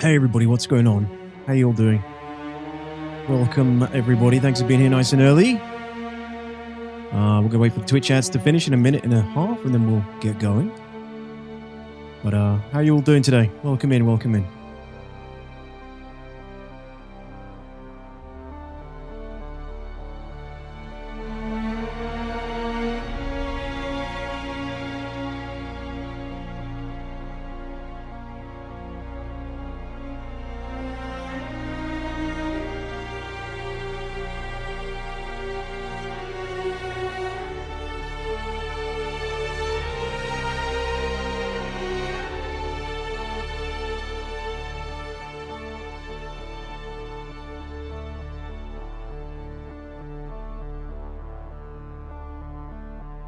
Hey everybody, what's going on? How you all doing? Welcome everybody, thanks for being here nice and early. We're going to wait for the Twitch ads to finish in a minute and a half and then we'll get going. But how you all doing today? Welcome in, welcome in.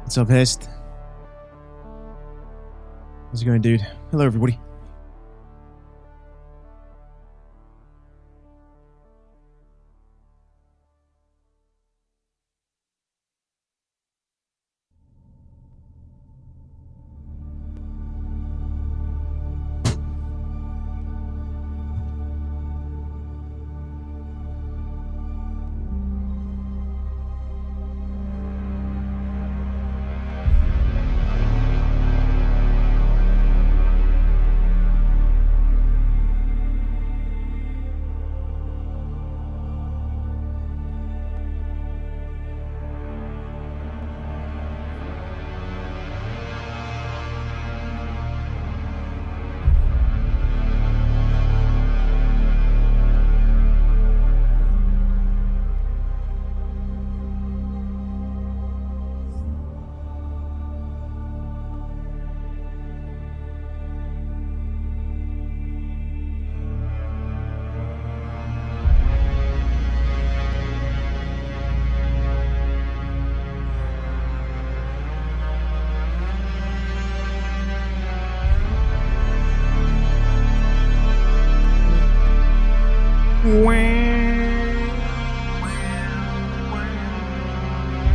What's up, Hest? How's it going, dude? Hello, everybody.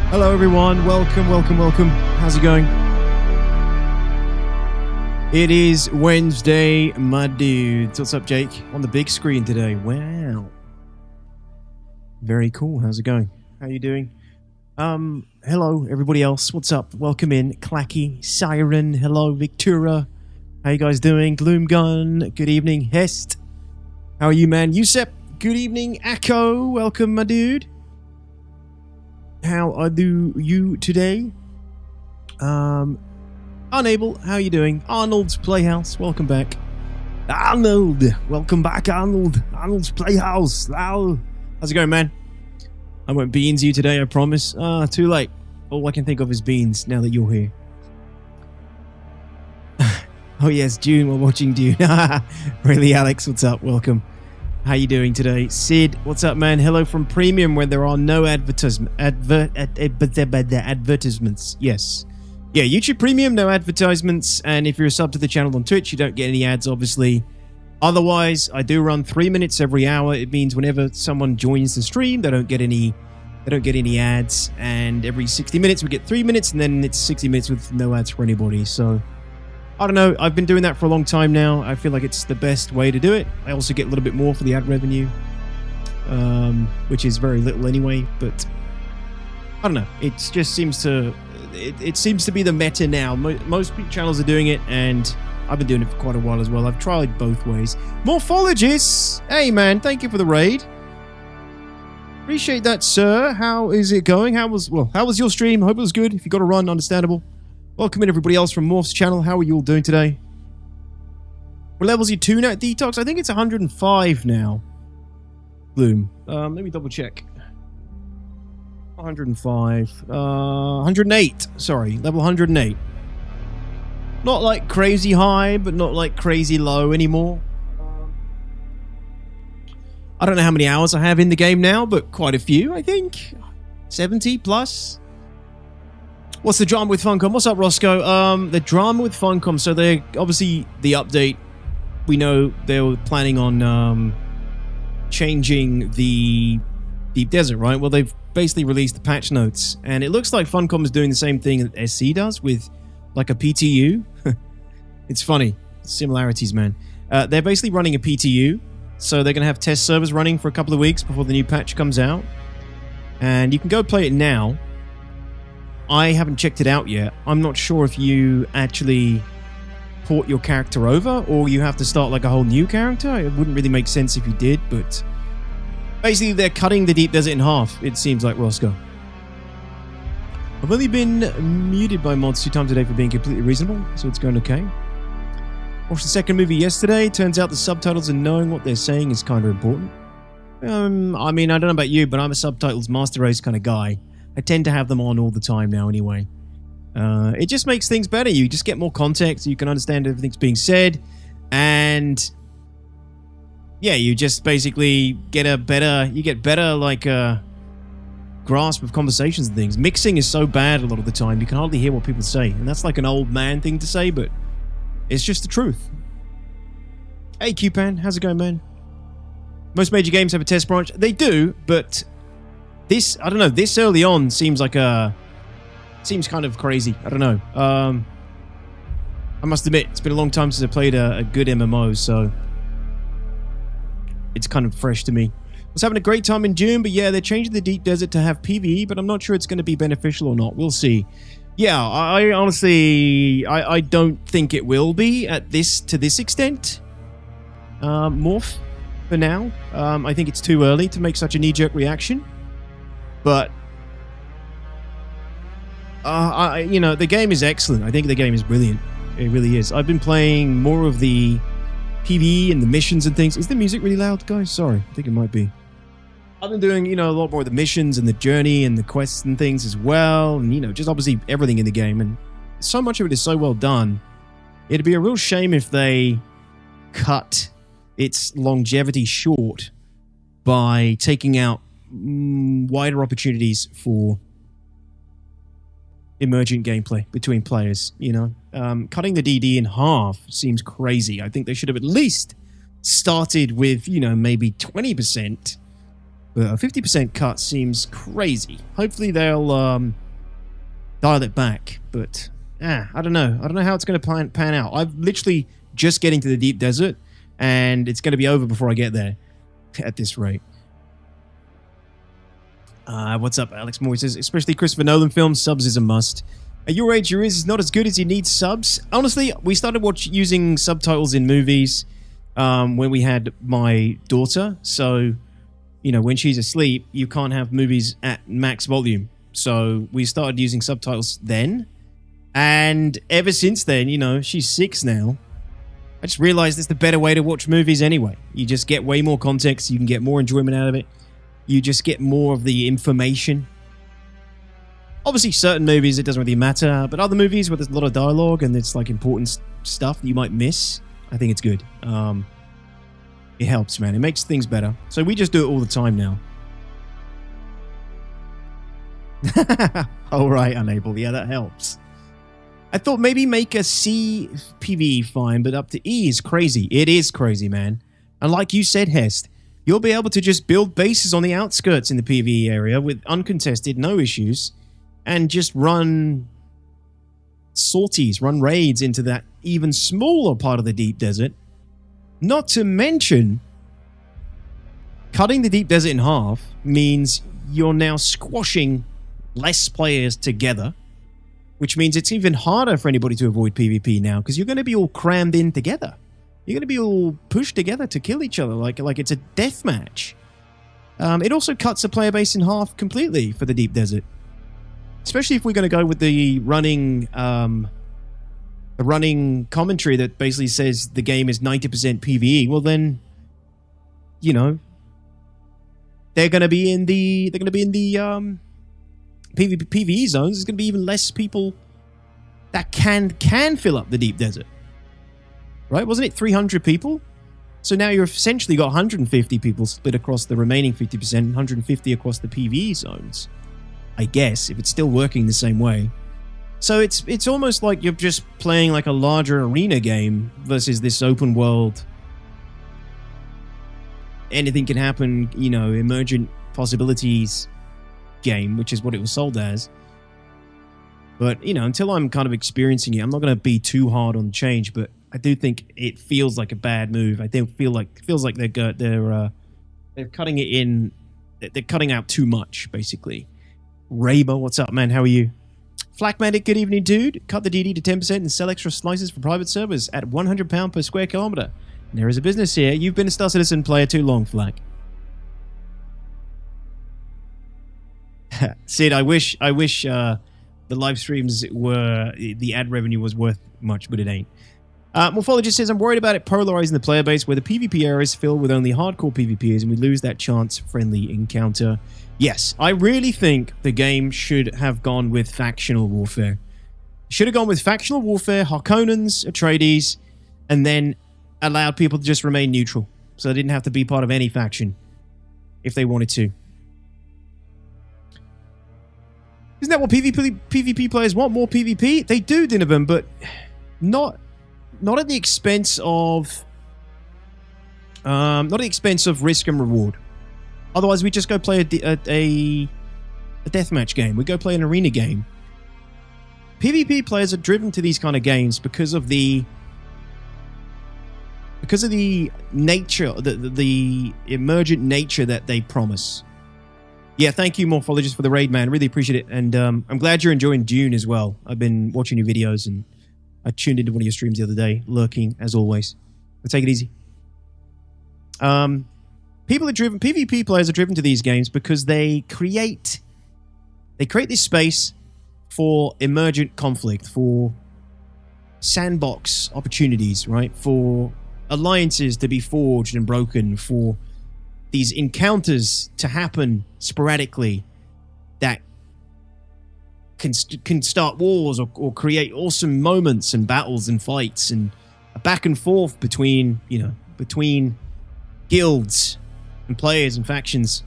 Hello everyone, welcome. How's it going? It is Wednesday, my dudes. What's up, Jake? On the big screen today. Wow. Very cool. How's it going? How you doing? Hello everybody else. What's up? Welcome in. Clacky, Siren, hello, Victura. How you guys doing? Gloomgun, good evening. Hest, how are you, man? Yusep, good evening. Echo, welcome, my dude. How are you today? Unable, how are you doing? Arnold's Playhouse, welcome back. Arnold, welcome back, Arnold. Arnold's Playhouse. How's it going, man? I won't beans you today, I promise. Too late. All I can think of is beans now that you're here. Oh yes, Dune, we're watching Dune. Really, Alex, what's up? Welcome. How you doing today? Sid, what's up, man? Hello from Premium, where there are no advertisements. Yes. Yeah, YouTube Premium, no advertisements. And if you're a sub to the channel on Twitch, you don't get any ads, obviously. Otherwise, I do run 3 minutes every hour. It means whenever someone joins the stream, they don't get any ads. And every 60 minutes, we get 3 minutes, and then it's 60 minutes with no ads for anybody. So I don't know. I've been doing that for a long time now. I feel like it's the best way to do it. I also get a little bit more for the ad revenue, which is very little anyway. But I don't know. It just seems to it seems to be the meta now. Most channels are doing it, and I've been doing it for quite a while as well. I've tried both ways. Morphologist, hey man, thank you for the raid. Appreciate that, sir. How is it going? How was your stream? Hope it was good. If you got a run, understandable. Welcome in everybody else from Morph's channel. How are you all doing today? What levels are you tune at, Detox? I think it's 105 now. Bloom. Let me double check. 105. 108. Sorry, level 108. Not like crazy high, but not like crazy low anymore. I don't know how many hours I have in the game now, but quite a few, I think. 70 plus. What's the drama with Funcom? What's up, Roscoe? The drama with Funcom, so they obviously the update, we know they were planning on changing the Deep Desert, right? Well, they've basically released the patch notes, and it looks like Funcom is doing the same thing that SC does with like a PTU. It's funny. Similarities, man. They're basically running a PTU, so they're going to have test servers running for a couple of weeks before the new patch comes out. And you can go play it now. I haven't checked it out yet. I'm not sure if you actually port your character over or you have to start like a whole new character. It wouldn't really make sense if you did, but basically they're cutting the Deep Desert in half, it seems like, Roscoe. I've only been muted by mods 2 times a day for being completely reasonable, so it's going okay. Watched the second movie yesterday. Turns out the subtitles and knowing what they're saying is kind of important. I mean, I don't know about you, but I'm a subtitles master race kind of guy. I tend to have them on all the time now anyway. It just makes things better. You just get more context. You can understand everything's being said. And yeah, you just basically get a better, like grasp of conversations and things. Mixing is so bad a lot of the time. You can hardly hear what people say. And that's like an old man thing to say, but it's just the truth. Hey, Q-Pan. How's it going, man? Most major games have a test branch. They do, but this, I don't know, this early on seems like seems kind of crazy. I don't know. I must admit, it's been a long time since I played a good MMO, so it's kind of fresh to me. I was having a great time in Dune, but yeah, they're changing the Deep Desert to have PvE, but I'm not sure it's going to be beneficial or not. We'll see. Yeah, I honestly, I don't think it will be to this extent. Morph. For now, I think it's too early to make such a knee-jerk reaction, but you know, the game is excellent. I think the game is brilliant. It really is. I've been playing more of the PvE and the missions and things. Is the music really loud, guys? Sorry, I think it might be. I've been doing, you know, a lot more of the missions and the journey and the quests and things as well, and you know, just obviously everything in the game. And so much of it is so well done. It'd be a real shame if they cut its longevity short by taking out wider opportunities for emergent gameplay between players, you know. Cutting the DD in half seems crazy. I think they should have at least started with, you know, maybe 20%. But a 50% cut seems crazy. Hopefully they'll dial it back. But, I don't know. I don't know how it's going to pan out. I'm literally just getting to the Deep Desert, and it's going to be over before I get there at this rate. What's up, Alex Moore says, especially Christopher Nolan films, subs is a must. At your age, your ears is not as good as you need subs. Honestly, we started using subtitles in movies when we had my daughter. So, you know, when she's asleep, you can't have movies at max volume. So we started using subtitles then. And ever since then, you know, she's 6 now. I just realized it's the better way to watch movies anyway. You just get way more context. You can get more enjoyment out of it. You just get more of the information. Obviously, certain movies, it doesn't really matter. But other movies where there's a lot of dialogue and it's like important stuff you might miss, I think it's good. It helps, man. It makes things better. So we just do it all the time now. All right, Unable. Yeah, that helps. I thought maybe make a C PvE fine, but up to E is crazy. It is crazy, man. And like you said, Hest, you'll be able to just build bases on the outskirts in the PvE area with uncontested, no issues, and just run sorties, run raids into that even smaller part of the Deep Desert. Not to mention, cutting the Deep Desert in half means you're now squashing less players together, which means it's even harder for anybody to avoid PvP now, because you're going to be all crammed in together. You're going to be all pushed together to kill each other like it's a death match. It also cuts the player base in half completely for the Deep Desert. Especially if we're going to go with the running commentary that basically says the game is 90% PvE. Well then, you know, they're going to be in the PvE zones. There's going to be even less people that can fill up the Deep Desert. Right? Wasn't it 300 people? So now you've essentially got 150 people split across the remaining 50%, 150 across the PvE zones. I guess, if it's still working the same way. So it's almost like you're just playing like a larger arena game versus this open world. Anything can happen, you know, emergent possibilities game, which is what it was sold as. But, you know, until I'm kind of experiencing it, I'm not going to be too hard on change, but I do think it feels like a bad move. I think feels like they're cutting it in. They're cutting out too much, basically. Raber, what's up, man? How are you? Flakmatic, good evening, dude. Cut the DD to 10% and sell extra slices for private servers at £100 per square kilometer. And there is a business here. You've been a Star Citizen player too long, Flak. Sid, I wish the live streams were the ad revenue was worth much, but it ain't. Morphologist says, I'm worried about it polarizing the player base where the PvP area is filled with only hardcore PvPers and we lose that chance-friendly encounter. Yes, I really think the game should have gone with factional warfare. Should have gone with factional warfare, Harkonnens, Atreides, and then allowed people to just remain neutral. So they didn't have to be part of any faction if they wanted to. Isn't that what PvP players want? More PvP? They do, Dinovan, but not at the expense of risk and reward. Otherwise, we just go play a deathmatch game. We go play an arena game. PvP players are driven to these kind of games because of the nature, the emergent nature that they promise. Yeah, thank you, Morphologist, for the raid, man. Really appreciate it, and I'm glad you're enjoying Dune as well. I've been watching your videos and I tuned into one of your streams the other day, lurking as always. But take it easy. PvP players are driven to these games because they create this space for emergent conflict, for sandbox opportunities, right? For alliances to be forged and broken, for these encounters to happen sporadically that can start wars or create awesome moments and battles and fights and a back and forth between guilds and players and factions.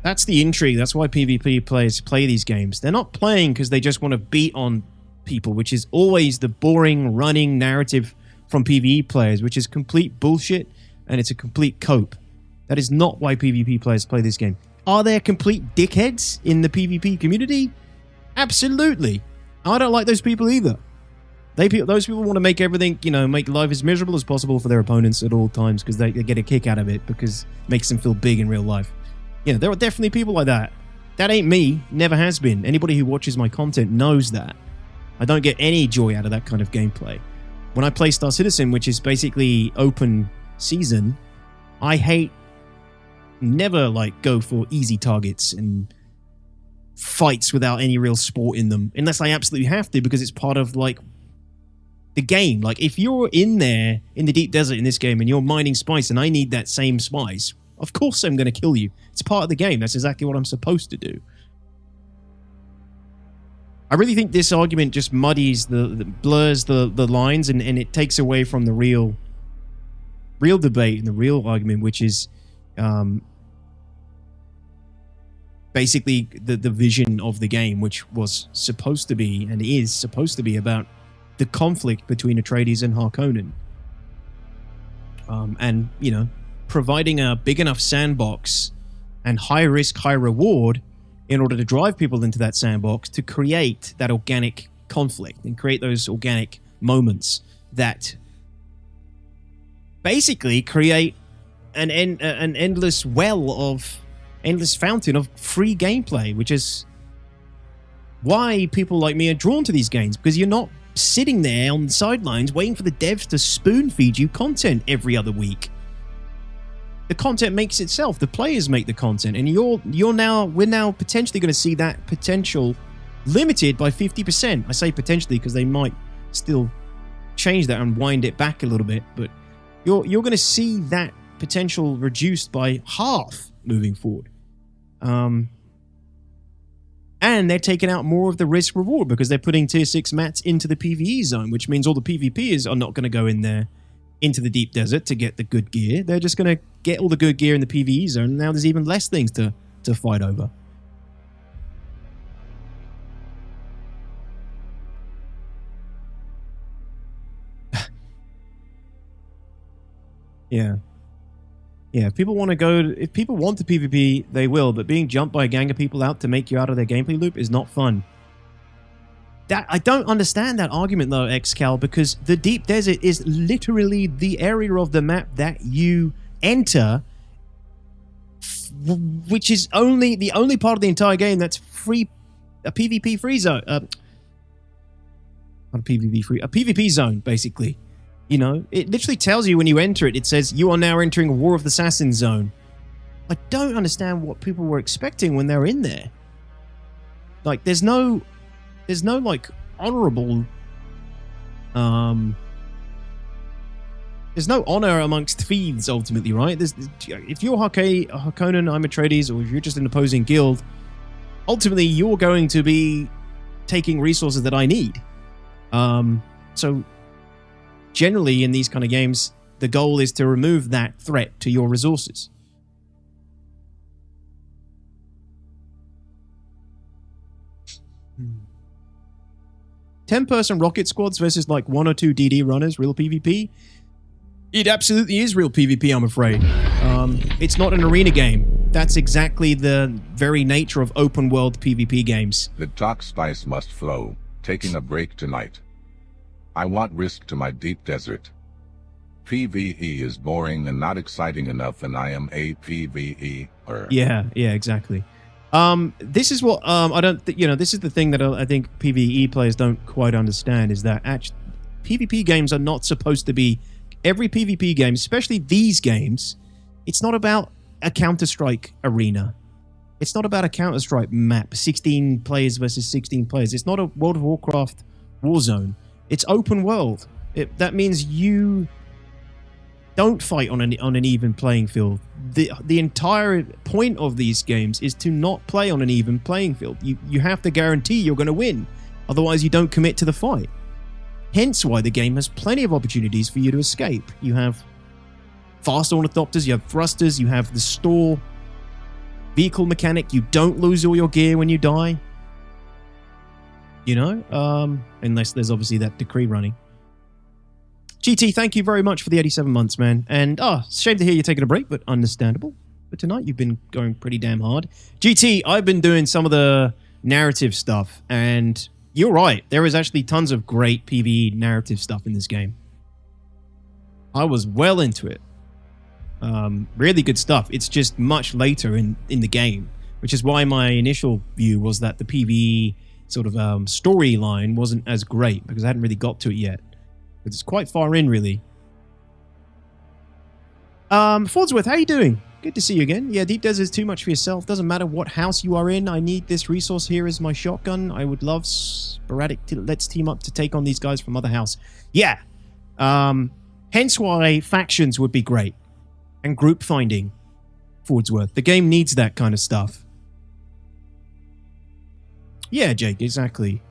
That's the intrigue. That's why PvP players play these games. They're not playing because they just want to beat on people, which is always the boring running narrative from PvE players, which is complete bullshit and it's a complete cope. That is not why PvP players play this game. Are there complete dickheads in the PvP community? Absolutely. I don't like those people either. Those people want to make everything, make life as miserable as possible for their opponents at all times because they get a kick out of it because it makes them feel big in real life. There are definitely people like that. That ain't me. Never has been. Anybody who watches my content knows that. I don't get any joy out of that kind of gameplay. When I play Star Citizen, which is basically open season, I never go for easy targets and fights without any real sport in them, unless I absolutely have to because it's part of the game. If you're in there in the deep desert in this game and you're mining spice and I need that same spice, of course I'm going to kill you. It's part of the game. That's exactly what I'm supposed to do. I really think this argument just muddies blurs the lines and it takes away from the real debate and the real argument, which is basically the vision of the game, which was supposed to be and is supposed to be about the conflict between Atreides and Harkonnen. And, providing a big enough sandbox and high risk, high reward in order to drive people into that sandbox to create that organic conflict and create those organic moments that basically create an endless fountain of free gameplay, which is why people like me are drawn to these games, because you're not sitting there on the sidelines waiting for the devs to spoon feed you content every other week. The content makes itself. The players make the content, and we're now potentially going to see that potential limited by 50%. I say potentially because they might still change that and wind it back a little bit, but you're going to see that potential reduced by half moving forward. And they're taking out more of the risk reward because they're putting tier 6 mats into the PvE zone, which means all the PvPers are not going to go in there into the deep desert to get the good gear. They're just going to get all the good gear in the PvE zone. And now there's even less things to fight over. Yeah. If people want to PvP, they will, but being jumped by a gang of people out to make you out of their gameplay loop is not fun. That I don't understand that argument though, Xcal, because the deep desert is literally the area of the map that you enter, which is the only part of the entire game that's free, a PvP free zone. Not a PvP free, a PvP zone, basically. You know, it literally tells you when you enter it. It says you are now entering a War of the Assassins zone. I don't understand what people were expecting when they were in there. Like, there's no like honorable there's no honor amongst thieves ultimately, right? If you're Harkonnen, I'm Atreides, or if you're just an opposing guild, ultimately you're going to be taking resources that I need. So generally in these kind of games, the goal is to remove that threat to your resources. 10-person rocket squads versus like 1 or 2 DD runners, real PvP. It absolutely is real PvP, I'm afraid. It's not an arena game. That's exactly the very nature of open world PvP games. The talk spice must flow. Taking a break tonight. I want risk to my deep desert. PvE is boring and not exciting enough, and I am a PvE-er. Yeah, exactly. This is what this is the thing that I think PvE players don't quite understand, is that actually PvP games are not supposed to be, every PvP game, especially these games, it's not about a Counter-Strike arena. It's not about a Counter-Strike map, 16 players versus 16 players. It's not a World of Warcraft Warzone. It's open world. That means you don't fight on an even playing field. The entire point of these games is to not play on an even playing field. You have to guarantee you're going to win. Otherwise, you don't commit to the fight. Hence why the game has plenty of opportunities for you to escape. You have fast ornithopters, you have thrusters, you have the store vehicle mechanic. You don't lose all your gear when you die. You know? Unless there's obviously that decree running. GT, thank you very much for the 87 months, man. And, shame to hear you're taking a break, but understandable. But tonight you've been going pretty damn hard. GT, I've been doing some of the narrative stuff, and you're right. There is actually tons of great PvE narrative stuff in this game. I was well into it. Really good stuff. It's just much later in the game, which is why my initial view was that the PvE sort of storyline wasn't as great, because I hadn't really got to it yet. But it's quite far in, really. Fordsworth, how you doing? Good to see you again. Yeah, Deep Desert is too much for yourself. Doesn't matter what house you are in. I need this resource here as my shotgun. I would love sporadic. Let's team up to take on these guys from other house. Yeah. Hence why factions would be great. And group finding. Fordsworth. The game needs that kind of stuff. Yeah, Jake, exactly.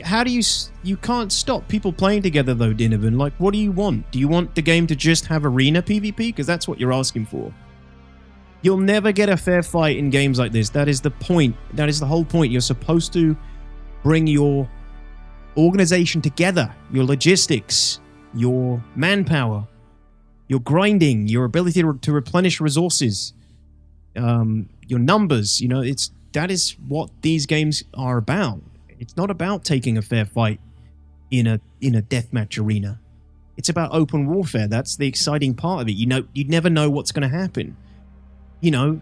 How do you can't stop people playing together though, Dinovan. Like, what do you want? Do you want the game to just have arena PvP? Because that's what you're asking for. You'll never get a fair fight in games like this. That is the point. That is the whole point. You're supposed to bring your organization together, your logistics, your manpower, your grinding, your ability to replenish resources, your numbers. You know, that is what these games are about. It's not about taking a fair fight in a deathmatch arena. It's about open warfare. That's the exciting part of it. You know, you'd never know what's going to happen. You know,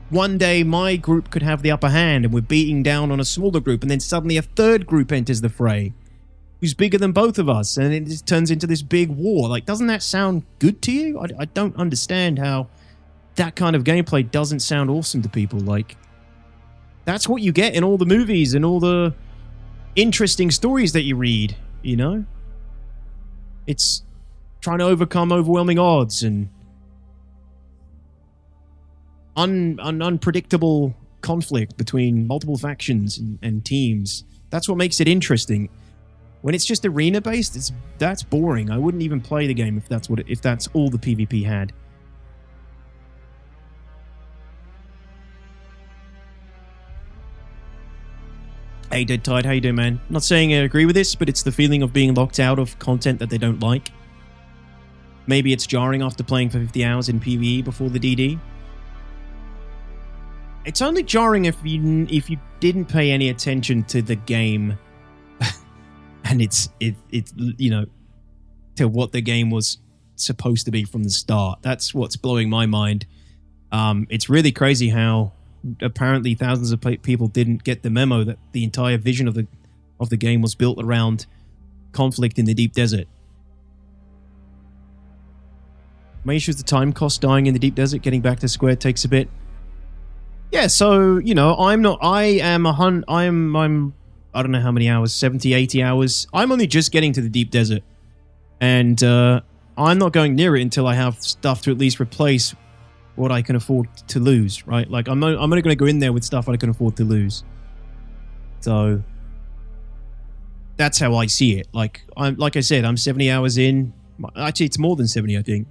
one day my group could have the upper hand and we're beating down on a smaller group, and then suddenly a third group enters the fray who's bigger than both of us, and it just turns into this big war. Like, doesn't that sound good to you? I don't understand how that kind of gameplay doesn't sound awesome to people. Like, that's what you get in all the movies and all the interesting stories that you read, you know? It's trying to overcome overwhelming odds and unpredictable conflict between multiple factions and teams. That's what makes it interesting. When it's just arena-based, that's boring. I wouldn't even play the game if that's all the PvP had. Hey, Dead Tide, how you doing, man? Not saying I agree with this, but it's the feeling of being locked out of content that they don't like. Maybe it's jarring after playing for 50 hours in PvE before the DD. It's only jarring if you didn't pay any attention to the game, and it's you know, to what the game was supposed to be from the start. That's what's blowing my mind. It's really crazy how apparently thousands of people didn't get the memo that the entire vision of the game was built around conflict in the deep desert. My issue is the time cost dying in the deep desert. Getting back to square takes a bit. Yeah, so, you know, I don't know how many hours, 70, 80 hours. I'm only just getting to the deep desert. And I'm not going near it until I have stuff to at least replace what I can afford to lose, right? Like, I'm only going to go in there with stuff I can afford to lose. So, that's how I see it. Like I said, I'm 70 hours in. Actually, it's more than 70, I think.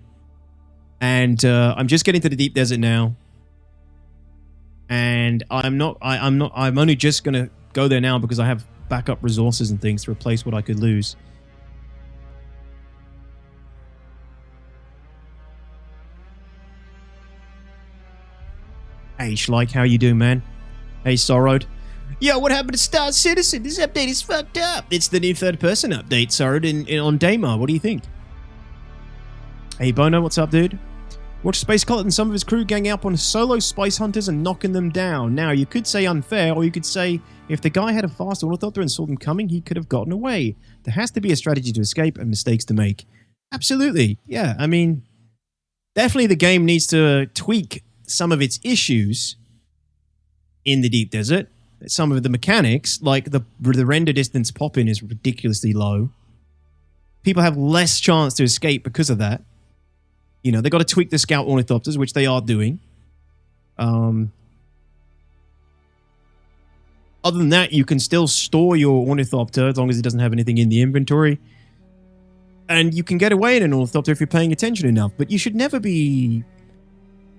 And I'm just getting to the deep desert now. And I'm only just going to go there now because I have backup resources and things to replace what I could lose. Hey, Schleich, how you doing, man? Hey, Sorrowed. Yo, what happened to Star Citizen? This update is fucked up. It's the new third-person update, Sorrowed, on Daymar. What do you think? Hey, Bono, what's up, dude? Watch Space Cullet and some of his crew gang up on solo spice hunters and knocking them down. Now, you could say unfair, or you could say if the guy had a fast ornithopter and saw them coming, he could have gotten away. There has to be a strategy to escape and mistakes to make. Absolutely. Yeah, I mean, definitely the game needs to tweak some of its issues in the deep desert. Some of the mechanics, like the render distance pop-in is ridiculously low. People have less chance to escape because of that. You know, they got to tweak the scout ornithopters, which they are doing. Other than that, you can still store your ornithopter as long as it doesn't have anything in the inventory. And you can get away in an ornithopter if you're paying attention enough. But you should never be...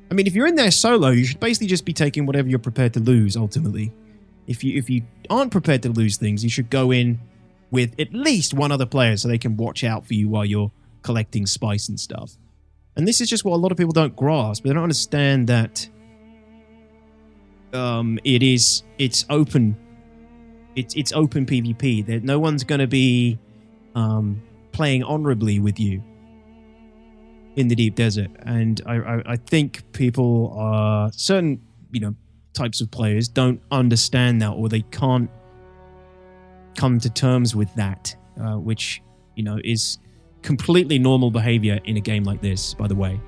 I mean, if you're in there solo, you should basically just be taking whatever you're prepared to lose, ultimately. If you aren't prepared to lose things, you should go in with at least one other player so they can watch out for you while you're collecting spice and stuff. And this is just what a lot of people don't grasp. They don't understand that it's open. It's open PvP. That no one's going to be playing honorably with you in the deep desert. And I think people are certain, you know, types of players don't understand that, or they can't come to terms with that, which, you know, is completely normal behavior in a game like this, by the way.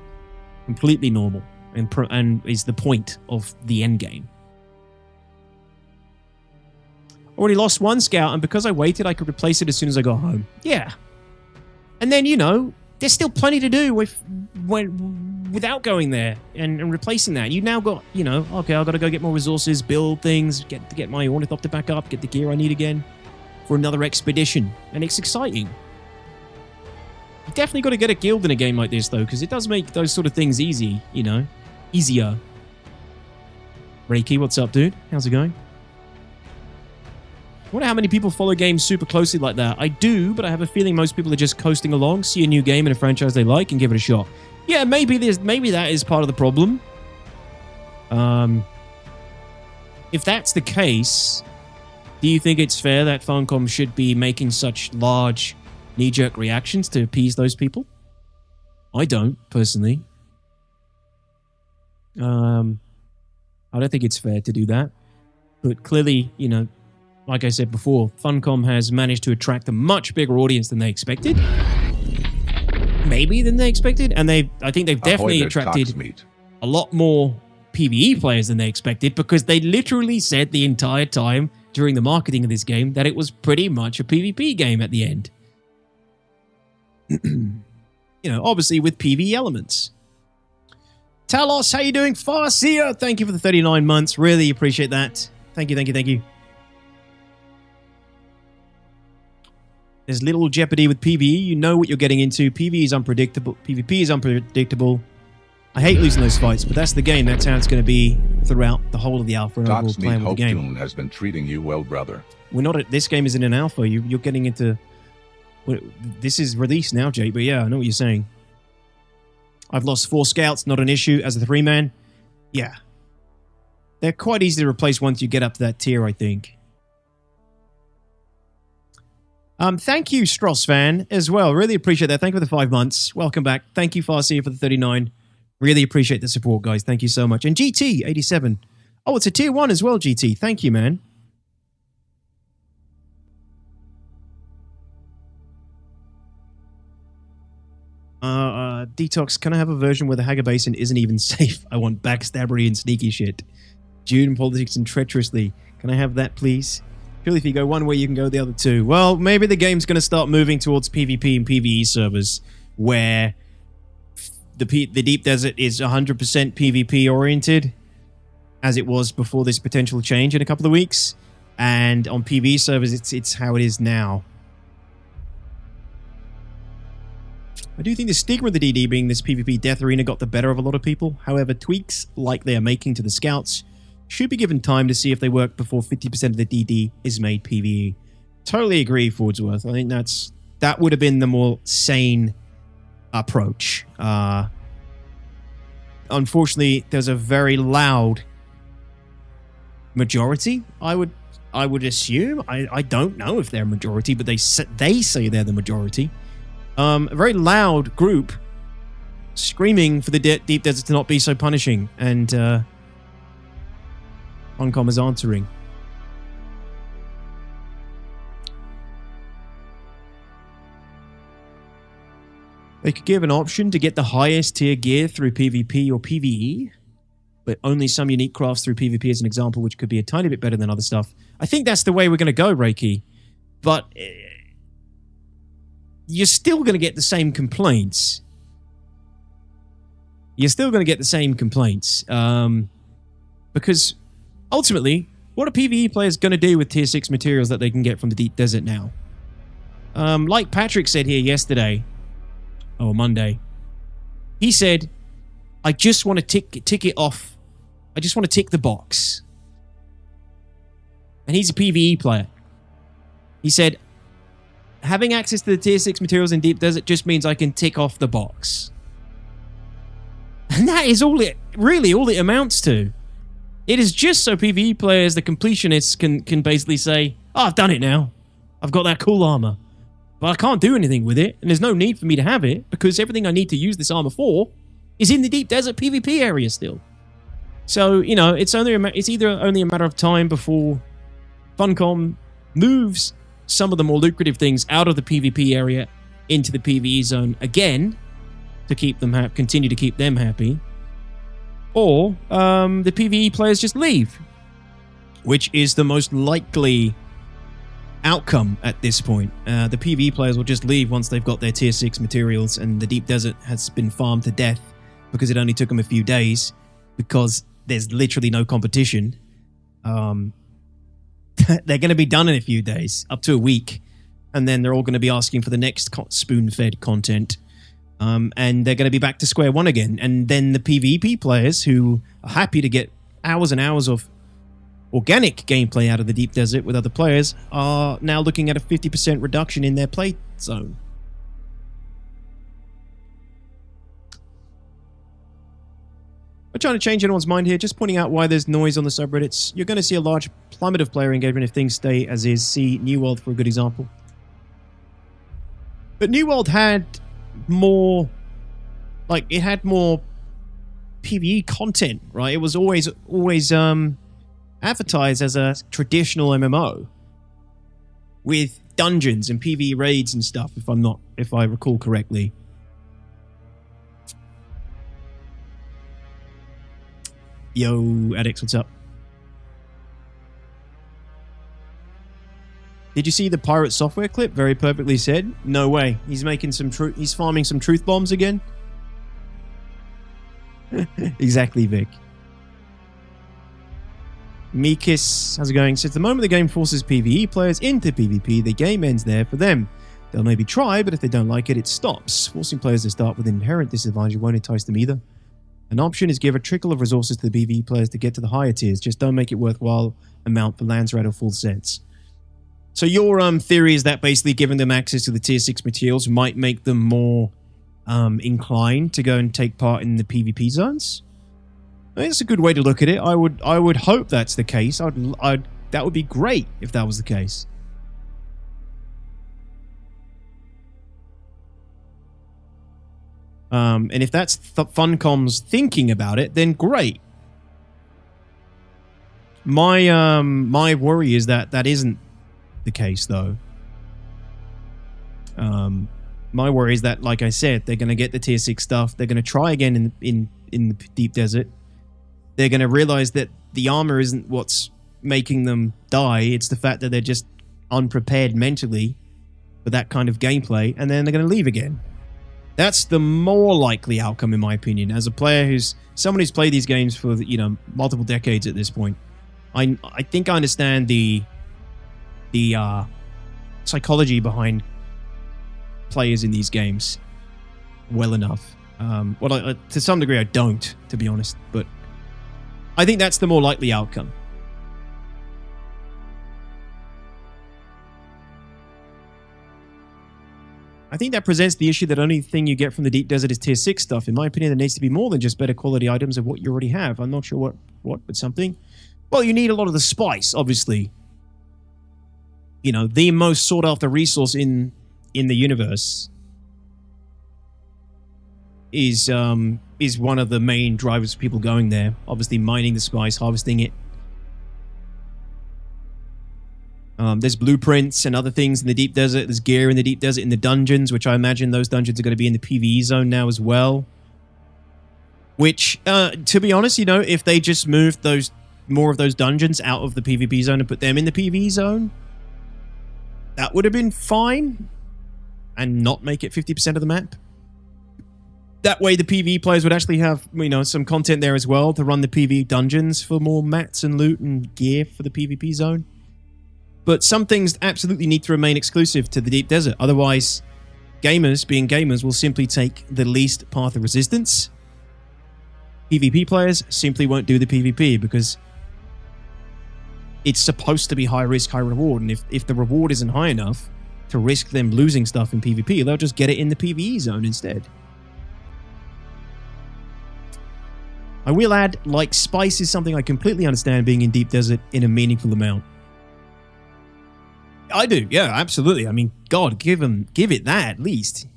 Completely normal, and is the point of the end game. Already lost one scout, and because I waited, I could replace it as soon as I got home. Yeah. And then, you know, there's still plenty to do without going there and replacing that. You've now got, you know, okay, I've got to go get more resources, build things, get my ornithopter back up, get the gear I need again for another expedition. And it's exciting. You definitely got to get a guild in a game like this, though, because it does make those sort of things easy, you know, easier. Reiki, what's up, dude? How's it going? I wonder how many people follow games super closely like that. I do, but I have a feeling most people are just coasting along, see a new game in a franchise they like, and give it a shot. Yeah, maybe that is part of the problem. If that's the case, do you think it's fair that Funcom should be making such large knee-jerk reactions to appease those people? I don't, personally. I don't think it's fair to do that. But clearly, you know, like I said before, Funcom has managed to attract a much bigger audience than they expected. Maybe than they expected. And I think they've definitely attracted a lot more PvE players than they expected, because they literally said the entire time during the marketing of this game that it was pretty much a PvP game at the end. You know, obviously with PvE elements. Talos, how you doing? Farseer, thank you for the 39 months. Really appreciate that. Thank you, thank you, thank you. There's little jeopardy with PvE. You know what you're getting into. PvE is unpredictable. PvP is unpredictable. I hate losing those fights, but that's the game. That's how it's going to be throughout the whole of the alpha and overall playing with the game. Dune has been treating you well, brother. We're not. This game isn't an alpha. You're getting into. This is released now, Jake. But yeah, I know what you're saying. I've lost 4 scouts, not an issue as a 3-man. Yeah. They're quite easy to replace once you get up to that tier, I think. Thank you, Stross fan, as well. Really appreciate that. Thank you for the 5 months. Welcome back. Thank you, Farseer, for the 39. Really appreciate the support, guys. Thank you so much. And GT, 87. Oh, it's a tier 1 as well, GT. Thank you, man. Detox, can I have a version where the Haga Basin isn't even safe? I want backstabbery and sneaky shit. Dune, politics, and treacherously. Can I have that, please? Surely if you go one way, you can go the other too. Well, maybe the game's going to start moving towards PvP and PvE servers, where the Deep Desert is 100% PvP oriented, as it was before this potential change in a couple of weeks. And on PvE servers, it's how it is now. I do think the stigma of the DD being this PvP death arena got the better of a lot of people. However, tweaks like they are making to the scouts should be given time to see if they work before 50% of the DD is made PvE. Totally agree, Fordsworth. I think that would have been the more sane approach. Unfortunately, there's a very loud majority, I would assume. I don't know if they're a majority, but they say they're the majority. A very loud group screaming for the Deep Desert to not be so punishing, and Funcom is answering. They could give an option to get the highest tier gear through PvP or PvE, but only some unique crafts through PvP as an example, which could be a tiny bit better than other stuff. I think that's the way we're going to go, Reiki, but you're still going to get the same complaints. Because ultimately, what are PvE players going to do with tier 6 materials that they can get from the Deep Desert now? Like Patrick said here yesterday, or Monday, he said, I just want to tick it off. I just want to tick the box. And he's a PvE player. He said, having access to the tier 6 materials in Deep Desert just means I can tick off the box. And that is all it amounts to. It is just so PvE players, the completionists, can basically say, oh, I've done it now. I've got that cool armor. But I can't do anything with it, and there's no need for me to have it, because everything I need to use this armor for is in the Deep Desert PvP area still. So, you know, it's either only a matter of time before Funcom moves some of the more lucrative things out of the PvP area into the PvE zone again to keep them continue to keep them happy, or the PvE players just leave, which is the most likely outcome at this point. The PvE players will just leave once they've got their tier 6 materials and the Deep Desert has been farmed to death, because it only took them a few days, because there's literally no competition. They're going to be done in a few days, up to a week, and then they're all going to be asking for the next spoon-fed content, and they're going to be back to square one again. And then the PvP players, who are happy to get hours and hours of organic gameplay out of the Deep Desert with other players, are now looking at a 50% reduction in their play zone. I'm trying to change anyone's mind here, just pointing out why there's noise on the subreddits. You're going to see a large plummet of player engagement if things stay as is. See New World for a good example. But New World had more, like, it had more PvE content, right? It was always advertised as a traditional MMO with dungeons and PvE raids and stuff, if I recall correctly. Yo, Addicts, what's up? Did you see the pirate software clip? Very perfectly said. No way. He's making some he's farming some truth bombs again. Exactly, Vic. Mikis, how's it going? Since the moment the game forces PvE players into PvP, the game ends there for them. They'll maybe try, but if they don't like it, it stops. Forcing players to start with inherent disadvantage won't entice them either. An option is give a trickle of resources to the PvE players to get to the higher tiers. Just don't make it worthwhile amount for Landsrat or full sets. So your theory is that basically giving them access to the tier 6 materials might make them more inclined to go and take part in the PvP zones. I think it's a good way to look at it. I would hope that's the case. That would be great if that was the case. And if that's Funcom's thinking about it, then great. My worry is that that isn't the case, though. My worry is that, like I said, they're going to get the tier 6 stuff. They're going to try again in the deep desert. They're going to realize that the armor isn't what's making them die. It's the fact that they're just unprepared mentally for that kind of gameplay, and then they're going to leave again. That's the more likely outcome, in my opinion. As a player someone who's played these games for, multiple decades at this point, I think I understand the psychology behind players in these games well enough. To some degree, I don't, to be honest, but I think that's the more likely outcome. I think that presents the issue that only thing you get from the deep desert is tier 6 stuff. In my opinion, there needs to be more than just better quality items of what you already have. I'm not sure what, but something. Well, you need a lot of the spice, obviously. The most sought after resource in the universe is one of the main drivers for people going there. Obviously, mining the spice, harvesting it. There's blueprints and other things in the deep desert. There's gear in the deep desert in the dungeons, which I imagine those dungeons are going to be in the PvE zone now as well. Which, to be honest, if they just moved more of those dungeons out of the PvP zone and put them in the PvE zone, that would have been fine. And not make it 50% of the map. That way the PvE players would actually have, some content there as well to run the PvE dungeons for more mats and loot and gear for the PvP zone. But some things absolutely need to remain exclusive to the deep desert. Otherwise, gamers, being gamers, will simply take the least path of resistance. PvP players simply won't do the PvP because it's supposed to be high risk, high reward. And if the reward isn't high enough to risk them losing stuff in PvP, they'll just get it in the PvE zone instead. I will add, spice is something I completely understand being in deep desert in a meaningful amount. I do, yeah, absolutely. I mean, God, give it that at least.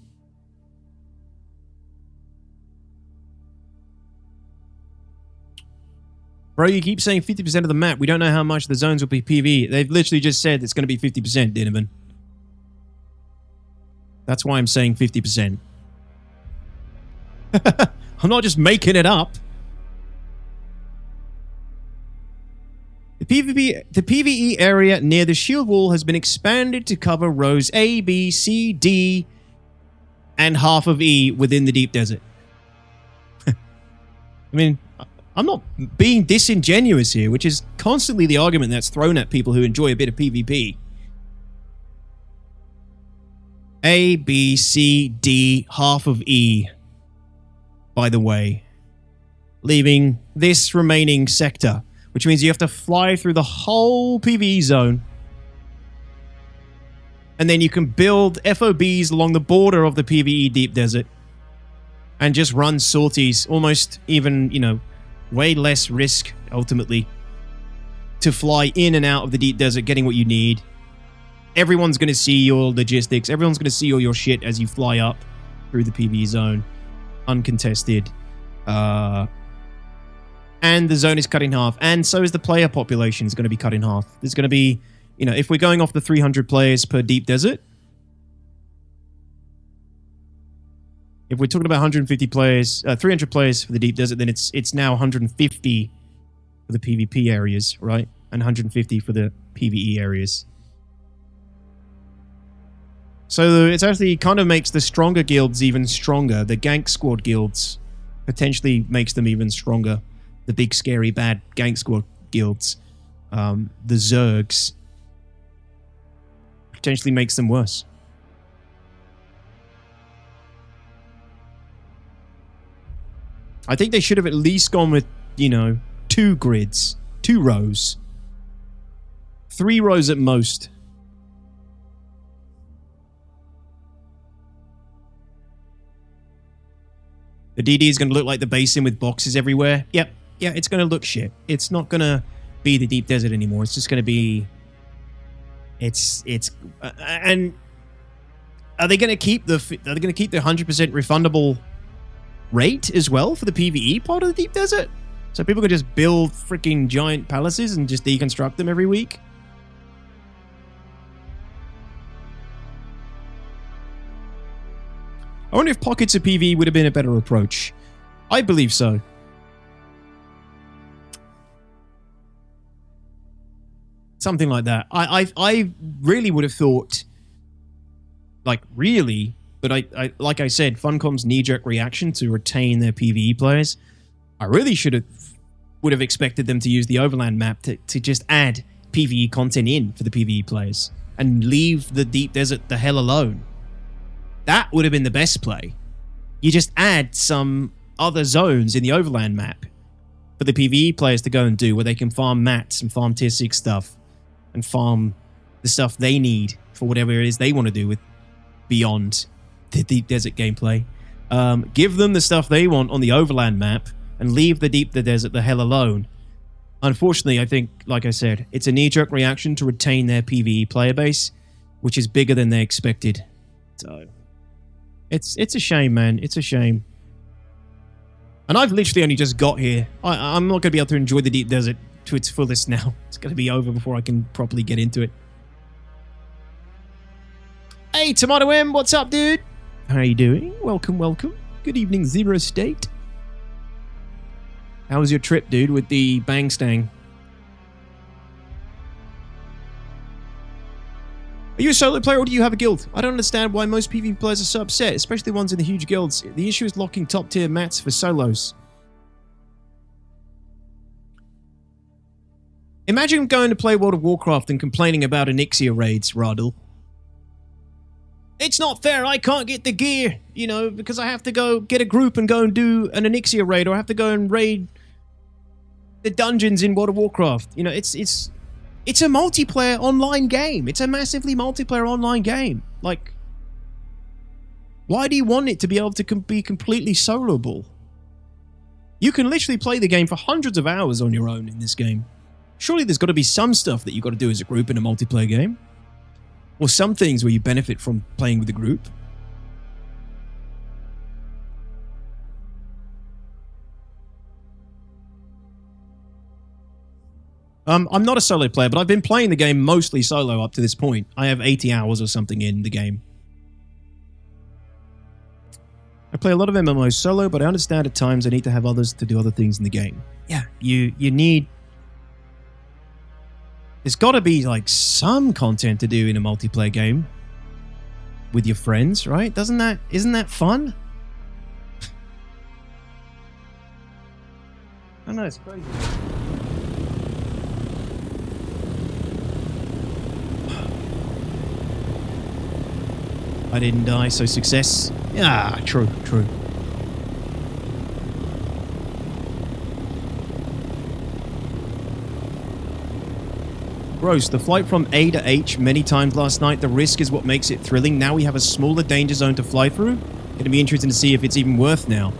Bro, you keep saying 50% of the map. We don't know how much the zones will be PvE. They've literally just said it's going to be 50%, Dinovan. That's why I'm saying 50%. I'm not just making it up. The PvE area near the shield wall has been expanded to cover rows A, B, C, D, and half of E within the deep desert. I mean, I'm not being disingenuous here, which is constantly the argument that's thrown at people who enjoy a bit of PvP. A, B, C, D, half of E, by the way, leaving this remaining sector, which means you have to fly through the whole PvE zone. And then you can build FOBs along the border of the PvE deep desert and just run sorties, almost even, way less risk, ultimately, to fly in and out of the deep desert, getting what you need. Everyone's going to see your logistics. Everyone's going to see all your shit as you fly up through the PvE zone, uncontested. And the zone is cut in half. And so is the player population is going to be cut in half. There's going to be, if we're going off the 300 players per deep desert, if we're talking about 150 players, 300 players for the deep desert, then it's now 150 for the PvP areas, right? And 150 for the PvE areas. So it actually kind of makes the stronger guilds even stronger. The gank squad guilds potentially makes them even stronger. The big, scary, bad gank squad guilds. The Zergs. Potentially makes them worse. I think they should have at least gone with, 2 grids. 2 rows. 3 rows at most. The DD is going to look like the basin with boxes everywhere. Yep. Yeah, it's going to look shit. It's not going to be the deep desert anymore. It's just going to be... and are they going to keep the 100% refundable rate as well for the PvE part of the deep desert? So people can just build freaking giant palaces and just deconstruct them every week? I wonder if pockets of PvE would have been a better approach. I believe so. Something like that. I really would have thought, like, really, but I like I said, Funcom's knee-jerk reaction to retain their PvE players, I really would have expected them to use the overland map to just add PvE content in for the PvE players and leave the deep desert the hell alone. That would have been the best play. You just add some other zones in the overland map for the PvE players to go and do, where they can farm mats and farm tier 6 stuff and farm the stuff they need for whatever it is they want to do with beyond the deep desert gameplay. Give them the stuff they want on the overland map and leave the deep desert the hell alone. Unfortunately, I think, like I said, it's a knee-jerk reaction to retain their PvE player base, which is bigger than they expected. So it's a shame, man. It's a shame. And I've literally only just got here. I'm not going to be able to enjoy the deep desert to its fullest now. It's going to be over before I can properly get into it. Hey, Tomato M, what's up, dude? How you doing? Welcome, welcome. Good evening, Zero State. How was your trip, dude, with the Bang Stang? Are you a solo player or do you have a guild? I don't understand why most PvP players are so upset, especially ones in the huge guilds. The issue is locking top tier mats for solos. Imagine going to play World of Warcraft and complaining about Onyxia raids, Radl. It's not fair, I can't get the gear, you know, because I have to go get a group and go and do an Onyxia raid, or I have to go and raid the dungeons in World of Warcraft. You know, it's a multiplayer online game. It's a massively multiplayer online game. Like, why do you want it to be able to be completely soloable? You can literally play the game for hundreds of hours on your own in this game. Surely there's got to be some stuff that you've got to do as a group in a multiplayer game. Or some things where you benefit from playing with a group. I'm not a solo player, but I've been playing the game mostly solo up to this point. I have 80 hours or something in the game. I play a lot of MMOs solo, but I understand at times I need to have others to do other things in the game. Yeah, you need... There's got to be, like, some content to do in a multiplayer game with your friends, right? Isn't that fun? I know, it's crazy. I didn't die, so success. Yeah, true. Gross, the flight from A to H many times last night, the risk is what makes it thrilling. Now we have a smaller danger zone to fly through. It'll be interesting to see if it's even worth now.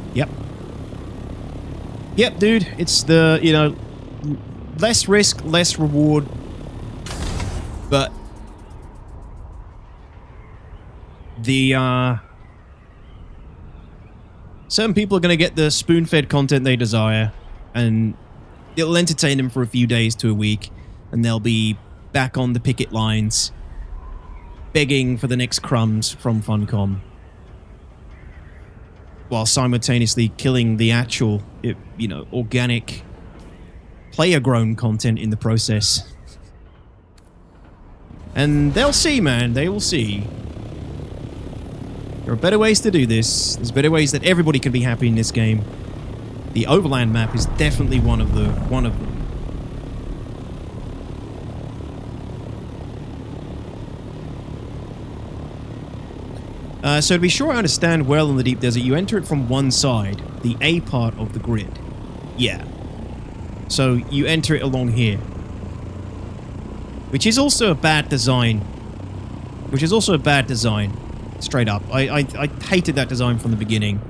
Yep, dude, it's the, you know, less risk, less reward, but the, certain people are going to get the spoon-fed content they desire, and it'll entertain them for a few days to a week. And they'll be back on the picket lines, begging for the next crumbs from Funcom, while simultaneously killing the actual, you know, organic, player-grown content in the process. And they'll see, man. They will see. There are better ways to do this. There's better ways that everybody can be happy in this game. The Overland map is definitely one of them. So to be sure I understand well in the deep desert, you enter it from one side, the A part of the grid. Yeah. So you enter it along here. Which is also a bad design. Straight up. I hated that design from the beginning.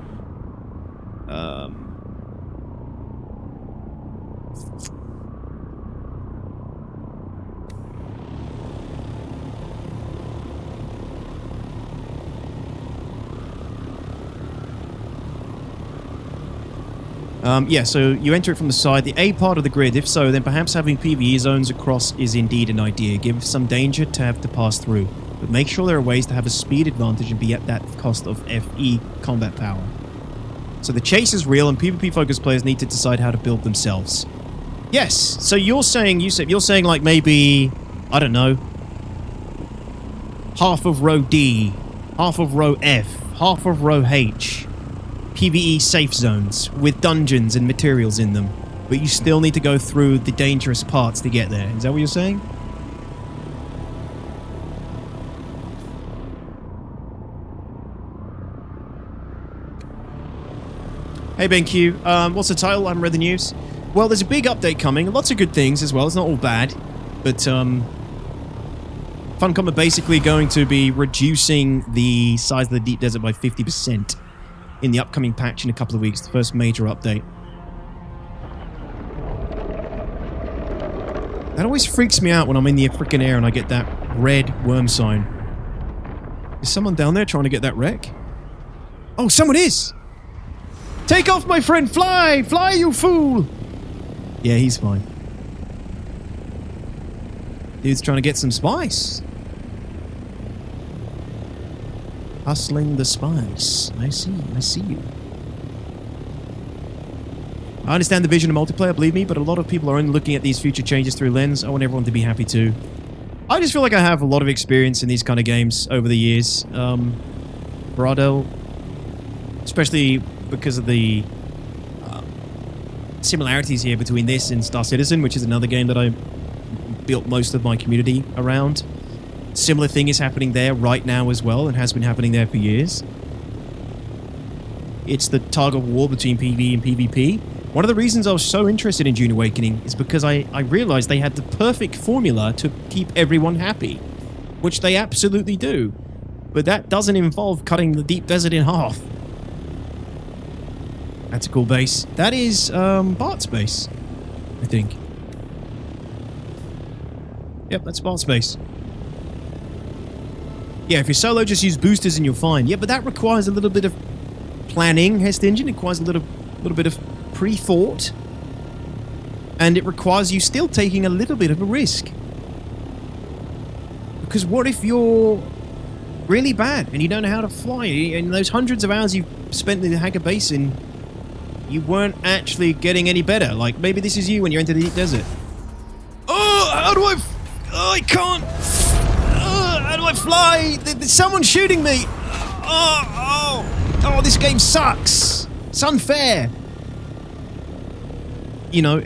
Yeah, so you enter it from the side, the A part of the grid. If so, then perhaps having PvE zones across is indeed an idea. Give some danger to have to pass through. But make sure there are ways to have a speed advantage and be at that cost of FE combat power. So the chase is real, and PvP-focused players need to decide how to build themselves. Yes, so you're saying, you're saying like maybe, I don't know, half of row D, half of row F, half of row H, PvE safe zones with dungeons and materials in them, but you still need to go through the dangerous parts to get there. Is that what you're saying? Hey BenQ, what's the title? I haven't read the news. Well, there's a big update coming. Lots of good things as well. It's not all bad. But Funcom are basically going to be reducing the size of the deep desert by 50% in the upcoming patch in a couple of weeks. The first major update. That always freaks me out when I'm in the freaking air and I get that red worm sign. Is someone down there trying to get that wreck? Oh, someone is! Take off, my friend! Fly! Fly, you fool! Yeah, he's fine. Dude's trying to get some spice. Hustling the spice. I see you. I understand the vision of multiplayer, believe me, but a lot of people are only looking at these future changes through lens. I want everyone to be happy too. I just feel like I have a lot of experience in these kind of games over the years. Bradell, especially because of the similarities here between this and Star Citizen, which is another game that I built most of my community around. Similar thing is happening there right now as well, and has been happening there for years. It's the tug of war between PvE and PvP. One of the reasons I was so interested in Dune Awakening is because I realized they had the perfect formula to keep everyone happy, which they absolutely do. But that doesn't involve cutting the deep desert in half. That's a cool base. That is Bart's base, I think. Yep, that's Bart's base. Yeah, if you're solo, just use boosters and you're fine. Yeah, but that requires a little bit of planning, Hest Engine. It requires a little bit of pre-thought. And it requires you still taking a little bit of a risk. Because what if you're really bad and you don't know how to fly? In those hundreds of hours you've spent in the Hagar Basin, you weren't actually getting any better. Like, maybe this is you when you enter the deep desert. Oh, how do I... Oh, I can't... how do I fly? There's someone shooting me. Oh, this game sucks. It's unfair. You know,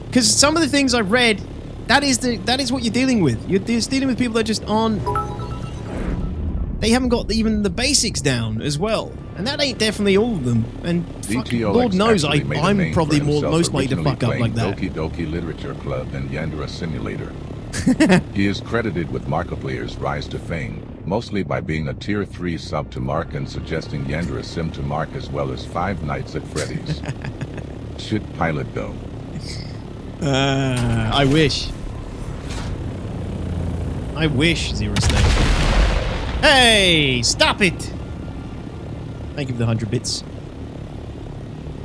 because some of the things I've read, that is what you're dealing with. You're just dealing with people that just aren't... They haven't got even the basics down as well. And that ain't definitely all of them. And fucking Lord knows I'm probably most likely to fuck up like that. Doki Doki Literature Club and Yandere Simulator. He is credited with Markiplier's rise to fame, mostly by being a tier 3 sub to Mark and suggesting Yandere Sim to Mark, as well as Five Nights at Freddy's. Shit pilot though. I wish. I wish, Zero State. Hey, stop it! Thank you for the 100 bits.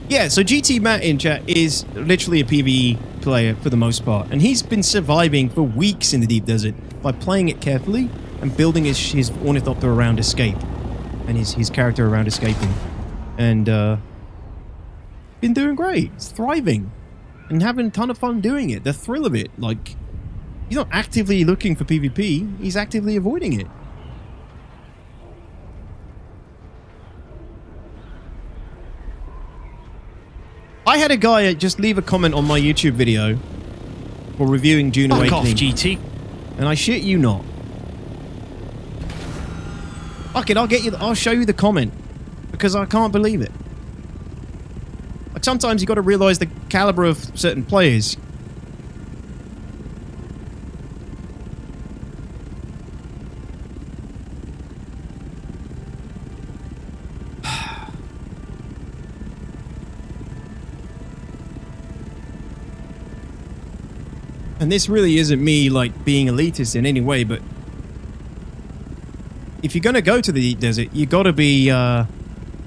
Yeah, so GT Matt in chat is literally a PvE player for the most part, and he's been surviving for weeks in the deep desert by playing it carefully and building his ornithopter around escape and his character around escaping, and been doing great. He's thriving and having a ton of fun doing it. The thrill of it, like, he's not actively looking for PvP, he's actively avoiding it. I had a guy just leave a comment on my YouTube video for reviewing Dune Awakening. Fuck off, GT. And I shit you not. Fuck it, I'll show you the comment. Because I can't believe it. Like, sometimes you got to realize the caliber of certain players. And this really isn't me, like, being elitist in any way, but if you're going to go to the deep desert, you got to be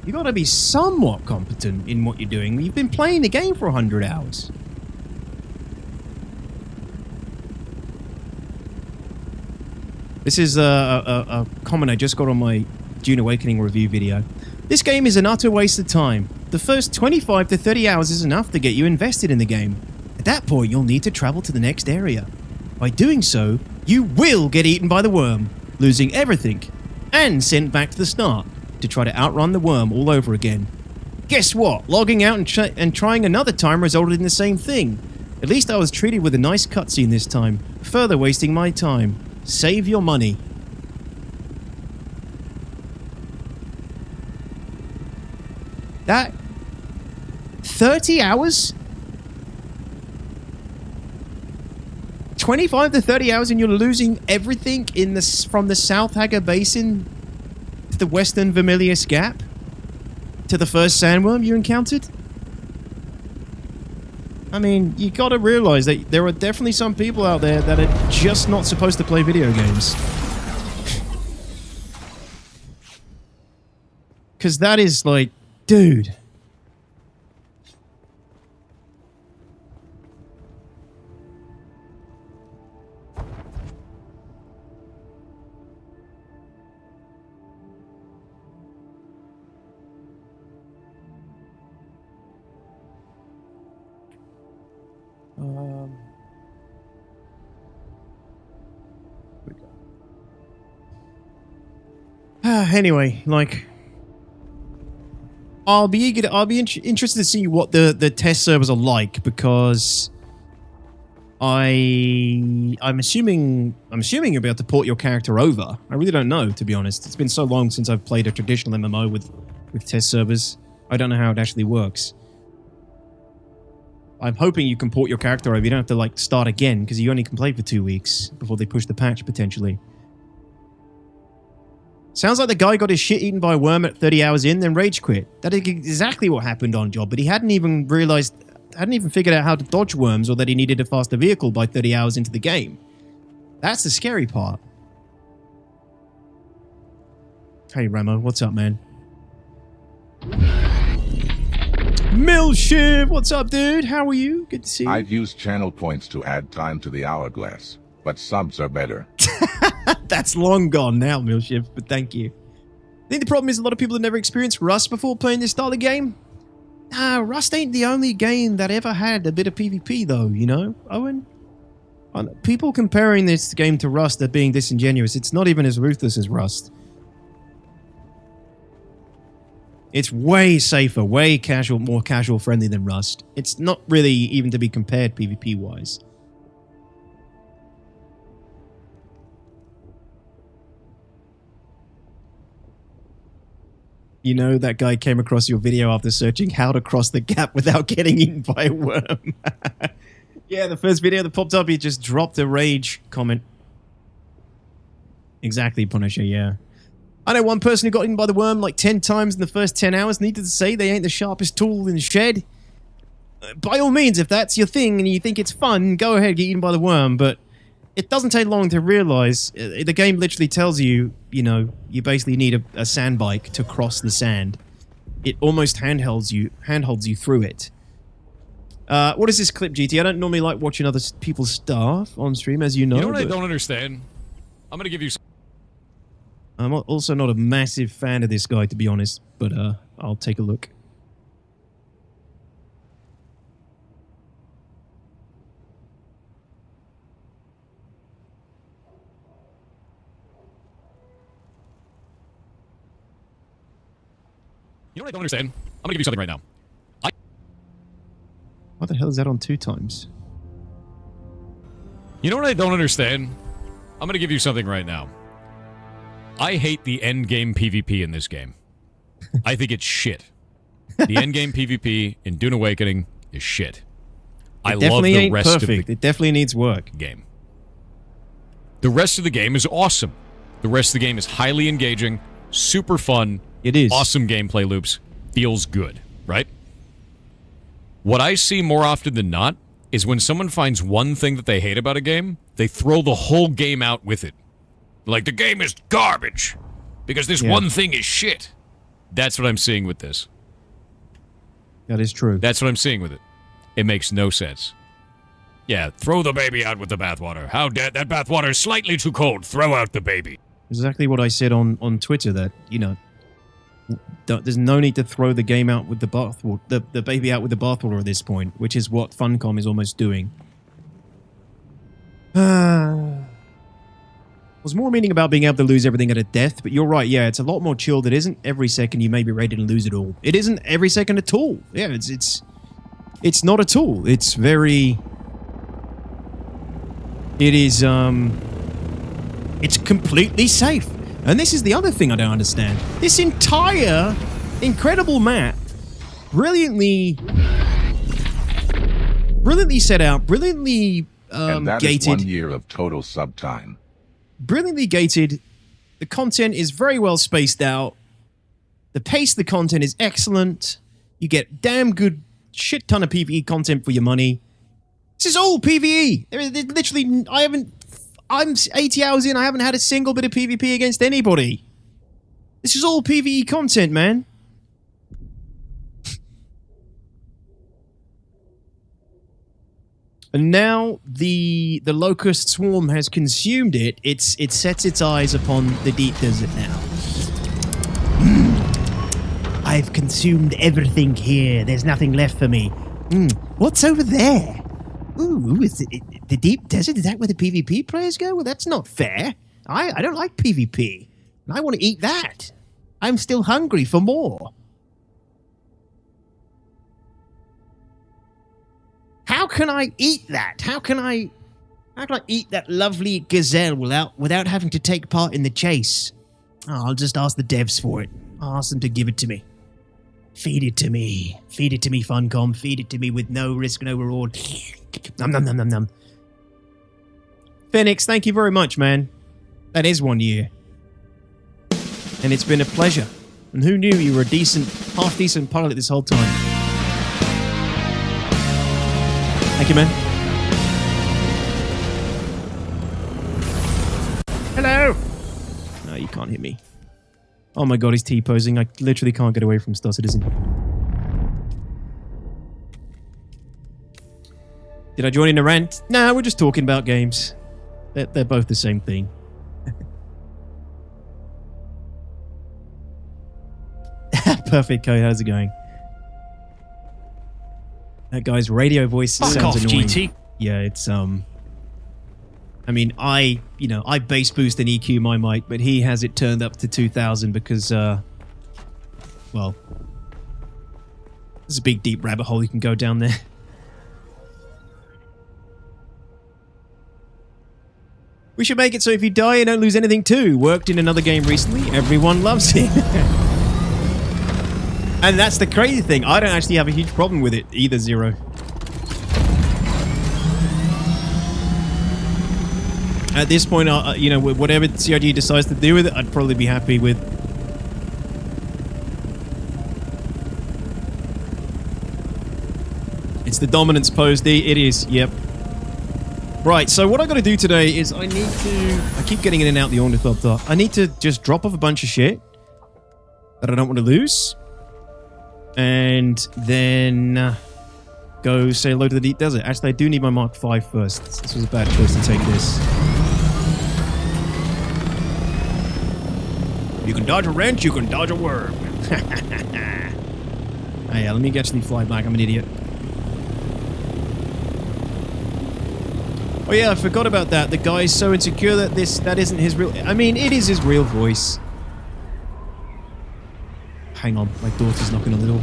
You got to be somewhat competent in what you're doing. You've been playing the game for 100 hours. This is a comment I just got on my Dune Awakening review video. This game is an utter waste of time. The first 25 to 30 hours is enough to get you invested in the game. At that point, you'll need to travel to the next area. By doing so, you will get eaten by the worm, losing everything, and sent back to the start to try to outrun the worm all over again. Guess what? Logging out and trying another time resulted in the same thing. At least I was treated with a nice cutscene this time, further wasting my time. Save your money. That 30 hours? 25 to 30 hours and you're losing everything in this from the South Hagar Basin to the Western Vermilius Gap to the first sandworm you encountered? I mean, you gotta realize that there are definitely some people out there that are just not supposed to play video games. Because that is like, dude. Anyway, like, I'll be interested to see what the test servers are like, because I'm assuming you'll be able to port your character over. I really don't know, to be honest. It's been so long since I've played a traditional MMO with test servers. I don't know how it actually works. I'm hoping you can port your character over. You don't have to, like, start again, because you only can play for 2 weeks before they push the patch, potentially. Sounds like the guy got his shit eaten by a worm at 30 hours in, then rage quit. That is exactly what happened on job, but he hadn't even figured out how to dodge worms or that he needed a faster vehicle by 30 hours into the game. That's the scary part. Hey, Ramo, what's up, man? Milshiv, what's up, dude? How are you? Good to see you. I'd use channel points to add time to the hourglass, but subs are better. That's long gone now, Milshiv, but thank you. I think the problem is a lot of people have never experienced Rust before playing this style of game. Rust ain't the only game that ever had a bit of PvP, though, you know, Owen? People comparing this game to Rust are being disingenuous. It's not even as ruthless as Rust. It's way safer, way casual, more casual friendly than Rust. It's not really even to be compared PvP-wise. You know, that guy came across your video after searching how to cross the gap without getting eaten by a worm. Yeah, the first video that popped up, he just dropped a rage comment. Exactly, Punisher, yeah. I know one person who got eaten by the worm like 10 times in the first 10 hours. Needless to say, they ain't the sharpest tool in the shed. By all means, if that's your thing and you think it's fun, go ahead, get eaten by the worm, but it doesn't take long to realize. The game literally tells you, you know, you basically need a sand bike to cross the sand. It almost handholds you through it. What is this clip, GT? I don't normally like watching other people's stuff on stream, as you know. You know what I don't understand? I'm going to give you... I'm also not a massive fan of this guy, to be honest, but I'll take a look. You know what I don't understand? I'm gonna give you something right now. What the hell is that on 2 times? You know what I don't understand? I'm gonna give you something right now. I hate the endgame PvP in this game. I think it's shit. The endgame PvP in Dune Awakening is shit. I love the rest of the It definitely needs work. Game. The rest of the game is awesome. The rest of the game is highly engaging, super fun. It is. Awesome gameplay loops. Feels good, right? What I see more often than not is when someone finds one thing that they hate about a game, they throw the whole game out with it. Like, the game is garbage because this one thing is shit. That's what I'm seeing with this. That is true. That's what I'm seeing with it. It makes no sense. Yeah, throw the baby out with the bathwater. How dare that bathwater is slightly too cold. Throw out the baby. Exactly what I said on Twitter, that, you know, there's no need to throw the game out with the bathwater, the baby out with the bathwater at this point, which is what Funcom is almost doing. Was more meaning about being able to lose everything at a death, but you're right, yeah, it's a lot more chilled. It isn't every second you may be ready to lose it all. It isn't every second at all. Yeah, it's not at all. It's very... It is, it's completely safe. And this is the other thing I don't understand. This entire incredible map, brilliantly set out, brilliantly and that gated. is 1 year of total sub time. Brilliantly gated. The content is very well spaced out. The pace of the content is excellent. You get damn good shit ton of PvE content for your money. This is all PvE. There's literally, I'm 80 hours in, I haven't had a single bit of PvP against anybody. This is all PvE content, man. And now the locust swarm has consumed it. It sets its eyes upon the deep desert now. I've consumed everything here. There's nothing left for me. What's over there? Ooh, is it the deep desert? Is that where the PvP players go? Well, that's not fair. I don't like PvP. And I want to eat that. I'm still hungry for more. How can I eat that? How can I eat that lovely gazelle without having to take part in the chase? Oh, I'll just ask the devs for it. I'll ask them to give it to me. Feed it to me. Feed it to me, Funcom. Feed it to me with no risk, no reward. Nom nom nom nom nom. Phoenix, thank you very much, man. That is 1 year. And it's been a pleasure. And who knew you were a half-decent pilot this whole time? Thank you, man. Hello! No, you can't hit me. Oh my god, he's T-posing. I literally can't get away from Star Citizen. Did I join in a rant? Nah, we're just talking about games. They're both the same thing. Perfect, Code. How's it going? That guy's radio voice sounds annoying. GT. Yeah, it's I mean, I bass boost and EQ my mic, but he has it turned up to 2000 because well, there's a big deep rabbit hole you can go down there. We should make it so if you die, you don't lose anything too. Worked in another game recently. Everyone loves it. And that's the crazy thing. I don't actually have a huge problem with it either, Zero. At this point, you know, whatever CRG decides to do with it, I'd probably be happy with. It's the dominance pose, D. It is, yep. Right, so what I got to do today is I keep getting in and out the ornithopter. I need to just drop off a bunch of shit that I don't want to lose. And then go say hello to the deep desert. Actually, I do need my Mark V first. This was a bad choice to take this. You can dodge a wrench, you can dodge a worm. Hey, let me actually fly back. I'm an idiot. Oh yeah, I forgot about that. The guy's so insecure that that isn't his real... I mean, it is his real voice. Hang on, my daughter's knocking on the door.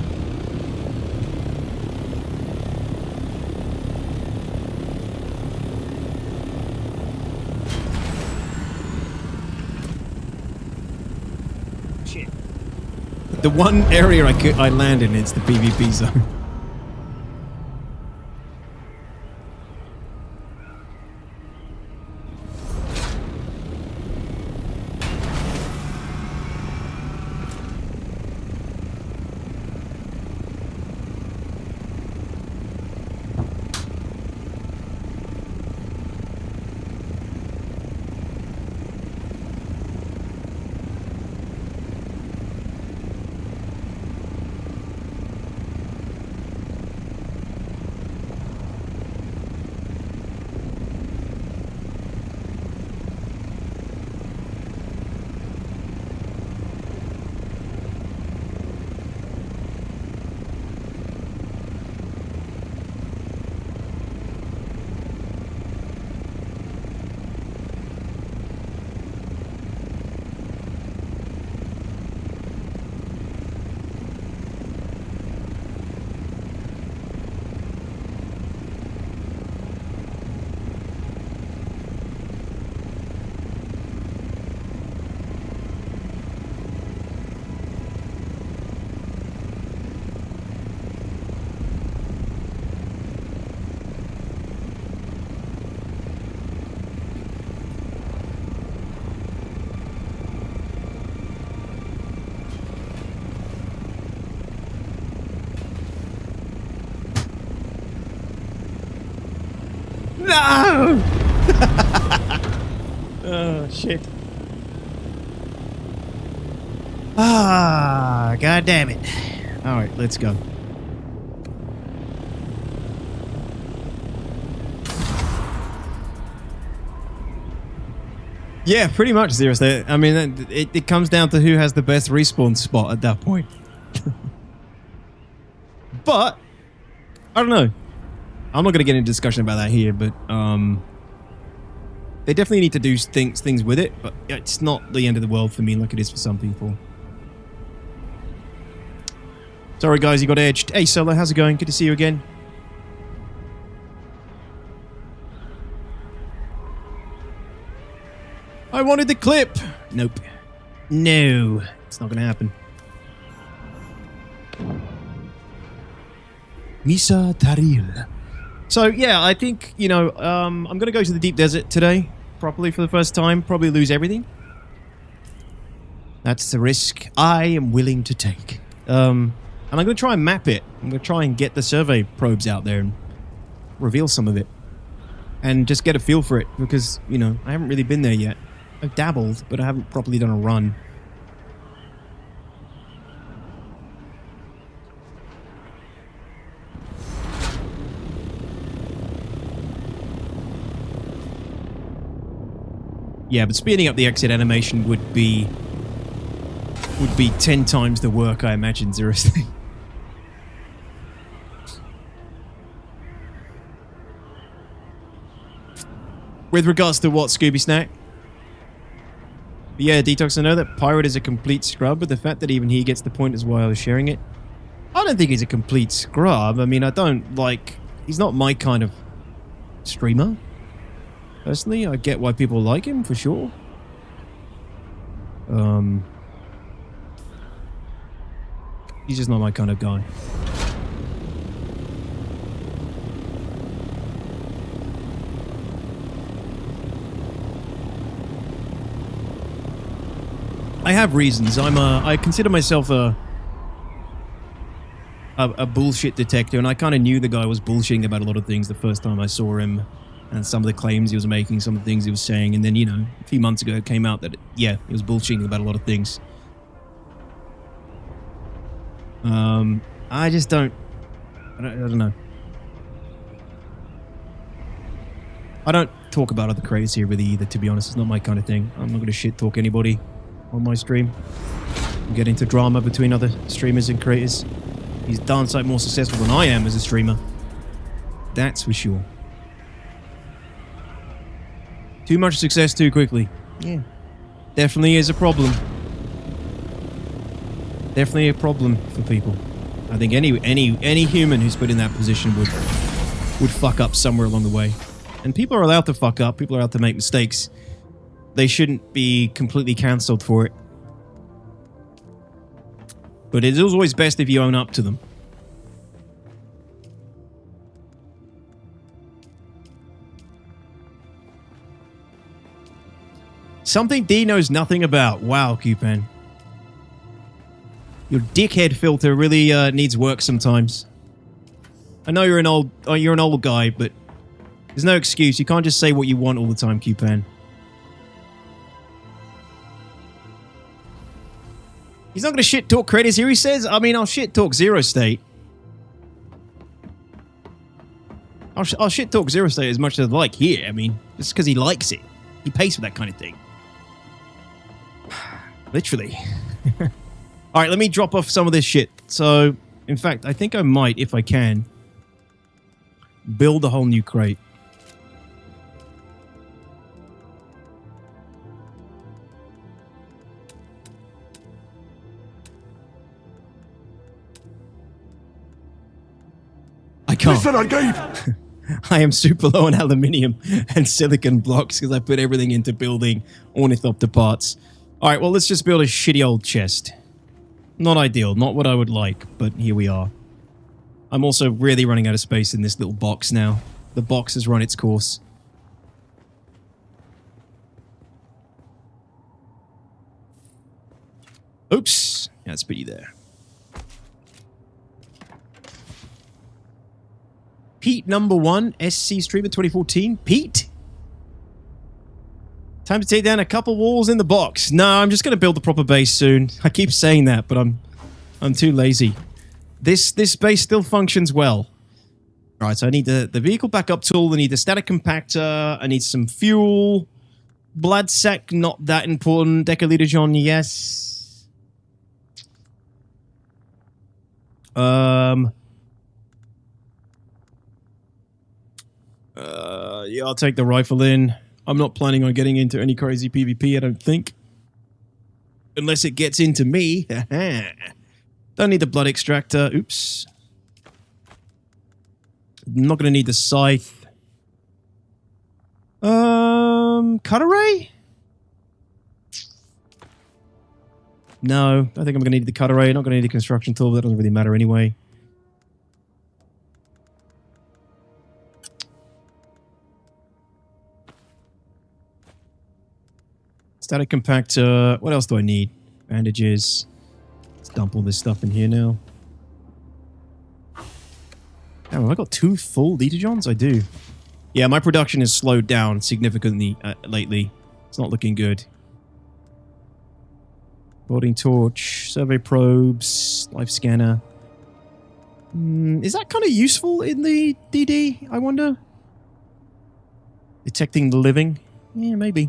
Shit. The one area I land in is the PvP zone. No! Oh, shit. Ah, god damn it. Alright, let's go. Yeah, pretty much, seriously. I mean, it comes down to who has the best respawn spot at that point. But, I don't know. I'm not going to get into discussion about that here, but they definitely need to do things with it, but it's not the end of the world for me like it is for some people. Sorry guys, you got edged. Hey Solo, how's it going? Good to see you again. I wanted the clip. Nope. No, it's not going to happen. Misa Taril. So yeah, I think, you know, I'm going to go to the deep desert today, properly for the first time. Probably lose everything. That's the risk I am willing to take. And I'm going to try and map it. I'm going to try and get the survey probes out there and reveal some of it. And just get a feel for it, because, you know, I haven't really been there yet. I've dabbled, but I haven't properly done a run. Yeah, but speeding up the exit animation would be 10 times the work, I imagine, seriously. With regards to what, Scooby Snack? Yeah, Detox, I know that Pirate is a complete scrub, but the fact that even he gets the point is why I was sharing it. I don't think he's a complete scrub. I mean, I don't like... He's not my kind of streamer. Personally, I get why people like him, for sure. He's just not my kind of guy. I have reasons. I consider myself a bullshit detector, and I kind of knew the guy was bullshitting about a lot of things the first time I saw him, and some of the claims he was making, some of the things he was saying, and then, you know, a few months ago it came out that, yeah, he was bullshitting about a lot of things. I just don't... I don't know. I don't talk about other creators here really either, to be honest. It's not my kind of thing. I'm not going to shit talk anybody on my stream. Get into drama between other streamers and creators. He's darn sight more successful than I am as a streamer. That's for sure. Too much success too quickly. Yeah. Definitely is a problem. Definitely a problem for people. I think any human who's put in that position would fuck up somewhere along the way. And people are allowed to fuck up. People are allowed to make mistakes. They shouldn't be completely cancelled for it. But it is always best if you own up to them. Something D knows nothing about. Wow, Cupan. Your dickhead filter really needs work sometimes. I know you're an old guy, but there's no excuse. You can't just say what you want all the time, Cupan. He's not going to shit talk creators here, he says. I mean, I'll shit talk Zero State. I'll shit talk Zero State as much as I'd like here. I mean, just because he likes it. He pays for that kind of thing. Literally. All right, let me drop off some of this shit. So, in fact, I think I might, if I can, build a whole new crate. I can't. Listen, I gave... I am super low on aluminium and silicon blocks because I put everything into building ornithopter parts. All right, well, let's just build a shitty old chest. Not ideal, not what I would like, but here we are. I'm also really running out of space in this little box now. The box has run its course. Oops. Yeah, let's put you there. Pete #1, SC Streamer 2014. Pete? Time to take down a couple walls in the box. No, I'm just going to build the proper base soon. I keep saying that, but I'm too lazy. This base still functions well. All right, so I need the vehicle backup tool. I need the static compactor. I need some fuel. Blood sac, not that important. Decaliter John, yes. Yeah, I'll take the rifle in. I'm not planning on getting into any crazy PvP, I don't think. Unless it gets into me. Don't need the blood extractor. Oops. I'm not going to need the scythe. Cutter ray? No, I don't think I'm going to need the cutter ray. Not going to need the construction tool. That doesn't really matter anyway. Static compactor. What else do I need? Bandages. Let's dump all this stuff in here now. Oh, have I got 2 full Litajohns? I do. Yeah, my production has slowed down significantly lately. It's not looking good. Boarding torch, survey probes, life scanner. Is that kind of useful in the DD, I wonder? Detecting the living? Yeah, maybe.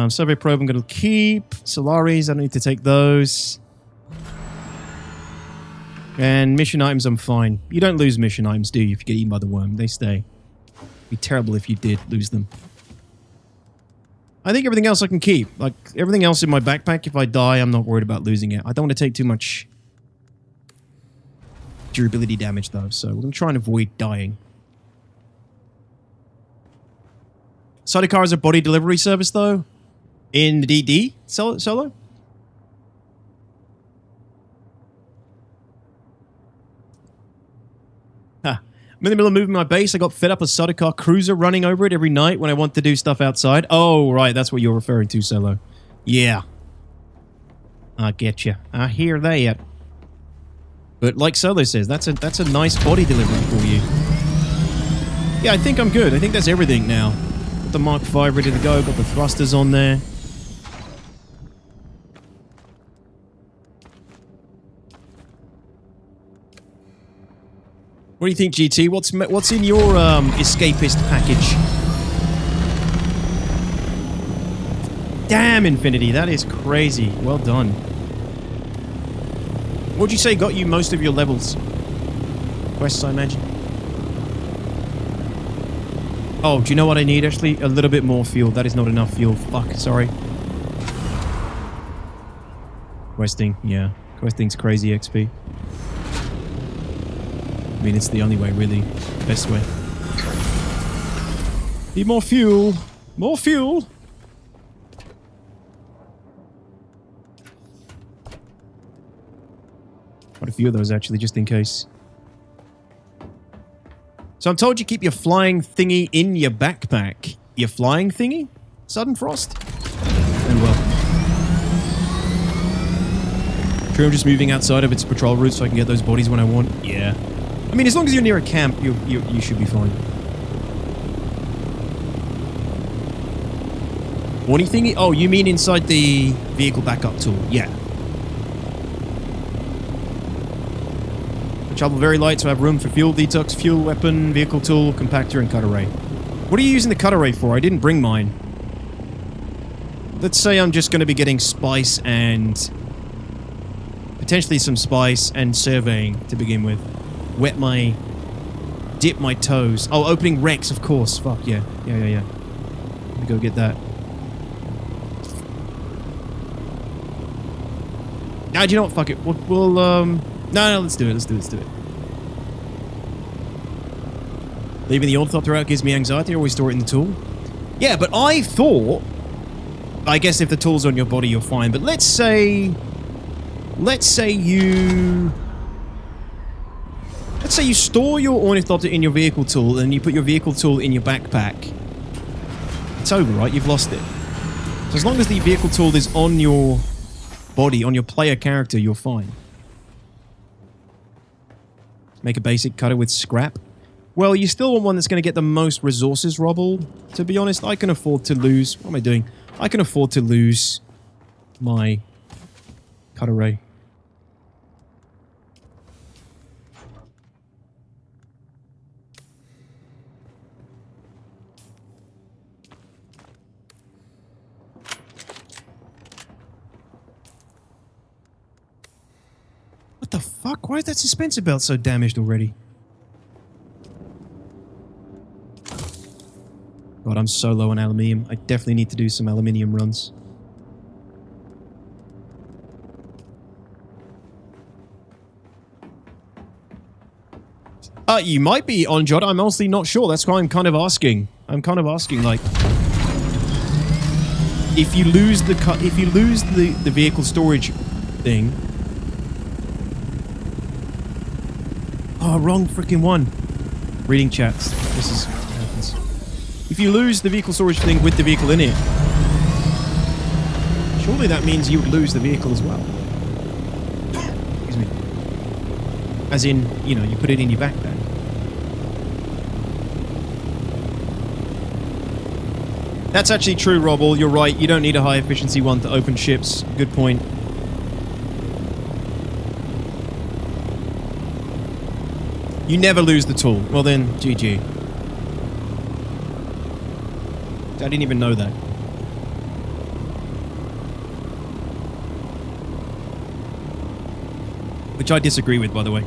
Survey probe I'm going to keep. Solaris, I don't need to take those. And mission items, I'm fine. You don't lose mission items, do you, if you get eaten by the worm? They stay. It'd be terrible if you did lose them. I think everything else I can keep. Like, everything else in my backpack, if I die, I'm not worried about losing it. I don't want to take too much durability damage, though, so we're going to try and avoid dying. Sidecar is a body delivery service, though, in the DD solo. I'm in the middle of moving my base. I got fed up with Sidecar Cruiser running over it every night when I want to do stuff outside. Oh, right. That's what you're referring to, Solo. Yeah. I get you. I hear that. But like Solo says, that's a nice body delivery for you. Yeah, I think I'm good. I think that's everything now. Got the Mark V ready to go. Got the thrusters on there. What do you think, GT? What's in your escapist package? Damn, Infinity, that is crazy. Well done. What'd you say got you most of your levels? Quests, I imagine. Oh, do you know what I need, actually? A little bit more fuel. That is not enough fuel. Fuck, sorry. Questing, yeah. Questing's crazy XP. I mean, it's the only way, really. Best way. Need more fuel. More fuel. Quite a few of those, actually, just in case. So I'm told you keep your flying thingy in your backpack. Your flying thingy? Sudden Frost? And well. True, I'm just moving outside of its patrol route so I can get those bodies when I want. Yeah. I mean, as long as you're near a camp, you should be fine. Warning thingy? Oh, you mean inside the vehicle backup tool? Yeah. The travel very light, so I have room for fuel detox, fuel weapon, vehicle tool, compactor, and cutter ray. What are you using the cutter ray for? I didn't bring mine. Let's say I'm just going to be getting spice and potentially some spice and surveying to begin with. Dip my toes. Oh, opening Rex, of course. Fuck, yeah. Yeah. Let me go get that. Ah, do you know what? Fuck it. We'll No, let's do it. Let's do it. Leaving the ornithopter out gives me anxiety. I always store it in the tool. Yeah, but I thought... I guess if the tool's on your body, you're fine. But let's say you... Let's say you store your ornithopter in your vehicle tool and you put your vehicle tool in your backpack. It's over, right? You've lost it. So as long as the vehicle tool is on your body, on your player character, you're fine. Make a basic cutter with scrap. Well, you still want one that's going to get the most resources, Robble. To be honest, I can afford to lose... What am I doing? I can afford to lose my cut array. What the fuck? Why is that suspensor belt so damaged already? God, I'm so low on aluminium. I definitely need to do some aluminium runs. You might be on Jod. I'm honestly not sure. That's why I'm kind of asking. Like, if you lose the vehicle storage thing. Oh, wrong freaking one. Reading chats. This is what happens. If you lose the vehicle storage thing with the vehicle in it, surely that means you would lose the vehicle as well. Excuse me. As in, you know, you put it in your backpack. That's actually true, Robble. You're right. You don't need a high efficiency one to open ships. Good point. You never lose the tool. Well then, GG. I didn't even know that. Which I disagree with, by the way.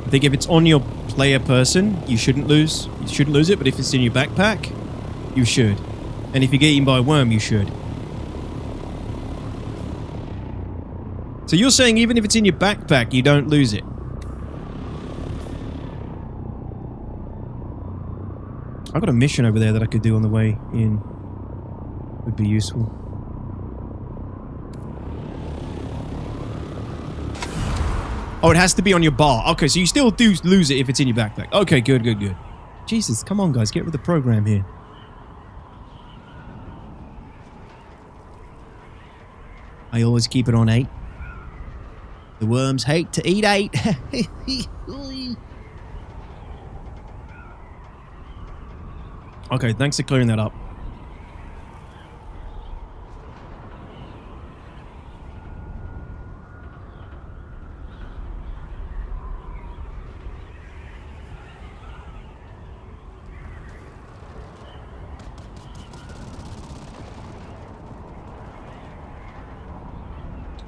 I think if it's on your player person, you shouldn't lose. You shouldn't lose it, but if it's in your backpack, you should. And if you get eaten by a worm, you should. So you're saying even if it's in your backpack, you don't lose it? I've got a mission over there that I could do on the way in. Would be useful. Oh, it has to be on your bar. Okay, so you still do lose it if it's in your backpack. Okay, good, good, good. Jesus, come on, guys. Get with the program here. I always keep it on 8. The worms hate to eat 8. Okay, thanks for clearing that up.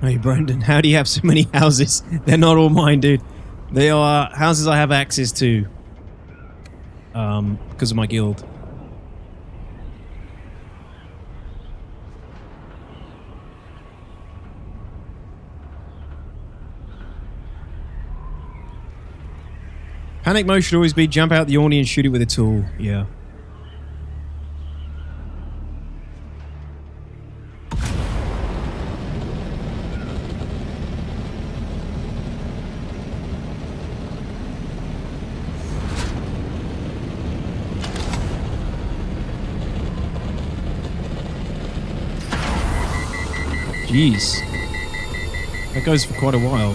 Hey, Brendan, how do you have so many houses? They're not all mine, dude. They are houses I have access to. Because of my guild. Panic mode should always be jump out the awning and shoot it with a tool. Yeah. Jeez. That goes for quite a while.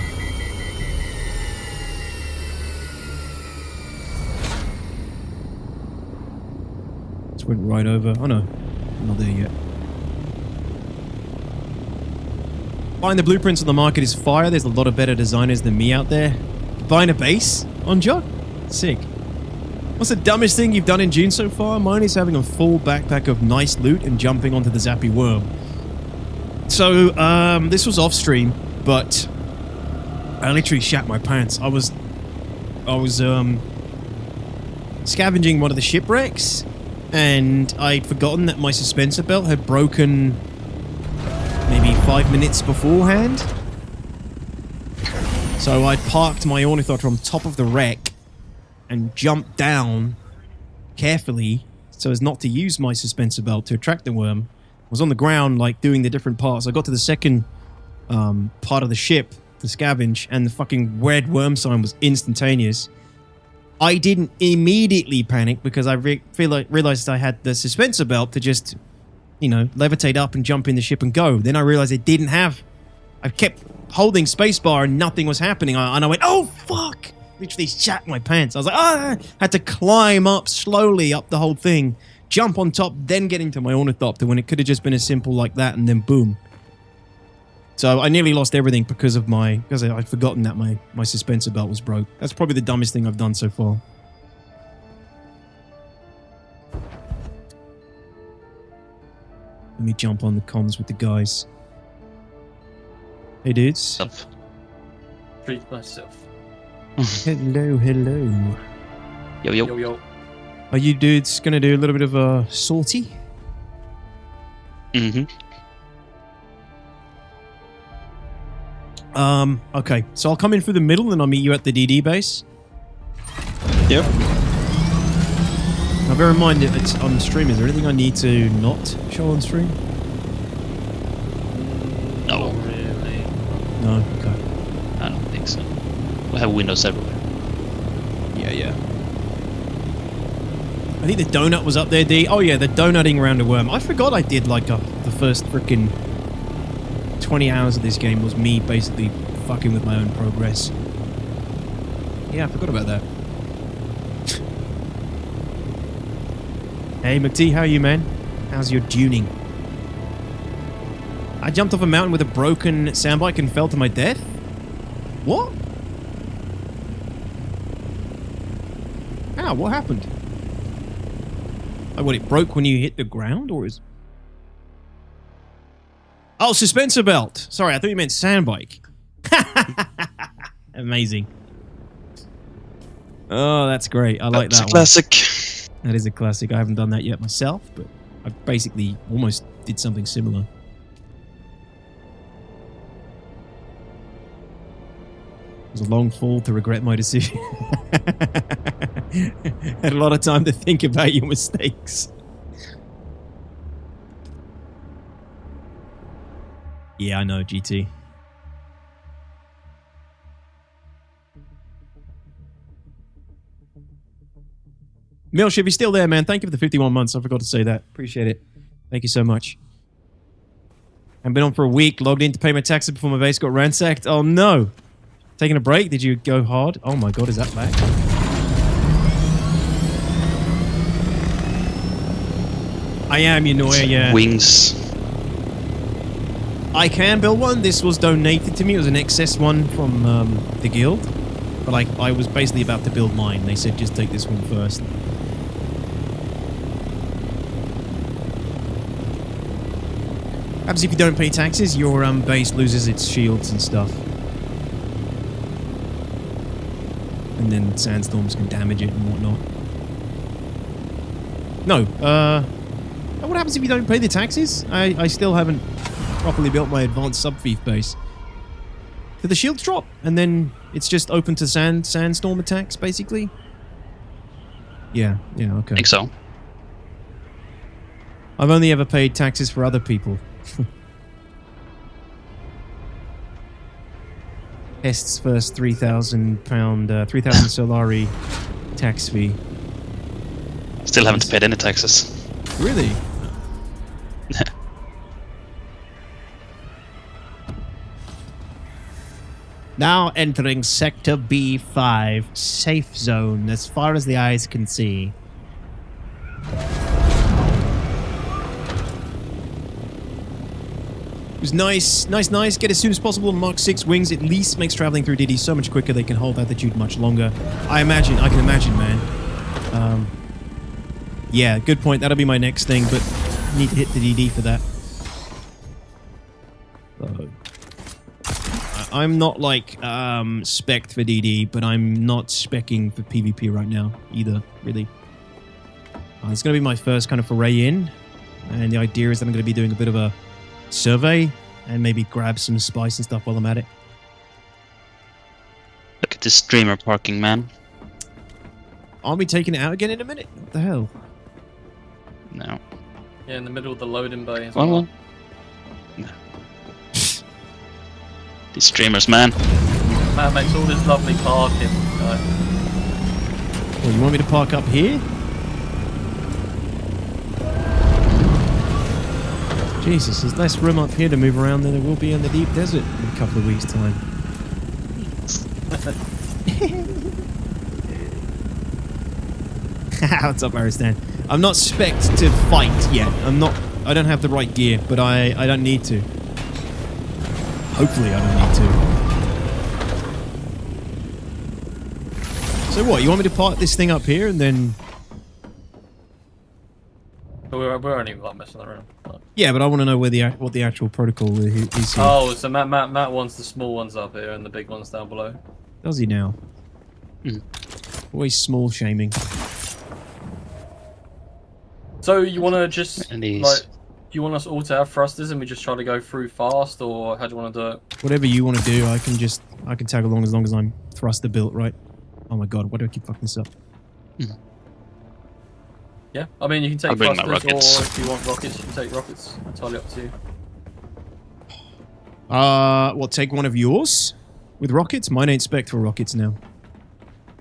Just went right over. Oh no, I'm not there yet. Buying the blueprints on the market is fire. There's a lot of better designers than me out there. Buying a base on Jot? Sick. What's the dumbest thing you've done in Dune so far? Mine is having a full backpack of nice loot and jumping onto the zappy worm. So, this was off stream, but I literally shat my pants. I was scavenging one of the shipwrecks, and I'd forgotten that my suspensor belt had broken maybe 5 minutes beforehand. So I parked my ornithopter on top of the wreck and jumped down carefully so as not to use my suspensor belt to attract the worm. I was on the ground, like, doing the different parts. I got to the second part of the ship to scavenge, and the fucking red worm sign was instantaneous. I didn't immediately panic because I realized I had the suspensor belt to just, you know, levitate up and jump in the ship and go. Then I realized it didn't have I kept holding spacebar and nothing was happening. And I went, oh, fuck! Literally shat my pants. I was like, ah! Had to climb up slowly up the whole thing, jump on top, then get into my ornithopter when it could have just been as simple like that, and then boom. So I nearly lost everything because I'd forgotten that my suspensor belt was broke. That's probably the dumbest thing I've done so far. Let me jump on the comms with the guys. Hey, dudes. Treat myself. Hello, hello. Yo. Yo. Are you dudes gonna do a little bit of a sortie? Mm-hmm. Okay. So I'll come in through the middle and I'll meet you at the DD base. Yep. Now bear in mind if it's on stream, is there anything I need to not show on stream? No. Not really. No? Okay. I don't think so. We have windows everywhere. Yeah. I think the donut was up there, D. Oh yeah, the donutting around a worm. I forgot I did like the first freaking 20 hours of this game was me basically fucking with my own progress. Yeah, I forgot about that. Hey McT, how are you, man? How's your tuning? I jumped off a mountain with a broken sound bike and fell to my death? What? How? What happened? Like what, it broke when you hit the ground, or is... Oh, suspensor belt. Sorry, I thought you meant sand bike. Amazing. Oh, that's great. I like that one. That's a classic. That is a classic. I haven't done that yet myself, but I basically almost did something similar. It was a long fall to regret my decision. Had a lot of time to think about your mistakes. Yeah, I know, GT. Milsh, if you're still there, man, thank you for the 51 months. I forgot to say that. Appreciate it. Thank you so much. I've been on for a week, logged in to pay my taxes before my base got ransacked. Oh, no. Taking a break? Did you go hard? Oh, my God, is that back? I am, Yunoya, yeah. Wings. I can build one. This was donated to me. It was an excess one from the guild. But I was basically about to build mine. They said just take this one first. Happens if you don't pay taxes, your base loses its shields and stuff. And then sandstorms can damage it and whatnot. No, what happens if you don't pay the taxes? I still haven't properly built my advanced sub-thief base. Do the shields drop? And then it's just open to sandstorm attacks, basically? Yeah, okay. I think so. I've only ever paid taxes for other people. Hest's first £3,000, 3,000 Solari tax fee. Still haven't paid any taxes. Really? Now entering Sector B5, safe zone as far as the eyes can see. It was nice. Get as soon as possible on Mark 6 wings. At least makes traveling through DD so much quicker. They can hold altitude much longer. I can imagine, man. Yeah, good point. That'll be my next thing, but I need to hit the DD for that. I'm not like spec'd for DD, but I'm not speccing for PvP right now either, really. It's going to be my first kind of foray in, and the idea is that I'm going to be doing a bit of a survey and maybe grab some spice and stuff while I'm at it. Look at this streamer parking, man. Aren't we taking it out again in a minute? What the hell? No. Yeah, in the middle of the loading bay as Well, well. no. These streamers, man. That makes all this lovely parking. Well, you want me to park up here? Jesus, there's less room up here to move around than there will be in the deep desert in a couple of weeks' time. What's up, Aristan? I'm not spec'd to fight yet. I don't have the right gear, but I don't need to. Hopefully I don't need to. So what, you want me to park this thing up here and then... We're only like messing around. Yeah, but I want to know where what the actual protocol is here. Oh, so Matt wants the small ones up here and the big ones down below. Does he now? Always small shaming. So you want to just And these. like, do you want us all to have thrusters and we just try to go through fast, or how do you want to do it? Whatever you want to do, I can tag along as long as I'm thruster built, right? Oh my god, why do I keep fucking this up? Yeah, I mean you can take I'll bring my thrusters, or rockets. if you want rockets, you can take rockets. Entirely up to you. What, take one of yours? With rockets? Mine ain't spec for rockets now.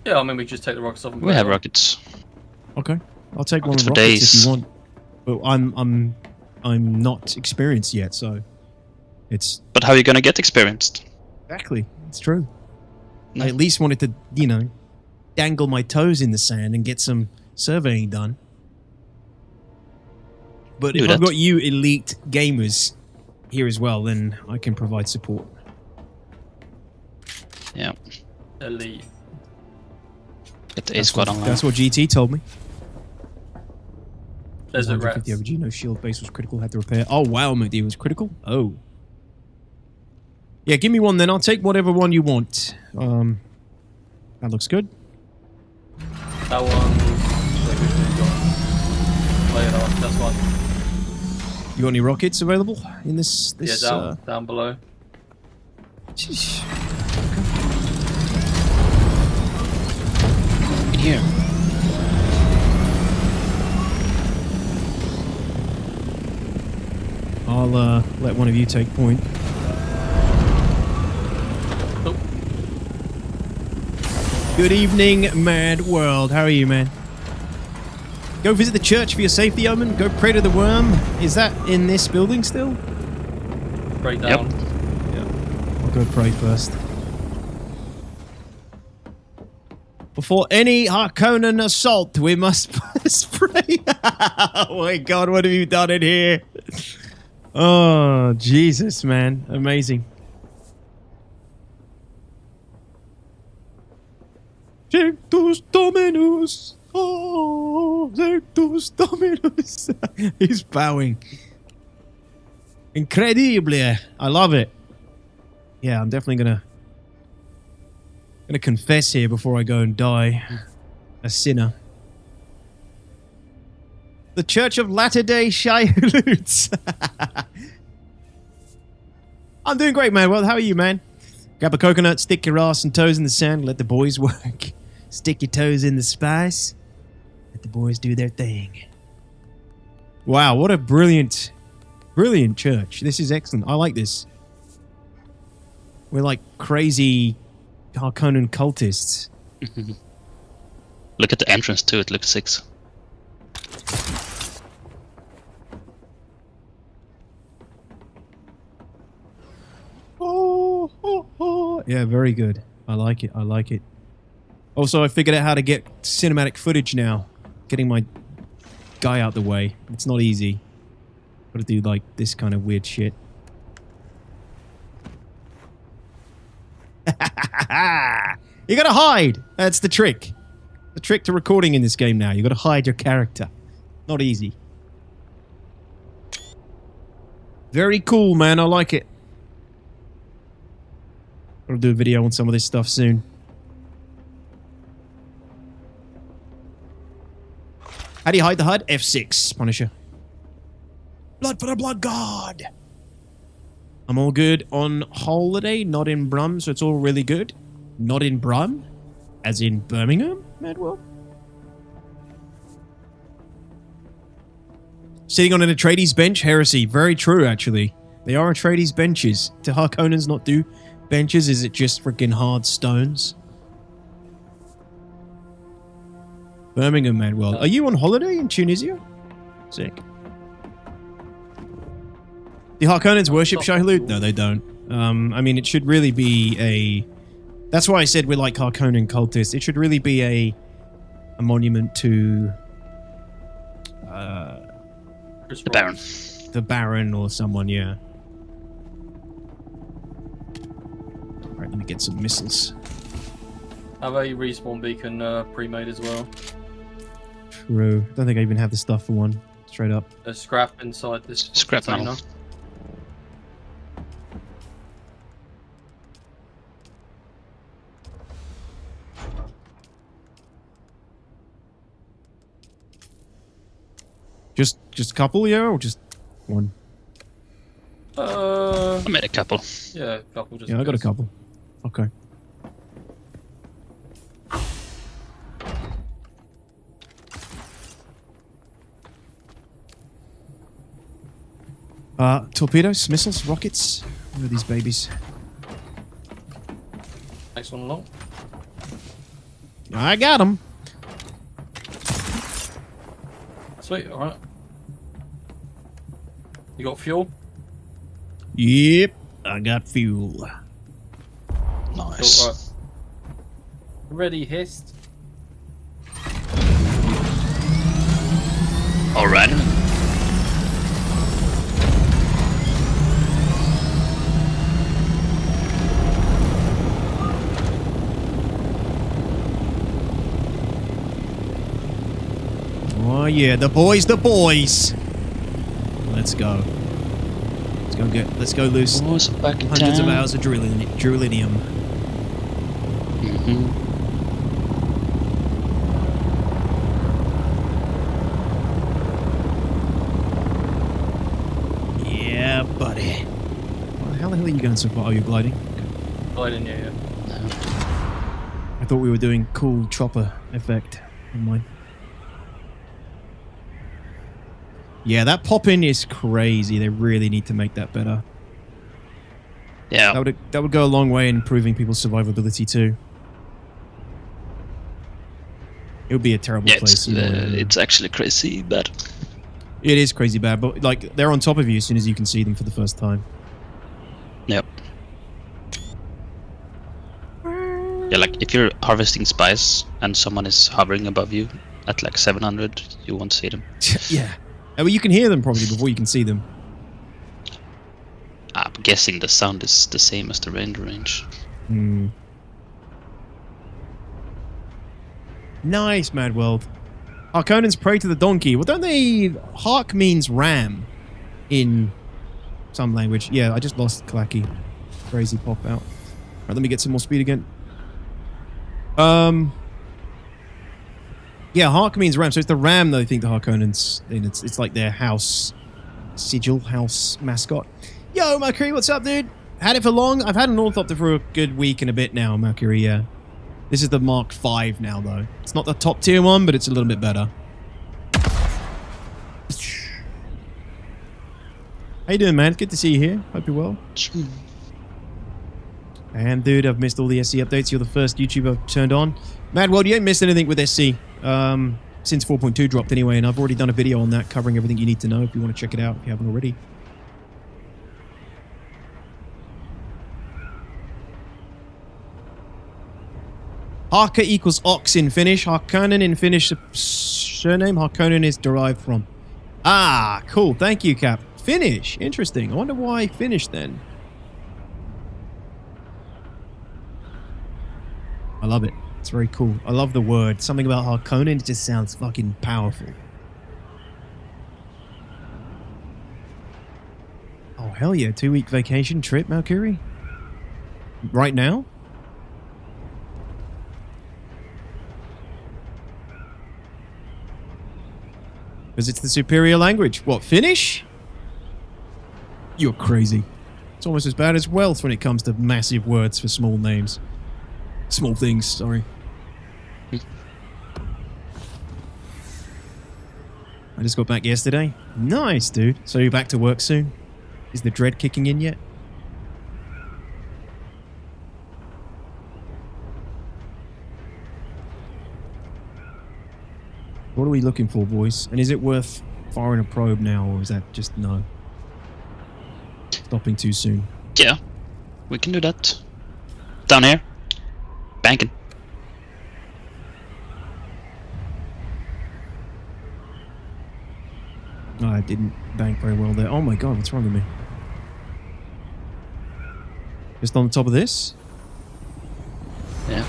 Yeah, I mean we just take the rockets off. And We have rockets. Okay. I'll take one Rockets with for rockets if days. you want. But I'm not experienced yet, so it's But how are you gonna get experienced? exactly, it's true. No. I at least wanted to, dangle my toes in the sand and get some surveying done. But Do if that. I've got you elite gamers here as well, then I can provide support. Yeah. Elite. Get the A squad online. That's what GT told me. Desert 150 rats. OG, no shield base was critical, had to repair. Oh wow, McD was critical? Oh. Yeah, give me one then. I'll take whatever one you want. That looks good. That one. Play it off. That's one. You got any rockets available in this? Yeah, down below. Sheesh. Here. I'll let one of you take point. Oh. Good evening, Mad World. How are you, man? Go visit the church for your safety, Omen. Go pray to the worm. Is that in this building still? Break down. Yeah. I'll go pray first. Before any Harkonnen assault, we must pray. Oh my god, what have you done in here? Oh, Jesus, man. Amazing. Sanctus Dominus. Oh, Sanctus Dominus. He's bowing. Incredibile. I love it. Yeah, I'm definitely gonna confess here before I go and die a sinner. The Church of Latter-day Shaiolutes. I'm doing great, man. Well, how are you, man? Grab a coconut, stick your ass and toes in the sand, let the boys work. Stick your toes in the spice, let the boys do their thing. Wow, what a brilliant, brilliant church. This is excellent. I like this. We're like crazy Harkonnen cultists. Look at the entrance to it, looks sick. Oh. Yeah, very good. I like it. I like it. Also, I figured out how to get cinematic footage now. Getting my guy out the way. It's not easy. Gotta do like this kind of weird shit. You gotta hide! That's the trick. The trick to recording in this game now. You gotta hide your character. Not easy. Very cool, man. I like it. I'll do a video on some of this stuff soon. How do you hide the HUD? F6, Punisher. Blood for the blood god! I'm all good on holiday, not in Brum, so it's all really good. Not in Brum? As in Birmingham, Madwell? Sitting on an Atreides bench? Heresy. Very true, actually. They are Atreides benches. Do Harkonnens not do benches? Is it just freaking hard stones? Birmingham, Madwell. Are you on holiday in Tunisia? Sick. The Harkonnens worship Shai-Hulud? No, they don't. I mean, it should really be a... That's why I said we're like Harkonnen cultists. It should really be a monument to... The Baron. The Baron or someone, yeah. Alright, let me get some missiles. Have a respawn beacon pre-made as well. True. Don't think I even have the stuff for one. Straight up. There's scrap inside this Scrap container. metal. Just a couple, yeah, or just one? I made a couple. Yeah, a couple. Just Yeah, I got a because. couple. Okay. Torpedoes, missiles, rockets. What are these babies? Next one along. I got them. Sweet. All right. You got fuel? Yep, I got fuel. Nice. Cool, right. Ready, Hist. Alright. Oh yeah, the boys. Let's go. Let's go loose Was back in hundreds of town. hours of drillinium. Mm-hmm. Yeah, buddy. Well, how the hell are you going so far? Oh, you're gliding? Gliding, yeah. I thought we were doing cool chopper effect. Never mind. Yeah, that pop-in is crazy. They really need to make that better. Yeah. That would go a long way in improving people's survivability too. It would be a terrible Yeah, place. it's actually crazy bad. It is crazy bad, but like they're on top of you as soon as you can see them for the first time. Yep. Yeah, like if you're harvesting spice and someone is hovering above you at like 700, you won't see them. Yeah. Well, you can hear them probably before you can see them. I'm guessing the sound is the same as the range. Hmm. Nice, Mad World. Harkonnens pray to the donkey. Well, don't they... Hark means ram in some language. Yeah, I just lost Clacky. Crazy pop out. Right, let me get some more speed again. Yeah, Hark means ram. So it's the ram that I think the Harkonnens... It's like their house... Sigil house mascot. Yo, Mercury, what's up, dude? Had it for long? I've had an Orthopter for a good week and a bit now, Mercury, yeah. This is the Mark V now, though. It's not the top tier one, but it's a little bit better. How you doing, man? Good to see you here. Hope you're well. And, dude, I've missed all the SC updates. You're the first YouTuber I've turned on. Mad World, you ain't missed anything with SC. Since 4.2 dropped anyway, and I've already done a video on that covering everything you need to know if you want to check it out if you haven't already. Harka equals ox in Finnish. Harkonnen in Finnish surname Harkonnen is derived from. Ah, cool. Thank you, Cap. Finnish. Interesting. I wonder why Finnish then. I love it. It's very cool. I love the word. Something about Harkonnen just sounds fucking powerful. Oh, hell yeah. 2-week vacation trip, Mercury? Right now? Because it's the superior language. What, Finnish? You're crazy. It's almost as bad as Welsh when it comes to massive words for small names. Small things, sorry. I just got back yesterday. Nice, dude. So you're back to work soon? Is the dread kicking in yet? What are we looking for, boys? And is it worth firing a probe now, or is that just no? stopping too soon. Yeah, we can do that. Down here. Banking. No, I didn't bank very well there. Oh my god, what's wrong with me? Just on the top of this? Yeah.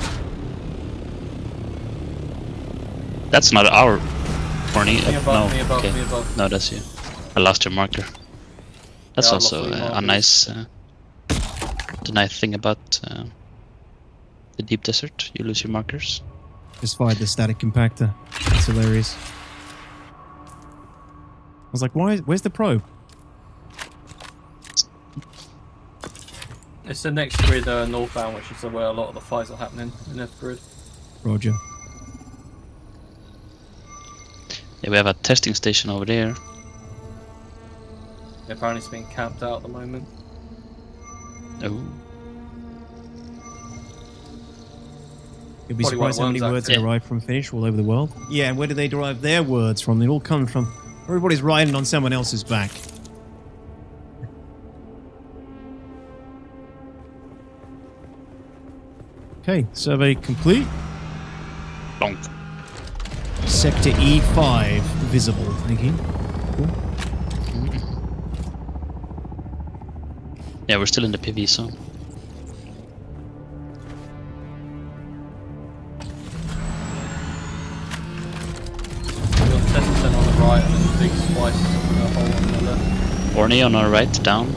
That's not our horny. Me above, No, me above, okay. me above. No, that's you. I lost your marker. That's Yeah, I also lost all your a nice, the nice thing about the deep desert. You lose your markers. Just fired the static compactor. It's hilarious. I was like, where's the probe? It's the next grid northbound, which is where a lot of the fights are happening in the grid. Roger. Yeah, we have a testing station over there. Yeah, apparently it's being camped out at the moment. Oh, You'll be Probably surprised how one many of the words ones derive from Finnish all over the world. Yeah, and where do they derive their words from? They all come from... Everybody's riding on someone else's back. Okay, survey complete. bonk. Sector E5 visible. Thank you. Cool. Yeah, we're still in the PV zone. We've got the testing center on the right and there's a big spice hole on the left. Horny on our right, down.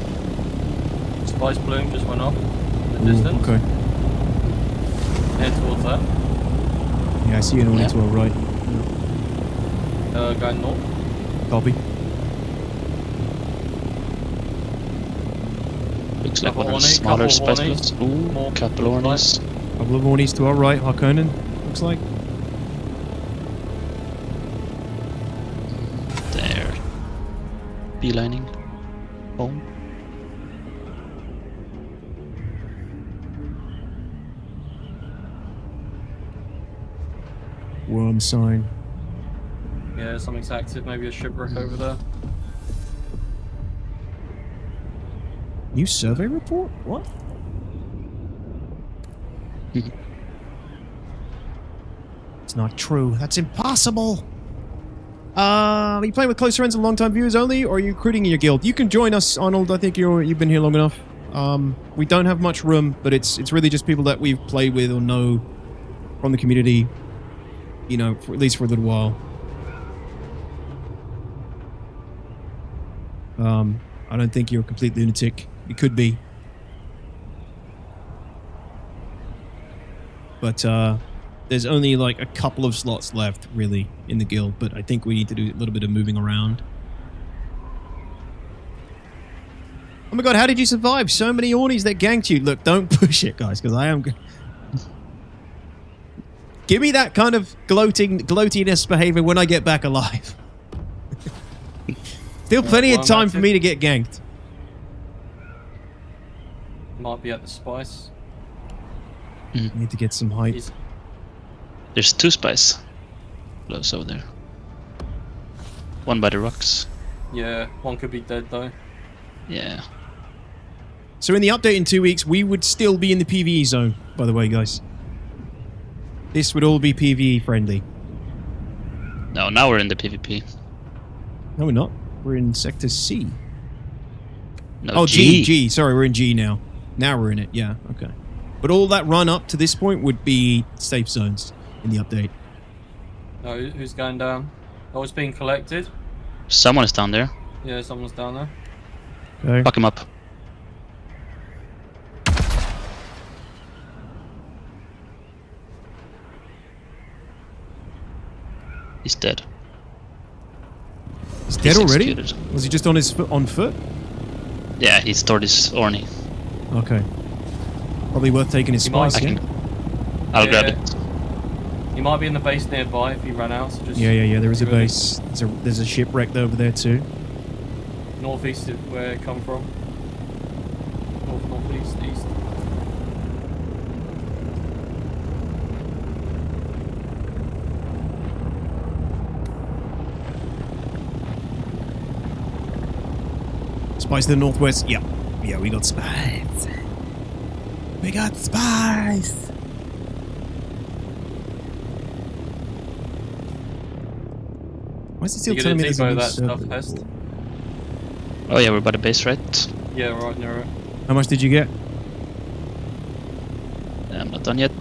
Spice bloom just went off in the distance. Okay. Head towards that. Yeah, I see you only Yeah. to our right. Going north. Copy. Looks like Couple one of the horny, smaller couple spice hornies. bullets. Ooh, More couple hornies. Couple of hornies to our right, Harkonnen, looks like. There. Beelining. Home. Worm sign. Yeah, something's active. Maybe a shipwreck over there. New survey report? What? It's not true. That's impossible. Are you playing with close friends and long-time viewers only, or are you recruiting in your guild? You can join us, Arnold. I think you've been here long enough. We don't have much room, but it's really just people that we've played with or know from the community. You know, at least for a little while. I don't think you're a complete lunatic. You could be. But, there's only like a couple of slots left, really, in the guild, but I think we need to do a little bit of moving around. Oh my god, how did you survive? So many Ornies that ganked you. Look, don't push it, guys, because I am... Give me that kind of gloatiness behavior when I get back alive. Still plenty of time for me to get ganked. Might be at the spice. Need to get some height. He's There's two spies. Close over there. One by the rocks. Yeah, one could be dead though. Yeah. So in the update in 2 weeks, we would still be in the PvE zone, by the way, guys. This would all be PvE friendly. No, now we're in the PvP. No, we're not. We're in Sector C. No, Oh, G. Sorry, we're in G now. Now we're in it, yeah, okay. But all that run up to this point would be safe zones in the update. No, who's going down? Oh, it's being collected. Someone is down there. Yeah, someone's down there. Okay. Fuck him up. He's dead. He's dead already? Executed. Was he just on his on foot? Yeah, he stored his Orny. Okay. Probably worth taking his He might- spice, I yeah? can. I'll grab Yeah. it. He might be in the base nearby if he ran out. So just Yeah, there is a go in base. There's a shipwreck over there too. northeast of where it come from. Northeast, east. Spice to the northwest, yeah. Yeah, we got spies. We got spies. Why is it still You telling gonna me there's a depot new that stuff, server? Pest? Oh yeah, we're by the base, right? Yeah, right near it. How much did you get? I'm not done yet.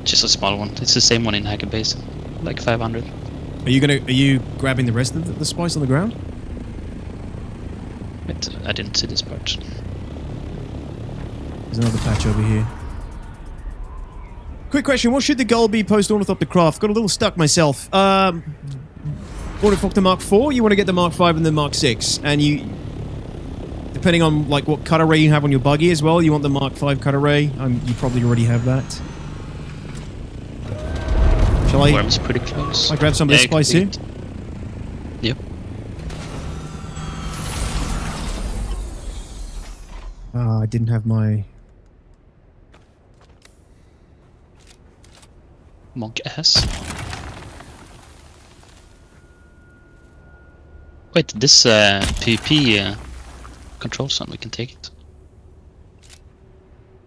Just a small one. It's the same one in Hacker Base, like 500. Are you grabbing the rest of the spice on the ground? Wait, I didn't see this part. There's another patch over here. Quick question, what should the goal be post Ornithopter Craft? Got a little stuck myself. Ornithopter Mark 4, you want to get the Mark 5 and the Mark 6. And you, depending on like what cut array you have on your buggy as well, you want the Mark 5 cut array. You probably already have that. Shall I? Worm's pretty close. I grab some of this spice here? Yep. I didn't have my... Monk ass. Wait, this PvP control zone, we can take it.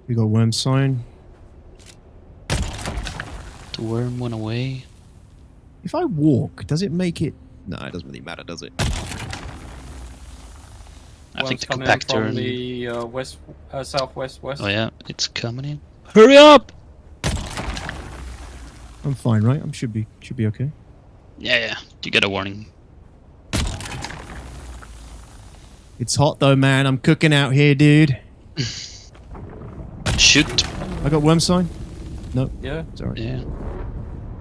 We got worm sign. The worm went away. If I walk, does it make it... No, it doesn't really matter, does it? I think the coming compactor from and... the southwest west. Oh yeah, it's coming in. Hurry up! I'm fine, right? I should be okay. Yeah, you get a warning. It's hot though, man. I'm cooking out here, dude. Shoot. I got worm sign. No, Yeah. sorry. Yeah.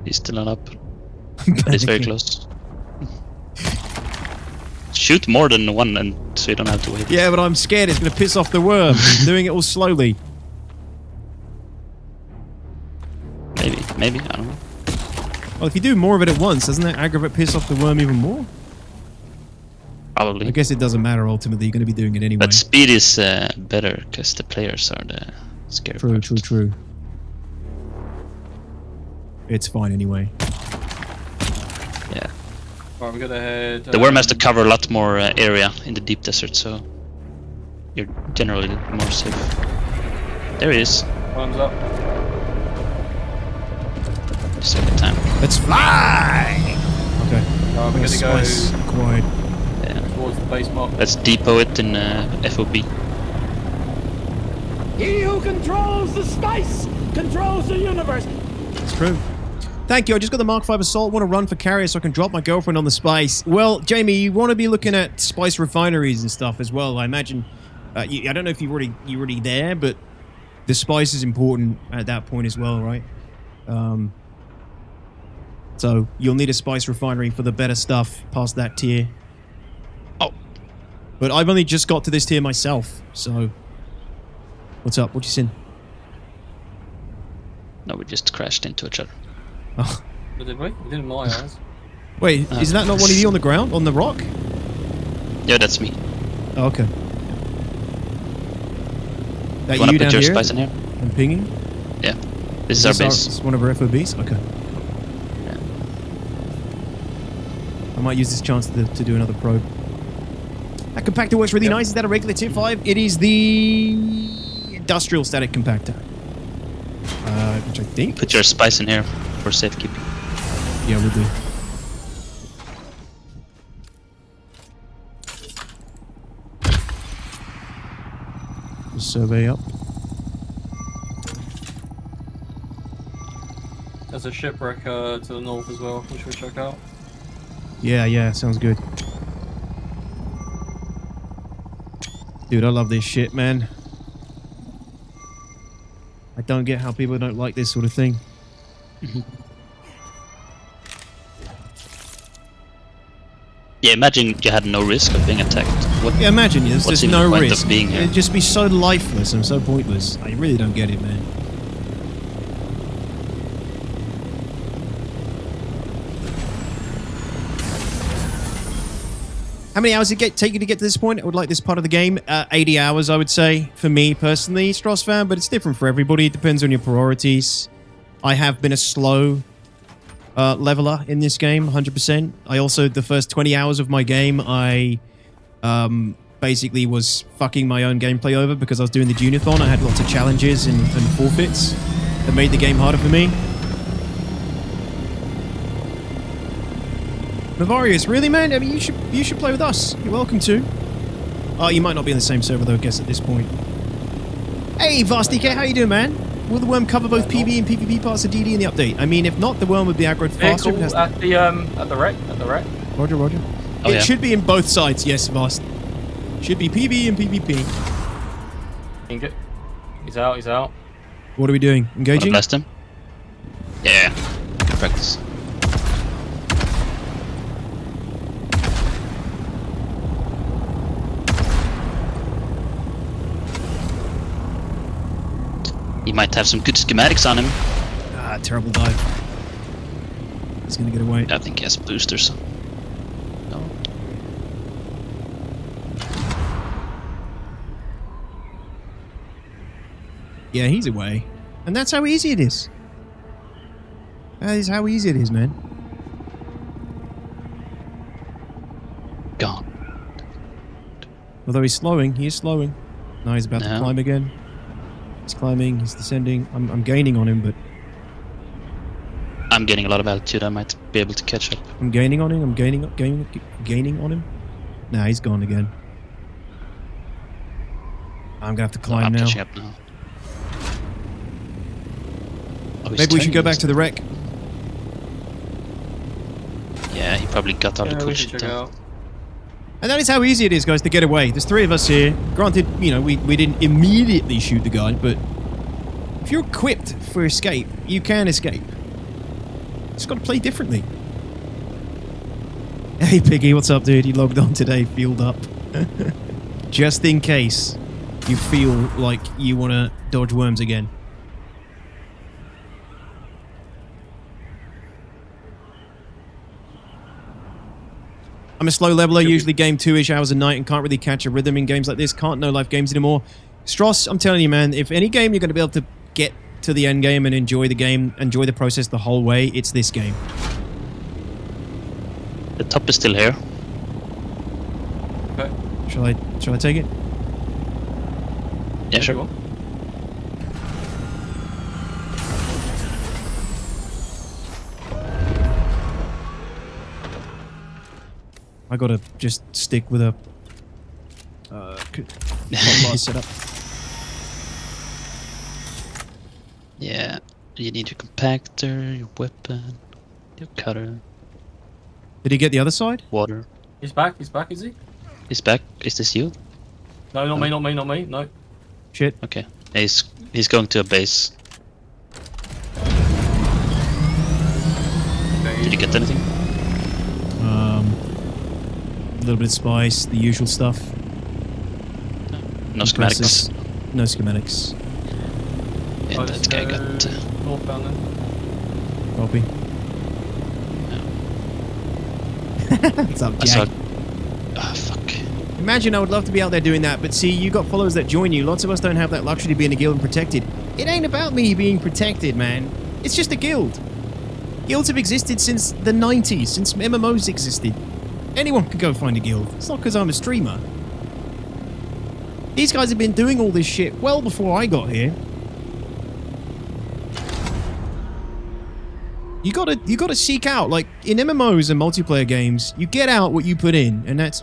He's still not up. But it's very close. Shoot more than one, and so you don't have to wait. Yeah, but I'm scared it's going to piss off the worm. I'm doing it all slowly. Maybe, I don't know. Well, if you do more of it at once, doesn't that aggravate, piss off the worm even more? Probably. I guess it doesn't matter ultimately. You're going to be doing it anyway. But speed is better because the players are the scary part. True. It's fine anyway. Yeah. Right, we got to head. The worm has to cover a lot more area in the deep desert, so you're generally more safe. There he is. Worm's up. Just a good time. Let's fly! Okay. Right, we're gonna go Spice acquired. Yeah. towards the base mark. Let's depot it in FOB. He who controls the spice controls the universe. It's true. Thank you. I just got the Mark 5 Assault. Want to run for carrier so I can drop my girlfriend on the spice. Well, Jamie, you want to be looking at spice refineries and stuff as well. I imagine. I don't know if you're already there, but the spice is important at that point as well, right? So you'll need a spice refinery for the better stuff past that tier. Oh. But I've only just got to this tier myself, so... What's up? What you seen? No, we just crashed into each other. Oh. But did we? We did in my eyes. Wait, is that not one of you on the ground? On the rock? Yeah, that's me. Oh, okay. That You wanna you put down your here? spice in here? I'm pinging? Yeah. This is our base. It's one of our FOBs? Okay. Yeah. I might use this chance to do another probe. That compactor works really nice. Is that a regular tier 5? It is the industrial static compactor. Which I think... Put your spice in here for safekeeping. Yeah, we'll do. Just survey up. There's a shipwreck to the north as well, which we'll check out. Yeah, sounds good. Dude, I love this shit, man. I don't get how people don't like this sort of thing. Yeah, imagine you had no risk of being attacked. Yeah, imagine there's what's just even no the point risk. of being here? It'd just be so lifeless and so pointless. I really don't get it, man. How many hours did it take you to get to this point? I would like this part of the game. 80 hours, I would say, for me personally, Stross fan, but it's different for everybody. It depends on your priorities. I have been a slow leveler in this game, 100%. I also, the first 20 hours of my game, I basically was fucking my own gameplay over because I was doing the Duneathon. I had lots of challenges and forfeits that made the game harder for me. Navarius, really, man? I mean, you should play with us. You're welcome to. Oh, you might not be in the same server though, I guess, at this point. Hey, VastDK, how you doing, man? Will the worm cover both PvE and PvP parts of DD in the update? I mean, if not, the worm would be aggroed faster. Vehicle at the wreck. Roger. Oh, It yeah. should be in both sides, yes, Vast. Should be PvE and PvP. He's out. What are we doing? Wanna Engaging? blast him? Yeah. Good practice. He might have some good schematics on him. Ah, terrible dive. He's gonna get away. I think he has boosters. No. Yeah, he's away. And that's how easy it is. That is how easy it is, man. Gone. Although he's slowing, he is slowing. Now he's about to No. climb again. He's climbing, he's descending. I'm gaining on him, but I'm getting a lot of altitude. I might be able to catch up. I'm gaining on him. I'm gaining on him. Nah, he's gone again. I'm gonna have to No, climb I'm now. catching up now. Oh, he's Maybe we should go turning. back to the wreck. Yeah, he probably got all the Yeah, cool we shit should check it done. out. And that is how easy it is, guys, to get away. There's 3 of us here. Granted, you know, we didn't immediately shoot the guy, but if you're equipped for escape, you can escape. Just gotta play differently. Hey, Piggy, what's up, dude? You logged on today, fueled up. Just in case you feel like you want to dodge worms again. I'm a slow leveler, usually game 2-ish hours a night and can't really catch a rhythm in games like this. Can't no-life games anymore. Stross, I'm telling you, man, if any game you're going to be able to get to the end game and enjoy the game, enjoy the process the whole way, it's this game. The top is still here. Okay. Shall I take it? Yeah, If you sure. want. I gotta just stick with a bar setup. Yeah, you need your compactor, your weapon, your cutter, Did he get the other side? water. He's back, is he? He's back. Is this you? No, not me. No. Shit. Okay. He's going to a base. Did you get anything? A little bit of spice, the usual stuff. No schematics. Compressors. No schematics. Yeah, that guy got. Northbound then. Copy. What's up, I saw. Jack? Ah, fuck. Imagine I would love to be out there doing that, but see, you got followers that join you. Lots of us don't have that luxury to be in a guild and protected. It ain't about me being protected, man. It's just a guild. Guilds have existed since the 90s, since MMOs existed. Anyone can go find a guild. It's not because I'm a streamer. These guys have been doing all this shit well before I got here. You gotta seek out, like, in MMOs and multiplayer games, you get out what you put in, and that's...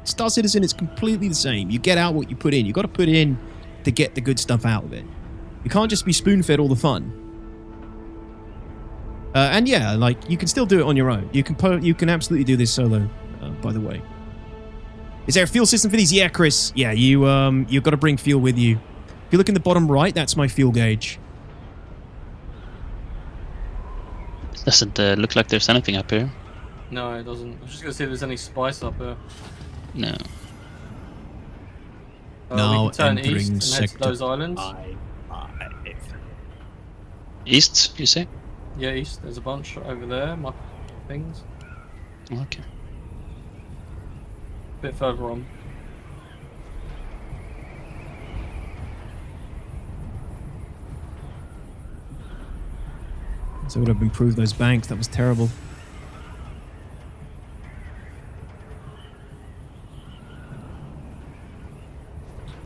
Star Citizen is completely the same. You get out what you put in. You gotta put in to get the good stuff out of it. You can't just be spoon-fed all the fun. And yeah, like, you can still do it on your own. You can absolutely do this solo, by the way. Is there a fuel system for these? Yeah, Chris. Yeah, you've got to bring fuel with you. If you look in the bottom right, that's my fuel gauge. Doesn't look like there's anything up here. No, it doesn't. I was just gonna see if there's any spice up here. No. Now we can turn entering east and head to sector those islands. East, you say? Yeah, east. There's a bunch over there. My things. Okay. A bit further on. So I would have improved those banks. That was terrible.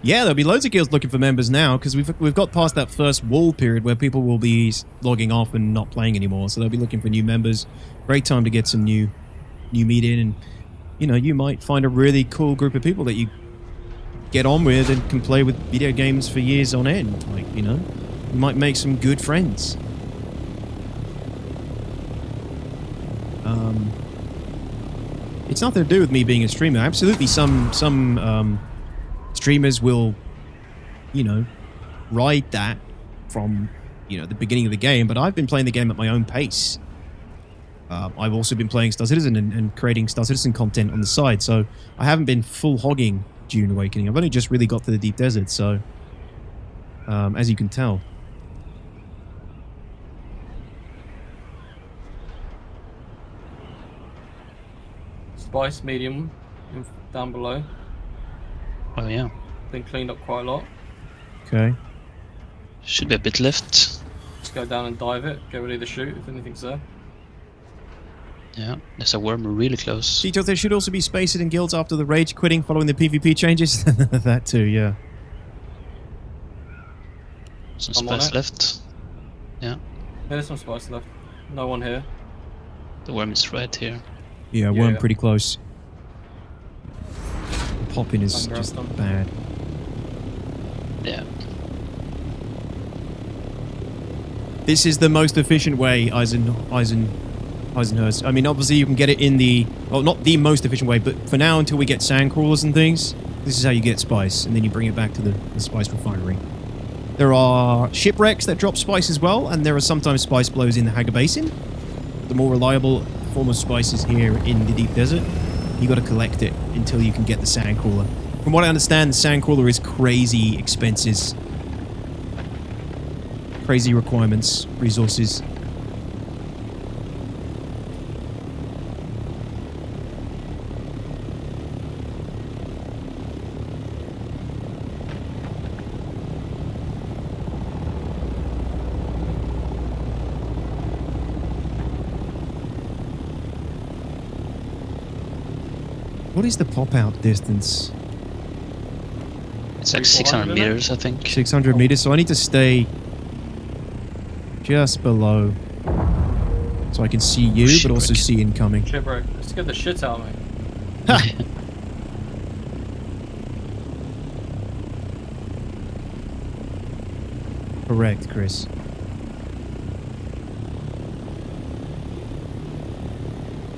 Yeah, there'll be loads of guilds looking for members now because we've got past that first wall period where people will be logging off and not playing anymore. So they'll be looking for new members. Great time to get some new meat in, and you might find a really cool group of people that you get on with and can play with video games for years on end. Like, you might make some good friends. It's nothing to do with me being a streamer. Absolutely, some streamers will, ride that from, the beginning of the game, but I've been playing the game at my own pace. I've also been playing Star Citizen and creating Star Citizen content on the side, so I haven't been full hogging Dune Awakening. I've only just really got to the deep desert, so as you can tell. Spice medium down below. Oh yeah. Been cleaned up quite a lot. Okay. Should be a bit left. Just go down and dive it. Get ready to shoot if anything's there. Yeah, there's a worm really close. Details, there should also be spaces in guilds after the rage quitting following the PvP changes. That too, yeah. Some I'm on spice it. left. Yeah. Yeah, there's some spice left. No one here. The worm is right here. Yeah, worm Yeah. pretty close. The popping is Thunder just them. bad. Yeah. This is the most efficient way, Eisenhurst. I mean, obviously you can get it in the... Well, not the most efficient way, but for now, until we get sand crawlers and things, this is how you get spice, and then you bring it back to the spice refinery. There are shipwrecks that drop spice as well, and there are sometimes spice blows in the Haga Basin. The more reliable form of spice is here in the deep desert. You got to collect it until you can get the sand crawler. From what I understand, the sand crawler is crazy expenses. Crazy requirements, resources. What is the pop-out distance? It's like 300, 600 meters, I think. 600 meters, so I need to stay just below. So I can see you, but also Shipwreck. see incoming. Shipwreck. Let's get the shit out of me. Correct, Chris.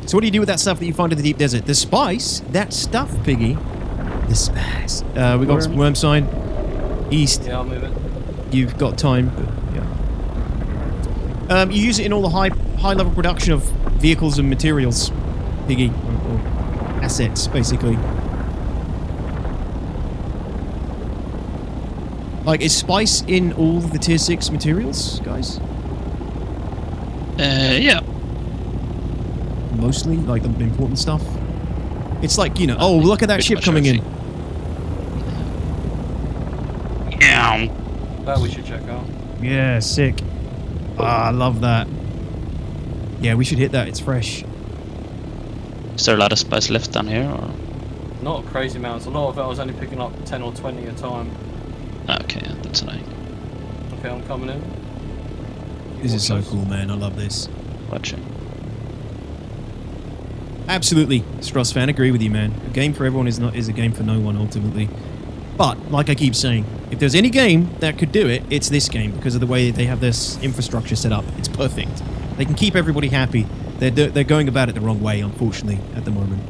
So what do you do with that stuff that you find in the deep desert? The spice, that stuff, Piggy. The spice. We got some worm sign. East. Yeah, I'll move it. You've got time, but yeah. You use it in all the high level production of vehicles and materials, Piggy, or assets, basically. Like, is spice in all the tier 6 materials, guys? Yeah. Mostly, like the important stuff. It's like, oh, look at that Pretty ship much coming in. Yeah. That we should check out. Yeah, sick. Ah, I love that. Yeah, we should hit that. It's fresh. Is there a lot of spice left down here? Or? Not crazy amounts. A lot of it I was only picking up 10 or 20 at a time. Okay, yeah, that's annoying. Okay, I'm coming in. This is so cool, man. I love this. Watching. Absolutely, Struss fan, agree with you, man. A game for everyone is a game for no one ultimately. But like I keep saying, if there's any game that could do it, it's this game because of the way they have this infrastructure set up. It's perfect. They can keep everybody happy. They're going about it the wrong way, unfortunately, at the moment.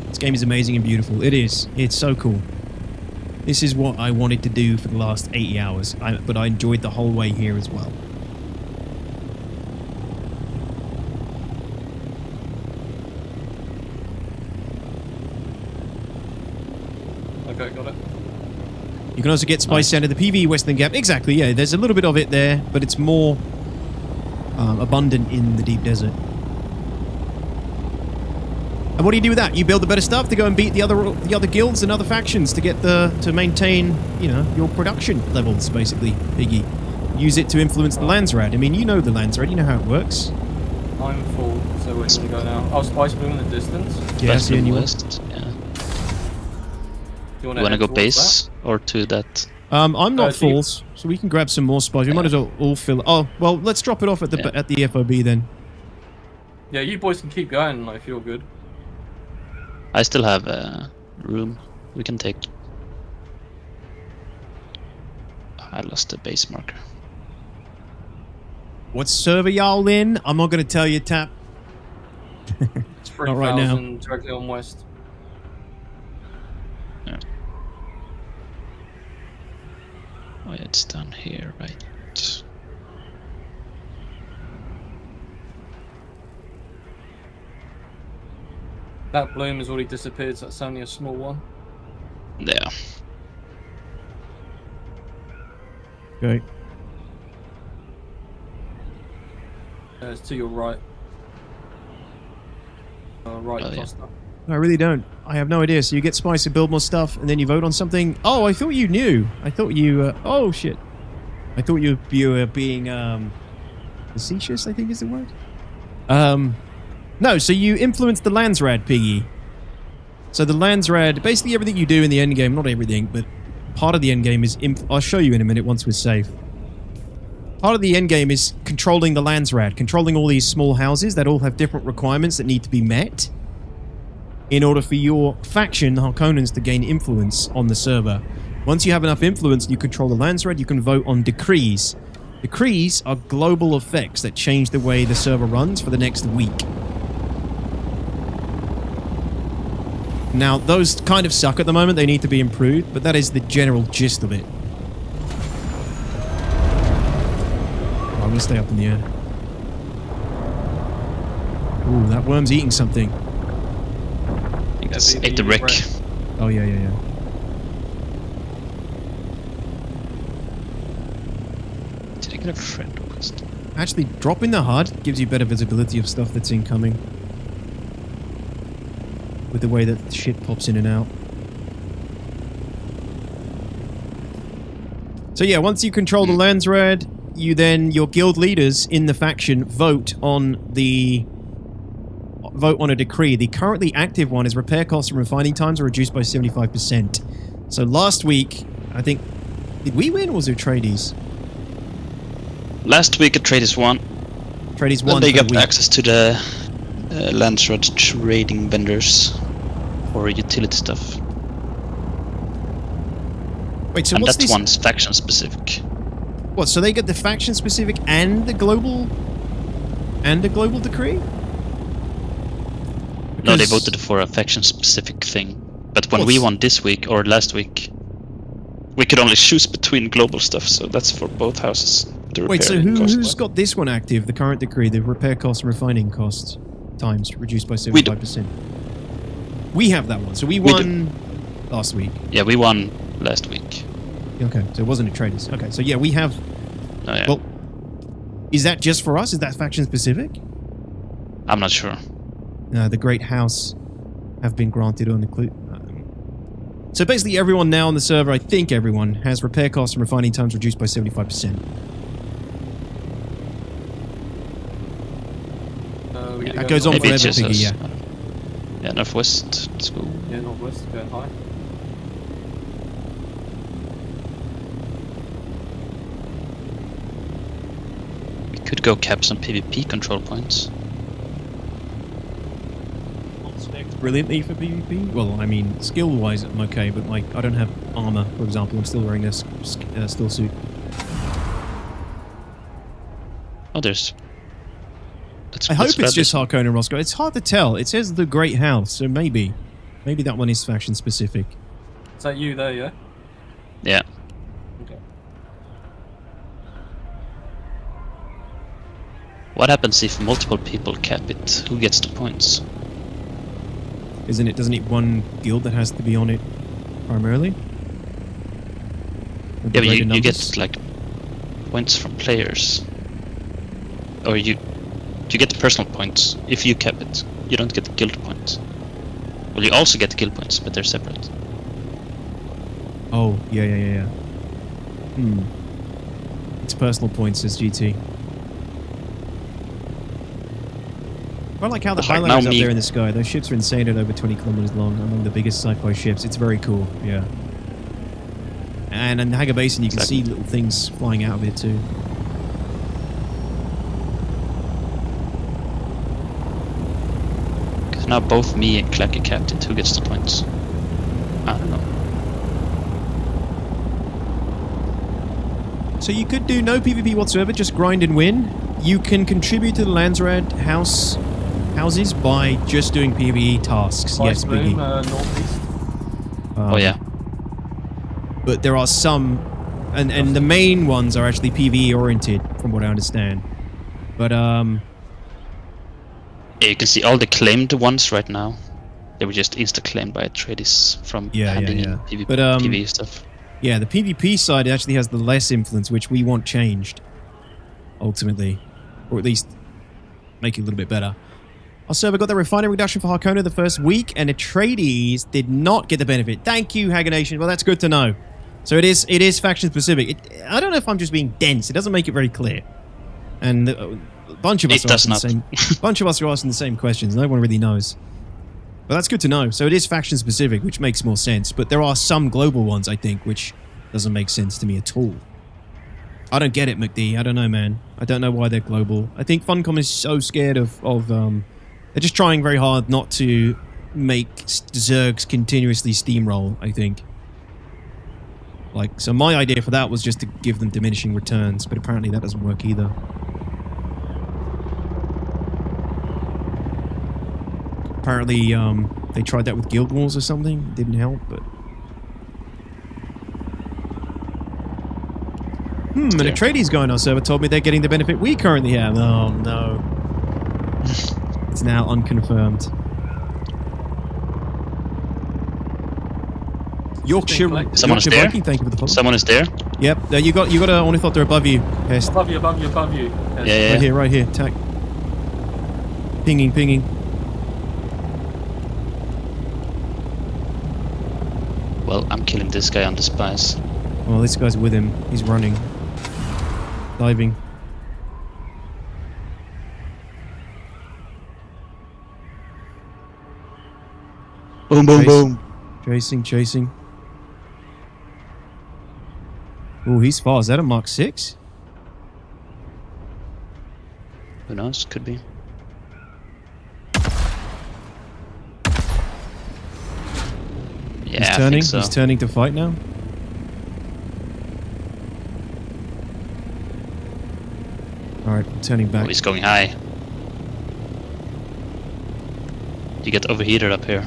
This game is amazing and beautiful. It is. It's so cool. This is what I wanted to do for the last 80 hours, but I enjoyed the whole way here as well. Okay, got it. You can also get spice out of the PvE Western Gap. Exactly, yeah. There's a little bit of it there, but it's more abundant in the deep desert. And what do you do with that? You build the better stuff to go and beat the other guilds and other factions to get to maintain, your production levels, basically, Biggie. Use it to influence the Landsrad. I mean, you know the Landsrad. You know how it works. I'm full, so where do you want to go now? Oh, Spice Bloom in the distance. Yeah, West see and anyone? west. Yeah. Do you You want to go base or to that? I'm not do you- full, so we can grab some more spice. We might as well all fill. Oh, well, let's drop it off at the FOB then. Yeah, you boys can keep going, like, if you're good. I still have room. We can take. I lost the base marker. What server y'all in? I'm not going to tell you, Tap. It's Not right now. 3,000 directly on west. Yeah. Oh, yeah, it's down here, right? That bloom has already disappeared, so that's only a small one. Yeah. Okay. It's to your right. Right Oh, yeah. cluster. I really don't. I have no idea. So you get spice and build more stuff, and then you vote on something. Oh, I thought you knew. I thought you... oh, shit. I thought you were being... facetious, I think is the word. No, so you influence the Landsrad, Piggy. So the Landsrad... Basically everything you do in the endgame, not everything, but part of the endgame is... I'll show you in a minute once we're safe. Part of the endgame is controlling the Landsrad, controlling all these small houses that all have different requirements that need to be met in order for your faction, the Harkonnens, to gain influence on the server. Once you have enough influence, you control the Landsrad, you can vote on decrees. Decrees are global effects that change the way the server runs for the next week. Now, those kind of suck at the moment, they need to be improved, but that is the general gist of it. I'm gonna stay up in the air. Ooh, that worm's eating something. I think it's Yeah, ate the brick. Oh, yeah. Did I get a friend request? Actually, dropping the HUD gives you better visibility of stuff that's incoming. With the way that shit pops in and out. So yeah, once you control the Landsrad, you then, your guild leaders in the faction vote on a decree. The currently active one is repair costs and refining times are reduced by 75%. So last week, I think, did we win or was it Tradies? Last week a Tradies won. Tradies Then won they for the got week. access to the Landsrad trading vendors for utility stuff. Wait, so And what's that this? one's faction specific. What, so they get the faction specific and the global decree? No, they Because- voted for a faction specific thing. But when we What's- won this week or last week, we could only choose between global stuff, so that's for both houses. The Wait, so repairing cost. who's got this one active, the current decree, the repair costs and refining costs times reduced by 75%? We have that one, so we We won last week. Yeah, we won last week. Okay, so it wasn't a traders. Okay, so yeah, we have... Oh, yeah. Well, is that just for us? Is that faction specific? I'm not sure. The Great House have been granted on the clue. So basically everyone now on the server, I think everyone, has repair costs and refining times reduced by 75%. That goes on Maybe forever, it's just Piggy, us. yeah. Yeah, northwest. Let's go. Yeah, northwest, going high. We could go cap some PvP control points. Brilliantly for PvP. Well, I mean, skill-wise, I'm okay, but like, I don't have armor, for example. I'm still wearing a still suit. Oh, there's... Let's, I hope let's it's grab just this one. Harkonnen and Roscoe. It's hard to tell. It says the Great House, so maybe that one is faction specific. Is that you there, yeah? Yeah. Okay. What happens if multiple people cap it? Who gets the points? Isn't it? Doesn't it one guild that has to be on it primarily? With the Yeah, but greater you numbers? get like points from players, or you get the personal points if you cap it. You don't get the guild points. Well, you also get the guild points, but they're separate. Oh, yeah. It's personal points, says GT. I like how the But like highlighters now up me- there in the sky. Those ships are insane at over 20 kilometers long, among the biggest sci-fi ships. It's very cool, yeah. And in Haga Basin, you can see little things flying out of it too. Because now both me and Clacky captain, who gets the points? I don't know. So you could do no PvP whatsoever, just grind and win. You can contribute to the Landsrad houses by just doing PvE tasks. Yes, Bloom, Biggie. northeast. Oh yeah. But there are some, and the main ones are actually PvE oriented, from what I understand. But Yeah, you can see all the claimed ones right now. They were just insta-claimed by traders from handing in PvP, But, PvE stuff. yeah, the PvP side actually has the less influence, which we want changed, ultimately, or at least make it a little bit better. Our server got the refinery reduction for Harkona the first week, and the tradies did not get the benefit. Thank you, Haga Nation. Well, that's good to know. So it is faction specific. I don't know if I'm just being dense. It doesn't make it very clear. And a bunch of us are asking the same. Bunch of us are asking the same questions. No one really knows. But that's good to know. So it is faction specific, which makes more sense. But there are some global ones, I think, which doesn't make sense to me at all. I don't get it, McD. I don't know, man. I don't know why they're global. I think Funcom is so scared of they're just trying very hard not to make Zergs continuously steamroll, I think. Like, so my idea for that was just to give them diminishing returns, but apparently that doesn't work either. Apparently, they tried that with Guild Wars or something. It didn't help, but... and a tradies guy on our server told me they're getting the benefit we currently have. Oh, no. It's now unconfirmed. Yorkshire Someone is there. Viking, thank you for the follow. Someone is there. Yep, you got a ornithopter above you, Pest. Above you, above you, above you. Yeah, yeah. Right here, attack. Pinging. Well, I'm killing this guy on the spies. Well, this guy's with him. He's running. Diving. Boom, boom, boom. Chasing. Oh, he's far. Is that a Mark 6? Who knows? Could be. Yeah, He's I turning. think so. He's turning to fight now. Alright, I'm turning Oh, back. he's going high. You get overheated up here.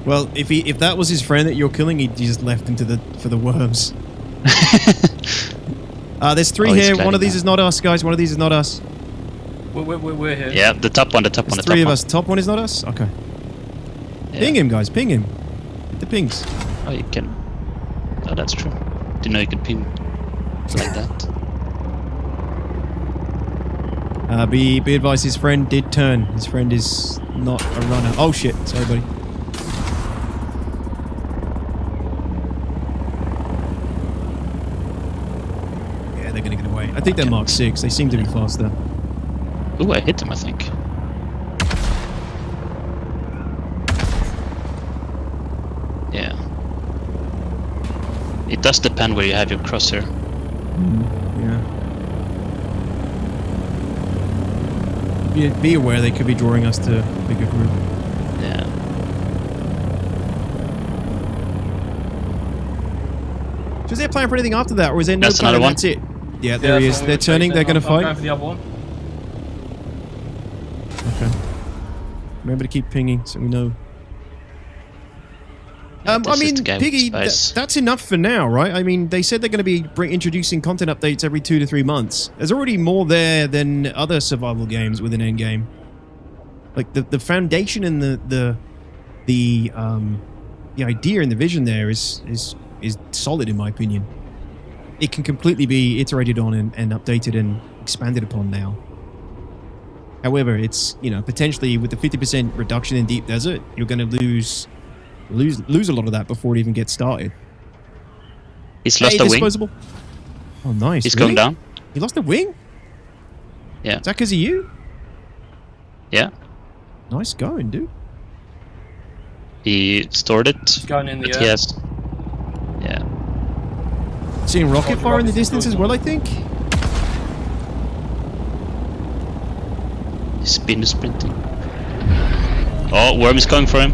Well, if that was his friend that you're killing, he just left him for the worms. There's three Oh, he's here. One gliding of these now. is not us, guys. One of these is not us. We're here. Yeah, the top one, the top one, There's the top three of one. us. Top one is not us? Okay. Yeah. Ping him, guys. Ping him. Hit the pings. Oh, you can. Oh, that's true. Didn't know you could ping like that. Be advised, his friend did turn. His friend is not a runner. Oh shit! Sorry, buddy. Yeah, they're gonna get away. I think they're Mark 6. They seem to be faster. Ooh, I hit him, I think. Yeah. It does depend where you have your crosshair. Yeah. Be aware they could be drawing us to a bigger group. Yeah. So is there a plan for anything after that, or is there no That's plan another and one. that's it? Yeah, there he is. They're turning. They're going to I'm going fight. for the other one. Okay. Remember to keep pinging so we know. Yeah, I this is mean, the guy with Piggy, spice. that's enough for now, right? I mean, they said they're going to be introducing content updates every 2 to 3 months. There's already more there than other survival games with an endgame. Like the foundation and the idea and the vision there is solid in my opinion. It can completely be iterated on and updated and expanded upon now. However, it's potentially with the 50% reduction in deep desert, you're going to lose a lot of that before it even gets started. He's lost a wing. Disposable. Oh, nice. He's Really? going down. He lost a wing? Yeah. Is that because of you? Yeah. Nice going, dude. He stored it. It's going in the But air. he has. Yeah. Seeing rocket fire in the rockets distance as going well, I think. His spin is sprinting. Oh, Worm is going for him.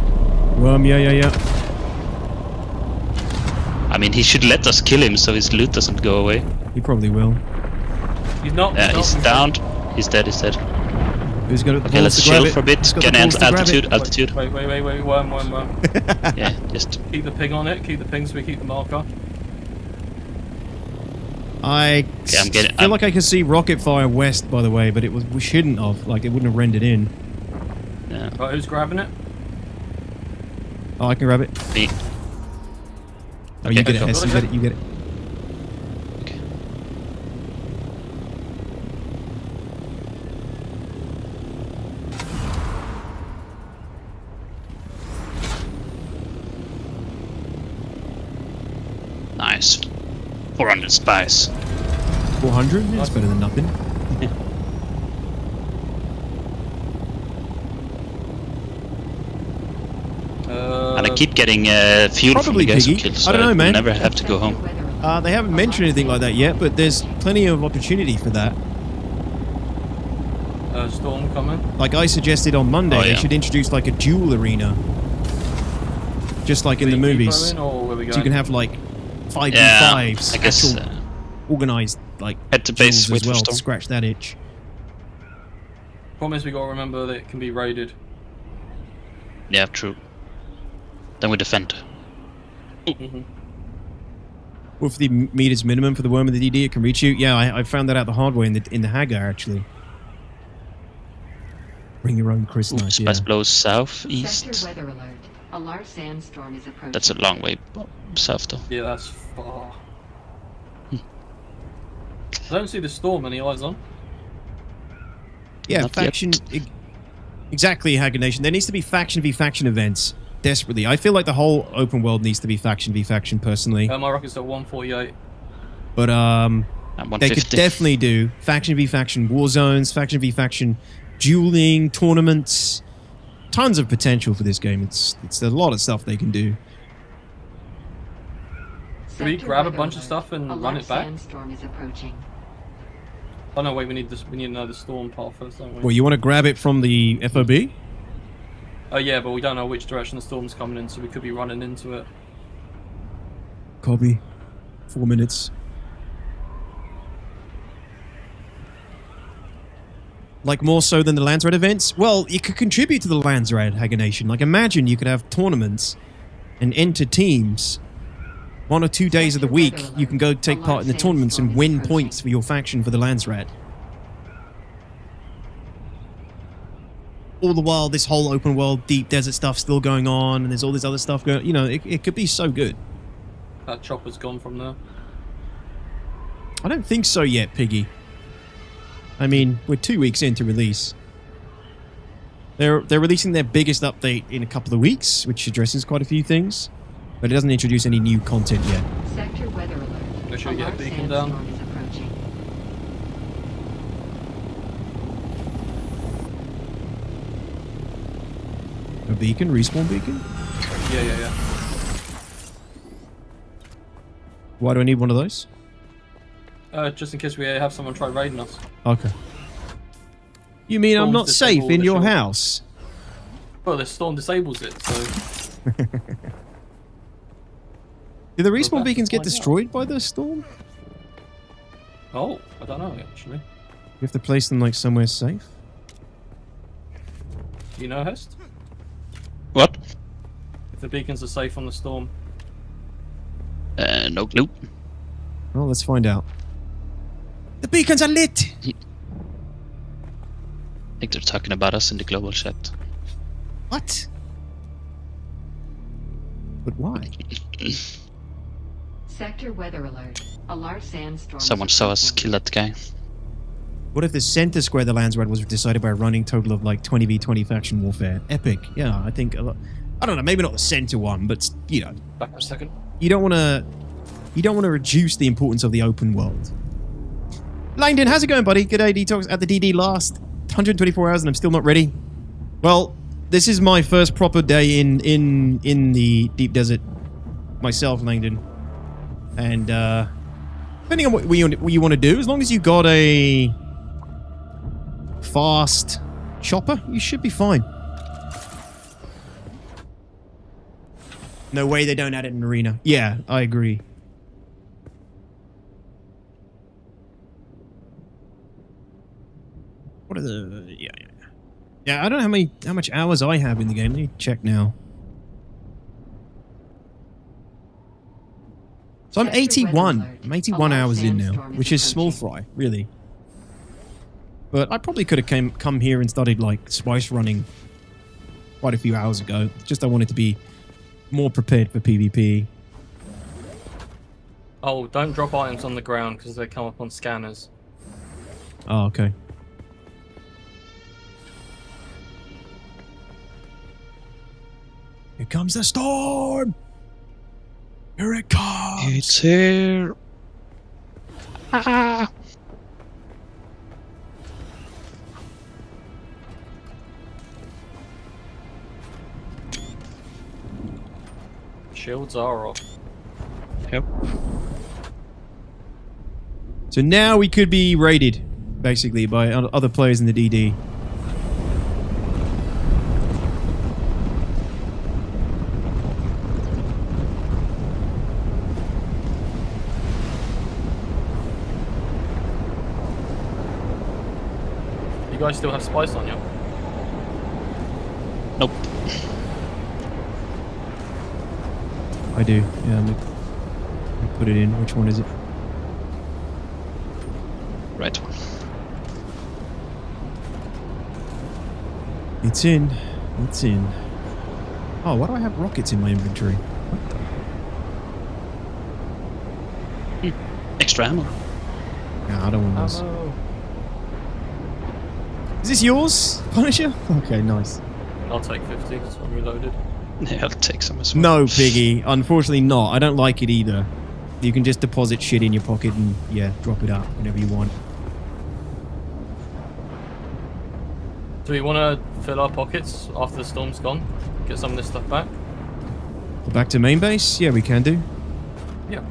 Yeah. I mean, he should let us kill him so his loot doesn't go away. He probably will. He's not. Yeah, he's downed. He's dead. Who's got the Okay, balls let's to grab chill it? for a bit. Who's got Get the balls to grab altitude. it? Altitude. Wait. Worm. Yeah, just. Keep the ping on it. Keep the ping so we keep the marker. I feel like I can see rocket fire west, by the way, but we shouldn't have. Like, it wouldn't have rendered in. Yeah. Right, who's grabbing it? Oh, I can grab it. Me. Oh, you Okay, get it, go. Hess. You get it. Okay. Nice. 400 spice. 400? That's better than nothing. And I keep getting fuel Probably from the guys who Piggy. killed, so I don't know, man. never have to go home. They haven't mentioned anything like that yet, but there's plenty of opportunity for that. Storm coming. Like I suggested on Monday, Oh, they yeah. should introduce like a duel arena. Just like in the movies. So you can have like 5v5s, Yeah, I guess actual organized like head to base, duels wait as for well to storm. scratch that itch. Problem is we gotta remember that it can be raided. Yeah, true. Then we defend. Well, for the meters minimum for the worm and the DD, it can reach you. Yeah, I found that out the hard way in the Hagar actually. Bring your own Chris knife. Yeah. Spice blows southeast. Sector weather alert. A large sandstorm is approaching. That's a long way south, though. Yeah, that's far. I don't see the storm. Any eyes on? Yeah, Not faction. Exactly, Hagar Nation. There needs to be faction v faction events desperately. I feel like the whole open world needs to be faction v faction personally. My rocket's at 148. But I'm they 150. could definitely do faction v faction war zones, faction v faction dueling tournaments. Tons of potential for this game. It's a lot of stuff they can do. Can we grab a bunch of stuff and run it back? Sandstorm is approaching. Oh no, wait. We need this. We need to know the storm path first, don't we? Well, you want to grab it from the FOB? Oh yeah, but we don't know which direction the storm's coming in, so we could be running into it. Copy. 4 minutes. Like more so than the Landsrat events? Well, you could contribute to the Landsrat, Hagar Nation. Like imagine you could have tournaments and enter teams. 1 or 2 days of the week, you can go take part in the tournaments and win points for your faction for the Landsrat. All the while, this whole open world, deep desert stuff still going on, and there's all this other stuff going. You know, it could be so good. That chopper's gone from there. I don't think so yet, Piggy. I mean, we're 2 weeks into release. They're releasing their biggest update in a couple of weeks, which addresses quite a few things, but it doesn't introduce any new content yet. Sector weather alert. Make sure you get a large beacon down. sandstorm is approaching. A beacon, respawn beacon. Yeah. Why do I need one of those? Just in case we have someone try raiding us. Okay. You mean I'm Storm's not safe disabled in the your shore. house? Well, the storm disables it, so Do the Well, respawn that's beacons get find out. destroyed by the storm? oh, I don't know actually. You have to place them like somewhere safe? Do you know, Hest? What? If the beacons are safe on the storm. No clue. Well, let's find out. The beacons are lit! I think they're talking about us in the global chat. What? But why? Sector weather alert. A large sandstorm. Someone is saw us approaching. kill that guy. What if the center square of the Landsrat was decided by a running total of like 20v20 faction warfare? Epic. Yeah, I think a lot. I don't know, maybe not the center one, but you know, Back for a second. you don't want to reduce the importance of the open world. Langdon, how's it going, buddy? Good day, Detox at the DD last 124 hours and I'm still not ready. Well, this is my first proper day in the deep desert myself, Langdon. And depending on what you want to do, as long as you got a fast chopper, you should be fine. No way they don't add it in Arena. Yeah, I agree. What are the... Yeah. Yeah, I don't know how much hours I have in the game. Let me check now. So I'm 81. I'm 81 hours in now, which is small fry, really. But I probably could have come here and started like spice running quite a few hours ago. Just I wanted to be more prepared for PvP. Oh, don't drop items on the ground because they come up on scanners. Oh, okay. Here comes the storm! Here it comes! It's here. Ah. Shields are off. Yep. So now we could be raided, basically, by other players in the DD. You guys still have spice on you? Nope. I do. Yeah, let me put it in. Which one is it? Right one. It's in. It's in. Oh, why do I have rockets in my inventory? What the? Extra ammo. No, I don't want those. Oh. Is this yours, Punisher? Okay, nice. I'll take 50 because I'm reloaded. Yeah, I'll take some as well. No, Piggy. Unfortunately not. I don't like it either. You can just deposit shit in your pocket and, yeah, drop it out whenever you want. Do we want to fill our pockets after the storm's gone? Get some of this stuff back? Go back to main base? Yeah, we can do. Yeah.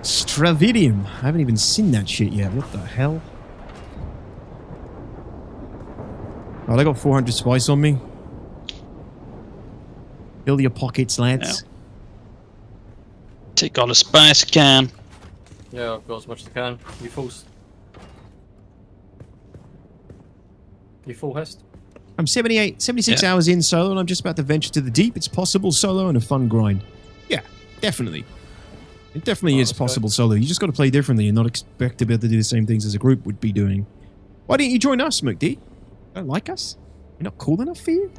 Stravidium. I haven't even seen that shit yet. What the hell? Oh, they got 400 spice on me. Fill your pockets, lads. Yeah. Take all the spice you can. Yeah, I've got as much as I can. You full Hest? I'm 76 Yeah. hours in solo, and I'm just about to venture to the deep. It's possible solo and a fun grind. Yeah, definitely. It definitely is possible solo. You just got to play differently and not expect to be able to do the same things as a group would be doing. Why didn't you join us, McD? Don't like us? We're not cool enough for you?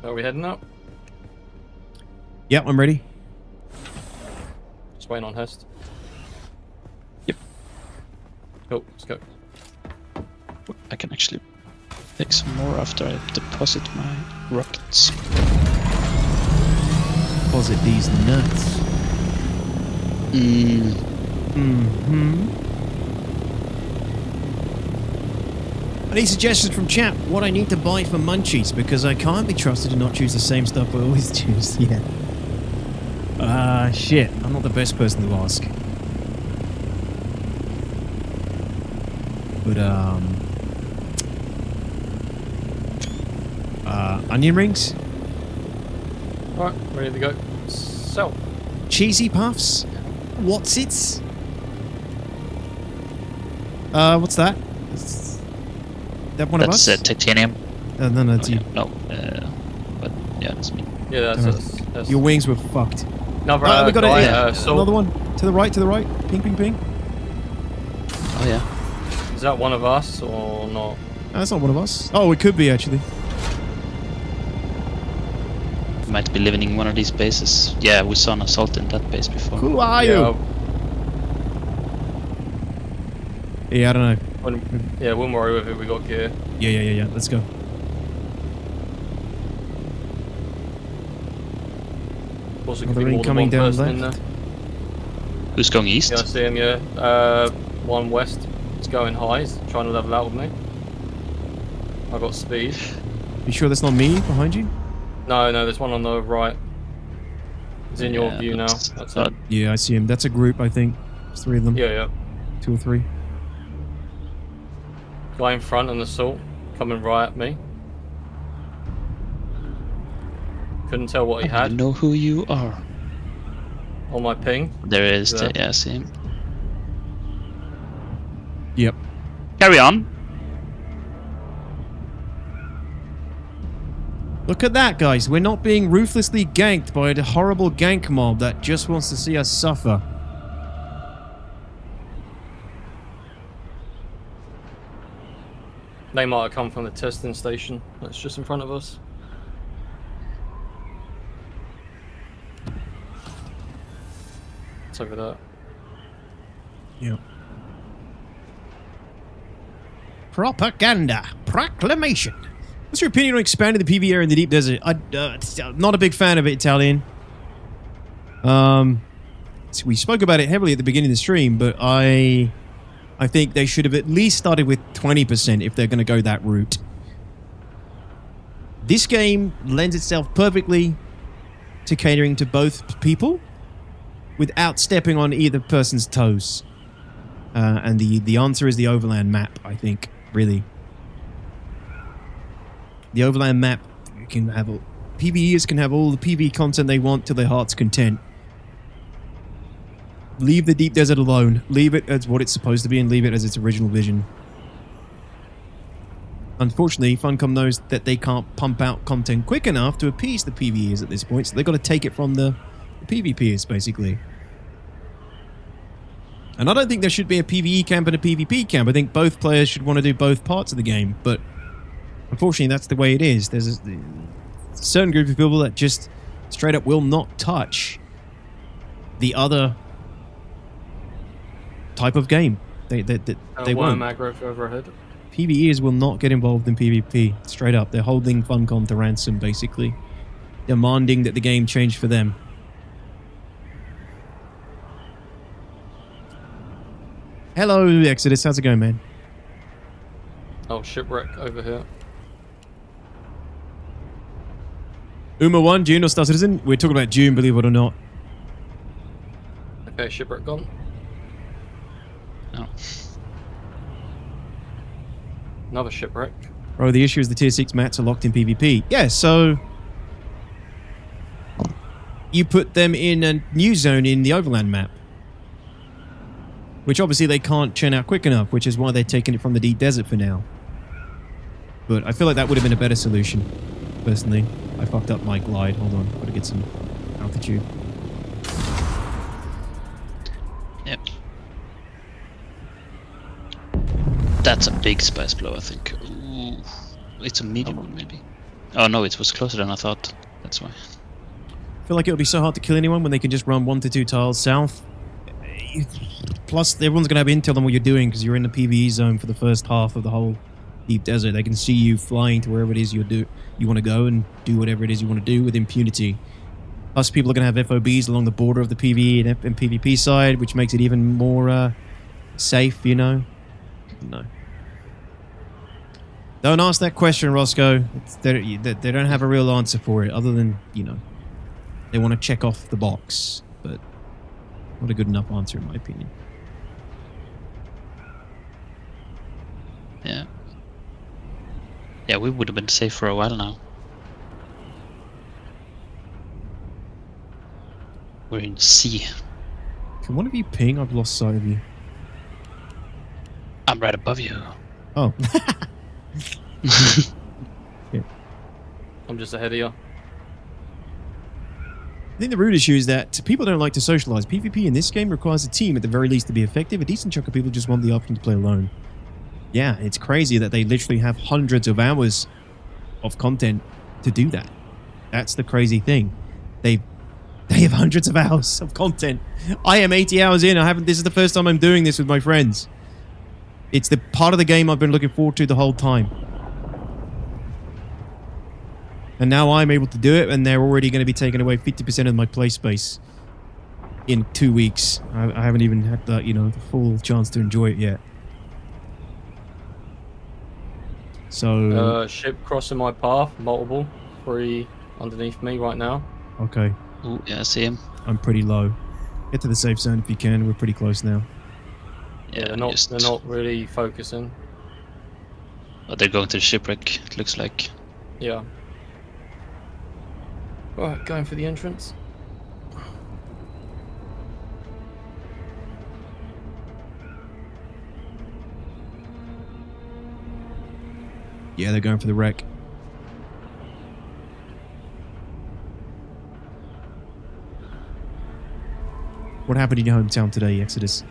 Are we heading up? Yep, I'm ready. Just waiting on Hest. Yep. Cool, let's go. I can actually take some more after I deposit my rockets. Deposit these nuts. I need suggestions from chat what I need to buy for munchies because I can't be trusted to not choose the same stuff I always choose. Yeah. Shit. I'm not the best person to ask. But, onion rings? Alright, ready to go. So, Cheesy puffs? What's it? What's that? Is that one That's of us? titanium. No, that's you. No, but yeah, that's me. yeah, that's Your wings were fucked. another We got guy, another one. To the right, Ping, ping, ping. Oh yeah. Is that one of us or not? No, that's not one of us. Oh, it could be, actually. Might be living in one of these bases. Yeah, we saw an assault in that base before. Who are you? Yeah, I don't know. Yeah, we'll worry with it. We got gear. Yeah. Let's go. course, it Are could there be any more than coming one down person in there. left? Who's going east? Yeah, I see him, yeah. One west. He's going high. He's trying to level out with me. I got speed. You sure that's not me behind you? No, there's one on the right. He's in your Yeah, view now. that's- That's that- it. Yeah, I see him. That's a group, I think. There's 3 of them. Yeah. 2 or 3. Guy in front, an assault. Coming right at me. Couldn't tell what he I had know who you are. on my ping. There is Yeah. yeah, I see him. Yep. Carry on. Look at that, guys. We're not being ruthlessly ganked by a horrible gank mob that just wants to see us suffer. They might have come from the testing station that's just in front of us. It's over there. Yep. Propaganda. Proclamation. What's your opinion on expanding the PV area in the deep desert? I'm not a big fan of it, Italian. So we spoke about it heavily at the beginning of the stream, but I think they should have at least started with 20% if they're going to go that route. This game lends itself perfectly to catering to both people without stepping on either person's toes. And the answer is the overland map, I think, really. The overland map can have all, PvEers can have all the PvE content they want to their heart's content. Leave the deep desert alone. Leave it as what it's supposed to be and leave it as its original vision. Unfortunately, Funcom knows that they can't pump out content quick enough to appease the PvEers at this point, so they've got to take it from the PvPers, basically. And I don't think there should be a PvE camp and a PvP camp. I think both players should want to do both parts of the game, but unfortunately, that's the way it is. There's a certain group of people that just straight up will not touch the other type of game. They won't. Aggro further ahead. PvEers will not get involved in PvP. Straight up. They're holding Funcom to ransom, basically. Demanding that the game change for them. Hello, Exodus. How's it going, man? Oh, shipwreck over here. Uma 1, Dune or Star Citizen? We're talking about Dune, believe it or not. Okay, shipwreck gone. Oh. Another shipwreck. Bro, the issue is the tier 6 mats are locked in PvP. Yeah, so you put them in a new zone in the overland map, which obviously they can't churn out quick enough, which is why they're taking it from the deep desert for now. But I feel like that would have been a better solution, personally. I fucked up my glide. Hold on, gotta get some altitude. Yep. That's a big spice blow, I think. Ooh. It's a medium one, maybe. Oh no, it was closer than I thought. That's why. I feel like it would be so hard to kill anyone when they can just run 1 to 2 tiles south. Plus, everyone's going to have intel on what you're doing because you're in the PvE zone for the first half of the whole deep desert. They can see you flying to wherever it is you want to go and do whatever it is you want to do with impunity. Plus, people are going to have FOBs along the border of the PvE and PvP side, which makes it even more safe, you know? No. Don't ask that question, Roscoe. They don't have a real answer for it, other than, you know, they want to check off the box, but not a good enough answer, in my opinion. Yeah. Yeah, we would have been safe for a while now. We're in sea. Can one of you ping? I've lost sight of you. I'm right above you. Oh. I'm just ahead of you. I think the root issue is that people don't like to socialize. PvP in this game requires a team at the very least to be effective. A decent chunk of people just want the option to play alone. Yeah, it's crazy that they literally have hundreds of hours of content to do that. That's the crazy thing. They have hundreds of hours of content. I am 80 hours in. This is the first time I'm doing this with my friends. It's the part of the game I've been looking forward to the whole time. And now I'm able to do it, and they're already going to be taking away 50% of my play space in 2 weeks. I haven't even had the, the full chance to enjoy it yet. So... ship crossing my path, multiple. 3 underneath me right now. Okay. Oh, yeah, I see him. I'm pretty low. Get to the safe zone if you can. We're pretty close now. Yeah, they're not really focusing. Oh, they're going to the shipwreck, it looks like. Yeah. Alright, going for the entrance. Yeah, they're going for the wreck. What happened in your hometown today, Exodus?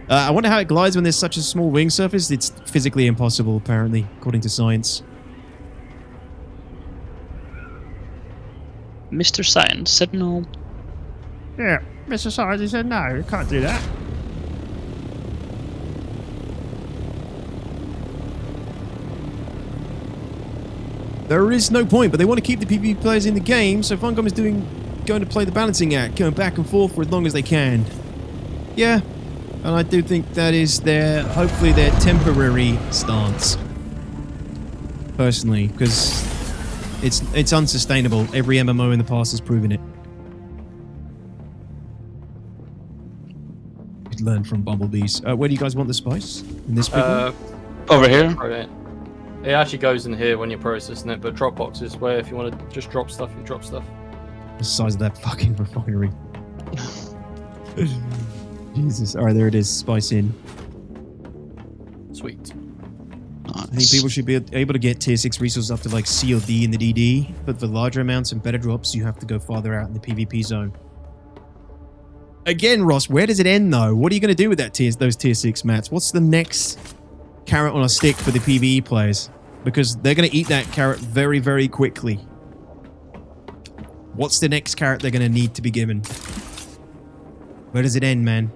I wonder how it glides when there's such a small wing surface. It's physically impossible, apparently, according to science. Mr. Science said no. Yeah, Mr. Science said no, you can't do that. There is no point, but they want to keep the PvP players in the game, so Funcom is going to play the balancing act, going back and forth for as long as they can. Yeah, and I do think that is hopefully their temporary stance. Personally, because it's unsustainable. Every MMO in the past has proven it. Could learn from bumblebees. Where do you guys want the spice? In this big one? Over here? Right. It actually goes in here when you're processing it, but drop boxes where if you want to just drop stuff, you drop stuff. The size of that fucking refinery. Jesus. Alright, there it is. Spice in. Sweet. Nice. I think people should be able to get tier 6 resources up to like C or D in the DD, but for larger amounts and better drops, you have to go farther out in the PvP zone. Again, Ross, where does it end though? What are you going to do with those tier 6 mats? What's the next carrot on a stick for the PvE players? Because they're going to eat that carrot very, very quickly. What's the next carrot they're going to need to be given? Where does it end, man?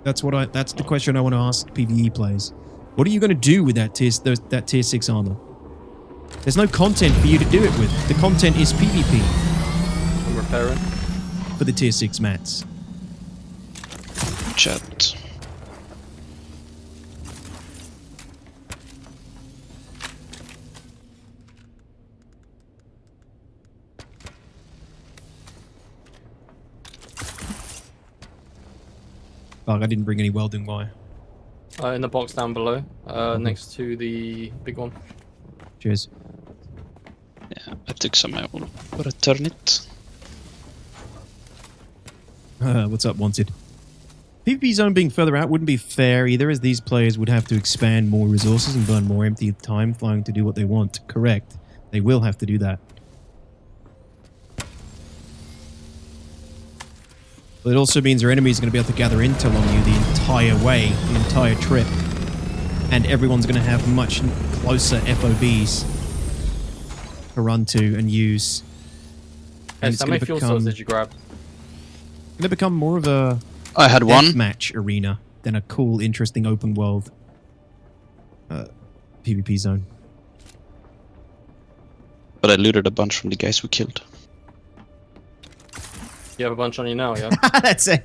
That's the question I want to ask PvE players. What are you going to do with that tier 6 armor? There's no content for you to do it with. The content is PvP. I'm repairing. For the tier 6 mats. Chat. Fuck, I didn't bring any welding wire. In the box down below, next to the big one. Cheers. Yeah, I took some. I will return it. What's up, Wanted? PvP zone being further out wouldn't be fair either, as these players would have to expand more resources and burn more empty time flying to do what they want. Correct. They will have to do that. But it also means their enemies are going to be able to gather intel on you the entire way, the entire trip. And everyone's going to have much closer FOBs to run to and use. And How many fuel cells did you grab? It's going to become more of a I had one. match arena than a cool, interesting open world PvP zone. But I looted a bunch from the guys we killed. You have a bunch on you now, yeah? That's it.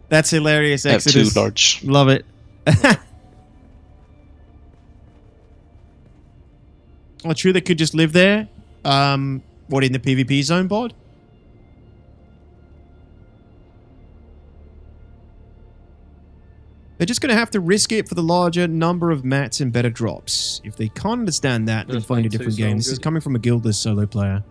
That's hilarious, I have Exodus. 2 large. Love it. Oh, true, they could just live there? What, in the PvP zone, bod? They're just going to have to risk it for the larger number of mats and better drops. If they can't understand that, then Just find a like different two game. sound This is good. coming from a guildless solo player.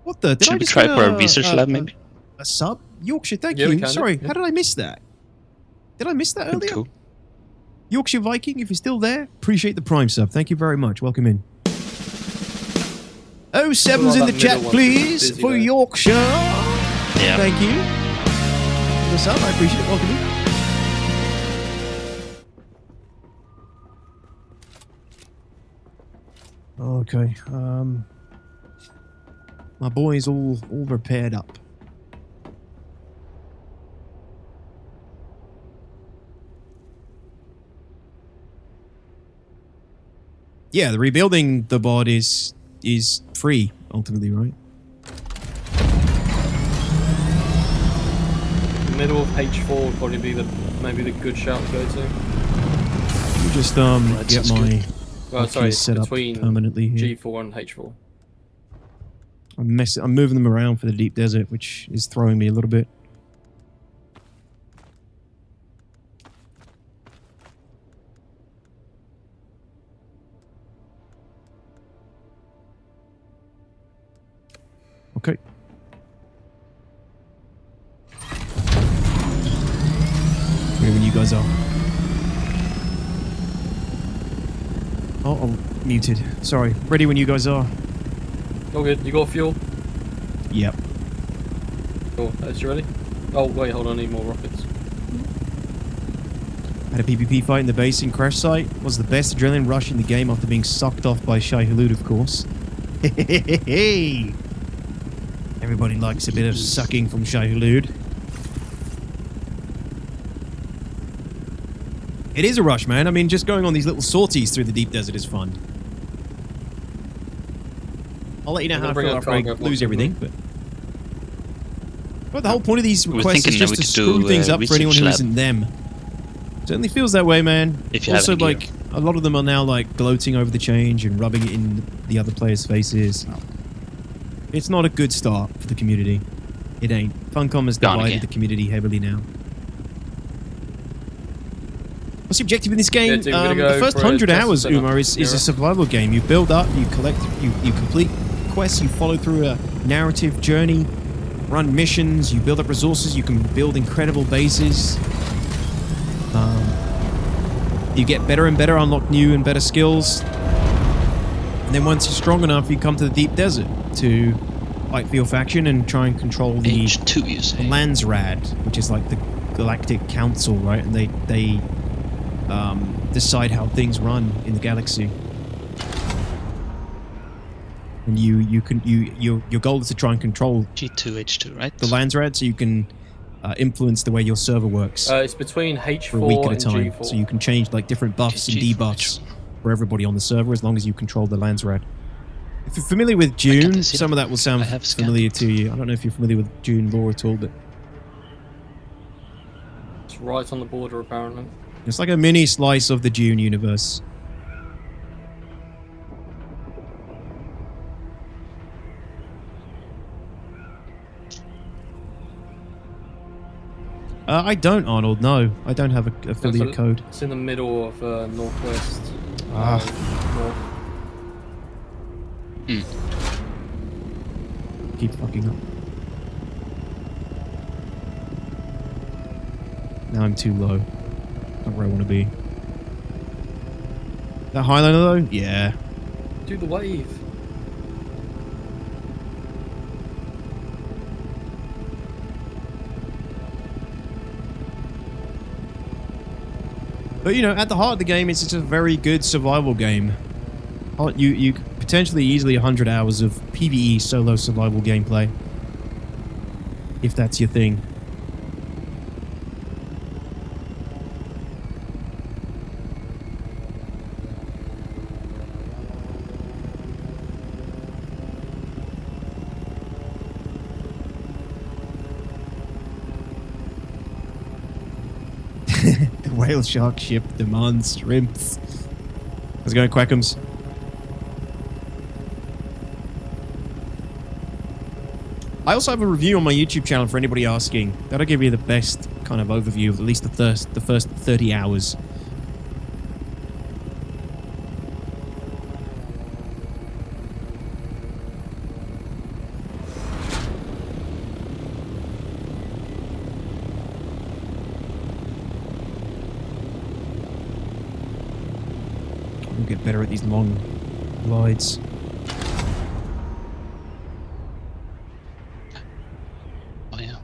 What the? Did Should I we just try get for a research lab, maybe? A sub? Yorkshire, thank Yeah, we you. can do, Sorry, yeah. how did I miss that? Did I miss that earlier? Cool. Yorkshire Viking, if you're still there, appreciate the Prime sub. Thank you very much. Welcome in. Oh, sevens in Well, the that chat, middle one's please, busy for there. Yorkshire. Yeah. Thank you. What's up? I appreciate it. Welcome in. Okay. My boy's all repaired up. yeah, the rebuilding the bod is free ultimately, right? Middle of H4 would probably be maybe the good shout to go to. You just get my Sorry, set up between permanently here. G4 and H4. I'm moving them around for the deep desert, which is throwing me a little bit. Okay. Ready when you guys are. Oh, I'm muted. Sorry. Ready when you guys are. All good. You got fuel? Yep. Cool. You ready? Oh, wait, hold on. I need more rockets. Had a PvP fight in the base in Crash Site. Was the best adrenaline rush in the game after being sucked off by Shai Hulud, of course. Hey! Everybody likes a bit of sucking from Shai Hulud. It is a rush, man. I mean, just going on these little sorties through the deep desert is fun. I'll let you know how I feel after I lose everything, but the whole point of these requests is just to screw things up for anyone who isn't them. Certainly feels that way, man. Also, like, a lot of them are now, like, gloating over the change and rubbing it in the other players' faces. It's not a good start for the community. It ain't. Funcom has divided the community heavily now. What's the objective in this game? The first 100 hours, Umar, is a survival game. You build up, you collect, you complete quests, you follow through a narrative journey, run missions, you build up resources, you can build incredible bases. You get better and better, unlock new and better skills. And then once you're strong enough, you come to the deep desert to fight for your faction and try and control the H2, you say? Landsrad, which is like the Galactic Council, right? And they decide how things run in the galaxy. And your goal is to try and control G2, H2, right? the Landsrad, so you can influence the way your server works. It's between H4 for a week at a and time, G4. so you can change like different buffs and debuffs for everybody on the server as long as you control the Landsrad. If you're familiar with Dune, some of that will sound familiar to you. I don't know if you're familiar with Dune lore at all, but it's right on the border, apparently. It's like a mini slice of the Dune universe. I don't, Arnold. No, I don't have a affiliate code. It's in the middle of northwest. North. Keep fucking up. Now I'm too low. Not where I want to be. That Highlander though? Yeah. Do the wave. But you know, at the heart of the game, it's just a very good survival game. You potentially easily 100 hours of PvE solo survival gameplay, if that's your thing. The whale shark ship demands shrimps. How's it going, Quackums? I also have a review on my YouTube channel for anybody asking. That'll give you the best kind of overview of at least the first 30 hours. We'll get better at these long glides. Oh yeah.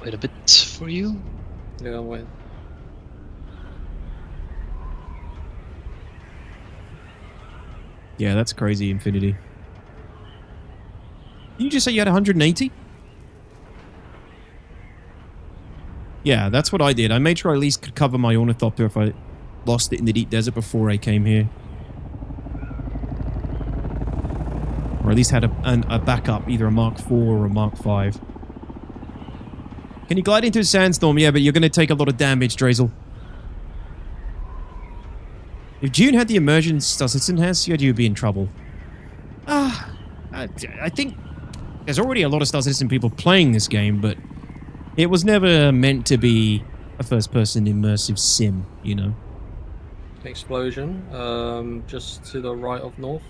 Wait a bit for you. Yeah, I'll wait. Yeah, that's crazy, Infinity. Did you just say you had 180? Yeah, that's what I did. I made sure I at least could cover my ornithopter if I lost it in the deep desert before I came here. Or at least had a backup, either a Mark IV or a Mark V. Can you glide into a sandstorm? Yeah, but you're going to take a lot of damage, Drazel. If Dune had the immersion Stussison has, you'd be in trouble. I think there's already a lot of Stussison people playing this game, but it was never meant to be a first-person immersive sim, you know? Explosion, just to the right of north.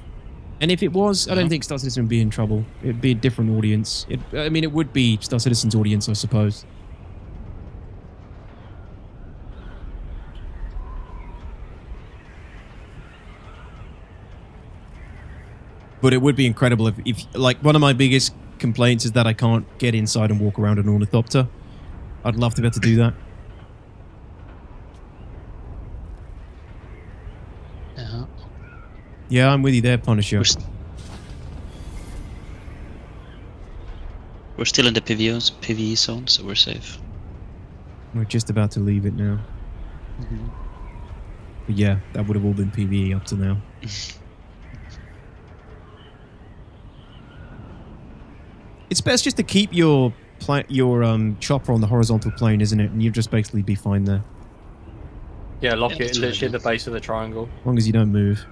And if it was, I don't think Star Citizen would be in trouble. It'd be a different audience. I mean, it would be Star Citizen's audience, I suppose. But it would be incredible if like, one of my biggest complaints is that I can't get inside and walk around an ornithopter. I'd love to be able to do that. Yeah, I'm with you there, Punisher. We're still in the PvE zone, so we're safe. We're just about to leave it now. But yeah, that would have all been PvE up to now. It's best just to keep your chopper on the horizontal plane, isn't it? And you'll just basically be fine there. Yeah, lock it literally at the base of the triangle. As long as you don't move.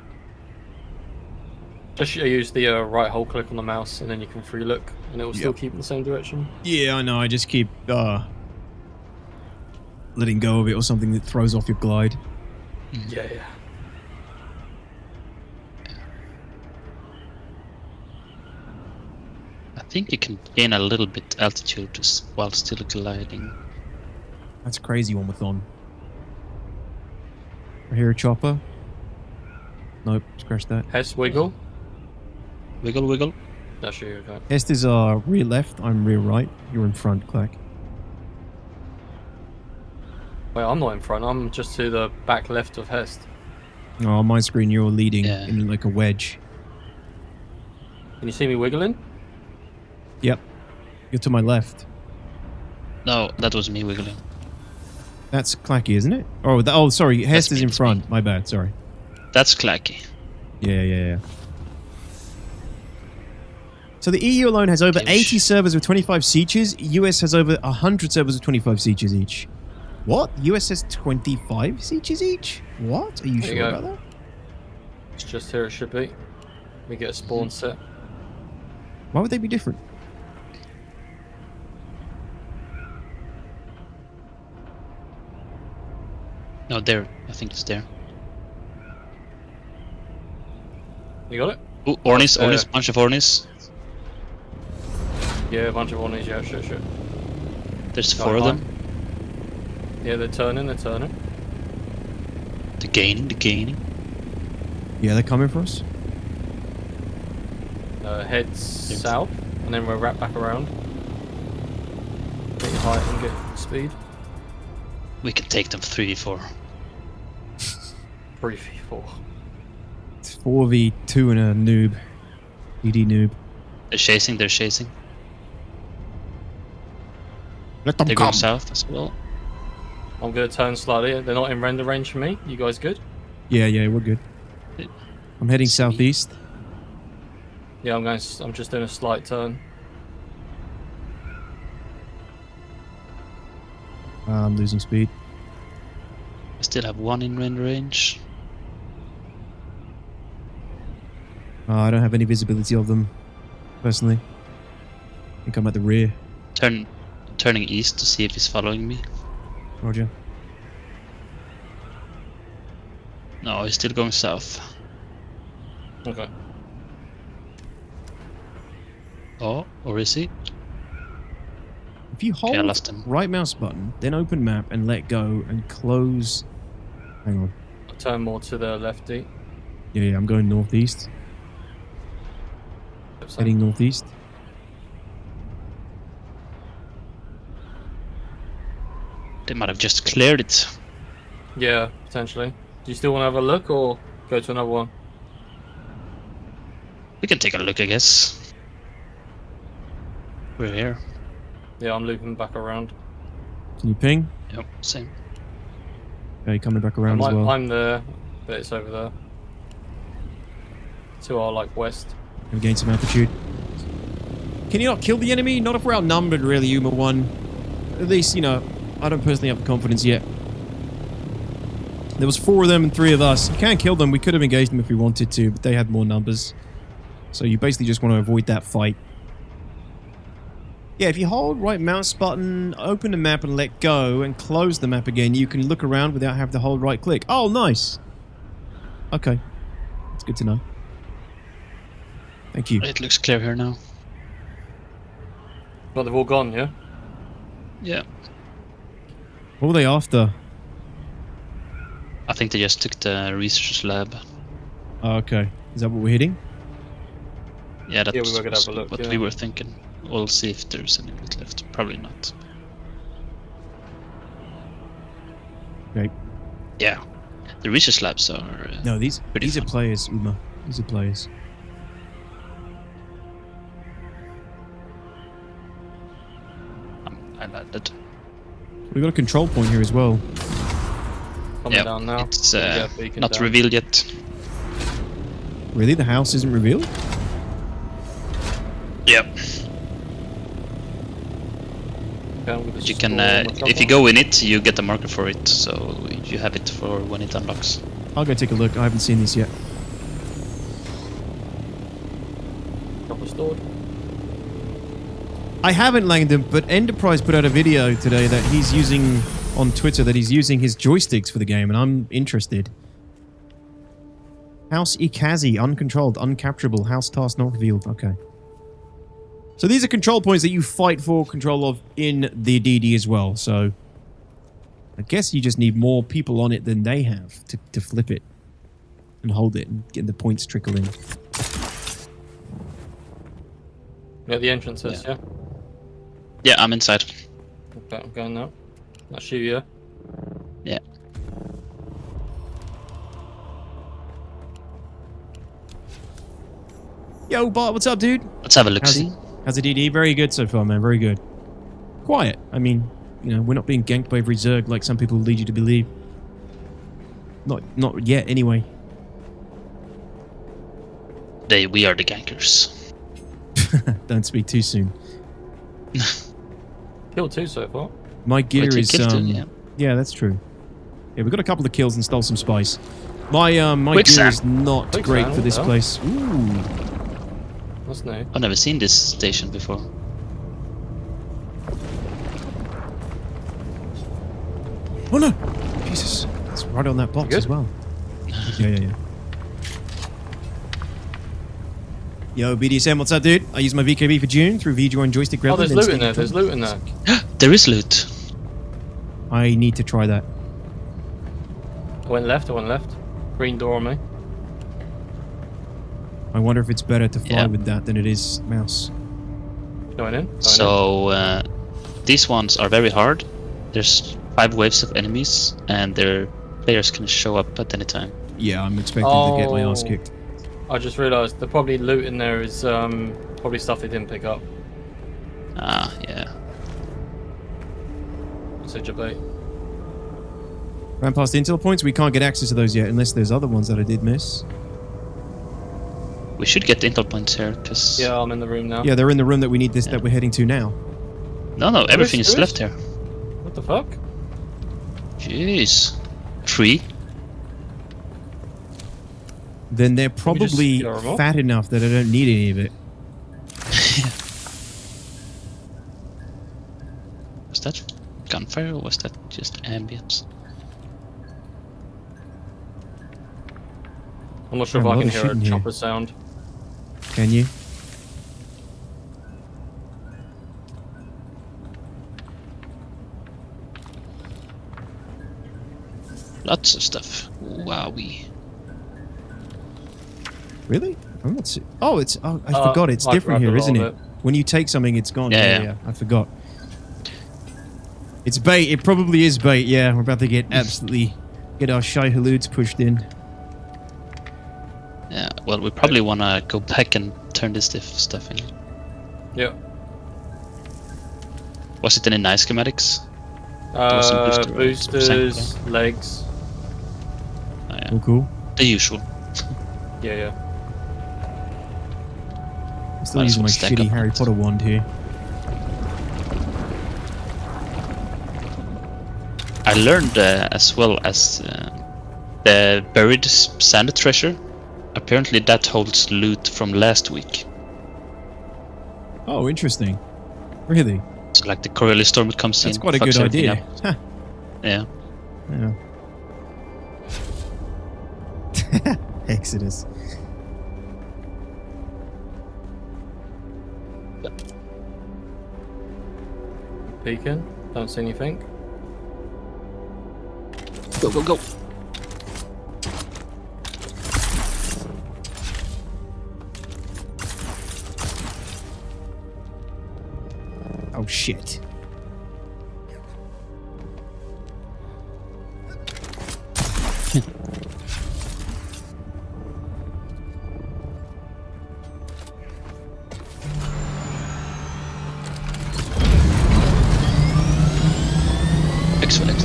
Just use the right hold click on the mouse, and then you can free look, and it will still keep in the same direction. Yeah, I know. I just keep letting go of it or something that throws off your glide. Yeah. I think you can gain a little bit altitude while still gliding. That's a crazy one with on. I hear a chopper. Nope, scratch that. Hess, wiggle. Wiggle, wiggle. That's you, okay. Hest is rear left, I'm rear right. You're in front, Clack. Wait, I'm not in front, I'm just to the back left of Hest. Oh, on my screen you're leading in like a wedge. Can you see me wiggling? Yep. You're to my left. No, that was me wiggling. That's Clacky, isn't it? Oh, sorry. Hest is in front. My bad, sorry. That's Clacky. Yeah. So the EU alone has over 80 servers with 25 sieges. US has over 100 servers with 25 sieges each. What? US has 25 sieges each? What? Are you sure about that? It's just here it should be. We get a spawn set. Why would they be different? No, there. I think it's there. You got it? Ooh, Ornis, bunch of Ornis. Yeah, a bunch of Ornis, yeah, sure. There's 4 of them. Yeah, they're turning. They're gaining. Yeah, they're coming for us. Head south, and then we'll wrap back around. Get height and get speed. We can take them 3v4. 3v4. It's 4v2 and a noob. ED noob. They're chasing. Let them They're come. going south as well. I'm gonna turn slightly. They're not in render range for me. You guys good? Yeah, we're good. I'm heading southeast. Yeah, I'm just doing a slight turn. I'm losing speed. I still have 1 in render range. I don't have any visibility of them, personally. I think I'm at the rear. Turning east to see if he's following me. Roger. No, he's still going south. Okay. Oh, or is he? If you hold I lost him. right mouse button, then open map and let go and close. Hang on. I'll turn more to the lefty. Yeah, I'm going northeast. Heading northeast. They might have just cleared it. Yeah, potentially. Do you still want to have a look or go to another one? We can take a look, I guess. We're here. Yeah, I'm looping back around. Can you ping? Yep, same. Okay, coming back around as well. I'm there, but it's over there. To our like west. We've gained some altitude. Can you not kill the enemy? Not if we're outnumbered, really, Uma 1. At least, you know, I don't personally have the confidence yet. There was 4 of them and 3 of us. You can't kill them. We could have engaged them if we wanted to, but they had more numbers. So you basically just want to avoid that fight. Yeah, if you hold right mouse button, open the map and let go, and close the map again, you can look around without having to hold right click. Oh, nice. Okay. That's good to know. Thank you. It looks clear here now. Well, they've all gone, yeah? Yeah. What were they after? I think they just took the research lab. Oh, okay. Is that what we're hitting? Yeah, that's Yeah, we were gonna have a look, what yeah. we were thinking. We'll see if there's any loot left. Probably not. Okay. Yeah. The research labs are... No, these pretty are fun. players, Uma. These are players. I landed. We've got a control point here as well. Coming down now. It's Yeah, beacon not down. revealed yet. Really? The house isn't revealed? Yep. Okay, I'm gonna You can, store my if you chopper. go in it, you get a marker for it, so you have it for when it unlocks. I'll go take a look. I haven't seen this yet. Chopper stored. I haven't, Langdon, but Enterprise put out a video today that he's using on Twitter, that he's using his joysticks for the game, and I'm interested. House Ikazi, uncontrolled, uncapturable, house task not revealed. Okay. So these are control points that you fight for control of in the DD as well, so I guess you just need more people on it than they have to flip it and hold it and get the points trickle in. Yeah, the entrances, yeah? Yeah, I'm inside. Okay, I'm going now. That's you, yeah? Yeah. Yo, Bart, what's up, dude? Let's have a look-see. How's the DD? Very good so far, man. Very good. Quiet. I mean, you know, we're not being ganked by every Zerg like some people lead you to believe. Not yet, anyway. We are the gankers. Don't speak too soon. Killed 2 so far. My gear Wait, you is killed it, yeah, that's true. Yeah, we got a couple of kills and stole some spice. My gear Quicksand. is not great Quicksand, for this oh. place. Ooh. That's new. I've never seen this station before. Oh no! Jesus, it's right on that box good? as well. Yeah. Yo, BDSM, what's up, dude? I use my VKB for Dune through VJoin joystick grab. Oh, there's loot in there. There's loot in there. There is loot. I need to try that. I went left. Green door on me. I wonder if it's better to fly Yeah. with that than it is mouse. Going in. So these ones are very hard. There's 5 waves of enemies, and their players can show up at any time. Yeah, I'm expecting to get my ass Oh. kicked. I just realised the probably loot in there is probably stuff they didn't pick up. Ah, yeah. Such a bait. Ran past the intel points. We can't get access to those yet unless there's other ones that I did miss. We should get intel points here, because... Yeah, I'm in the room now. Yeah, they're in the room that we need that we're heading to now. No, everything is There left here. What the fuck? Jeez. 3? Then they're just probably get our remote? fat enough that I don't need any of it. Was that gunfire, or was that just ambience? I'm not sure Yeah, if a I can lot of hear a shooting here. chopper sound. Can you? Lots of stuff. Wowee. Really? I'm not. Oh, it's. Oh, I Uh, forgot. It's I different grabbed here, a isn't lot it? of it. When you take something, it's gone. Yeah. I forgot. It's bait. It probably is bait. Yeah, we're about to get get our shy haloods pushed in. Yeah, well, we probably want to go back and turn this stuff in. Yeah. Was it any nice schematics? was some booster Boosters, legs. Oh, yeah. Oh, cool. The usual. Yeah. I'm still Might as using my well stack shitty up Harry on it. Potter wand here. I learned as well as the buried sand treasure. Apparently that holds loot from last week. Oh, interesting. Really? So like the Coriolis Storm comes That's in. quite a fucks good everything idea. up. Huh. Yeah. Yeah. Exodus. Peeking. Don't see anything. Go, go, go. Oh, shit. Excellent.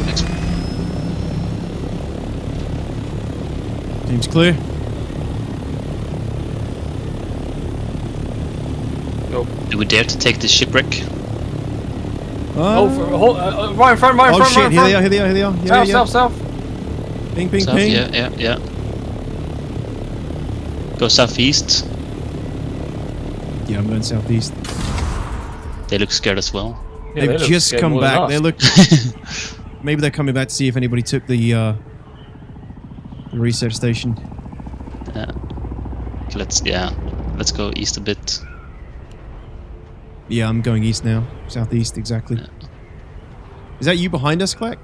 Seems clear. Go. Do we dare to take this shipwreck? Oh, right in front, right in Oh front, shit, right in here they are, front. here they are. Yeah, South, south. Ping, ping, South, ping. yeah. Go southeast. Yeah, I'm going southeast. They look scared as well. Yeah, They've they look just scared come more than back. us. They look. Maybe they're coming back to see if anybody took the research station. Let's go east a bit. Yeah, I'm going east now. Southeast, exactly. Yeah. Is that you behind us, Clack?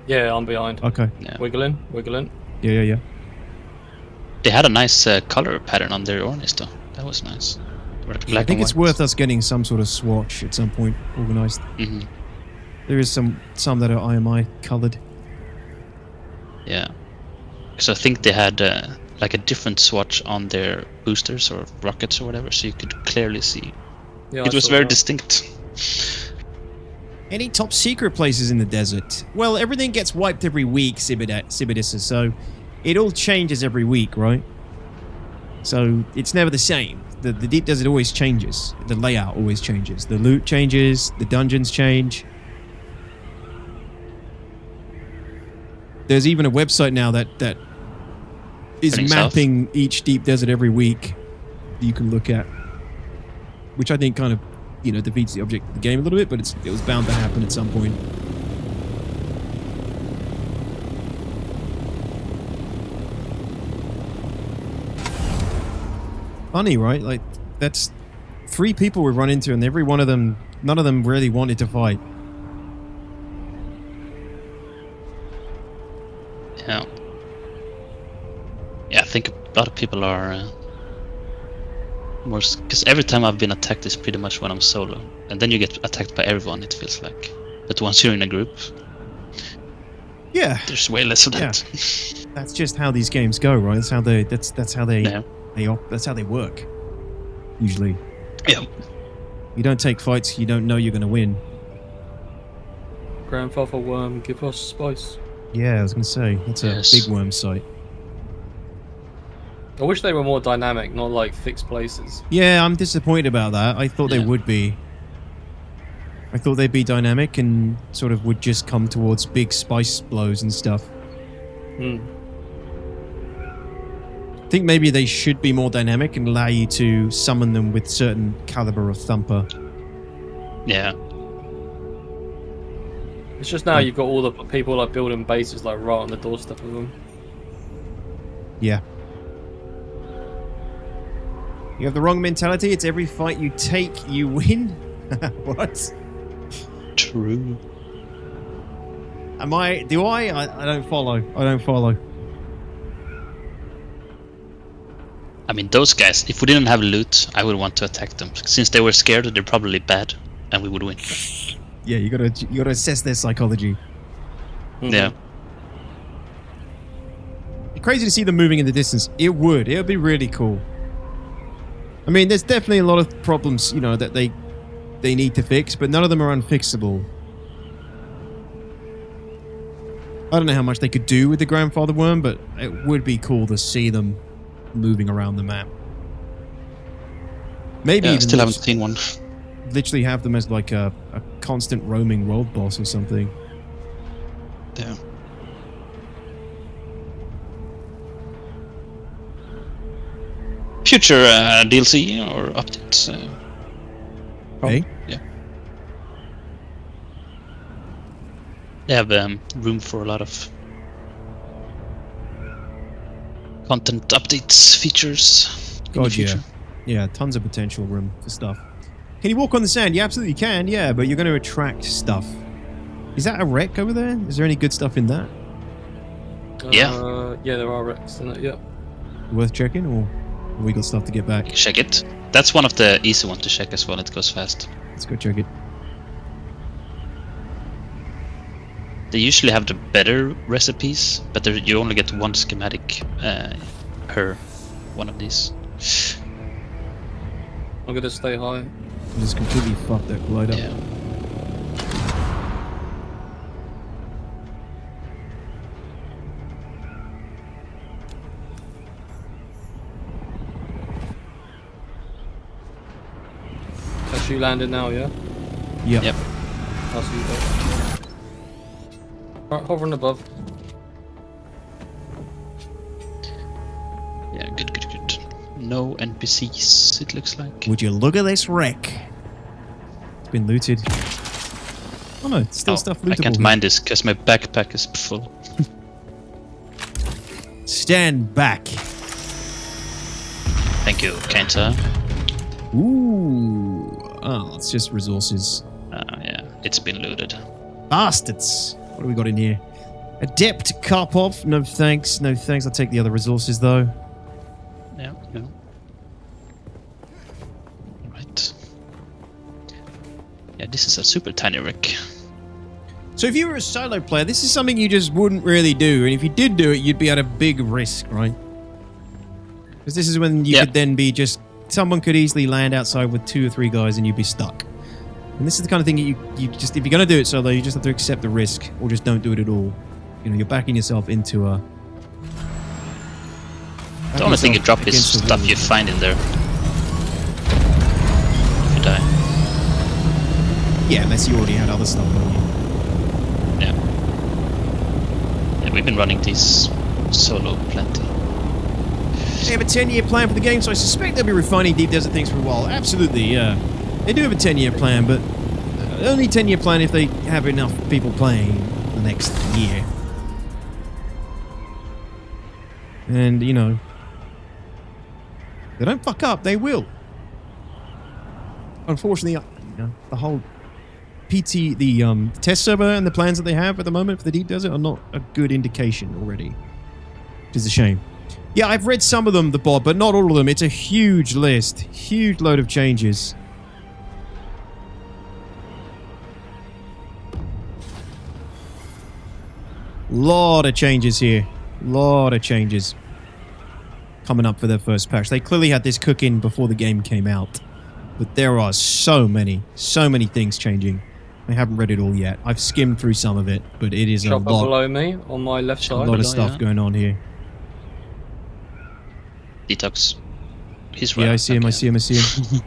Yeah, I'm behind. Okay. Yeah. Wiggling. Yeah. They had a nice color pattern on their Ornis though. That was nice. Like I black think and it's white. worth us getting some sort of swatch at some point organized. Hmm. There is some that are IMI colored. Yeah. Because I think they had like a different swatch on their boosters or rockets or whatever, so you could clearly see. Yeah, It I was saw very that. distinct. Any top secret places in the desert? Well, everything gets wiped every week, Sibidis, so it all changes every week, right? So it's never the same. The deep desert always changes. The layout always changes. The loot changes. The dungeons change. There's even a website now that is Turning south. mapping each deep desert every week that you can look at, which I think kind of, defeats the object of the game a little bit, but it was bound to happen at some point. Funny, right? Like, that's 3 people we run into, and every one of them, none of them really wanted to fight. Yeah. Yeah, I think a lot of people are more because every time I've been attacked is pretty much when I'm solo, and then you get attacked by everyone. It feels like, but once you're in a group, Yeah, there's way less of Yeah. that. that's just how these games go, right? That's how they. That's how they. Yeah. That's how they work. Usually, Yeah. you don't take fights you don't know you're going to win. Grandfather Worm, give us spice. Yeah, I was going to say that's a Yes. big worm site. I wish they were more dynamic, not like fixed places. Yeah, I'm disappointed about that. I thought they Yeah. would be. I thought they'd be dynamic and sort of would just come towards big spice blows and stuff. Hmm. I think maybe they should be more dynamic and allow you to summon them with certain caliber of thumper. Yeah. It's just now you've got all the people like building bases like right on the doorstep of them. Yeah. You have the wrong mentality. It's every fight you take, you win. What? True. Am I? Do I? I don't follow. I don't follow. I mean, those guys. If we didn't have loot, I would want to attack them. Since they were scared, they're probably bad, and we would win. Yeah, you gotta assess their psychology. Yeah. Crazy to see them moving in the distance. It would be really cool. I mean, there's definitely a lot of problems, that they need to fix, but none of them are unfixable. I don't know how much they could do with the grandfather worm, but it would be cool to see them moving around the map. Maybe Yeah, I even still haven't seen one. literally have them as like a constant roaming world boss or something. Yeah. Future DLC or updates. Hey? Yeah. They have room for a lot of content updates, features. in the God, yeah. future. Yeah, tons of potential room for stuff. Can you walk on the sand? You absolutely can, yeah, but you're going to attract stuff. Is that a wreck over there? Is there any good stuff in that? Yeah. Yeah, there are wrecks in it, yeah. Worth checking, or have we got stuff to get back? Check it. That's one of the easy ones to check as well. It goes fast. Let's go check it. They usually have the better recipes, but you only get one schematic per one of these. I'm gonna stay high. Just completely fucked that glide up. Yeah. That's you landed now, yeah? Yep. Yep. I'll see you there. Alright, hovering above. Yeah, good. No NPCs, it looks like. Would you look at this wreck? It's been looted. Oh no, it's still stuff lootable. I can't here. mind this because my backpack is full. Stand back. Thank you, Kenta. Ooh. Oh, it's just resources. Yeah, it's been looted. Bastards. What do we got in here? Adept Karpov. No thanks. No thanks. I'll take the other resources though. Yeah. Right. Yeah, this is a super tiny wreck. So if you were a solo player, this is something you just wouldn't really do. And if you did do it, you'd be at a big risk, right? Because this is when you could then be just... Someone could easily land outside with 2 or 3 guys and you'd be stuck. And this is the kind of thing you just... If you're going to do it solo, you just have to accept the risk. Or just don't do it at all. You know, you're backing yourself into a... The only thing you drop is stuff you find in there. If you die. Yeah, unless you already had other stuff on you. Yeah, we've been running these solo plenty. They have a 10-year plan for the game, so I suspect they'll be refining Deep Desert things for a while. Absolutely, yeah. They do have a 10-year plan, but only 10-year plan if they have enough people playing the next year. And, you know, they don't fuck up, they will. Unfortunately, you know, the whole the test server and the plans that they have at the moment for the Deep Desert are not a good indication already. Which is a shame. Yeah, I've read some of them, the Bob, but not all of them. It's a huge list. Huge load of changes. Lot of changes here. Lot of changes. Coming up for their first patch. They clearly had this cooking before the game came out. But there are so many things changing. I haven't read it all yet. I've skimmed through some of it, but it is Chopper a lot. below me on my left A side. lot of stuff going on here. Detox. He's right. Yeah, I see him, I see him, I see him.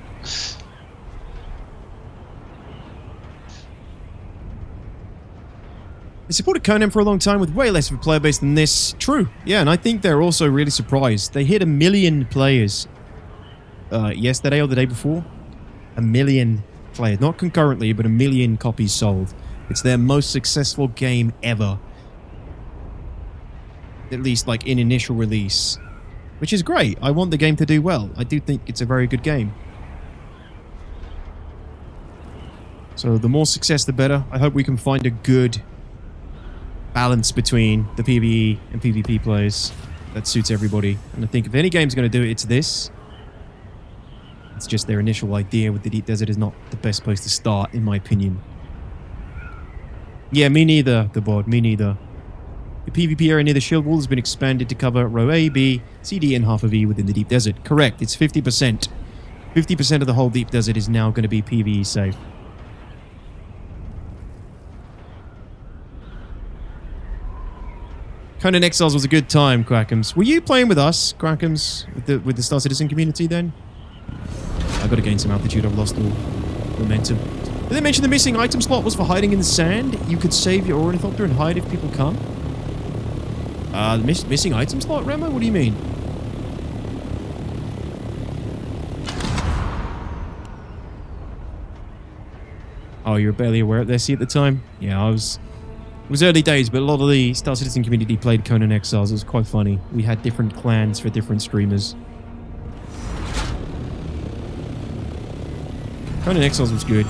They supported Conan for a long time with way less of a player base than this. True. Yeah, and I think they're also really surprised. They hit 1 million players yesterday or the day before. 1 million players. Not concurrently, but 1 million copies sold. It's their most successful game ever. At least, like, in initial release. Which is great. I want the game to do well. I do think it's a very good game. So the more success, the better. I hope we can find a good balance between the PvE and PvP players that suits everybody. And I think if any game's going to do it, it's this. It's just their initial idea with the Deep Desert is not the best place to start, in my opinion. Yeah, me neither, the bod. Me neither. The PvP area near the shield wall has been expanded to cover row A, B, C, D, and half of E within the Deep Desert. Correct, it's 50%. 50% of the whole Deep Desert is now going to be PvE safe. Conan Exiles was a good time, Quackums. Were you playing with us, Quackums, with the Star Citizen community then? I got to gain some altitude. I've lost all momentum. Did they mention the missing item slot was for hiding in the sand? You could save your ornithopter and hide if people come? The missing item slot, Remo? What do you mean? Oh, you were barely aware of this at the time? Yeah, it was early days, but a lot of the Star Citizen community played Conan Exiles. It was quite funny. We had different clans for different streamers. Conan Exiles was good.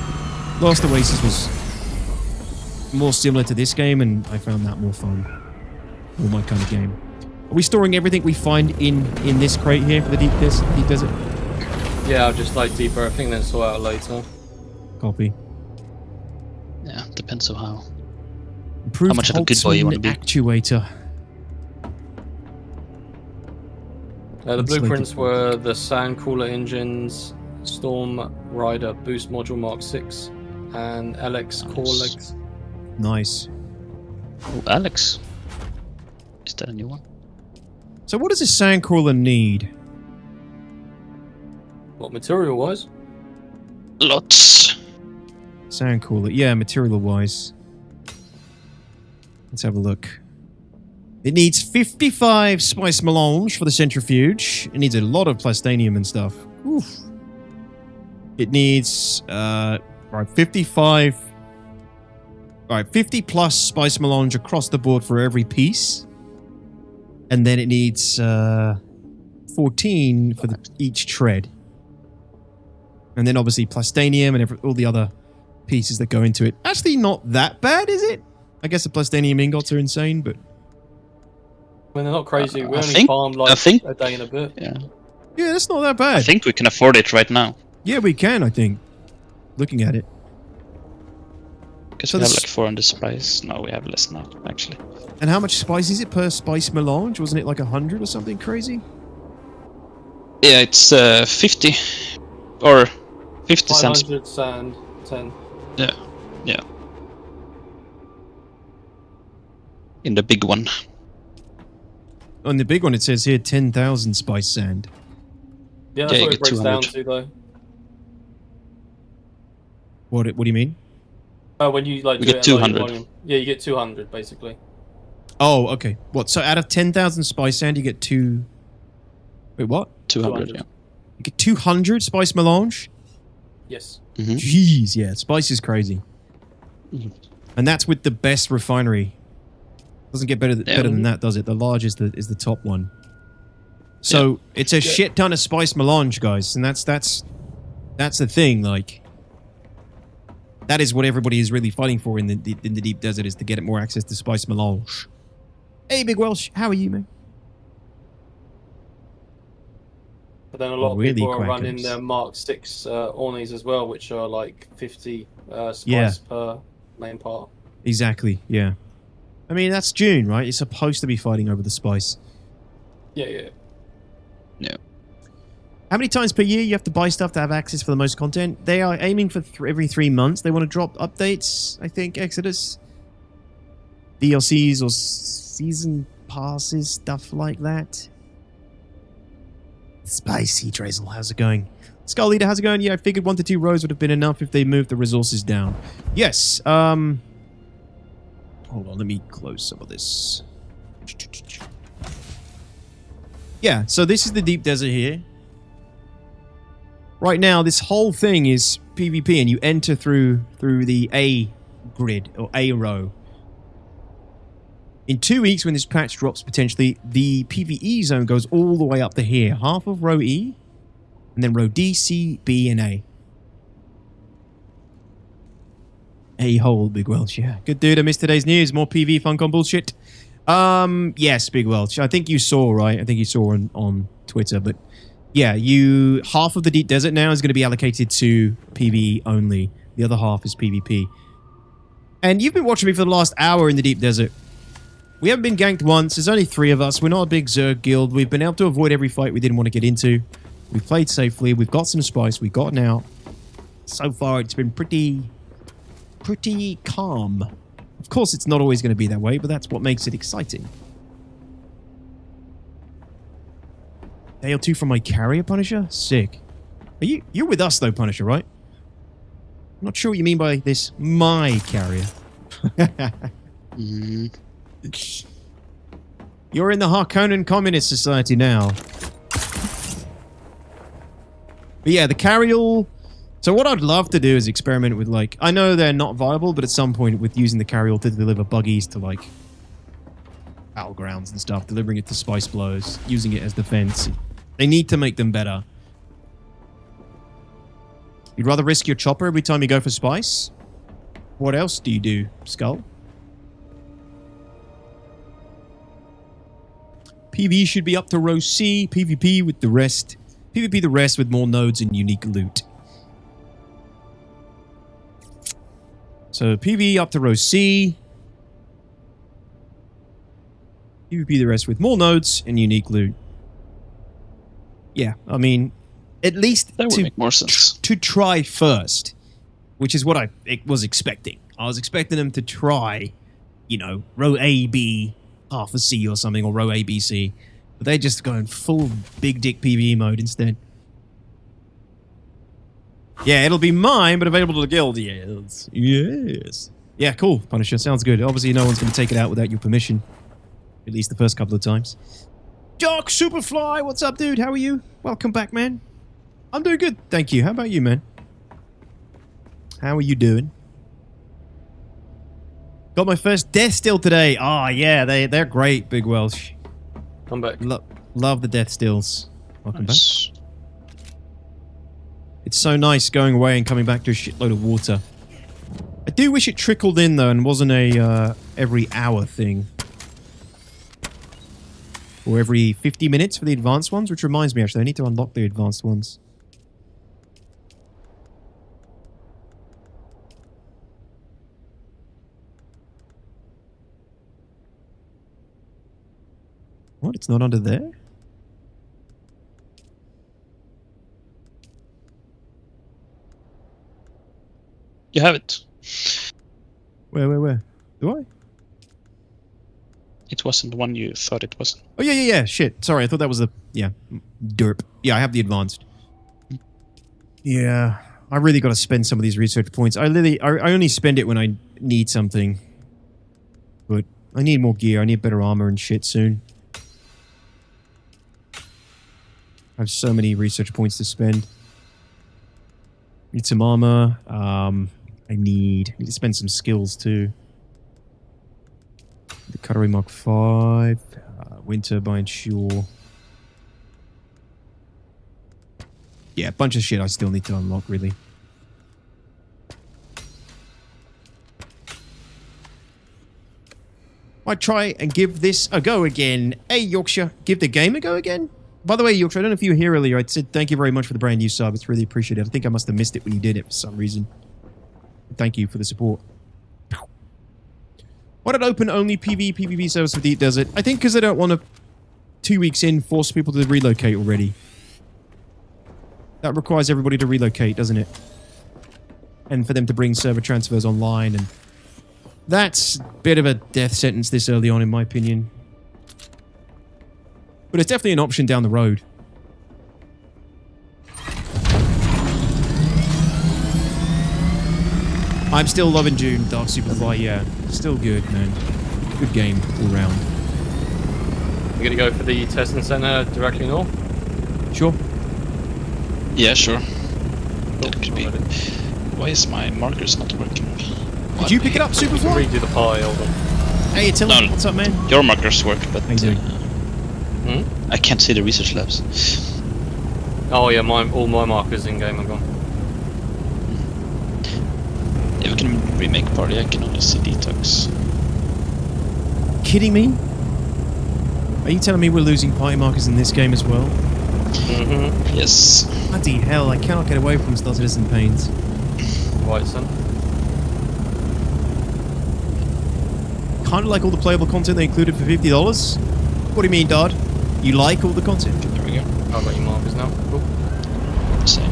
Lost Oasis was more similar to this game, and I found that more fun. More my kind of game. Are we storing everything we find in this crate here for the deep desert? Yeah, I'll just like deeper everything, then sort out later. Copy. Yeah, depends on how. Improved How much of a good boy you want to be. Actuator. The blueprints were the Sandcrawler engines, Storm Rider boost module Mark 6, and Alex core legs. Nice. Oh, Alex. Is that a new one? So what does a Sandcrawler need? What material wise? Lots. Sandcrawler. Yeah, material-wise. Let's have a look. It needs 55 spice melange for the centrifuge. It needs a lot of plastanium and stuff. Oof. It needs 55. All right, 50 plus spice melange across the board for every piece, and then it needs 14 for each tread, and then obviously plastanium and all the other pieces that go into it. Actually, not that bad, is it? I guess the plastanium ingots are insane, but When they're not crazy, we I only think- farm I like think- a day and a bit. Yeah. yeah, that's not that bad. I think we can afford it right now. Yeah, we can. I think. Looking at it. Because So we have this- like 400 spice. No, we have less now, actually. And how much spice is it per spice melange? Wasn't it like 100 or something crazy? Yeah, it's 50. Or 50 cents. 500 sand, 10. Yeah. Yeah. In the big one. On the big one, it says here 10,000 spice sand. Yeah, that's Yeah, you what get it breaks down 200. to though. What do you mean? When you like We do get it at low 200. volume. Yeah, you get 200 basically. Oh, okay. What? So out of 10,000 spice sand, you get two... Wait, what? 200, 200. yeah. You get 200 spice melange? Yes. Mhm. Jeez, yeah. Spice is crazy. Mhm. And that's with the best refinery. Doesn't get better than that, does it? The large is the top one. So it's a shit ton of spice melange, guys, and that's the thing. Like, that is what everybody is really fighting for in the deep desert, is to get more access to spice melange. Hey, Big Welsh, how are you, man? But then a lot Really of people are quackers. running their Mark 6 Ornies as well, which are like 50 spice Yeah. per main part. Exactly. Yeah. I mean, that's June, right? You're supposed to be fighting over the spice. Yeah, yeah. Yeah. How many times per year you have to buy stuff to have access for the most content? They are aiming for every 3 months. They want to drop updates, I think, Exodus. DLCs or season passes, stuff like that. Spicy Drizzle, how's it going? Skull Leader, how's it going? Yeah, I figured 1 to 2 rows would have been enough if they moved the resources down. Yes, hold on, let me close some of this. Yeah, so this is the deep desert here. Right now, this whole thing is PvP, and you enter through the A grid, or A row. In 2 weeks, when this patch drops, potentially, the PvE zone goes all the way up to here. Half of row E, and then row D, C, B, and A. A-hole, Big Welch, yeah. Good dude, I missed today's news. More PV Funcom bullshit. Yes, Big Welch. I think you saw, right? I think you saw on Twitter, but yeah, half of the deep desert now is going to be allocated to PvE only. The other half is PvP. And you've been watching me for the last hour in the deep desert. We haven't been ganked once. There's only 3 of us. We're not a big Zerg guild. We've been able to avoid every fight we didn't want to get into. We've played safely. We've got some spice. We've gotten out. So far, it's been pretty calm. Of course, it's not always going to be that way, but that's what makes it exciting. Day or two from my carrier, Punisher? Sick. You're with us though, Punisher, right? I'm not sure what you mean by this, my carrier. You're in the Harkonnen Communist Society now. But yeah, the carrier... So what I'd love to do is experiment with, like... I know they're not viable, but at some point with using the carrier to deliver buggies to, like... battlegrounds and stuff, delivering it to spice blows, using it as defense. They need to make them better. You'd rather risk your chopper every time you go for spice? What else do you do, Skull? PvE should be up to row C, PvP with the rest. PvP the rest with more nodes and unique loot. So PvE up to row C. PvP the rest with more nodes and unique loot. Yeah, I mean, at least that would make more sense. To try first, which is what I was expecting. I was expecting them to try, you know, row A, B, half a C or something, or row A, B, C. But they're just going full big dick PvE mode instead. Yeah, it'll be mine, but available to the guild. Yes. Yes. Yeah, cool, Punisher. Sounds good. Obviously, no one's going to take it out without your permission. At least the first couple of times. Jock Superfly, what's up, dude? How are you? Welcome back, man. I'm doing good, thank you. How about you, man? How are you doing? Got my first death still today. Ah, yeah, they're great, Big Welsh. Come back. Love the death stills. Welcome back. It's so nice going away and coming back to a shitload of water. I do wish it trickled in, though, and wasn't a every hour thing. Or every 50 minutes for the advanced ones, which reminds me, actually, I need to unlock the advanced ones. What? It's not under there? You have it. Where? Do I? It wasn't the one you thought it was. Oh, yeah. Shit. Sorry, I thought that was the... Yeah. Derp. Yeah, I have the advanced. Yeah. I really got to spend some of these research points. I only spend it when I need something. But I need more gear. I need better armor and shit soon. I have so many research points to spend. Need some armor. I need to spend some skills too. The Cutlery Mark 5. Wind Turbine, sure. Yeah, a bunch of shit I still need to unlock, really. Might try and give this a go again. Hey, Yorkshire, give the game a go again? By the way, Yorkshire, I don't know if you were here earlier. I said thank you very much for the brand new sub. It's really appreciated. I think I must have missed it when you did it for some reason. Thank you for the support. Why did open only PvP servers for Deep Desert? I think because they don't want to, 2 weeks in, force people to relocate already. That requires everybody to relocate, doesn't it? And for them to bring server transfers online, and that's a bit of a death sentence this early on, in my opinion. But it's definitely an option down the road. I'm still loving Dune, Dark Superfly, yeah. Still good, man. Good game all round. You're gonna go for the testing center directly north? Sure. Yeah, sure. Cool. That could be. Why is my markers not working? Did you pick it up, Superfly? Redo the pie, hold on. Hey, Attila, what's up, man? Your markers work, but How you doing? I can't see the research labs. Oh yeah, all my markers in game are gone. If we can remake party, I can only see detox. Kidding me? Are you telling me we're losing party markers in this game as well? Mm-hmm. Yes. Bloody hell, I cannot get away from Star Citizen Pains. Right, son. Kind of like all the playable content they included for $50. What do you mean, Dad? You like all the content? There we go. I've got your markers now. Cool. Same.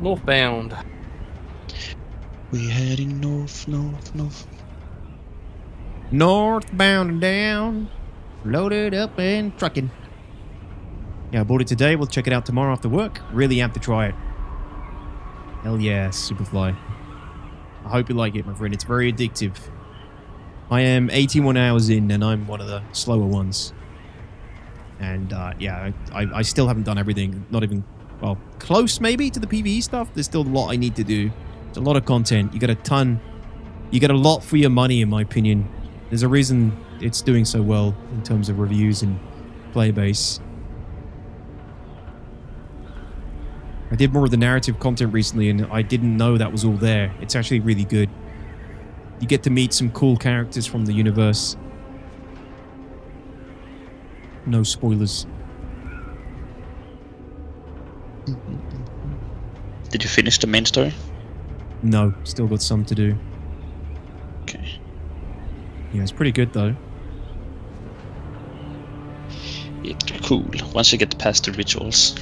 Northbound. We're heading north. Northbound and down. Loaded up and trucking. Yeah, I bought it today. We'll check it out tomorrow after work. Really amped to try it. Hell yeah, Superfly. I hope you like it, my friend. It's very addictive. I am 81 hours in, and I'm one of the slower ones. And yeah, I still haven't done everything. Not even, well, close maybe to the PvE stuff. There's still a lot I need to do. It's a lot of content. You get a ton. You get a lot for your money, in my opinion. There's a reason it's doing so well in terms of reviews and player base. I did more of the narrative content recently, and I didn't know that was all there. It's actually really good. You get to meet some cool characters from the universe. No spoilers. Did you finish the main story? No, still got some to do. Okay. Yeah, it's pretty good though. Yeah, cool. Once you get past the rituals.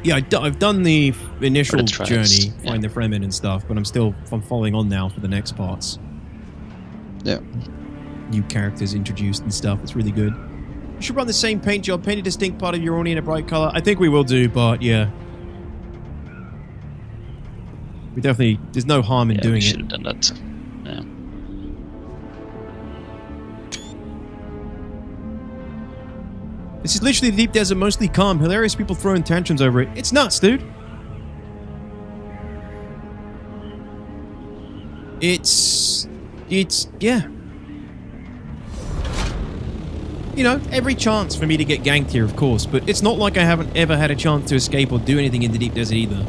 Yeah, I've done the initial trials, journey, yeah. find the Fremen and stuff, but I'm following on now for the next parts. Yeah. New characters introduced and stuff. It's really good. You should run the same paint job, paint a distinct part of your Oni in a bright color. I think we will do, but yeah. We definitely, there's no harm in doing we it. should have done that. Yeah. This is literally the deep desert, mostly calm. Hilarious people throwing tantrums over it. It's nuts, dude. It's, yeah. You know, every chance for me to get ganked here, of course, but it's not like I haven't ever had a chance to escape or do anything in the deep desert either.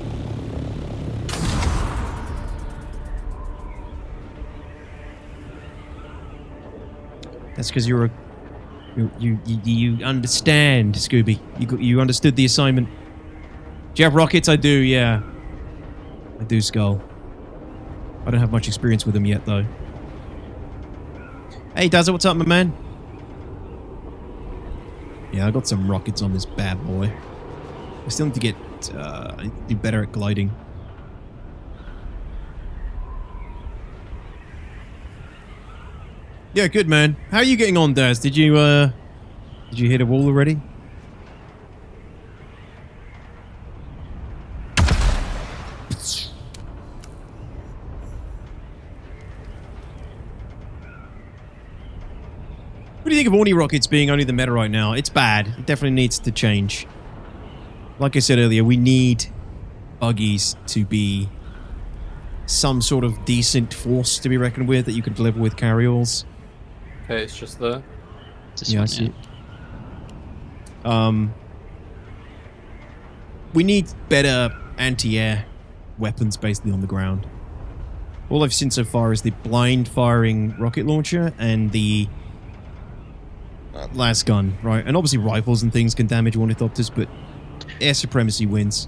That's because you're a... You understand, Scooby. You understood the assignment. Do you have rockets? I do, yeah. I do, Skull. I don't have much experience with them yet, though. Hey, Dazza, what's up, my man? Yeah, I got some rockets on this bad boy. I still need to get... I need to do better at gliding. Yeah, good, man. How are you getting on, Daz? Did you hit a wall already? What do you think of Orny rockets being only the meta right now? It's bad. It definitely needs to change. Like I said earlier, we need buggies to be some sort of decent force to be reckoned with that you can deliver with carryalls. Okay, it's just there. Yeah, I see it. We need better anti-air weapons basically on the ground. All I've seen so far is the blind firing rocket launcher and the las gun, right? And obviously rifles and things can damage ornithopters, but air supremacy wins.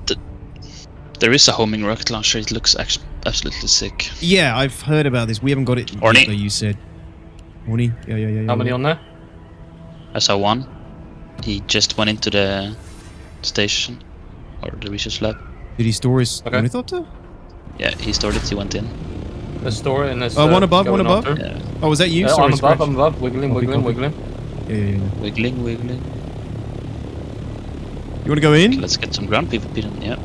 There is a homing rocket launcher. It looks absolutely sick. Yeah, I've heard about this. We haven't got it Orny. yet, though, you said. Orny? Yeah. How many on there? I saw one. He just went into the station or the research lab. Did he store his ornithopter? Yeah, he stored it. He went in. Let's store it and let's... one above, one above. after. Yeah. Oh, was that you? Yeah, Sorry, I'm Scratch. above. Wiggling. Yeah. Wiggling. You want to go in? Let's get some ground PvP then, yeah.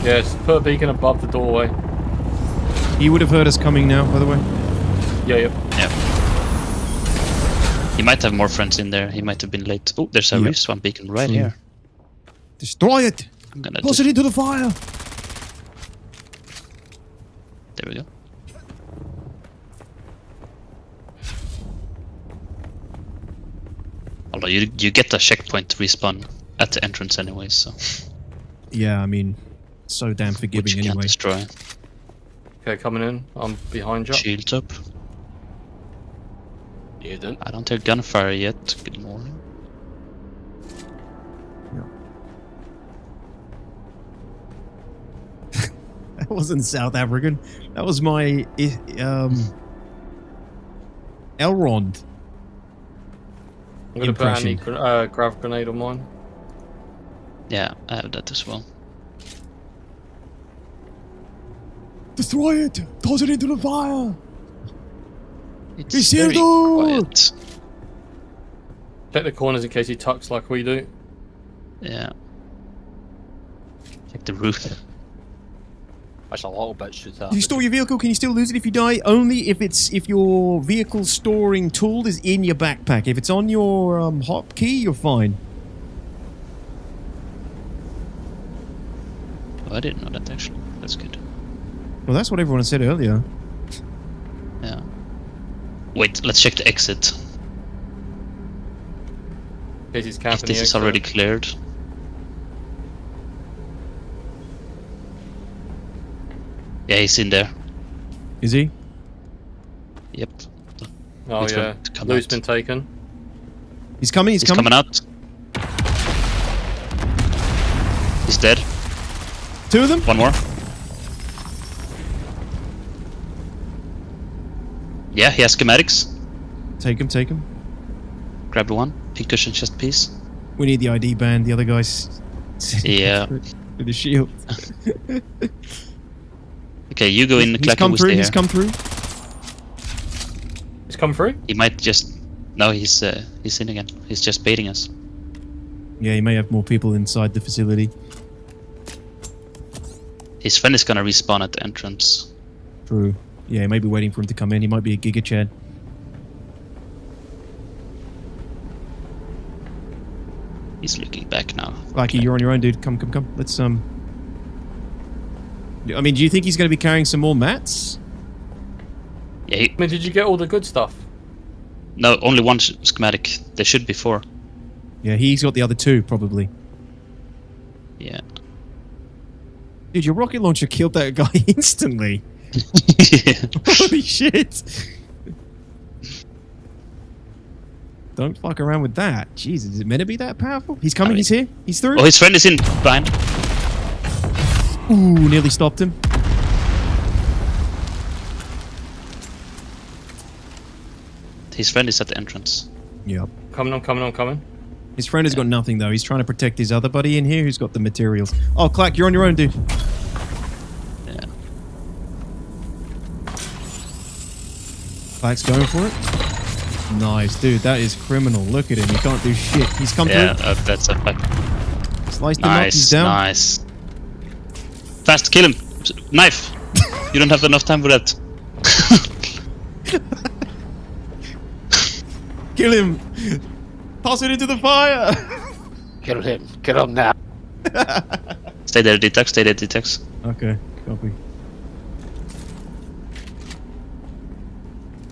Yes, put a beacon above the doorway. He would have heard us coming now, by the way. Yeah. He might have more friends in there. He might have been late. Oh, there's a reef swamp beacon right here. Destroy it! I'm gonna Toss it into the fire! There we go. Although you get a checkpoint respawn at the entrance anyway, so... Yeah, I mean, so damn forgiving which you anyway. can't destroy. Okay, coming in. I'm behind you. Shields up. You didn't. I don't hear gunfire yet. Good morning. That wasn't South African. That was my Elrond. I'm gonna put a grav grenade on mine. Yeah, I have that as well. Destroy it! Toss it into the fire! It's He's here, very dude! quiet. Check the corners in case he tucks like we do. Yeah. Check the roof. That's a little bit should If you store your vehicle, can you still lose it if you die? Only if your vehicle storing tool is in your backpack. If it's on your hotkey, you're fine. Oh, I didn't know that actually. That's good. Well, that's what everyone said earlier. Yeah. Wait, let's check the exit. In case he's If camping this the is exit. already cleared. Yeah, he's in there. Is he? Yep. Oh Wait for yeah, him to come Lou's out. been taken. He's coming. He's He's coming. coming out. He's dead. 2 of them. One more. Yeah, he has schematics. Take him. Take him. Grabbed one. Pink cushion chest piece. We need the ID band. The other guy's Yeah. with the shield. Okay, you go in. He's Clack, come and we through. stay He's here. come through. He's come through. He might just. No, he's in again. He's just baiting us. Yeah, he may have more people inside the facility. His friend is gonna respawn at the entrance. True. Yeah, he may be waiting for him to come in. He might be a Giga Chad. He's looking back now. Blackie, you're on your own, dude. Come. Let's I mean, do you think he's going to be carrying some more mats? Yeah. I mean, did you get all the good stuff? No, only one schematic. There should be 4. Yeah, he's got the other 2 probably. Yeah. Dude, your rocket launcher killed that guy instantly. Holy shit! Don't fuck around with that. Jesus, is it meant to be that powerful? He's coming. I mean- He's here. He's through. Oh, his friend is in behind. Ooh, nearly stopped him. His friend is at the entrance. Yep. Coming. His friend has got nothing though. He's trying to protect his other buddy in here who's got the materials. Oh, Clack, you're on your own, dude. Yeah. Clack's going for it. Nice, dude. That is criminal. Look at him. He can't do shit. He's come Yeah, through. that's a fact. Sliced him up. He's Nice, down. nice. Fast, kill him. Knife. You don't have enough time for that. Kill him. Toss it into the fire. Kill him. Kill him now. Stay there, Detox. Stay there, Detox. Okay, copy.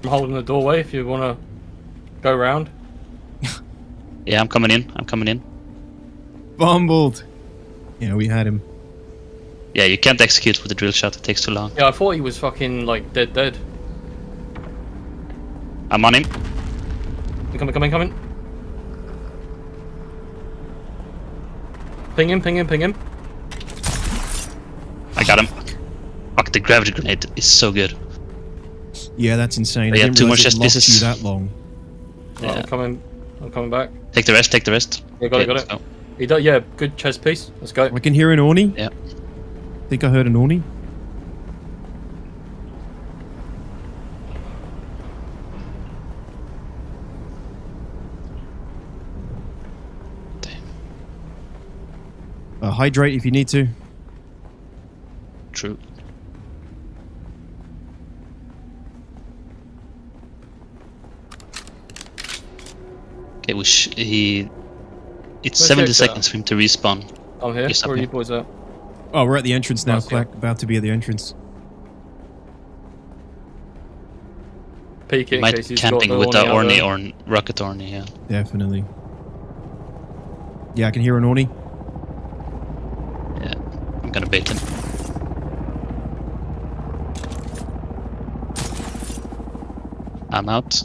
I'm holding the doorway if you want to go round. Yeah, I'm coming in. I'm coming in. Bumbled. Yeah, we had him. Yeah, you can't execute with the drill shot. It takes too long. Yeah, I thought he was fucking like dead. I'm on him. Coming. Ping him. I got him. Fuck, the gravity grenade is so good. Yeah, that's insane. Yeah, I didn't 2 more realize it chest locked pieces. you that long. Right, Yeah. I'm coming back. Take the rest. Take the rest. Yeah, got Okay, it. let's go. He does, yeah, good chest piece. Let's go. I can hear an Orny. Yeah. Think I heard an Orny. Damn. Hydrate if you need to. True. Okay, it's Where's 70 Hector? seconds for him to respawn. I'm here. Yes, I'm Where are here. you boys at? Oh, we're at the entrance now, Nice, yeah. Clack. About to be at the entrance. Peek it in Might case be he's got camping the with the Orny Orny out there. or Rocket Orny, yeah. Definitely. Yeah, I can hear an Orny. Yeah. I'm gonna bait him. I'm out.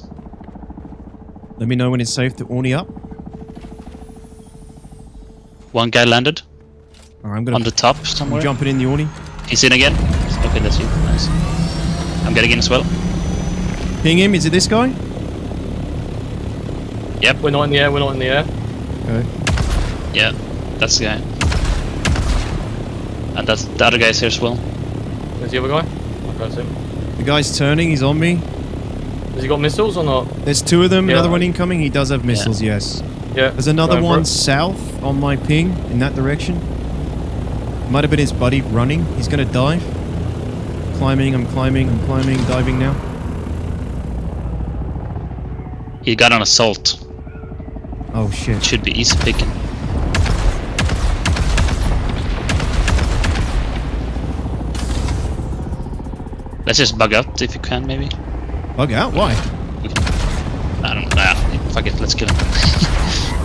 Let me know when it's safe to Orny up. One guy landed Alright, I'm gonna on the top I'm somewhere. jumping in the Orny. He's in again. Okay, that's you. Nice. I'm getting in as well. Ping him. Is it this guy? Yep. We're not in the air. Okay. Yeah. That's the guy. And that's the other guy's here as well. There's the other guy. Okay, see him. The guy's turning. He's on me. Has he got missiles or not? There's two of them. Yeah. Another one incoming. He does have missiles, yes. Yeah. There's another going for one it. south on my ping in that direction. Might have been his buddy running. He's going to dive. Climbing, I'm climbing, diving now. He got an assault. Oh shit. Should be easy picking. Let's just bug out if you can, maybe. Bug out? Why? I don't know. Fuck it, let's kill him.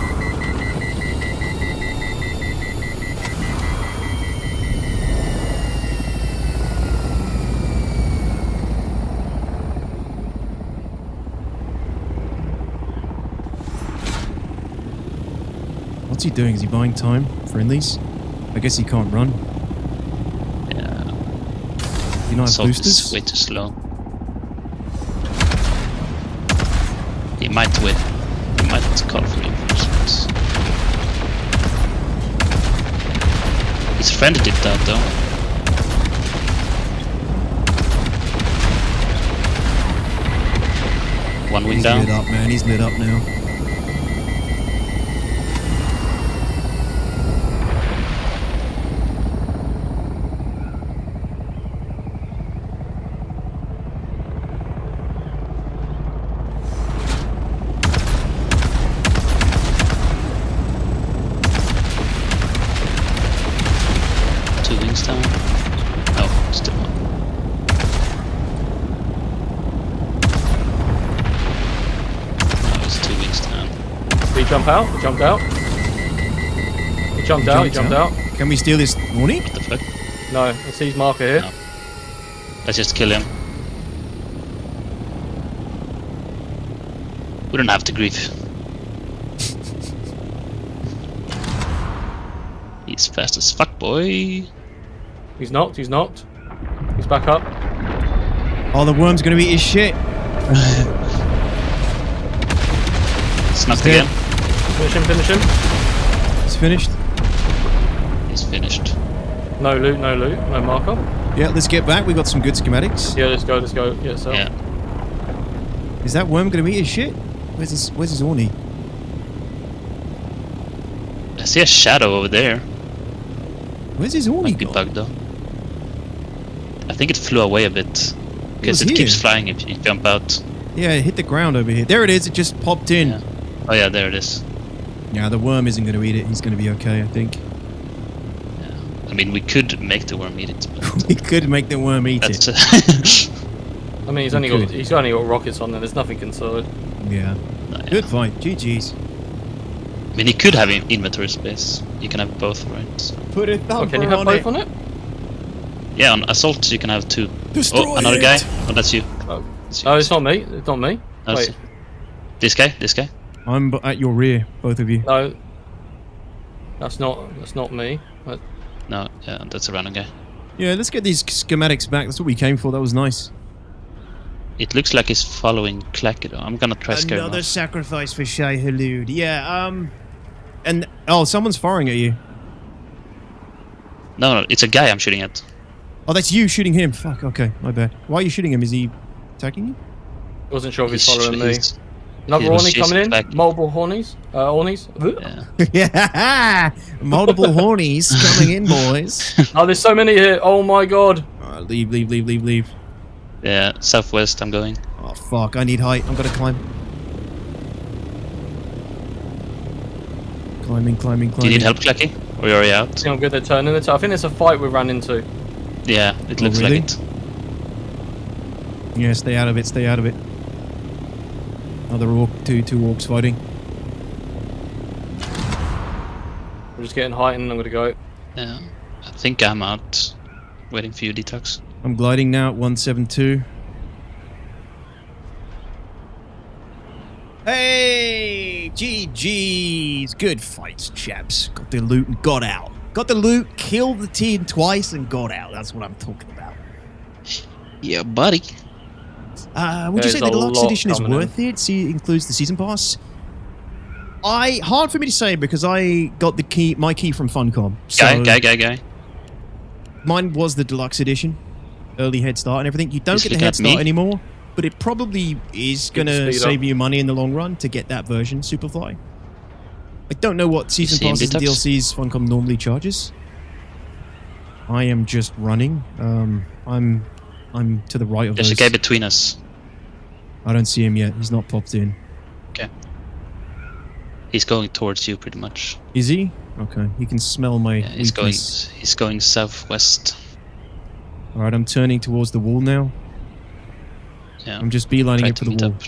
What's he doing? Is he buying time? Friendlies? I guess he can't run. Yeah. Do you not have Assault boosters? is way too slow. He might win. He might call for reinforcements. His friend dipped out though. One wing He's down. lit up, man. He's lit up now. Two wings down. Oh, still one. No, it's two wings down. Did he jump out? He jumped out. He jumped out. He jumped out. Can we steal this warning? What the fuck? No, it's his marker here. No. Let's just kill him. We don't have to grieve. He's fast as fuck, boy. He's knocked. He's knocked. He's back up. Oh, the worm's gonna eat his shit. It's knocked dead. again. Finish him. Finish him. He's finished. He's finished. No loot. No loot. No marker. Yeah, let's get back. We got some good schematics. Yeah, let's go. Let's go. Yeah, so. Yeah. Is that worm gonna eat his shit? Where's his Orny? I see a shadow over there. Where's his Orny Might be gone? bugged though. I think it flew away a bit. Because was it keeps here. flying if you jump out. Yeah, it hit the ground over here. There it is. It just popped in. Yeah. Oh yeah, there it is. Yeah, the worm isn't gonna eat it. He's gonna be okay, I think. Yeah. I mean, we could make the worm eat it, but We could make the worm eat it. that's I mean, he's We only could. got rockets on there. There's nothing inside. Yeah. no, yeah. Good fight. GG's. I mean, he could have inventory space. You can have both, right? So, Put a Oh, thumper can you have on both it. on it? yeah, on assault you can have two. Destroy Oh, another it. guy. Oh, that's you. Oh. That's No, you. it's not me. It's not me. No, it's- Wait. This guy. This guy. I'm at your rear, both of you. No. That's not me. No, yeah, that's a random guy. Yeah, let's get these schematics back. That's what we came for. That was nice. It looks like he's following Clacker. I'm gonna try scare him Another off. sacrifice for Shai Halud. Yeah, and oh, someone's firing at you. No, it's a guy I'm shooting at. Oh, that's you shooting him. Fuck. Okay, my bad. Why are you shooting him? Is he attacking you? Wasn't sure if he's He's- following me. he's- Another he was horny coming in. chasing back. Multiple hornies. Hornies. Yeah. Yeah, multiple hornies coming in, boys. Oh, there's so many here. Oh my god. Leave. Yeah, southwest I'm going. Oh fuck! I need height. I'm gonna climb. Climbing. Do you need help, Clacky? Or you're already out? See how good they're turning. I think there's a fight we ran into. Yeah, it Oh, looks really? like it. Yeah, stay out of it. Stay out of it. Another orc. Two orcs fighting. We're just getting height and I'm gonna go. Yeah. I think I'm out. Waiting for you, Detox. I'm gliding now at 172. Hey, GG's. Good fights, chaps. Got the loot and got out. Got the loot, killed the team twice, and got out. That's what I'm talking about. Yeah, buddy. Would you say There's the a deluxe lot edition is coming in. worth it? See, it includes the season pass. Hard for me to say because I got the key, my key from Funcom. So, Guy. Mine was the deluxe edition, early head start and everything. You don't Just get the look head at start me. anymore, but it probably is going to speed save up. you money in the long run to get that version, Superfly. I don't know what season see him passes and detox? DLCs Funcom normally charges. I am just running. I'm to the right of There's those. a guy between us. I don't see him yet. He's not popped in. Okay. He's going towards you pretty much. Is he? Okay. He can smell my Yeah, he's going. weakness. He's going southwest. All right, I'm turning towards the wall now. Yeah. I'm just beelining Try it for to the meet wall. up.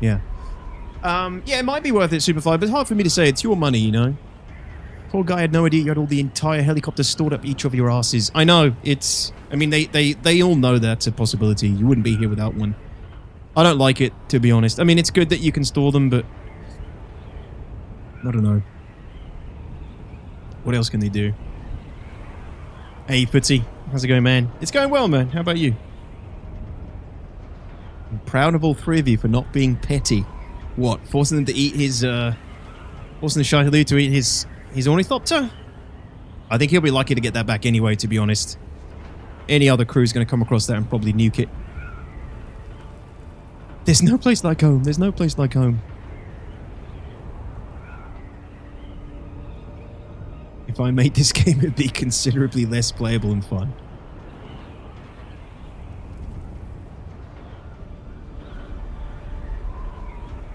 Yeah. Yeah, it might be worth it, Superfly, but it's hard for me to say. It's your money, you know? Poor guy had no idea you had all the entire helicopter stored up each of your asses. I know, it's... I mean, they all know that's a possibility. You wouldn't be here without one. I don't like it, to be honest. I mean, it's good that you can store them, but... I don't know. What else can they do? Hey, Footsy. How's it going, man? It's going well, man. How about you? I'm proud of all three of you for not being petty. What? Forcing them to eat his, forcing the Shai-Hulud to eat his ornithopter? I think he'll be lucky to get that back anyway, to be honest. Any other crew's going to come across that and probably nuke it. There's no place like home. There's no place like home. If I made this game, it'd be considerably less playable and fun.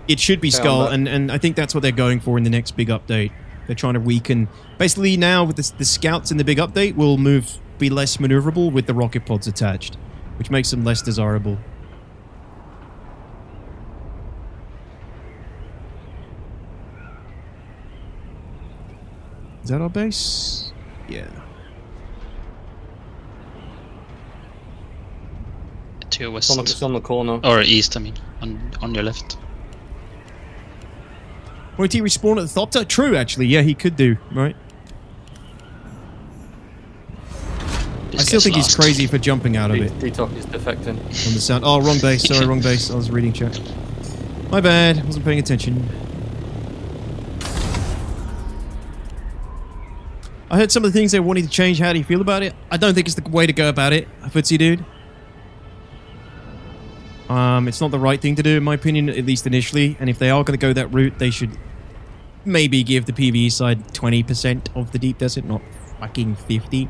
It should be Skull, and I think that's what they're going for in the next big update. They're trying to weaken... Basically now, with the scouts in the big update, will be less maneuverable with the rocket pods attached, which makes them less desirable. Is that our base? Yeah. To your west. It's on the corner. Or east, I mean. On your left. Won't he respawn at the Thopter? True, actually. Yeah, he could do, right? This I still guy's think he's lost. crazy for jumping out of it. Detox is defecting. On the sound. Oh, wrong base. Sorry, wrong base. I was reading chat. My bad. Wasn't paying attention. I heard some of the things they wanted to change. How do you feel about it? I don't think it's the way to go about it, Footsie dude. It's not the right thing to do, in my opinion, at least initially. And if they are going to go that route, they should maybe give the PvE side 20% of the deep desert, not fucking 50.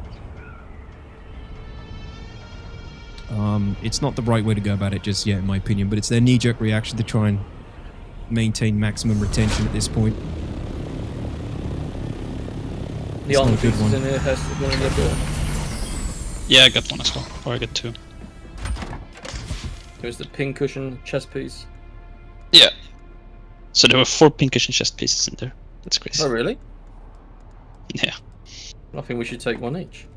It's not the right way to go about it just yet, in my opinion, but it's their knee-jerk reaction to try and maintain maximum retention at this point. The It's not armor a good pieces one. in here has one in the door. Yeah, I got one as well. Or I got two. There's the pin cushion chest piece. Yeah. So there were 4 pinkish and chest pieces in there. That's crazy. Oh, really? Yeah. I think we should take one each.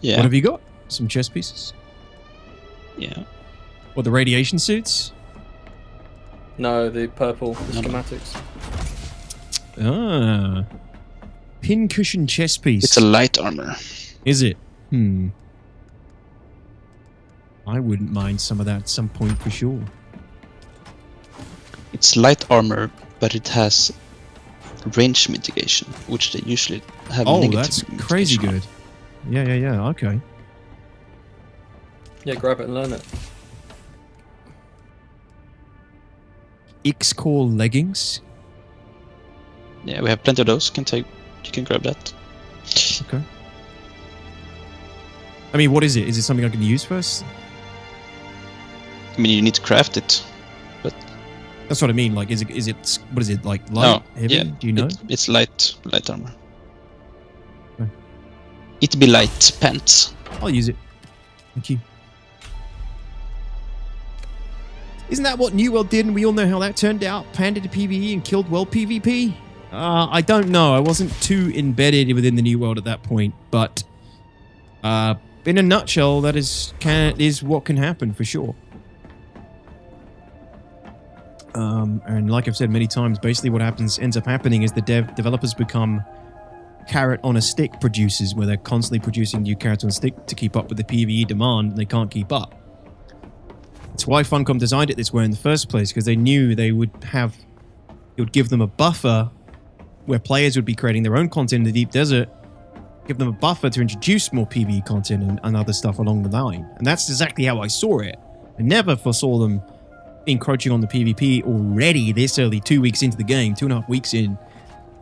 Yeah. What have you got? Some chest pieces? Yeah. What, the radiation suits? No, the purple, the No. schematics. Ah. Pincushion chest piece. It's a light armor. Is it? I wouldn't mind some of that at some point for sure. It's light armor, but it has range mitigation, which they usually have Oh, negative that's crazy mitigation good. Yeah. Okay. Yeah, grab it and learn it. X-Core leggings. on. Yeah, we have plenty of those. You can grab that. Okay. I mean, what is it? Is it something I can use first? I mean, you need to craft it. That's what I mean. Like, is it? What is it? Like light, heavy? Yeah, Do you know? It's light armor. Okay. It'd be light pants. I'll use it. Thank you. Isn't that what New World did? And we all know how that turned out. Panded to PvE and killed world PvP. I don't know. I wasn't too embedded within the New World at that point, but in a nutshell, that is what can happen for sure. And like I've said many times, basically what ends up happening is the developers become carrot on a stick producers, where they're constantly producing new carrots on a stick to keep up with the PvE demand, and they can't keep up. That's why Funcom designed it this way in the first place, because they knew it would give them a buffer where players would be creating their own content in the deep desert, give them a buffer to introduce more PvE content and other stuff along the line. And that's exactly how I saw it. I never foresaw them encroaching on the PvP already this early, 2 weeks into the game, 2.5 weeks in.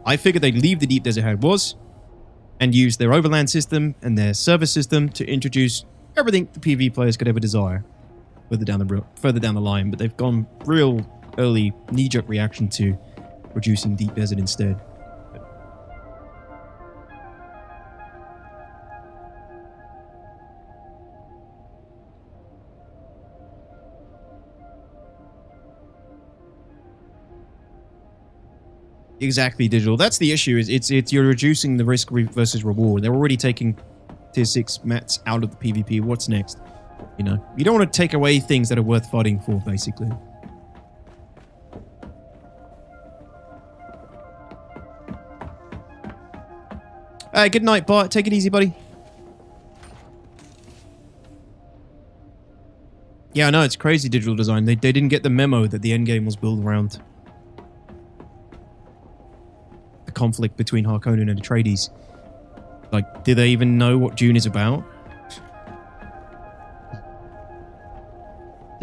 I figured they'd leave the deep desert how it was and use their overland system and their service system to introduce everything the PvE players could ever desire further down the line. But they've gone real early knee-jerk reaction to reducing deep desert instead. Exactly, Digital. That's the issue. It's you're reducing the risk versus reward. They're already taking tier 6 mats out of the PvP. What's next? You know, you don't want to take away things that are worth fighting for, basically. Good night, Bart. Take it easy, buddy. Yeah, I know. It's crazy, Digital Design. They didn't get the memo that the endgame was built around the conflict between Harkonnen and Atreides. Like, do they even know what Dune is about?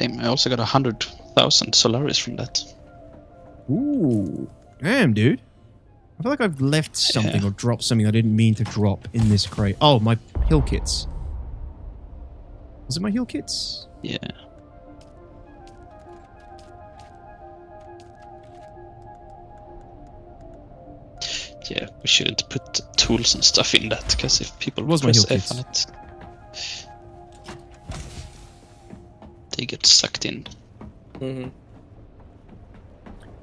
I also got 100,000 Solaris from that. Ooh. Damn, dude. I feel like I've left something or dropped something I didn't mean to drop in this crate. Oh, my heal kits. Was it my heal kits? Yeah. Yeah, we should put tools and stuff in that, because if people press F on it, they get sucked in. Mm-hmm.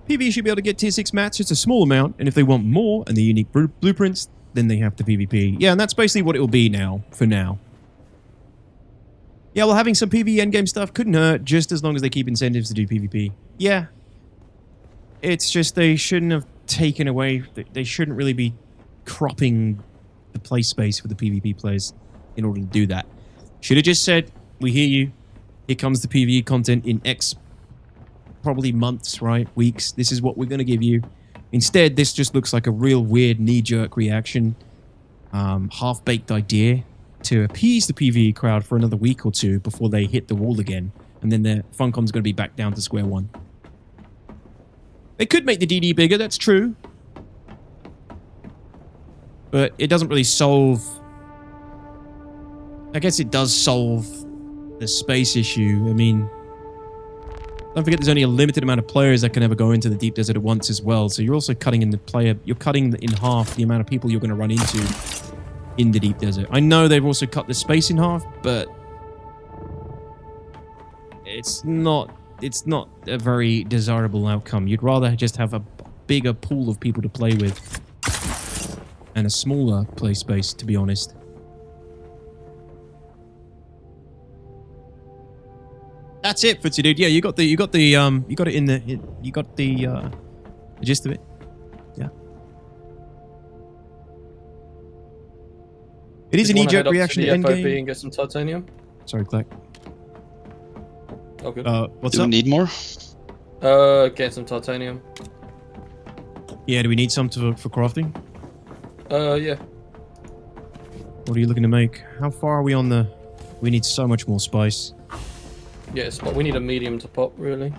PvE should be able to get tier 6 mats, just a small amount, and if they want more and the unique blueprints, then they have to PvP. Yeah, and that's basically what it will be now, for now. Yeah, well, having some PvE endgame stuff couldn't hurt, just as long as they keep incentives to do PvP. Yeah. It's just they shouldn't have taken away... They shouldn't really be cropping the play space for the PvP players in order to do that. Should have just said, we hear you. Here comes the PvE content in X... probably months, right? Weeks. This is what we're going to give you. Instead, this just looks like a real weird knee-jerk reaction. Half-baked idea to appease the PvE crowd for another week or two before they hit the wall again. And then the Funcom's going to be back down to square one. They could make the DD bigger, that's true. But it doesn't really solve... I guess it does solve the space issue. I mean... Don't forget there's only a limited amount of players that can ever go into the deep desert at once as well. So you're also cutting in the player... You're cutting in half the amount of people you're going to run into in the deep desert. I know they've also cut the space in half, but... It's not a very desirable outcome. You'd rather just have a bigger pool of people to play with. And a smaller play space, to be honest. That's it, Footsie dude. Yeah, you got the gist of it. Yeah. It is a knee-jerk reaction to endgame. And get some titanium. Sorry, Clack. Oh, good. What's Do up? we need more? Get some titanium. Yeah, do we need some for crafting? Yeah. What are you looking to make? How far are we on the... We need so much more spice. Yes, but we need a medium to pop, really.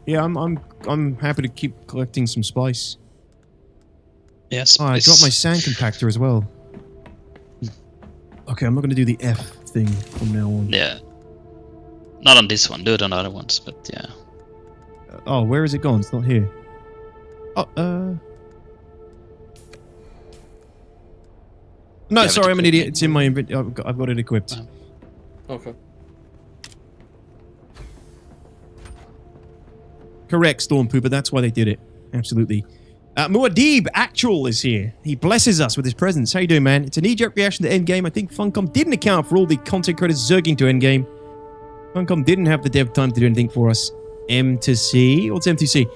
Yeah, I'm happy to keep collecting some spice. Yes. Oh, I dropped my sand compactor as well. Okay, I'm not going to do the F thing from now on. Yeah. Not on this one. Do it on other ones, but yeah. Oh, where is it gone? It's not here. Oh, No, Yeah, sorry, I'm an but- idiot. It's in my inventory. I've got it equipped. Okay. Correct, Storm Pooper. That's why they did it. Absolutely. Muad'Dib Actual is here. He blesses us with his presence. How you doing, man? It's a knee-jerk reaction to Endgame. I think Funcom didn't account for all the content creators zerging to Endgame. Funcom didn't have the dev time to do anything for us. M to C? What's M to C?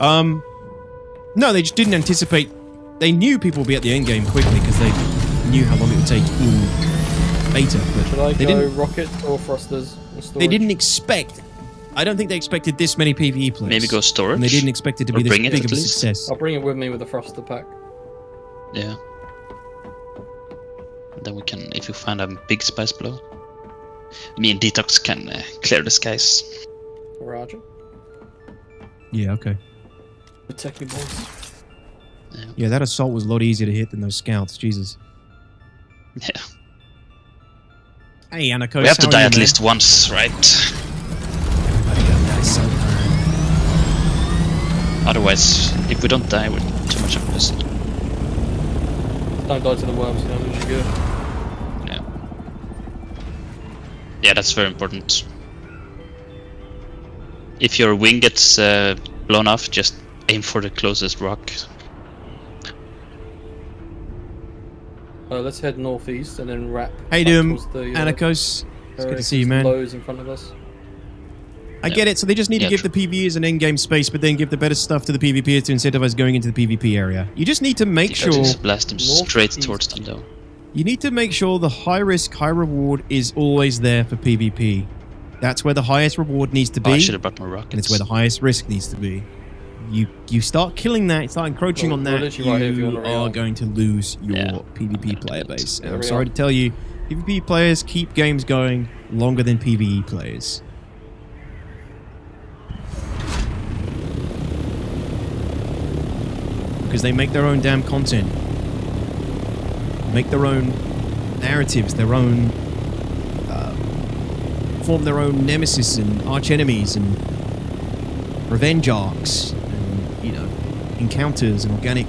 No, they just didn't anticipate. They knew people would be at the endgame quickly because they knew how long it would take in beta. But Should I they go didn't. rockets or thrusters? They didn't expect I don't think they expected this many PvE players. Maybe go storage. And they didn't expect it to Or be this bring it big at of a least. success. I'll bring it with me with the Froster pack. Yeah. Then we can, if you find a big spice blow, me and Detox can clear the skies. Roger. Yeah, okay. Protect me, boys. Yeah, that assault was a lot easier to hit than those scouts. Jesus. Yeah. Hey, Anarchos, We have to how are die you, at man? least once, right? Everybody gotta die sometime. Otherwise, if we don't die, we're too much of a risk. Don't die to the worms, you know, which is good. Yeah. Yeah, that's very important. If your wing gets blown off, just aim for the closest rock. Let's head northeast and then wrap. Hey, back doing, towards the, Anarchos? It's good to see you, there's man. Lows in front of us. I get it, so they just need to give the PvEs an in-game space, but then give the better stuff to the PvPers to incentivize going into the PvP area. You just need to make sure... Just blast him straight Northeast. towards them, though. You need to make sure the high risk, high reward is always there for PvP. That's where the highest reward needs to be, Oh, I should have brought more rockets. and it's where the highest risk needs to be. You start killing that, start encroaching on that, literally right here if you you wanna are react. going to lose your Yeah. PvP player base. And There I'm we sorry are. to tell you, PvP players keep games going longer than PvE players. Because they make their own damn content. Make their own narratives, their own... form their own nemesis and arch-enemies and revenge arcs and, you know, encounters and organic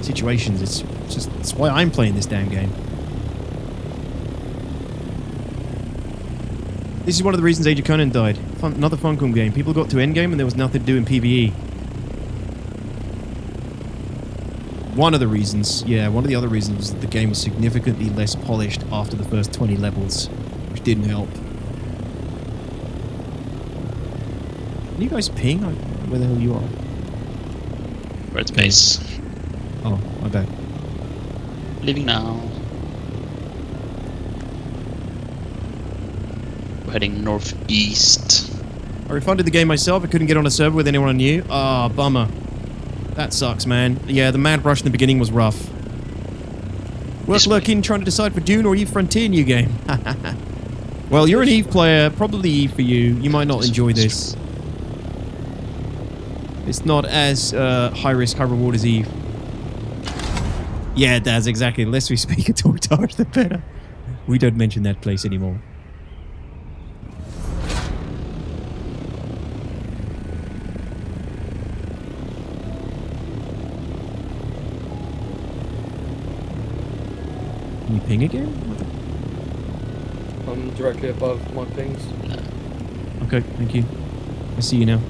situations. It's why I'm playing this damn game. This is one of the reasons Age of Conan died. Another Funcom game. People got to endgame and there was nothing to do in PvE. One of the reasons, one of the other reasons was that the game was significantly less polished after the first 20 levels, which didn't help. Can you guys ping? Where the hell you are? We're at base. Oh, my bad. Leaving now. We're heading northeast. I refunded the game myself. I couldn't get on a server with anyone I knew. Ah, bummer. That sucks, man. Yeah, the mad rush in the beginning was rough. Worth lurking, trying to decide for Dune or Eve Frontier new game. Well, you're an Eve player. Probably Eve for you. You might not enjoy this. It's not as high risk, high reward as Eve. Yeah, it does, exactly. The less we speak of Tortage, the better. We don't mention that place anymore. Can you ping again? I'm directly above my pings. Okay, thank you. I see you now.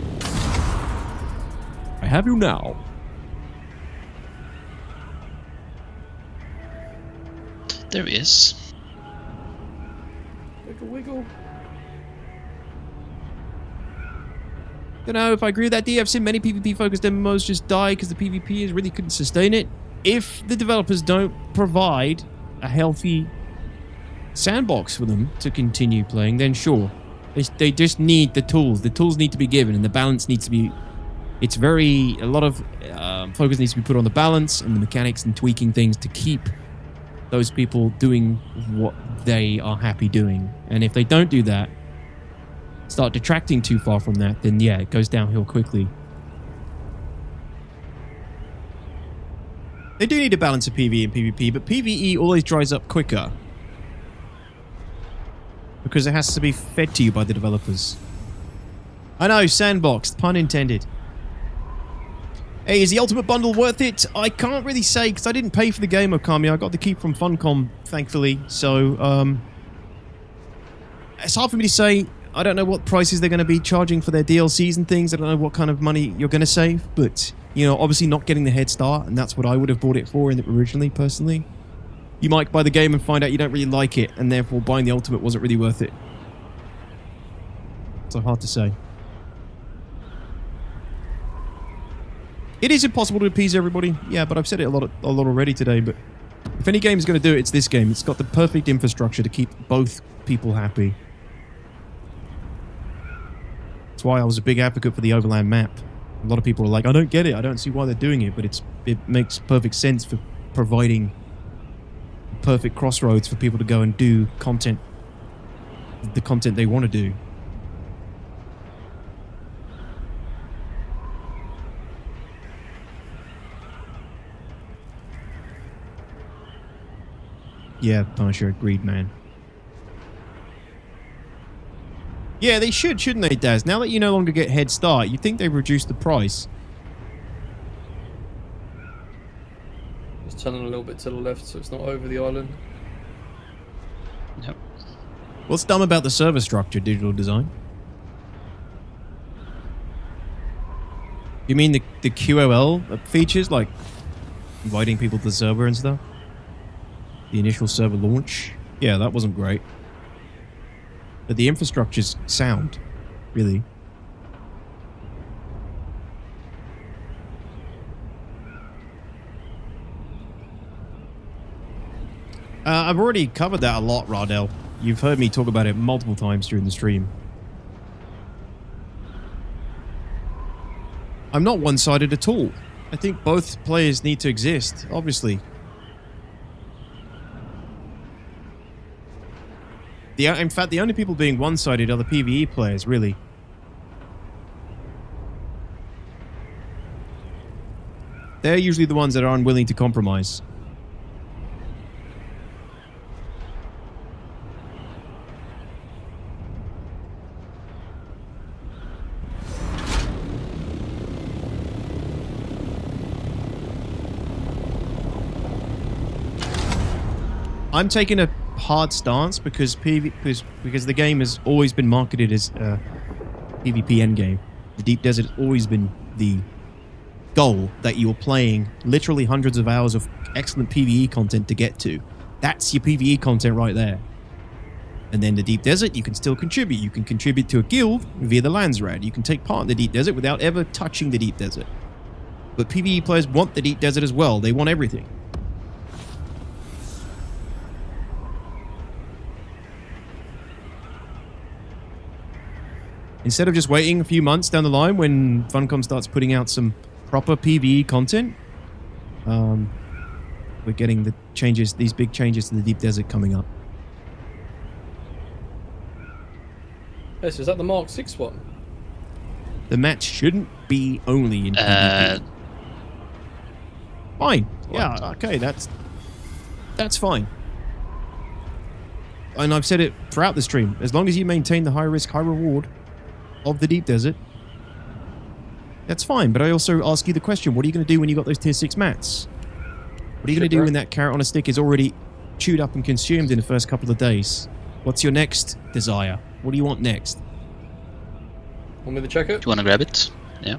I have you now. There he is. Wiggle, wiggle. Don't know if I agree with that, D. I've seen many PvP-focused MMOs just die because the PvPers really couldn't sustain it. If the developers don't provide a healthy sandbox for them to continue playing, then sure. They just need the tools. The tools need to be given, and the balance needs to be... It's very... A lot of focus needs to be put on the balance and the mechanics and tweaking things to keep those people doing what they are happy doing. And if they don't do that, start detracting too far from that, then yeah, it goes downhill quickly. They do need a balance of PvE and PvP, but PvE always dries up quicker. Because it has to be fed to you by the developers. I know, sandboxed, pun intended. Hey, is the Ultimate Bundle worth it? I can't really say, because I didn't pay for the game, Okami. I got the key from Funcom, thankfully. So, it's hard for me to say. I don't know what prices they're going to be charging for their DLCs and things. I don't know what kind of money you're going to save. But, you know, obviously not getting the head start, and that's what I would have bought it for originally, personally. You might buy the game and find out you don't really like it, and therefore buying the Ultimate wasn't really worth it. So hard to say. It is impossible to appease everybody. Yeah, but I've said it a lot already today. But if any game is going to do it, it's this game. It's got the perfect infrastructure to keep both people happy. That's why I was a big advocate for the overland map. A lot of people are like, I don't get it. I don't see why they're doing it, but it makes perfect sense for providing perfect crossroads for people to go and do content, the content they want to do. Yeah, Punisher, agreed, man. Yeah, they shouldn't they, Daz? Now that you no longer get head start, you'd think they've reduced the price. Just turning a little bit to the left so it's not over the island. Yep. What's dumb about the server structure, digital design? You mean the QOL features, like inviting people to the server and stuff? The initial server launch? Yeah, that wasn't great. But the infrastructure's sound, really. I've already covered that a lot, Rardell. You've heard me talk about it multiple times during the stream. I'm not one-sided at all. I think both players need to exist, obviously. In fact, the only people being one-sided are the PvE players, really. They're usually the ones that are unwilling to compromise. I'm taking a hard stance because the game has always been marketed as a PvP endgame. The Deep Desert has always been the goal that you're playing literally hundreds of hours of excellent PvE content to get to. That's your PvE content right there. And then the Deep Desert, you can still contribute. You can contribute to a guild via the Landsrad. You can take part in the Deep Desert without ever touching the Deep Desert. But PvE players want the Deep Desert as well. They want everything. Instead of just waiting a few months down the line when Funcom starts putting out some proper PvE content, we're getting the changes, these big changes to the Deep Desert coming up. Yes, is that the Mark 6 one? The match shouldn't be only in PvP. Fine. Yeah, okay, that's fine. And I've said it throughout the stream. As long as you maintain the high risk, high reward of the Deep Desert, that's fine. But I also ask you the question, what are you going to do when you got those tier 6 mats? What are you going to do when that carrot on a stick is already chewed up and consumed in the first couple of days? What's your next desire? What do you want next? Want me to check it? Do you want to grab it? Yeah.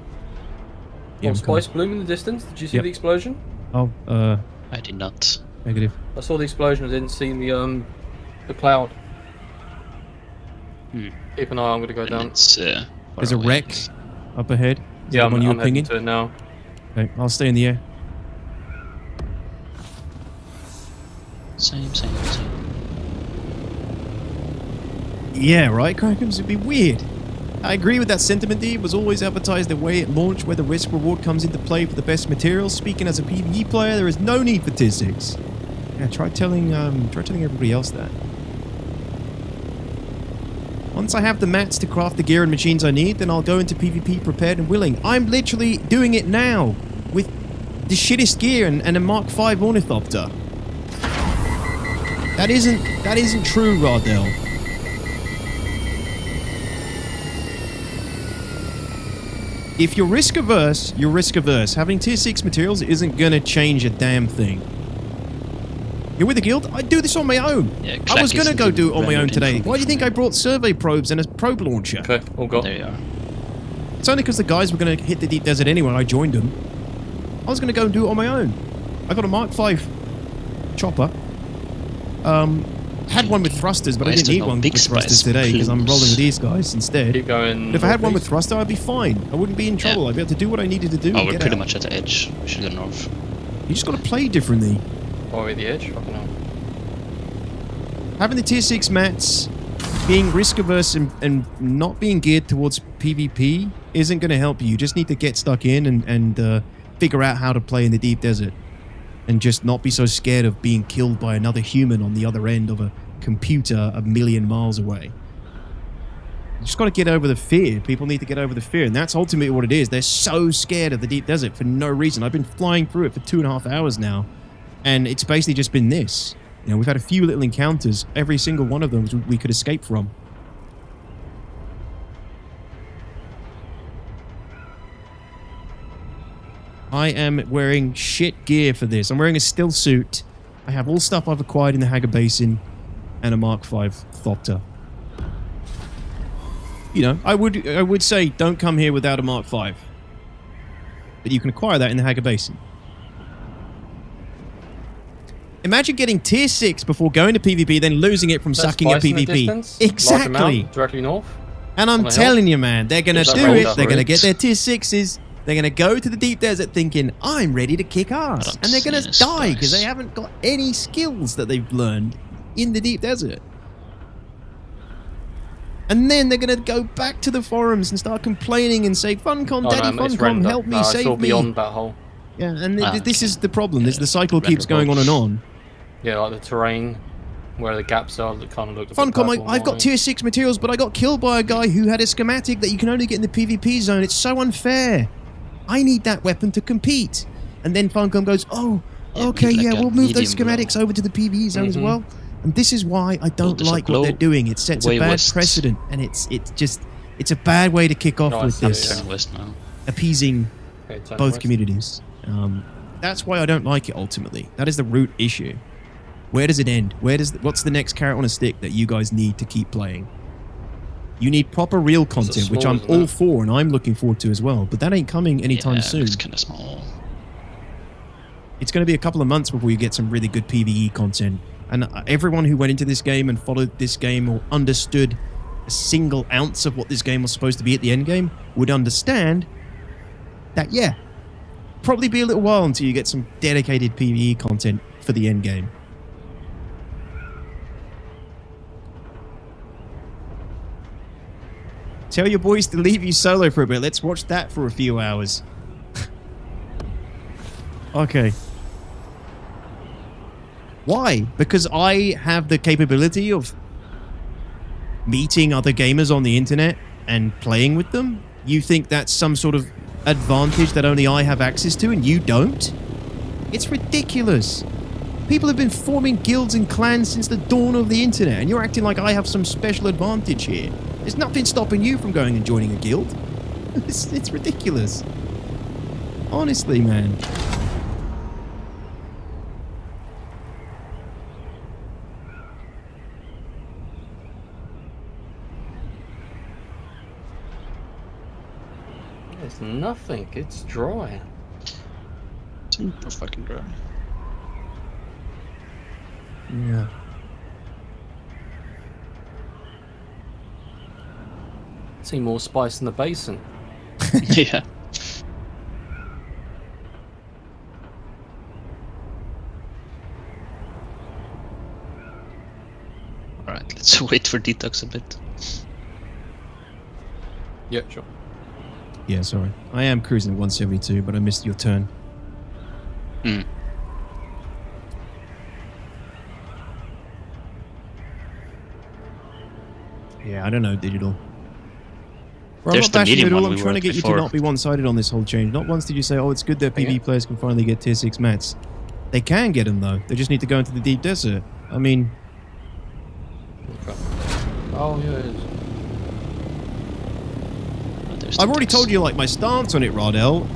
Oh, Spice Bloom in the distance. Did you see the explosion? Oh, I did not. Negative. I saw the explosion. I didn't see the cloud. Keep an eye. I'm going to go down. There's a wreck up ahead. Yeah, I'm heading to it now. Okay, I'll stay in the air. Same. Yeah, right, Crackums? It'd be weird. I agree with that sentiment, D. It was always advertised the way at launch where the risk reward comes into play for the best materials. Speaking as a PvE player, there is no need for tier 6. Yeah, try telling everybody else that. Once I have the mats to craft the gear and machines I need, then I'll go into PvP prepared and willing. I'm literally doing it now with the shittest gear and a Mark V Ornithopter. That isn't true, Rardell. If you're risk averse, you're risk averse. Having tier 6 materials isn't gonna change a damn thing. You're with the guild? I do this on my own. Yeah, I was gonna go do it on my own today. Why do you think I brought survey probes and a probe launcher? Okay, all got. There you are. It's only because the guys were gonna hit the Deep Desert anyway. I joined them. I was gonna go and do it on my own. I got a Mark V chopper. Had one with thrusters, but I didn't need one with thrusters today because I'm rolling with these guys instead. Keep going. But if I had one with thruster, I'd be fine. I wouldn't be in trouble. I'd be able to do what I needed to do. Oh, we're pretty much at the edge. We should go north. You just got to play differently. Oh, at the edge? Fucking hell. Having the tier 6 mats, being risk averse and not being geared towards PvP isn't going to help you. You just need to get stuck in and figure out how to play in the deep desert. And just not be so scared of being killed by another human on the other end of a computer a million miles away. You just got to get over the fear. People need to get over the fear. And that's ultimately what it is. They're so scared of the deep desert for no reason. I've been flying through it for 2.5 hours now. And it's basically just been this. You know, we've had a few little encounters. Every single one of them we could escape from. I am wearing shit gear for this. I'm wearing a still suit. I have all stuff I've acquired in the Hager Basin and a Mark V Thopter. You know, I would say don't come here without a Mark V. But you can acquire that in the Hager Basin. Imagine getting tier 6 before going to PvP, then losing it from sucking at PvP. Exactly. Directly north. And I'm telling you, man, they're going to do it. They're going to get their tier 6s. They're going to go to the deep desert thinking, I'm ready to kick ass. And they're going to die because they haven't got any skills that they've learned in the deep desert. And then they're going to go back to the forums and start complaining and say, Funcom, Daddy Funcom, help me, save me. Beyond that hole. Yeah, and this is the problem. The cycle keeps going on and on. Yeah, like the terrain, where the gaps are that kind of look... Funcom, I've got tier 6 materials, but I got killed by a guy who had a schematic that you can only get in the PvP zone. It's so unfair. I need that weapon to compete. And then Funcom goes, oh, okay, yeah, we'll move those schematics over to the PvE zone as well. And this is why I don't like what they're doing. It sets a bad precedent, and it's a bad way to kick off with this appeasing both communities. That's why I don't like it ultimately. That is the root issue. Where does it end? What's the next carrot on a stick that you guys need to keep playing? You need proper real content, which I'm all for and I'm looking forward to as well. But that ain't coming anytime soon. It's kind of small. It's going to be a couple of months before you get some really good PvE content. And everyone who went into this game and followed this game or understood a single ounce of what this game was supposed to be at the end game would understand that, yeah, probably be a little while until you get some dedicated PvE content for the end game. Tell your boys to leave you solo for a bit. Let's watch that for a few hours. Okay. Why? Because I have the capability of meeting other gamers on the internet and playing with them? You think that's some sort of advantage that only I have access to and you don't? It's ridiculous. People have been forming guilds and clans since the dawn of the internet, and you're acting like I have some special advantage here. There's nothing stopping you from going and joining a guild. It's ridiculous. Honestly, man. There's nothing. It's dry. Super fucking dry. Yeah. See more spice in the basin. Yeah. Alright, let's wait for detox a bit. Yeah, sure. Yeah, sorry. I am cruising at 172, but I missed your turn. Hmm. Yeah, I don't know, Digital. Well, There's I'm not bashing the it all. medium I'm trying to get you to not be one-sided on this whole change. Not once did you say, oh, it's good that PvE players can finally get tier 6 mats. They can get them, though. They just need to go into the deep desert. I mean... Okay. Oh, yeah, it is. I've already told you, like, my stance on it, Rodell.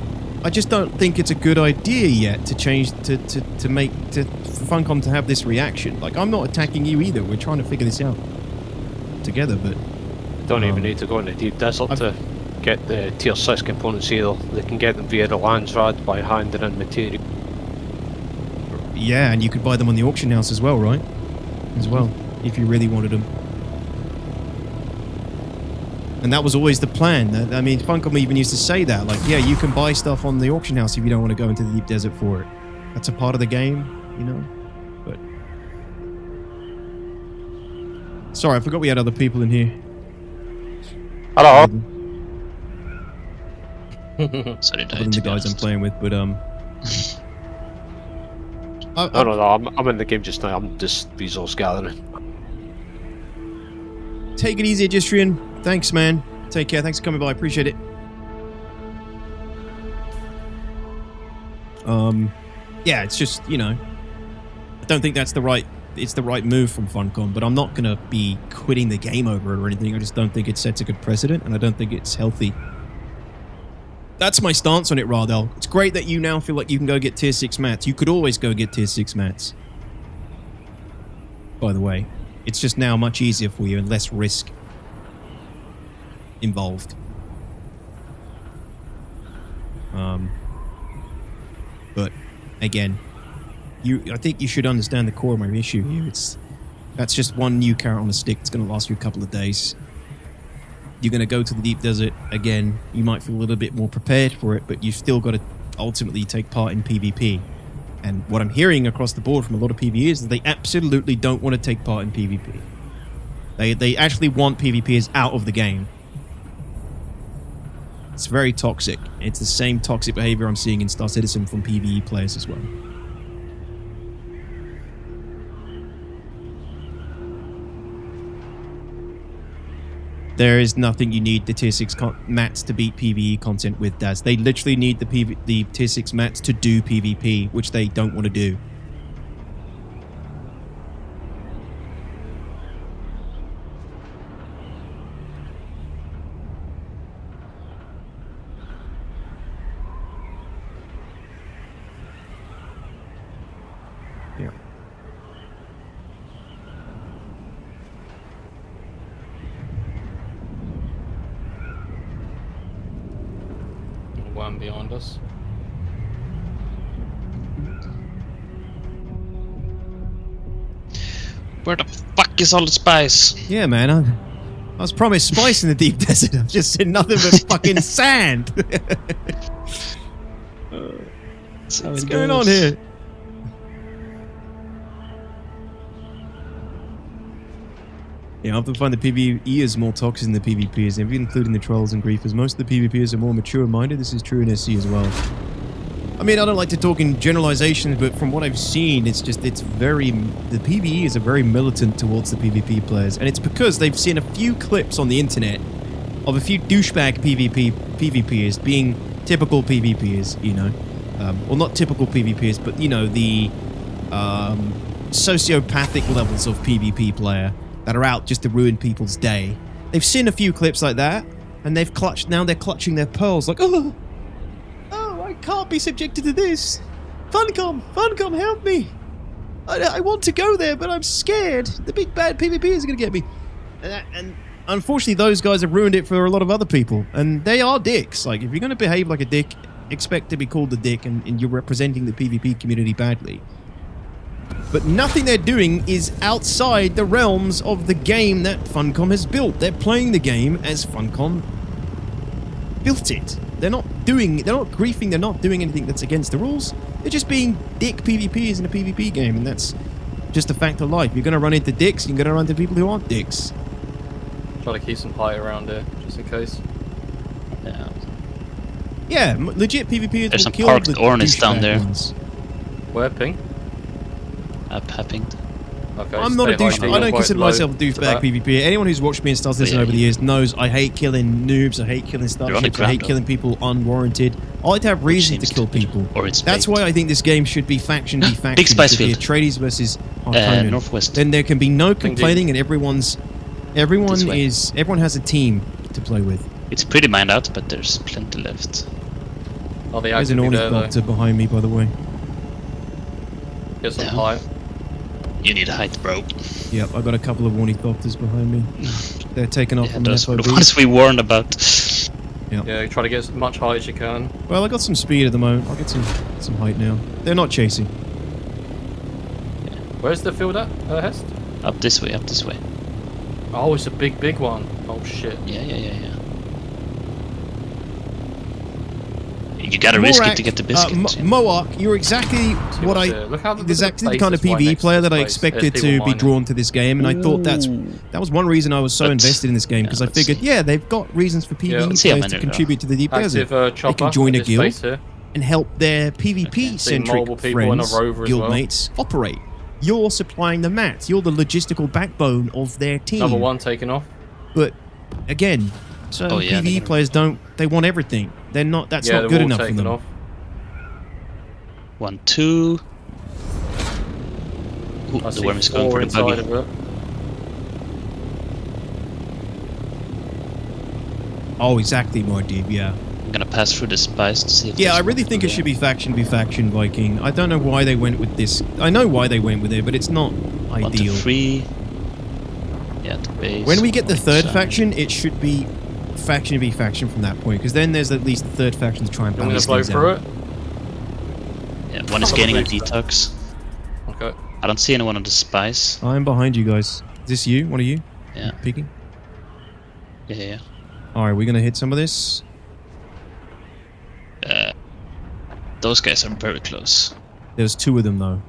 I just don't think it's a good idea yet to change, to for Funcom to have this reaction. Like, I'm not attacking you either. We're trying to figure this out together, but... Don't even need to go in the deep desert to get the tier 6 components either. They can get them via the Landsrad by handing in material. Yeah, and you could buy them on the auction house as well, right? As well, if you really wanted them. And that was always the plan. I mean, Funcom even used to say that. Like, yeah, you can buy stuff on the auction house if you don't want to go into the deep desert for it. That's a part of the game, you know? But... Sorry, I forgot we had other people in here. Hello. Sorry, other than the guys I'm playing with, but No, I'm in the game just now. I'm just resource gathering. Take it easy, Gistrian. Thanks, man. Take care. Thanks for coming by. Appreciate it. Yeah, it's just, you know, I don't think it's the right move from Funcom, but I'm not going to be quitting the game over it or anything. I just don't think it sets a good precedent, and I don't think it's healthy. That's my stance on it, Radel. It's great that you now feel like you can go get tier 6 mats. You could always go get tier 6 mats. By the way, it's just now much easier for you and less risk involved. But again, I think you should understand the core of my issue here. That's just one new carrot on a stick. It's going to last you a couple of days. You're going to go to the deep desert again. You might feel a little bit more prepared for it, but you've still got to ultimately take part in PvP. And what I'm hearing across the board from a lot of PvEers is that they absolutely don't want to take part in PvP. They actually want PvPers out of the game. It's very toxic. It's the same toxic behavior I'm seeing in Star Citizen from PvE players as well. There is nothing you need the tier 6 mats to beat PvE content with, Daz. They literally need the tier 6 mats to do PvP, which they don't want to do. Yeah. One behind us. Where the fuck is all the spice? Yeah, man. I was promised spice in the deep desert. I've just seen nothing but fucking sand. What's going on here? Yeah, I often find the PvE is more toxic than the PvPers, including the trolls and griefers. Most of the PvPers are more mature-minded. This is true in SC as well. I mean, I don't like to talk in generalizations, but from what I've seen, the PvE is very militant towards the PvP players, and it's because they've seen a few clips on the internet of a few douchebag PvPers being typical PvPers, you know. Well, not typical PvPers, but, you know, the sociopathic levels of PvP player that are out just to ruin people's day. They've seen a few clips like that, and now they're clutching their pearls like, oh, I can't be subjected to this. Funcom, help me. I want to go there, but I'm scared. The big bad PvPers are going to get me. And unfortunately, those guys have ruined it for a lot of other people, and they are dicks. Like, if you're going to behave like a dick, expect to be called a dick, and you're representing the PvP community badly. But nothing they're doing is outside the realms of the game that Funcom has built. They're playing the game as Funcom built it. They're not griefing, they're not doing anything that's against the rules. They're just being dick PvPers in a PvP game, and that's just a fact of life. You're going to run into dicks, you're going to run into people who aren't dicks. Try to keep some height around here, just in case. Yeah, legit PvPers There's will some kill parked the Ornis down douchebag there. ones. Where, ping? Papping. Okay, I'm not a douche. I don't consider myself a douchebag to PvP. Anyone who's watched me in Star Citizen over the years knows I hate killing noobs. I hate killing starships. I hate killing people unwarranted. I like to have reason to kill people. Or it's That's why I think this game should be faction v faction. Big spice It should be field. Atreides versus Harkonnen. Northwest. Then there can be no complaining, and everyone way. has a team to play with. It's pretty mined out, but there's plenty left. Oh, they There's an actively there, though. ornithopter behind me, by the way. Get some Yeah. height. You need height, bro. Yep, I've got a couple of ornithopters behind me. They're taking off Yeah, on the those were the FOB. ones we warned about. Yeah, you try to get as much height as you can. Well, I got some speed at the moment. I'll get some height now. They're not chasing. Where's the field at, Hest? Up this way, up this way. Oh, it's a big one. Oh, shit. Yeah. You gotta risk it to get the biscuits. Moak, you're exactly what exactly the kind of PvE player that I expected to be drawn to this game, and I thought that was one reason I was so invested in this game, because I figured, they've got reasons for PvE players to contribute to the deep desert. They can join a guild and help their PvP-centric friends, guildmates, operate. You're supplying the mats. You're the logistical backbone of their team. Number one taken off. But again, so PvE players they want everything. That's not good enough for them. Off. 1, 2. Ooh, the worm is going for the buggy. Oh, exactly, more deep, yeah. I'm gonna pass through the spice to see if I really think it should be faction Viking. I don't know why they went with this. I know why they went with it, but it's not ideal. 1 to 3. Yeah, the base. When we get the third faction, it should be faction v faction from that point, because then there's at least the third faction to try and balance things out. I'm gonna blow through it. Yeah, one is gaining a detox. Okay. I don't see anyone on the spice. I'm behind you guys. Is this you? One of you? Yeah. Peeking? Yeah. Alright, we're gonna hit some of this. Those guys are very close. There's 2 of them though.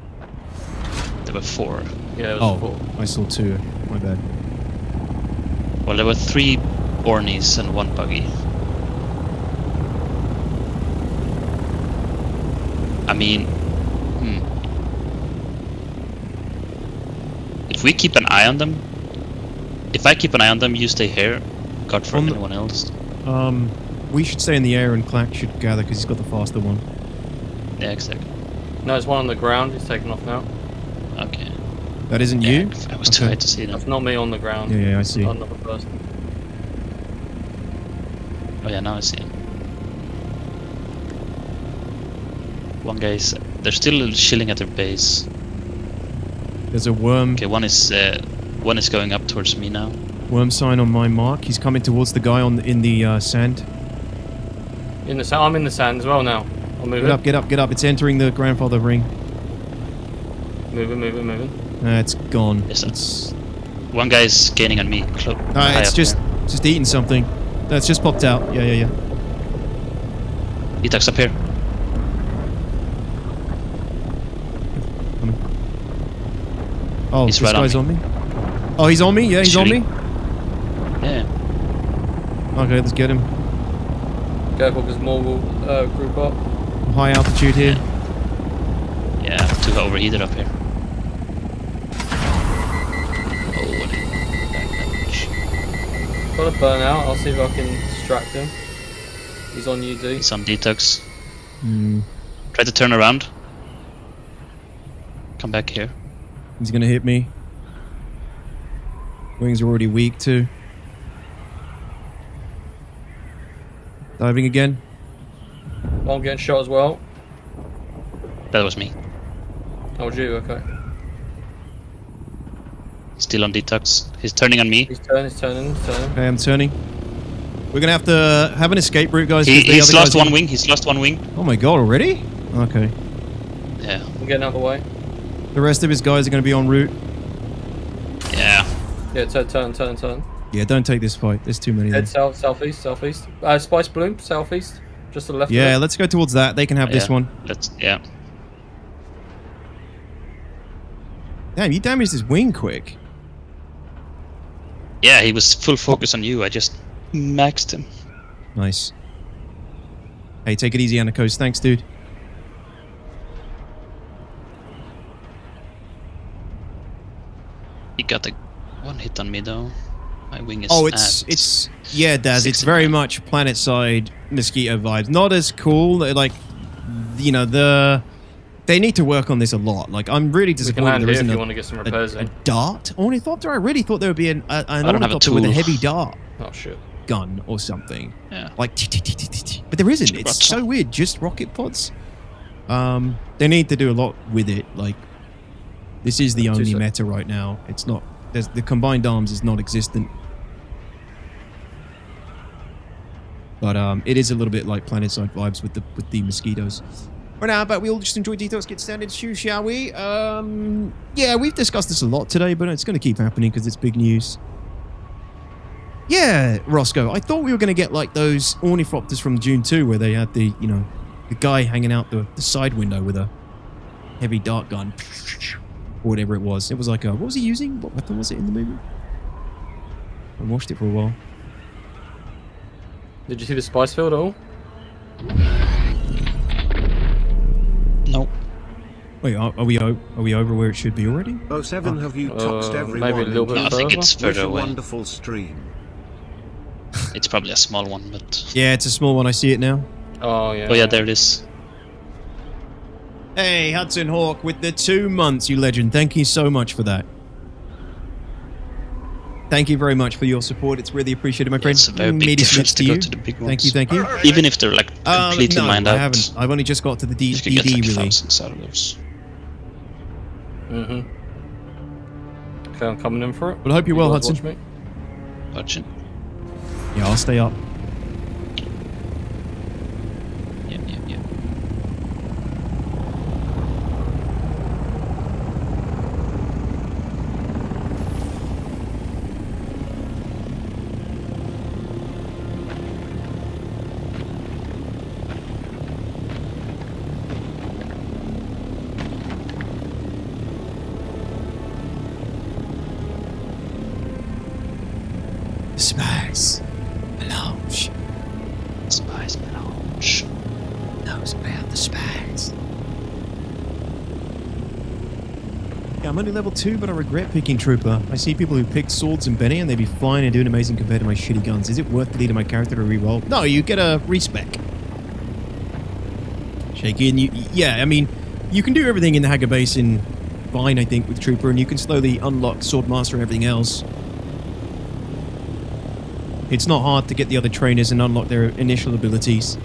There were 4. Yeah, there was 4. I saw 2. My bad. Well, there were 3 Ornies and 1 buggy. I mean, if we keep an eye on them, if I keep an eye on them, you stay here. Guard for anyone else. We should stay in the air and Clack should gather because he's got the faster one. Yeah, exactly. No, there's one on the ground. He's taken off now. Okay. That isn't you? I was too high to see them. That's not me on the ground. Yeah, I see. Another person. Oh yeah, now I see him. One guy's... They're still chilling at their base. There's a worm. Okay, one is going up towards me now. Worm sign on my mark. He's coming towards the guy in the sand. In the sand. I'm in the sand as well now. I'll move it. Get up. It's entering the grandfather ring. Moving. It's gone. Yes, one guy is gaining on me. It's just eating something. That's just popped out. Yeah. He tucks up here. Oh, he's this guy's on me. Oh, he's on me? Yeah, he's on me? Yeah. Okay, let's get him. Careful, because more will group up. High altitude here. Yeah, I'm too overheated up here. Oh, what damage. Got a burnout. I'll see if I can distract him. He's on you, D. He's on detox. Try to turn around. Come back here. He's gonna hit me. Wings are already weak too. Diving again. I'm getting shot as well. That was me. That was you, okay. Still on detox. He's turning on me. He's turning. Okay, I'm turning. We're gonna have to have an escape route, guys. He's lost one wing. He's lost one wing. Oh my god, already? Okay. Yeah. I'm getting out of the way. The rest of his guys are gonna be en route. Yeah. Yeah, turn. Yeah, don't take this fight. There's too many. Head southeast. Spice bloom, southeast. Just to the left. Yeah, let's go towards that. They can have this one. Yeah. Damn, you damaged his wing quick. Yeah, he was full focus on you. I just maxed him. Nice. Hey, take it easy on the coast. Thanks, dude. He got one hit on me though. My wing is. Oh, it's yeah, Daz. It's very much planet-side mosquito vibes. Not as cool. Like, you know, they need to work on this a lot. Like, I'm really disappointed there isn't if you want to get some repairs a dart ornithopter. I really thought there would be an ornithopter with a heavy dart. Oh shit. Gun or something. Yeah. Like, but there isn't. It's so weird. Just rocket pods. They need to do a lot with it. Like, this is the only meta right now. It's not. The combined arms is not existent. But it is a little bit like planet-side vibes with the mosquitoes. Right now, but we all just enjoy details. Get standard shoe, shall we? Yeah, we've discussed this a lot today, but it's going to keep happening because it's big news. Yeah, Roscoe, I thought we were going to get like those ornithopters from Dune 2 where they had the, you know, the guy hanging out the side window with a heavy dart gun. Or whatever it was. It was like a... What was he using? What weapon was it in the movie? I watched it for a while. Did you see the spice field at all? No. Wait, are we over where it should be already? 07, have you toxed everyone? Maybe a little bit No, I further. think it's Wish further a away. wonderful stream. It's probably a small one, but... Yeah, it's a small one. I see it now. Oh yeah. Oh yeah, there it is. Hey, Hudson Hawk with the 2 months, you legend. Thank you so much for that. Thank you very much for your support. It's really appreciated, my friend. It's a very big Meaty difference smits to go you. to the big Thank ones. you, thank you. Even if they're like completely no, mined I out, haven't. I've only just got to the you can get DD, like really. thousands out of those. Mhm. Okay, I'm coming in for it. But I hope you're well, guys Hudson. watch me. Watching. Yeah, I'll stay up. Yep. Spice. Melange. Spice melange. Knows about the spice. Yeah, I'm only level 2, but I regret picking Trooper. I see people who picked Swords and Benny and they'd be fine and doing amazing compared to my shitty guns. Is it worth deleting my character to reroll? No, you get a respec. Shaky, and yeah, I mean, you can do everything in the Haga Basin fine, I think, with Trooper, and you can slowly unlock Swordmaster and everything else. It's not hard to get the other trainers and unlock their initial abilities.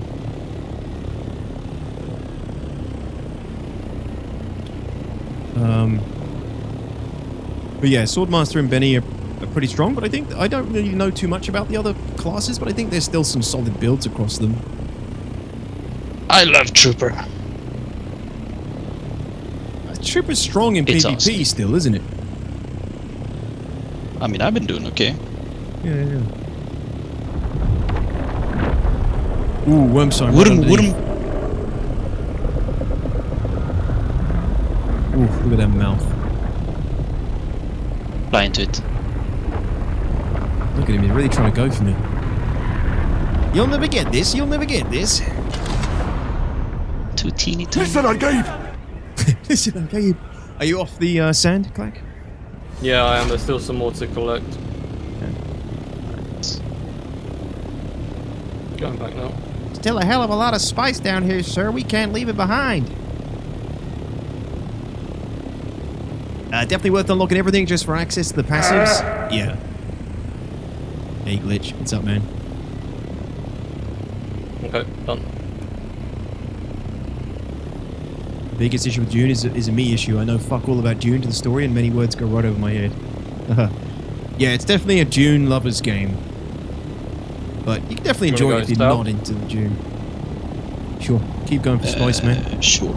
But yeah, Swordmaster and Benny are pretty strong, but I don't really know too much about the other classes, but I think there's still some solid builds across them. I love Trooper. Trooper's strong in It's PvP awesome. still, isn't it? I mean, I've been doing okay. Yeah. Ooh, worm sign. Wooden. Ooh, look at that mouth. Fly into it. Look at him, he's really trying to go for me. You'll never get this, you'll never get this. Too teeny tiny. Listen, I gave. Listen, okay. Are you off the sand, Clack? Yeah, I am. There's still some more to collect. Going back now. Still a hell of a lot of spice down here, sir. We can't leave it behind. Definitely worth unlocking everything just for access to the passives. Yeah. Hey, Glitch. What's up, man? Okay, done. Biggest issue with Dune is a me issue. I know fuck all about Dune to the story, and many words go right over my head. Yeah, it's definitely a Dune lover's game. But you can definitely enjoy it if you're not into the Dune. Sure. Keep going for spice, man. Sure.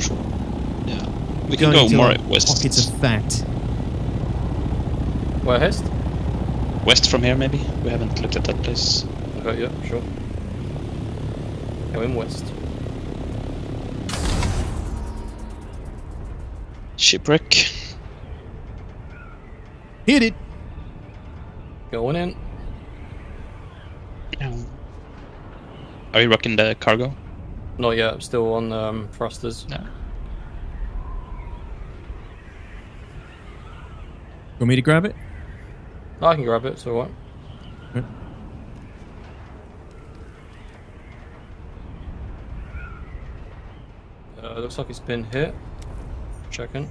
Yeah. We can go more west. Pockets of fat. Where Hest? West from here, maybe? We haven't looked at that place. Okay, yeah, sure. Going west. Shipwreck. Hit it! Going in. Are you rocking the cargo? Not yet. Still on thrusters. No. Want me to grab it? I can grab it. It's alright. Okay. Looks like it's been hit. Checking.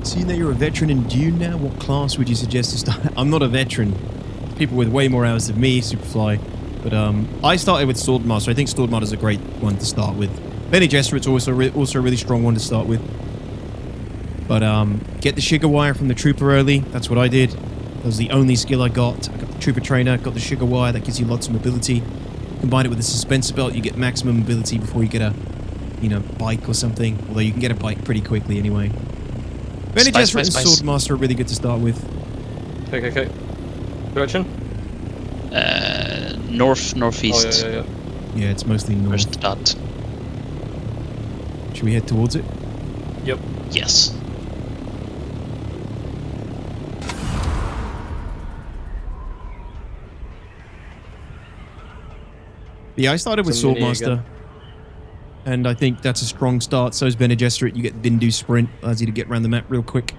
Seeing that you're a veteran in Dune now, what class would you suggest to start? I'm not a veteran. People with way more hours than me, Superfly. But I started with Swordmaster. I think Swordmaster's a great one to start with. Bene Gesserit's also a really strong one to start with. But get the Sugar Wire from the Trooper early. That's what I did. That was the only skill I got. I got the Trooper Trainer, got the Sugar Wire. That gives you lots of mobility. Combine it with the Suspensor Belt, you get maximum mobility before you get a, bike or something. Although you can get a bike pretty quickly anyway. Bene Gesserit and Swordmaster are really good to start with. Okay. Direction? northeast. Oh, yeah. Yeah, it's mostly north. Where's the dot? Should we head towards it? Yep. Yes. Yeah, I started with It's a mini Swordmaster. again. And I think that's a strong start. So is Bene Gesserit. You get the Bindu Sprint. Allows you to get around the map real quick.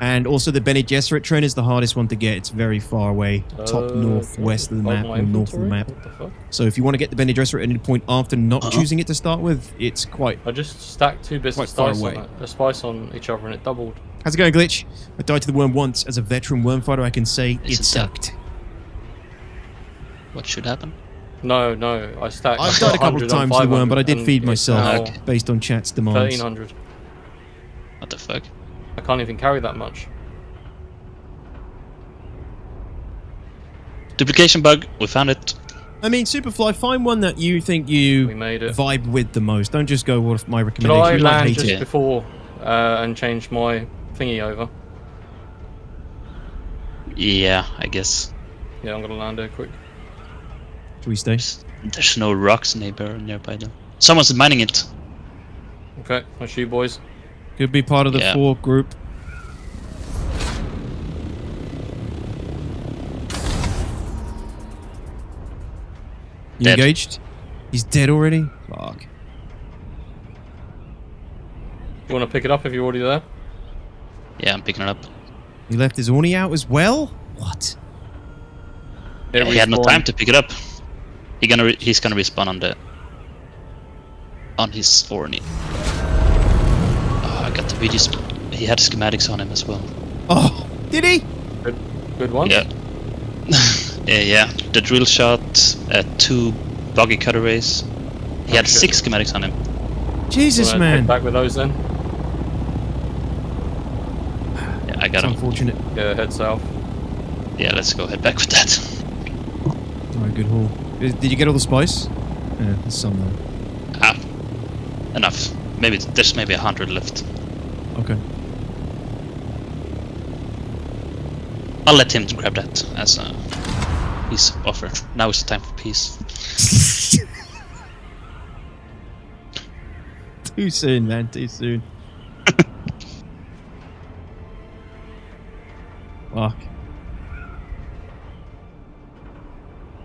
And also the Bene Gesserit train is the hardest one to get. It's very far away. Top northwest of the map, or north of the map. What the fuck? So if you want to get the Bene Gesserit at any point after not choosing it to start with, it's quite... I just stacked 2 bits Quite of far spice away. on it, a spice on each other and it doubled. How's it going, Glitch? I died to the worm once. As a veteran worm fighter, I can say Is it it sucked. What should happen? No, I stacked. I've died a couple of 100 on times to the worm, but I 500 did and feed it's myself now based on chat's demands. 1300. What the fuck? I can't even carry that much. Duplication bug. We found it. I mean, Superfly, find one that you think We you made it. vibe with the most. Don't just go with my Can recommendation. I You might land hate just it. before and change my thingy over? Yeah, I guess. Yeah, I'm gonna land here quick. Should we stay? There's no rocks nearby though. Someone's mining it. Okay, that's you boys. Could be part of the Yeah. 4 group. You Dead. engaged? He's dead already? Fuck. You wanna pick it up if you're already there? Yeah, I'm picking it up. He left his Orny out as well? What? It He had no respawned. time to pick it up. He's gonna respawn on his Orny. Oh, I got the videos. He had schematics on him as well. Oh, did he? Good one. Yeah. yeah. The drill shot, 2 buggy cutaways. He had shit. 6 schematics on him. Jesus, Wanna man. head back with those then? Yeah, I got It's him. unfortunate. Yeah, head south. Yeah, let's go head back with that. Alright, good haul. Did you get all the spice? Yeah, there's some though. Ah, enough. There's maybe 100 left. Okay. I'll let him grab that as a peace offer. Now is the time for peace. Too soon, man. Too soon. Fuck.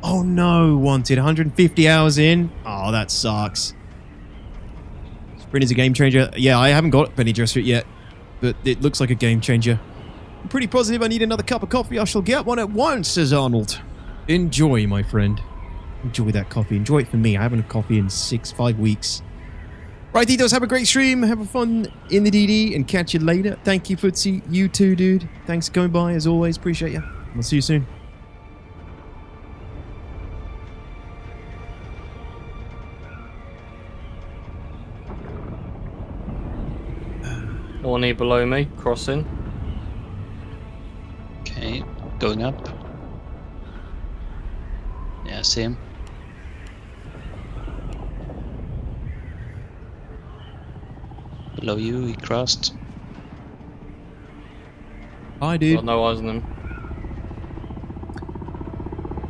Oh no, wanted 150 hours in. Oh, that sucks. Sprint is a game changer. Yeah, I haven't got Bene Gesserit yet, but it looks like a game changer. I'm pretty positive I need another cup of coffee. I shall get one at once, says Arnold. Enjoy, my friend. Enjoy that coffee. Enjoy it for me. I haven't had coffee in 5 weeks. Right, Ditos, have a great stream. Have a fun in the DD and catch you later. Thank you, Footsie. You too, dude. Thanks for coming by, as always. Appreciate you. I'll see you soon. Orny below me, crossing. Okay, going up. Yeah, I see him. Below you, he crossed. Hi, dude. Got no eyes on him.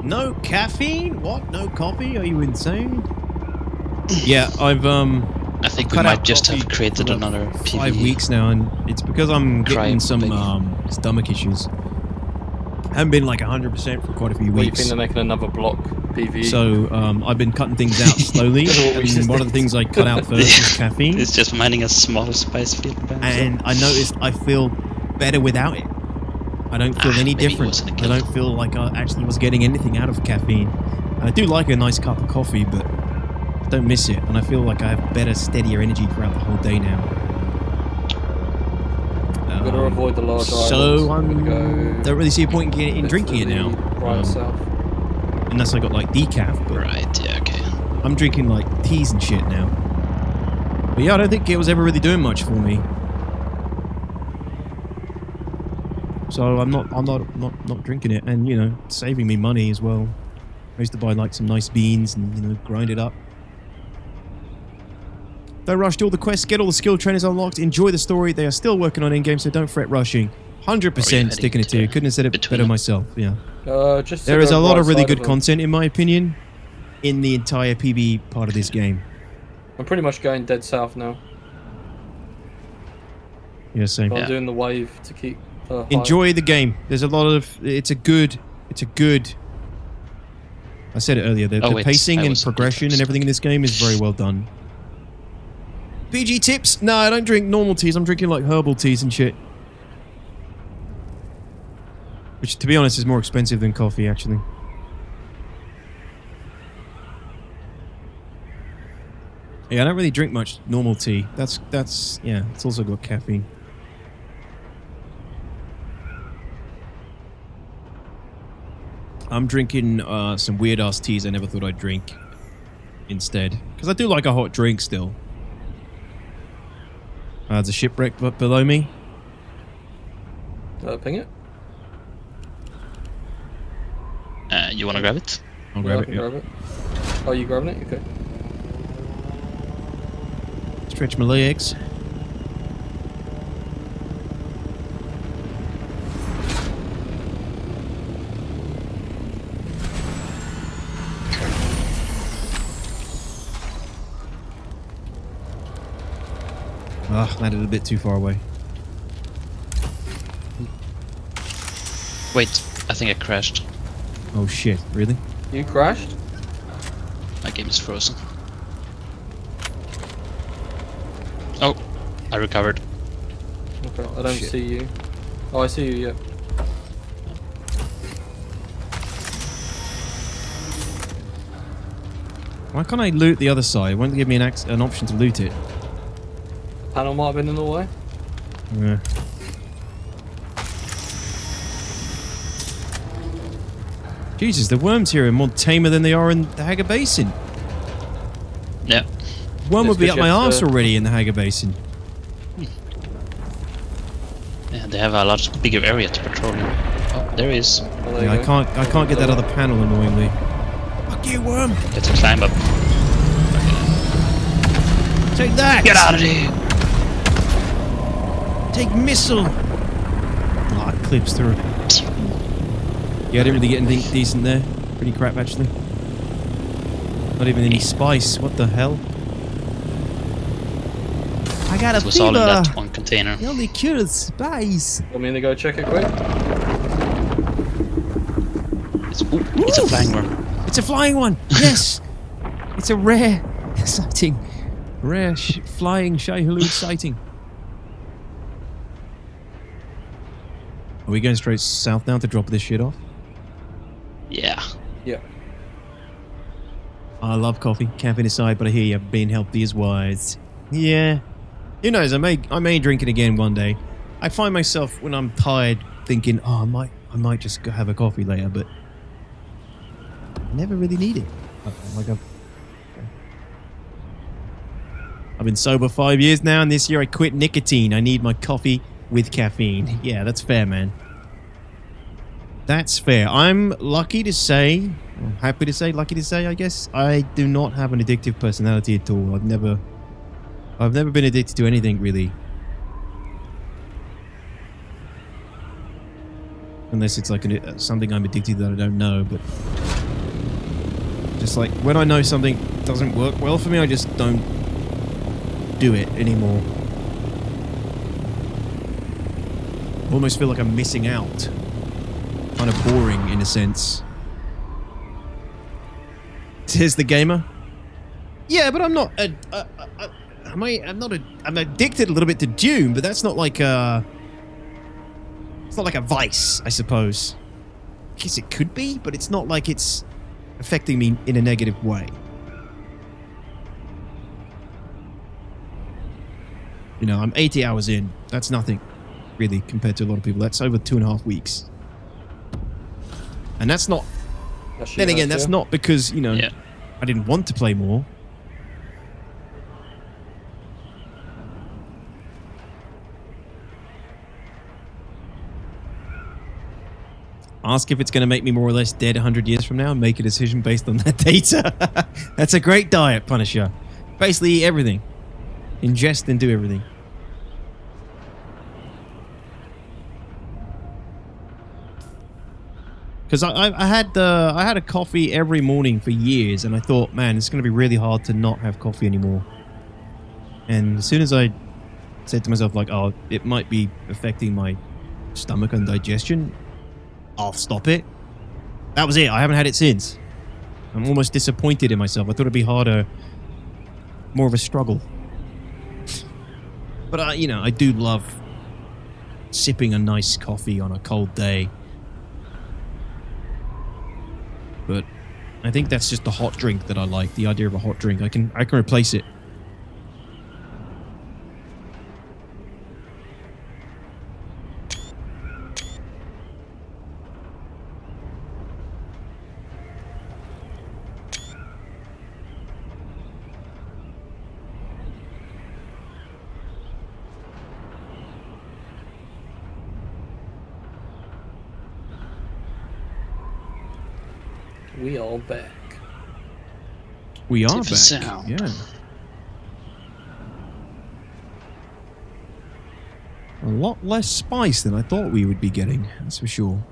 No caffeine? What? No coffee? Are you insane? Yeah, I've I think we cut might out just coffee have created for another about PvE. 5 weeks now, and it's because I'm getting Crime some thing. stomach issues. I haven't been like 100% for quite a few What do you weeks. think they're making another block PvE? So I've been cutting things out slowly, and one of the things I cut out first is caffeine. It's just mining a small spice field by himself. And I noticed I feel better without it. I don't feel any maybe it different. wasn't a I guild. don't feel like I actually was getting anything out of caffeine. I do like a nice cup of coffee, but I don't miss it. And I feel like I have better, steadier energy throughout the whole day now. I'm gonna avoid the large So islands. I don't really see a point in drinking it now. Right south. Unless I got like decaf, but Right, yeah, okay. I'm drinking like teas and shit now. But yeah, I don't think it was ever really doing much for me. So I'm not drinking it, and you know, saving me money as well. I used to buy like some nice beans and grind it up. Don't rush to all the quests, get all the skill trainers unlocked, enjoy the story. They are still working on in-game, so don't fret rushing. 100% sticking it to you. Couldn't have said it better them? myself. Yeah. Just There is a lot of really good content. content, in my opinion, in the entire PB part of this game. I'm pretty much going dead south now. Yeah, same. I'm doing the wave to keep. High. Enjoy the game. There's a lot of. It's a good. I said it earlier. The pacing and progression and everything in this game is very well done. PG tips? No, I don't drink normal teas. I'm drinking like herbal teas and shit. Which, to be honest, is more expensive than coffee, actually. Yeah, I don't really drink much normal tea. That's yeah, it's also got caffeine. I'm drinking some weird-ass teas I never thought I'd drink instead. Because I do like a hot drink still. There's a shipwreck below me. Ping it? You want to grab it? I'll grab it, yeah. Grab it. Oh, you grabbing it? Okay. Stretch my legs. Landed a bit too far away. Wait, I think I crashed. Oh shit, really? You crashed? My game is frozen. Oh, I recovered. Okay, I don't see you. Oh, I see you, yeah. Why can't I loot the other side? It won't give me an option to loot it. Panel might have been in the way. Yeah. Jesus, the worms here are more tamer than they are in the Haga Basin. Yeah. Worm would be up my arse already in the Haga Basin. Yeah, they have a lot bigger area to patrol. Oh, there he is. Oh, Yeah, I can't get that other panel annoyingly. Fuck you, worm! Get to climb up. Take that! Get out of here! Take missile! Oh, it clips through. Yeah, I didn't really get anything decent there. Pretty crap, actually. Not even any spice. What the hell? I got a It was all in that one container. The only cure is spice. Want me to go check it quick? It's a flying worm. It's a flying one! Yes! It's a rare sighting. Rare flying Shai-Hulud sighting. Are we going straight south now to drop this shit off? Yeah. Yeah. I love coffee, caffeine aside, but I hear you being healthy is wise. Yeah. Who knows, I may drink it again one day. I find myself, when I'm tired, thinking, oh, I might just go have a coffee later, but I never really need it. I've been sober 5 years now, and this year I quit nicotine. I need my coffee with caffeine. Yeah, that's fair, man. That's fair. I'm lucky to say, lucky to say, I guess, I do not have an addictive personality at all. I've never been addicted to anything, really. Unless it's like something I'm addicted to that I don't know, but just like when I know something doesn't work well for me, I just don't do it anymore. I almost feel like I'm missing out. Kind of boring in a sense. Says the gamer. Yeah, but I'm not. I'm addicted a little bit to Dune, but that's not like a. It's not like a vice, I suppose. I guess it could be, but it's not like it's affecting me in a negative way. You know, I'm 80 hours in. That's nothing, really, compared to a lot of people. That's over 2.5 weeks. And that's not... Then again, that's not because, you know, I didn't want to play more. Ask if it's going to make me more or less dead 100 years from now and make a decision based on that data. That's a great diet, Punisher. Basically eat everything. Ingest and do everything. Because I had a coffee every morning for years, and I thought, man, it's going to be really hard to not have coffee anymore. And as soon as I said to myself, like, oh, it might be affecting my stomach and digestion, I'll stop it. That was it. I haven't had it since. I'm almost disappointed in myself. I thought it'd be harder, more of a struggle. But I do love sipping a nice coffee on a cold day. But I think that's just the hot drink that I like. The idea of a hot drink. I can replace it. We are back. We are Different back. sound. Yeah. A lot less spice than I thought we would be getting, that's for sure.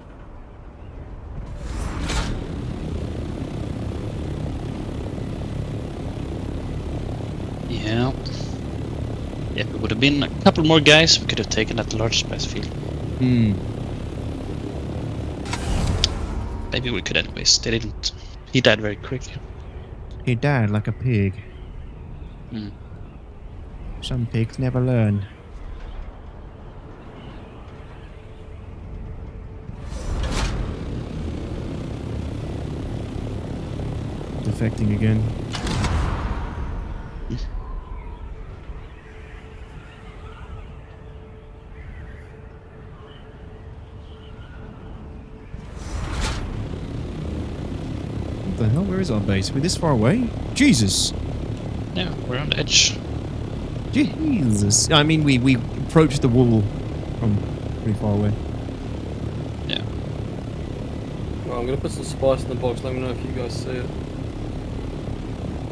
Yeah. If it would have been a couple more guys, we could have taken that large spice field. Hmm. Maybe we could anyways. They didn't. He died very quick. He died like a pig. Hmm. Some pigs never learn. Defecting again. What the hell? Where is our base? We're this far away? Jesus! Yeah, we're on the edge. Jesus! I mean, we approached the wall from pretty far away. Yeah. Well, I'm gonna put some spice in the box. Let me know if you guys see it.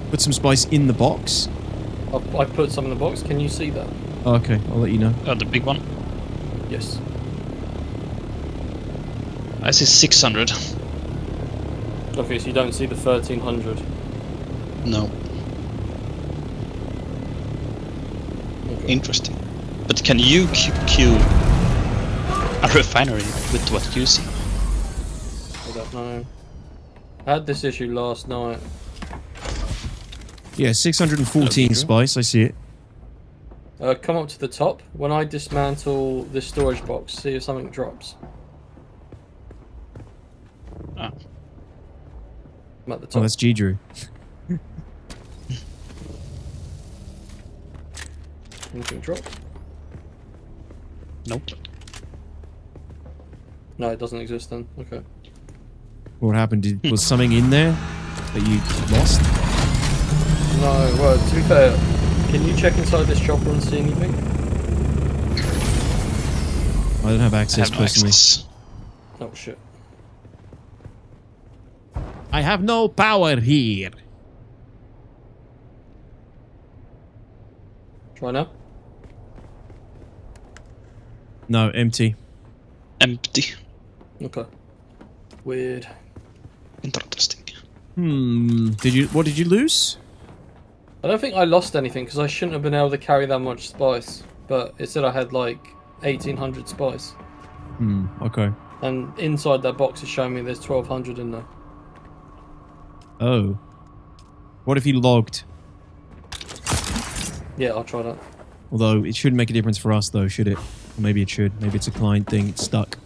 Put some spice in the box. I put some in the box. Can you see that? Oh, okay, I'll let you know. Oh, the big one. Yes. I see 600. Okay, so you don't see the 1300. No. Okay. Interesting. But can you queue a refinery with what you see? I don't know. I had this issue last night. Yeah, 614 spice, I see it. Come up to the top. When I dismantle this storage box, see if something drops. Ah. I'm at the Oh, top. that's G-Drew. Anything drop? Nope. No, it doesn't exist then. Okay. What happened? Was something in there that you lost? No, well, to be fair, can you check inside this chopper and see anything? I don't have access I have no personally. access. Oh shit. I have no power here. Try now. No, empty. Empty. Okay. Weird. Interesting. What did you lose? I don't think I lost anything because I shouldn't have been able to carry that much spice. But it said I had like 1800 spice. Okay. And inside that box is showing me there's 1200 in there. Oh. What if you logged? Yeah, I'll try that. Although it shouldn't make a difference for us though, should it? Or maybe it should. Maybe it's a client thing. It's stuck.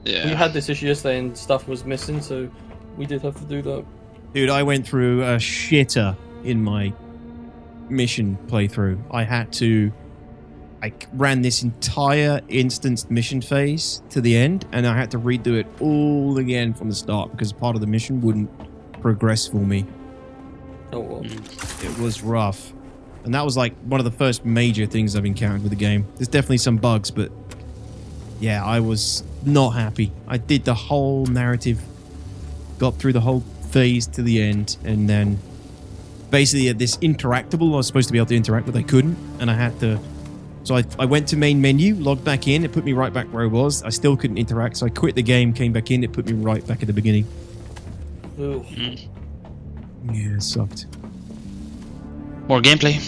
Yeah. We had this issue yesterday and stuff was missing, so we did have to do that. Dude, I went through a shitter in my mission playthrough. I ran this entire instanced mission phase to the end, and I had to redo it all again from the start because part of the mission wouldn't progress for me. Oh well. It was rough. And that was like one of the first major things I've encountered with the game. There's definitely some bugs, but yeah, I was not happy. I did the whole narrative, got through the whole phase to the end, and then basically this interactable I was supposed to be able to interact with, I couldn't, and I had to So I went to main menu, logged back in, it put me right back where I was. I still couldn't interact, so I quit the game, came back in, it put me right back at the beginning. Ooh. Yeah, it sucked. More gameplay.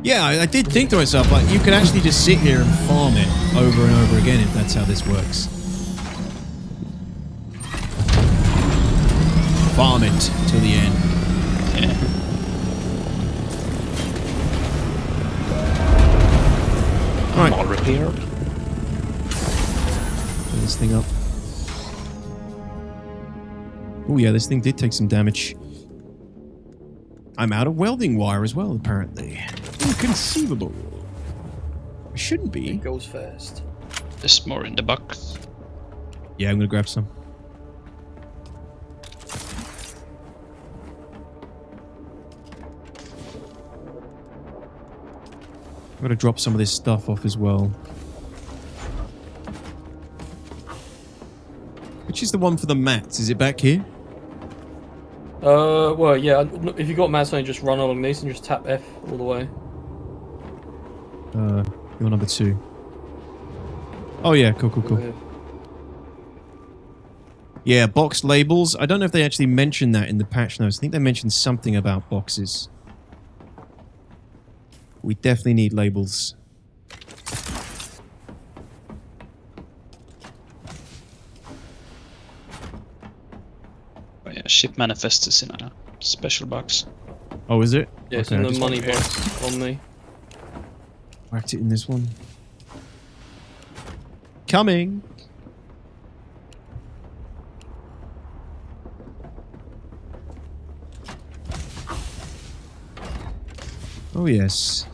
Yeah, I did think to myself, like, you could actually just sit here and farm it over and over again if that's how this works. Farm it till the end. Yeah. Alright. All repaired. Turn this thing up. Oh yeah, this thing did take some damage. I'm out of welding wire as well, apparently. Inconceivable. I shouldn't be. It goes fast. There's more in the box. Yeah, I'm gonna grab some. I'm gonna drop some of this stuff off as well. Which is the one for the mats? Is it back here? Well, yeah. If you got mats on, you just run along these and just tap F all the way. Your number 2. Oh yeah, cool. Yeah, box labels. I don't know if they actually mentioned that in the patch notes. I think they mentioned something about boxes. We definitely need labels. Oh yeah, ship manifest is in a special box. Oh, is it? Yeah, it's Okay, in I the just money box on me. whacked it in this one. Coming! Oh yes.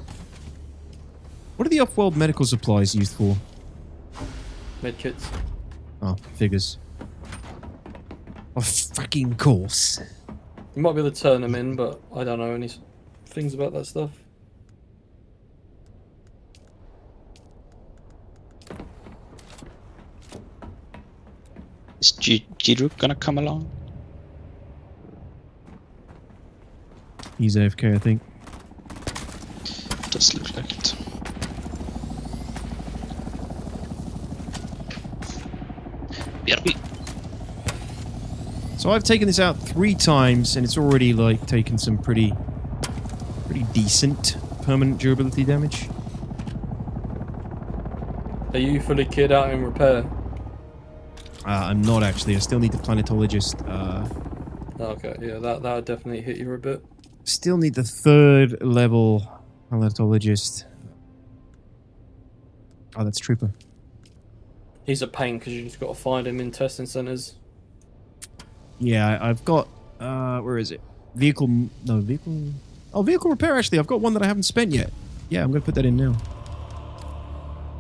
What are the off-world medical supplies used for? Medkits. Oh, figures. Of fucking course. You might be able to turn them in, but I don't know any things about that stuff. Is G-Droop gonna come along? He's AFK, I think. Does look like it. BRB. So I've taken this out 3 times, and it's already like taken some pretty decent permanent durability damage. Are you fully kitted out in repair? I'm not actually. I still need the planetologist. Okay, yeah, that would definitely hit you a bit. Still need the 3rd level planetologist. Oh, that's Trooper. He's a pain because you just got to find him in testing centers. Yeah, I've got. Where is it? Vehicle. No, vehicle. Oh, vehicle repair, actually. I've got one that I haven't spent yet. Yeah, I'm going to put that in now.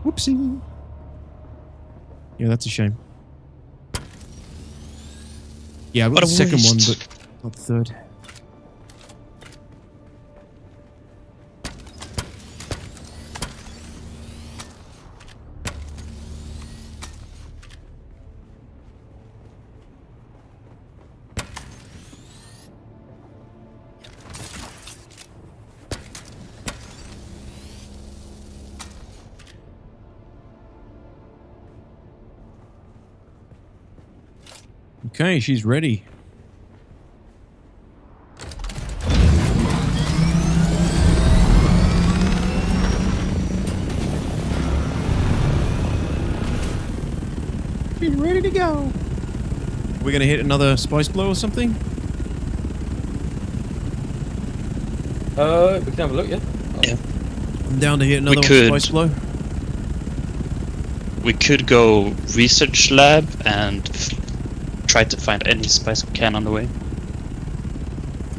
Whoopsie. Yeah, that's a shame. Yeah, I've got What the a second one, waste. but not the 3rd. Okay, she's ready. She's ready to go. We're gonna hit another spice blow or something? We can have a look, yeah. Yeah. I'm down to hit another could. spice blow. We could go research lab and try to find any spice we can on the way.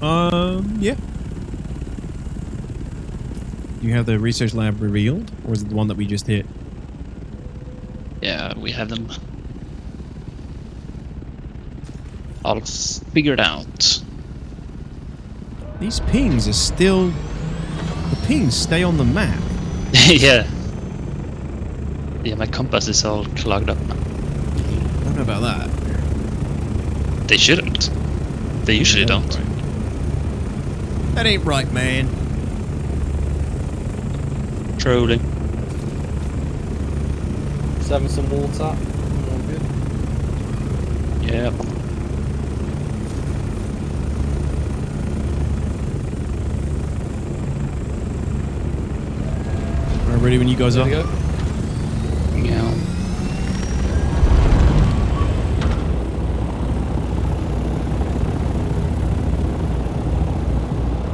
Yeah. You have the research lab revealed, or is it the one that we just hit? Yeah, we have them. All figured out. These pings are still... The pings stay on the map. Yeah. Yeah, my compass is all clogged up now. I don't know about that. They shouldn't. They usually don't. That ain't right, man. Trolling. Just having some water. All good. Yeah. Alright, ready when you guys There are. we go. Yeah.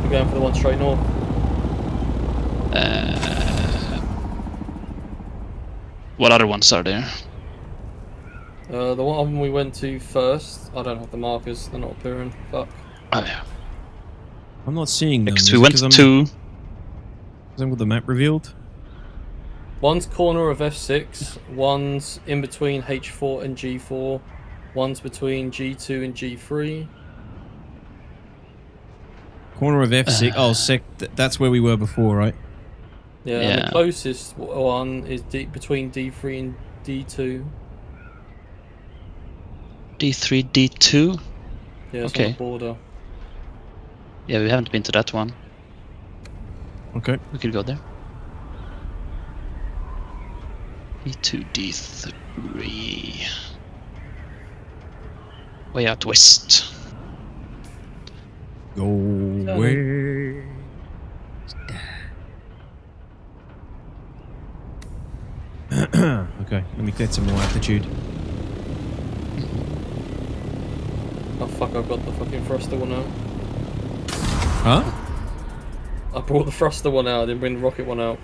We're going for the one straight north. What other ones are there? The one we went to first. I don't have the markers. They're not appearing. Fuck. Oh yeah. I'm not seeing them. Because Is we it went 'cause I'm- to. Is that what the map revealed? One's corner of F6. One's in between H4 and G4. One's between G2 and G3. Corner of F6. That's where we were before, right? Yeah, and Yeah. the closest one is between D3 and D2. D3, D2? Yeah, it's Okay. on the border. Yeah, we haven't been to that one. Okay. We could go there. D2, D3. Way out west. Go away. Okay, let me get some more altitude. Oh fuck, I've got the fucking thruster one out. Huh? I brought the thruster one out, I didn't bring the rocket one out.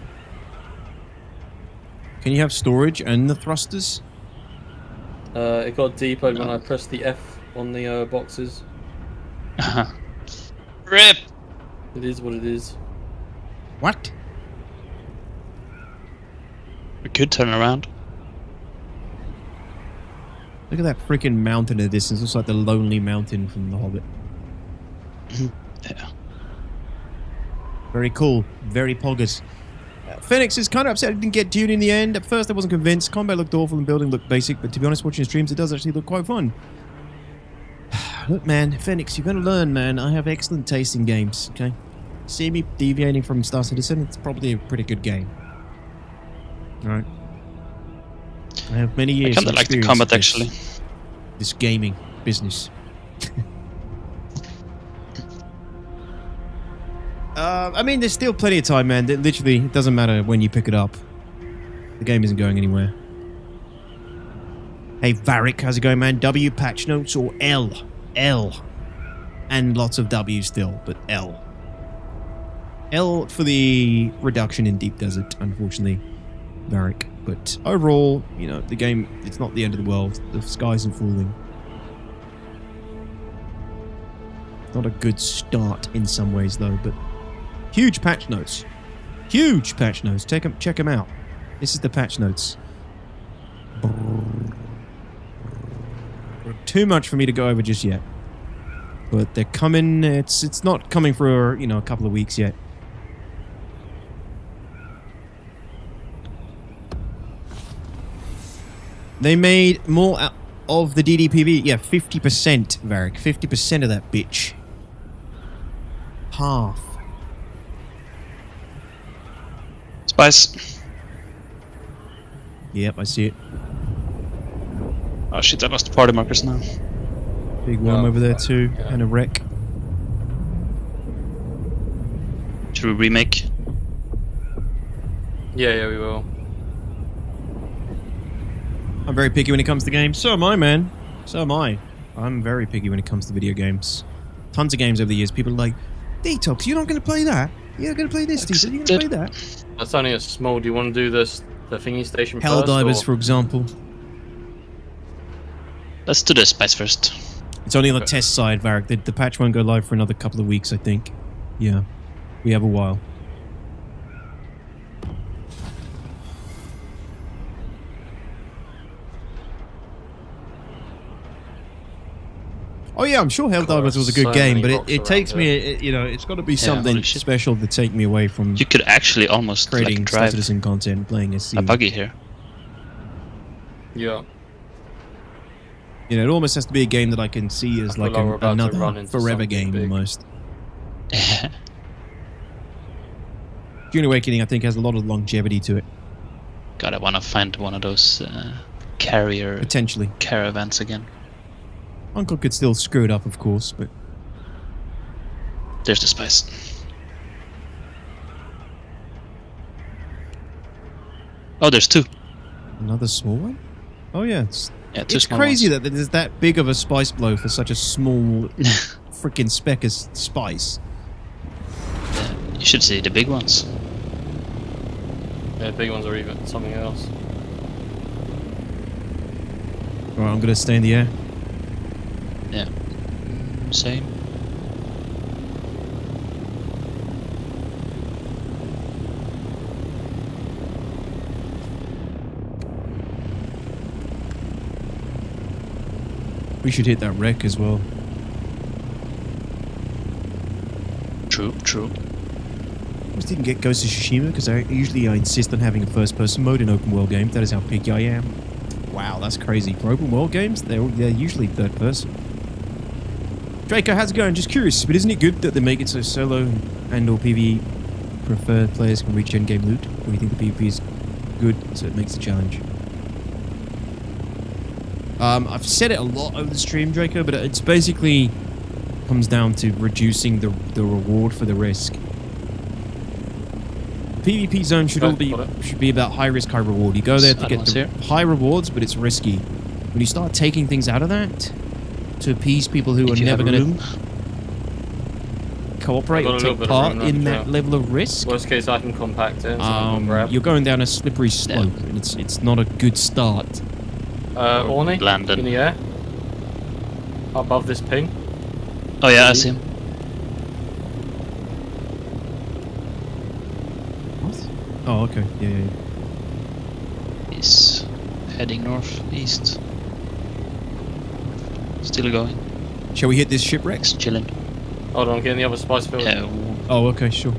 Can you have storage and the thrusters? It got depoted when I pressed the F on the boxes. RIP! It is what it is. What? We could turn around. Look at that freaking mountain in the distance. Looks like the lonely mountain from The Hobbit. Yeah. Very cool. Very poggers. Phoenix is kind of upset I didn't get Dune in the end. At first I wasn't convinced. Combat looked awful and building looked basic, but to be honest, watching streams, it does actually look quite fun. Look, man, Phoenix, you're going to learn, man. I have excellent taste in games, okay? See me deviating from Star Citizen, it's probably a pretty good game. Alright? I have many years I kinda of like the experience combat, with this- actually. This gaming business. I mean, there's still plenty of time, man. Literally, it doesn't matter when you pick it up. The game isn't going anywhere. Hey, Varric, how's it going, man? W patch notes or L? L. And lots of W still, but L. L for the reduction in Deep Desert, unfortunately, Varric. But overall, you know, the game, it's not the end of the world. The sky isn't falling. Not a good start in some ways, though, but huge patch notes. Huge patch notes. Check them out. This is the patch notes. Too much for me to go over just yet. But they're coming. It's not coming for, you know, a couple of weeks yet. They made more of the DDPV. Yeah, 50%, Varric. 50% of that bitch. Half. Spice. Yep, I see it. Oh shit, I lost the party markers now. Big worm over there too, yeah. and a wreck. Should we remake? Yeah, we will. I'm very picky when it comes to games. So am I, man. So am I. I'm very picky when it comes to video games. Tons of games over the years. People are like, Detox, you're not going to play that? You're going to play this, Detox? You're going to play that? That's only a small. Do you want to do this, the thingy station Hell first? Divers, or- for example. Let's do the spice first. It's only on the test side, Varric. The patch won't go live for another couple of weeks, I think. Yeah. We have a while. Oh yeah, I'm sure Helldivers was a good so game, many but rocks it takes around me, you know, it's got to be something holy shit. special to take me away from You could actually almost creating like Star drive Citizen content and playing SC. a buggy here. Yeah. You know, it almost has to be a game that I can see as I like feel like we're about to run another into forever something game big. almost. Dune Awakening, I think, has a lot of longevity to it. God, I want to find one of those carrier Potentially. caravans again. Uncle could still screw it up, of course, but There's the spice. Oh, there's 2. another small one? Oh, yeah. It's Two small crazy ones. that there's that big of a spice blow for such a small freaking speck of spice. You should see the big ones. Yeah, big ones are even something else. Alright, I'm going to stay in the air. Yeah. Same. We should hit that wreck as well. True. Just didn't get Ghost of Tsushima because usually I insist on having a first-person mode in open world games. That is how picky I am. Wow, that's crazy. For open world games, they're usually third person. Draco, how's it going? Just curious, but isn't it good that they make it so solo and/or PvE preferred players can reach endgame loot? Or do you think the PvP is good, so it makes the challenge? I've said it a lot over the stream, Draco, but it's basically comes down to reducing the reward for the risk. PvP zone should be about high risk, high reward. You go there to get the high rewards, but it's risky. When you start taking things out of that to appease people who are never going to cooperate or take part in that level of risk, Worst case, I can compact it. You're going down a slippery slope, and it's not a good start. Orny, Landon. in the air, above this ping. Oh yeah, I see him. What? Oh, okay. Yeah. He's heading northeast. Still going. Shall we hit this shipwreck? He's chilling. Hold on, I'm getting the other spice field. Yeah. Oh, okay, sure.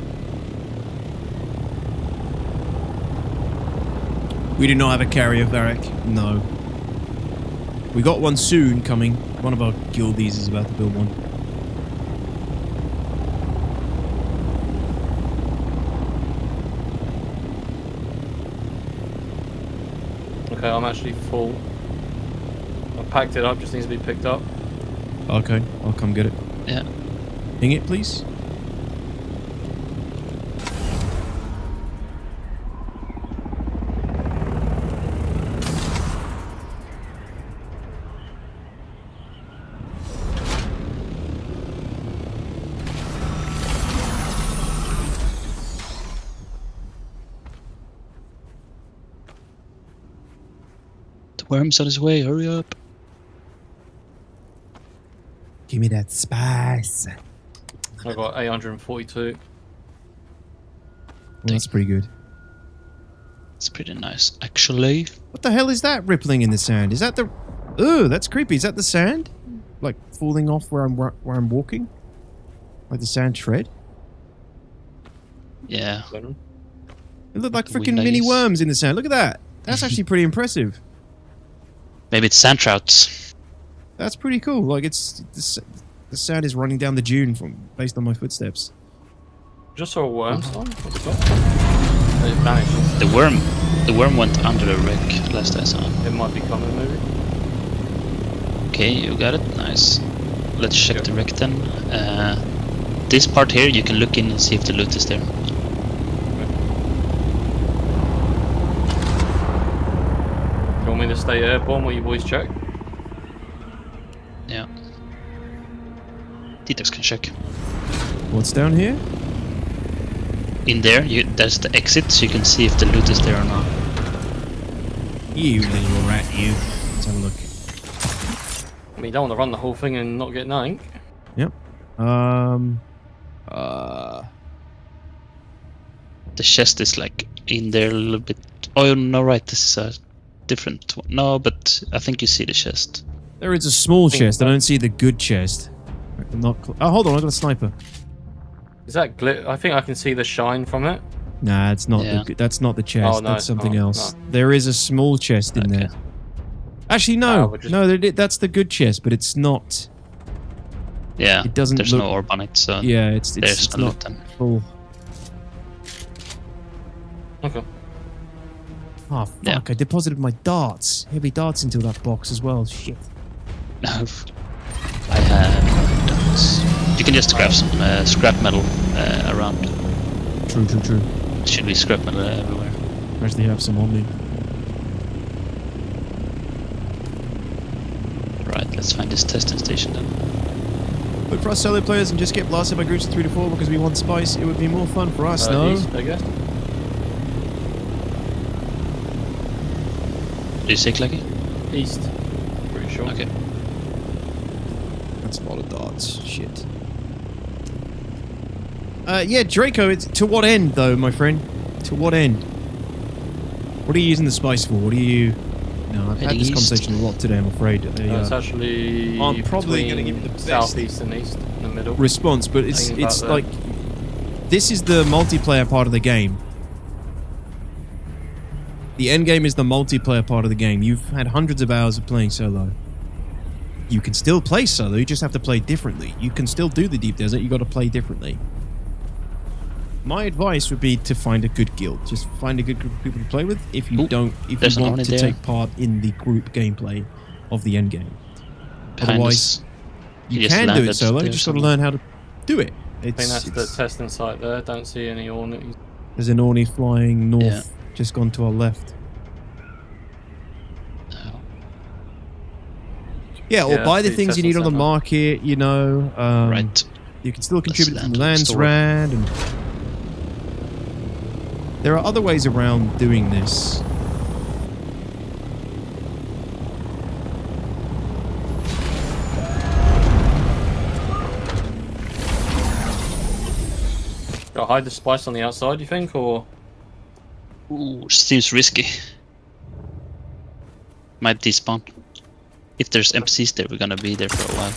We do not have a carrier, Varric. No. We got one soon coming. One of our guildies is about to build one. Okay, I'm actually full. I packed it up, just needs to be picked up. Okay, I'll come get it. Yeah. Ping it, please. Worm's on his way, hurry up. Give me that spice. I got 842. Well, that's pretty good. It's pretty nice, actually. What the hell is that rippling in the sand? Is that the... Ugh, that's creepy. Is that the sand? Like falling off where I'm walking? Like the sand shred? Yeah. It looked like freaking Windies. mini worms in the sand. Look at that. That's actually pretty impressive. Maybe it's sand trouts. That's pretty cool. Like the sand is running down the dune based on my footsteps. Just saw a worm. It vanished. The worm went under the wreck last I saw him. It might be coming, maybe. Okay, you got it. Nice. Let's check the wreck then. This part here, you can look in and see if the loot is there. Do you want me to stay airborne while you boys check? Yeah. Detox can check. What's down here? In there, there's the exit, so you can see if the loot is there or not. You little rat, you. Let's have a look. I mean, you don't want to run the whole thing and not get nothing. Yep. The chest is like in there a little bit. Oh no, right, this is a different one. No, but I think you see the chest. There is a small chest. I don't see the good chest. I'm not. Oh, hold on. I got a sniper. Is that glit? I think I can see the shine from it. Nah, it's not. Yeah. That's not the chest. Oh, no, that's something no, else. no. There is a small chest in there. Actually, no. That's the good chest, but it's not. Yeah. It doesn't. There's look, no orb on it, so yeah, it's there's no not loot then. full. Okay. Oh, fuck. Yeah. I deposited my darts. Heavy darts into that box as well. Shit. No. I have darts. You can just grab some scrap metal around. True. Should be scrap metal everywhere. I actually have some on me. Right, let's find this testing station then. But for us solo players and just get blasted by groups of 3 to 4 because we want spice, it would be more fun for us, no? East, I guess. Do you say Clacky? East. Pretty sure. Okay. That's a lot of darts. Shit. Yeah, Draco, it's to what end, though, my friend? To what end? What are you using the spice for? What are you... No, I've had this conversation a lot today, I'm afraid. It's actually I'm probably going to give you the best southeast and east in the middle. response, but it's like... This is the multiplayer part of the game. The end game is the multiplayer part of the game. You've had hundreds of hours of playing solo. You can still play solo, you just have to play differently. You can still do the deep desert, you got to play differently. My advice would be to find a good guild. Just find a good group of people to play with if you want to take part in the group gameplay of the end game. Otherwise, you can do it solo, you just got to learn how to do it. I think that's the testing site there. Don't see any Orni. There's an Orni flying north, just gone to our left. Yeah, or buy the things you need on the market, you know. Right. You can still contribute to the Lands Rand, and there are other ways around doing this. Got to hide the spice on the outside, you think, or? Ooh, seems risky. Might despawn. If there's NPCs there, we're gonna be there for a while.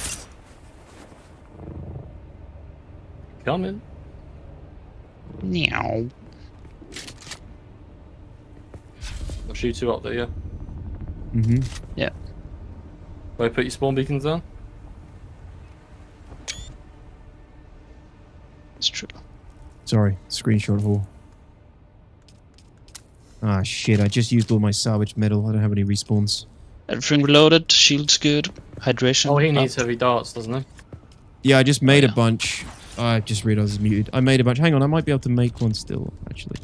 Come in. Meow. I'll shoot you up there, yeah? Mm-hmm. Yeah. Where you put your spawn beacons down? It's true. Sorry, screenshot of all. Ah, shit, I just used all my salvaged metal. I don't have any respawns. Everything reloaded, shield's good, hydration. Oh, he needs heavy darts, doesn't he? Yeah, I just made a bunch. I just realized it's muted. I made a bunch. Hang on, I might be able to make one still, actually.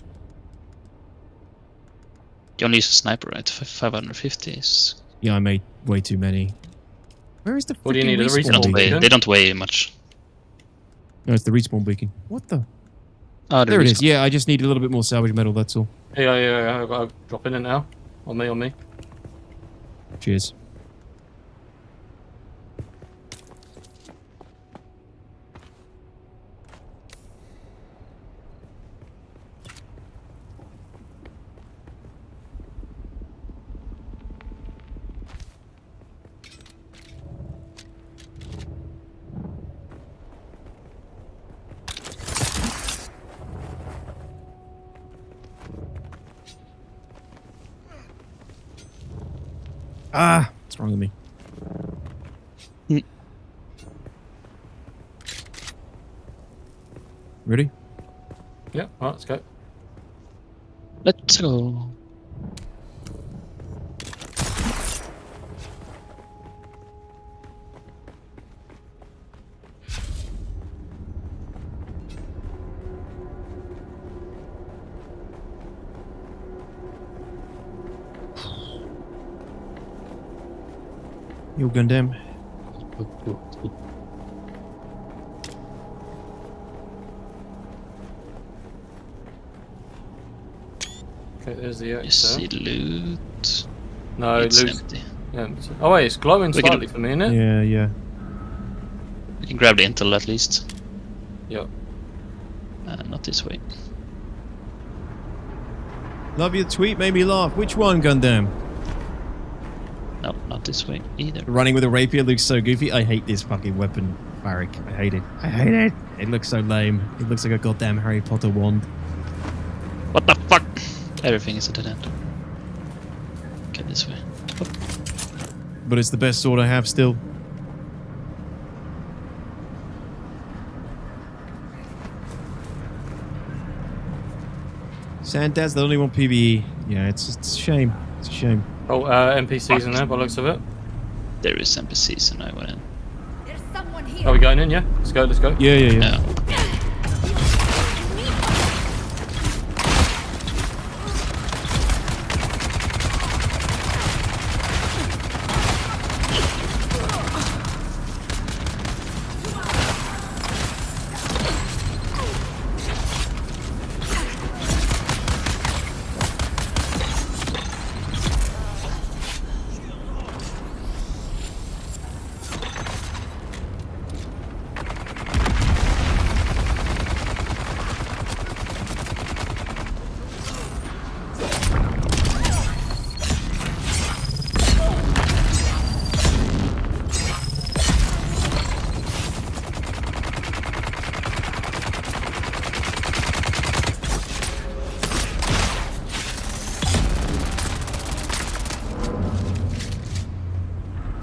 You only use a sniper, right? 550 is... Yeah, I made way too many. Where is the What do you need? A respawn beacon? They don't weigh much. No, it's the respawn beacon. What the? Oh, there it is. Yeah, I just need a little bit more salvage metal, that's all. Yeah. I'll drop in it now. On me. Cheers. Ah, what's wrong with me? Ready? Yeah, alright, let's go. Let's go. Yo, Gundam. Okay, there's the You see loot. No, it's loot. empty. Yeah. Oh wait, it's glowing We can- slightly for me, isn't it? Yeah. You can grab the intel at least. Yep. Not this way. Love your tweet, made me laugh. Which one, Gundam? No, not this way either. Running with a rapier looks so goofy. I hate this fucking weapon, Barrick. I hate it. It looks so lame. It looks like a goddamn Harry Potter wand. What the fuck? Everything is at an end. Get this way. But it's the best sword I have still. Sandaz, they only want PvE. Yeah, it's a shame. It's a shame. Oh, NPCs in there by the looks of it. There is NPCs and I went in. There's someone here. Are we going in? Yeah. Let's go. Let's go. Yeah.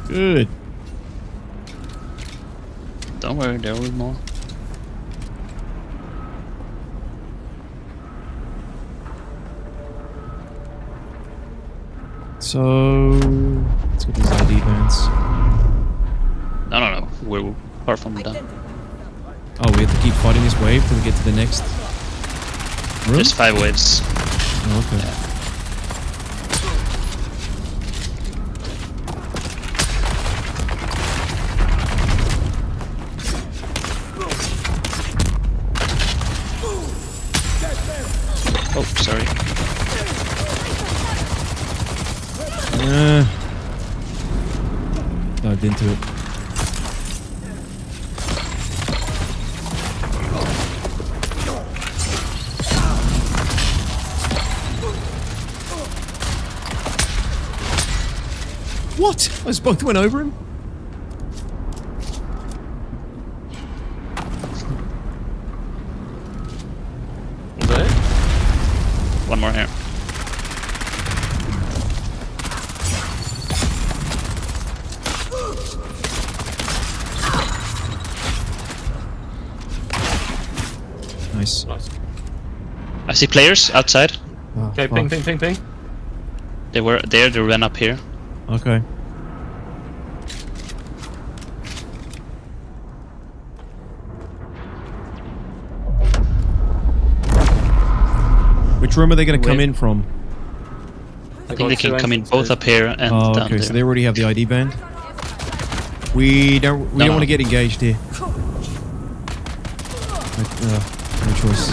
Good. Don't worry, there will be more. So let's get these ID bands. No. We're far from done. Oh, we have to keep fighting this wave till we get to the next room? There's 5 waves. Oh, okay. Yeah. Oh, sorry. Dived into it. What? I just both went over him? Is that it? One more here. Nice. Nice. I see players outside. Oh, Okay, fuck. ping. They were there, they ran up here. Okay. Which room are they going to come in from? I think they can come in both up here and Oh, down okay. there. So they already have the ID band. We don't want to get engaged here. No choice.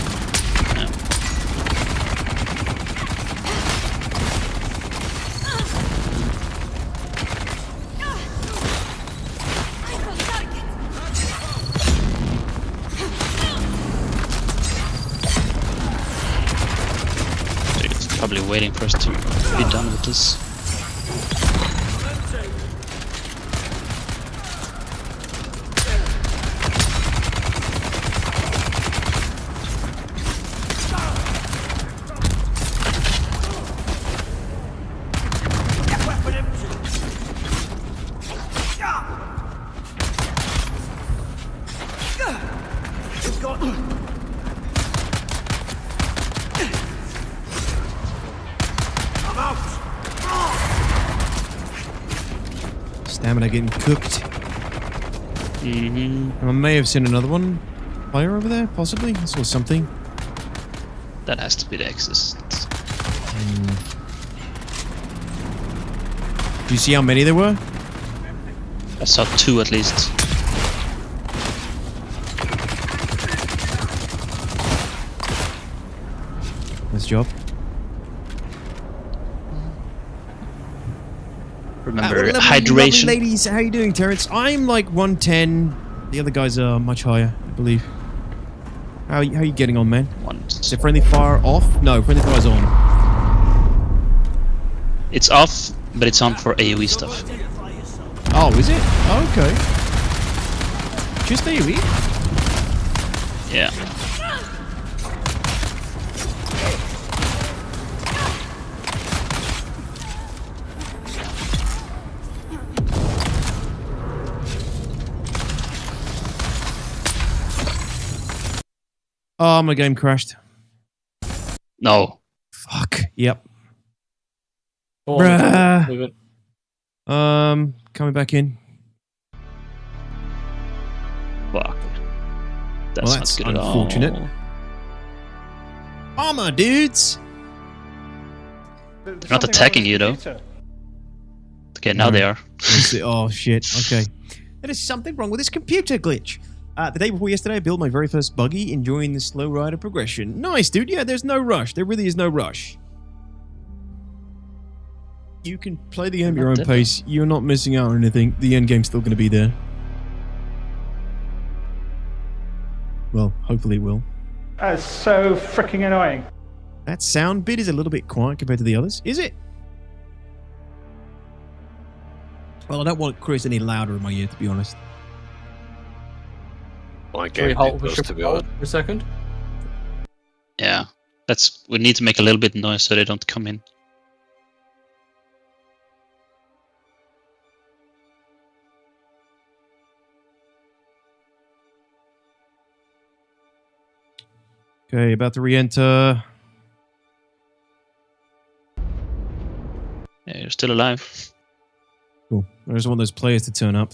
They're probably waiting for us to be done with this. Stamina getting cooked. Mm-hmm. I may have seen another one. Fire over there, possibly? I saw something. That has to be the X's. Do you see how many there were? I saw 2 at least. Nice job. Remember, Lovely hydration. ladies, how you doing, Terrence? I'm like 110. The other guys are much higher, I believe. How you getting on, man? Is the friendly fire off? No, friendly fire's on. It's off, but it's on for AoE stuff. Oh, is it? Oh, okay. Just AoE? Yeah. Oh, my game crashed. No. Fuck. Yep. Go on, Bruh. move it. Coming back in. Fuck. That's, Well, that's not good unfortunate. at all. Armor, dudes. They're not attacking you though. Okay, now they are. Oh shit. Okay. There is something wrong with this computer glitch. The day before yesterday, I built my very first buggy, enjoying the slow ride of progression. Nice, dude. Yeah, there's no rush. There really is no rush. You can play the game at your own pace. You're not missing out on anything. The end game's still going to be there. Well, hopefully it will. That's so freaking annoying. That sound bit is a little bit quiet compared to the others. Is it? Well, I don't want Chris any louder in my ear, to be honest. My Should we game hold did to be hold honest. for a second? Yeah. We need to make a little bit of noise so they don't come in. Okay, about to re-enter. Yeah, you're still alive. Cool. I just want those players to turn up.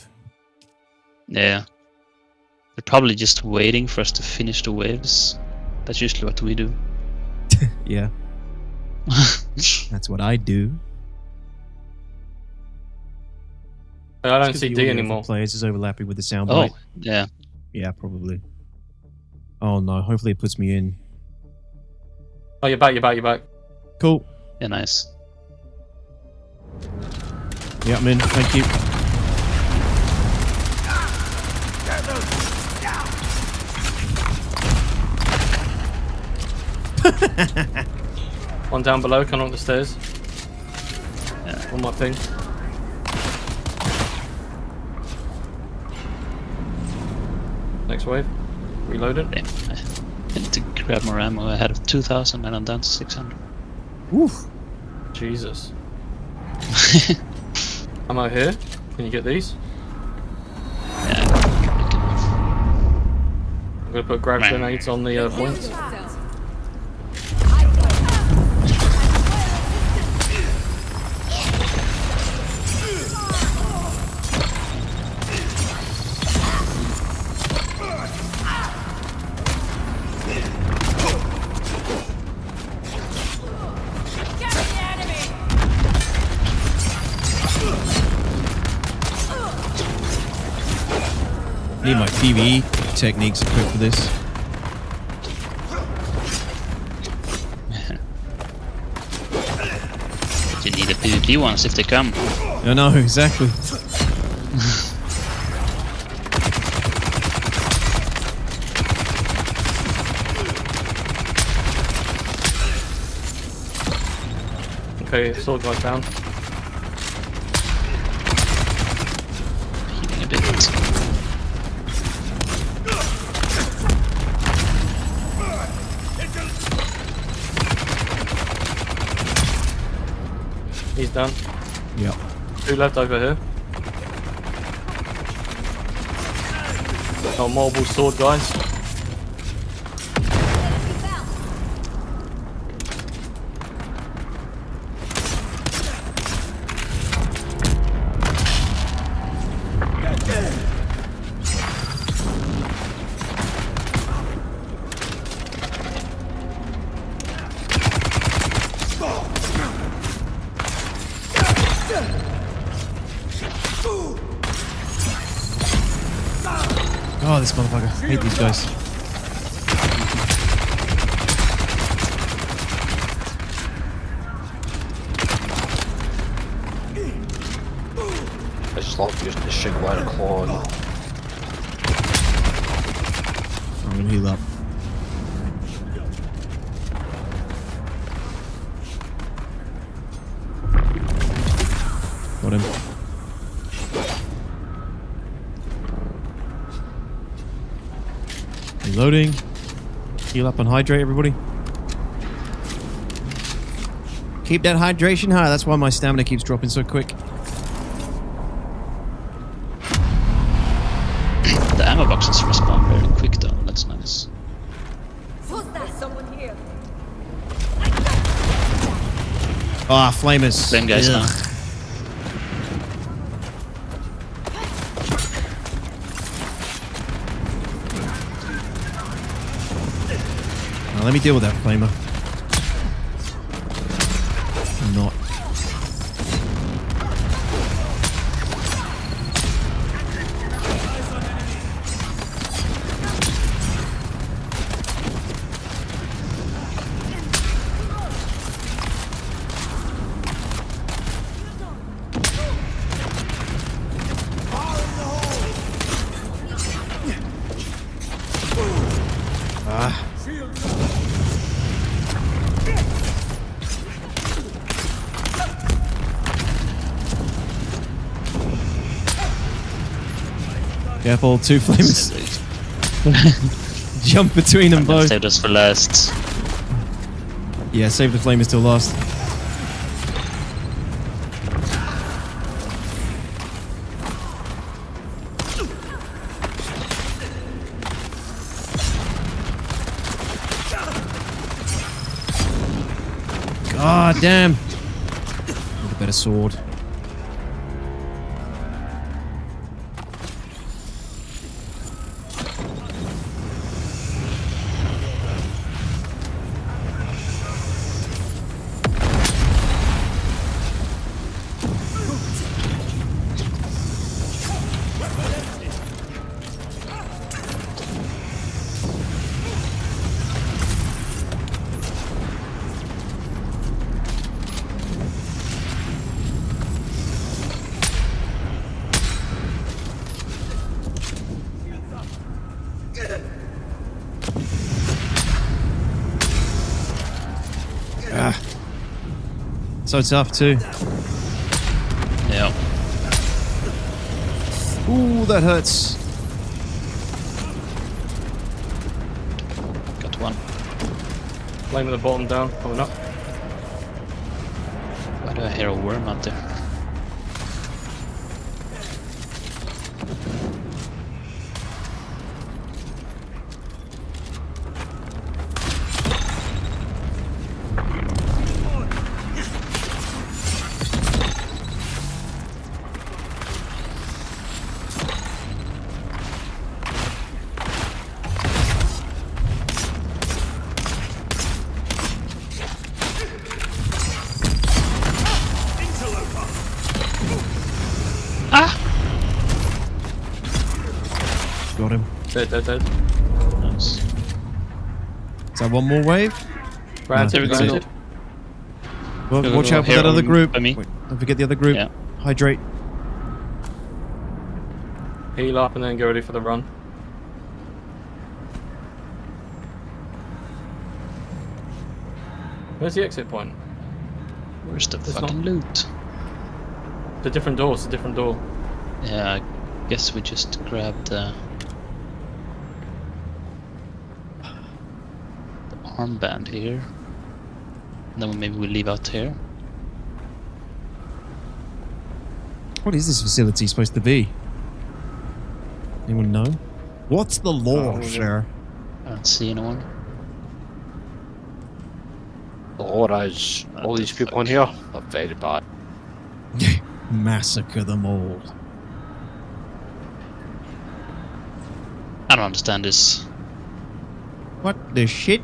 Yeah. They're probably just waiting for us to finish the waves. That's usually what we do. Yeah. That's what I do. I don't It's 'cause see the D audio for anymore. Players is overlapping with the sound Oh, bite. yeah. Yeah, probably. Oh no, hopefully it puts me in. Oh, you're back. Cool. Yeah, nice. Yeah, I'm in. Thank you. One down below, coming up the stairs. Yeah. One more thing. Next wave. Reloaded. Damn. I need to grab more ammo. I had 2,000 and I'm down to 600. Oof. Jesus. Am I here? Can you get these? Yeah. I'm gonna put grab Man. grenades on the points. Need my PvE techniques equipped for this. You need the PvP ones if they come. I know, exactly. Okay, sword guy's down. Healing a bit. He's done. Yep. 2 left over here. Got multiple sword guys. Oh, this motherfucker. I hate these guys. I just love using the shingle out of claw. I'm gonna heal up. Got him. Reloading. Heal up and hydrate, everybody. Keep that hydration high. That's why my stamina keeps dropping so quick. The ammo boxes respawn very quick though. That's nice. Who's that? Someone here. Ah, flamers. Flame guys now. Now, let me deal with that flamer. Not. Careful, 2 flamers. Jump between them both. Save us for last. Yeah, save the flamers till last. God damn. Need a better sword. So tough too. Yeah. Ooh, that hurts. Got one. Flame at the bottom down, coming up. Why do I hear a worm out there? Got him. Dead. Nice. Is that one more wave? Granted, there we go. granted. Well, Go, watch go, out for here that other on- group. by me. Wait, don't forget the other group. Yeah. Hydrate. Heal up and then get ready for the run. Where's the exit point? Where's the It's fucking not- loot? It's a different door, it's a different door. Yeah, I guess we just grabbed the armband here. And then maybe we leave out here. What is this facility supposed to be? Anyone know? What's the lore, sir? I don't see anyone. Lord, is all What these the people in fuck? here are very bad. Massacre them all. I don't understand this. What the shit?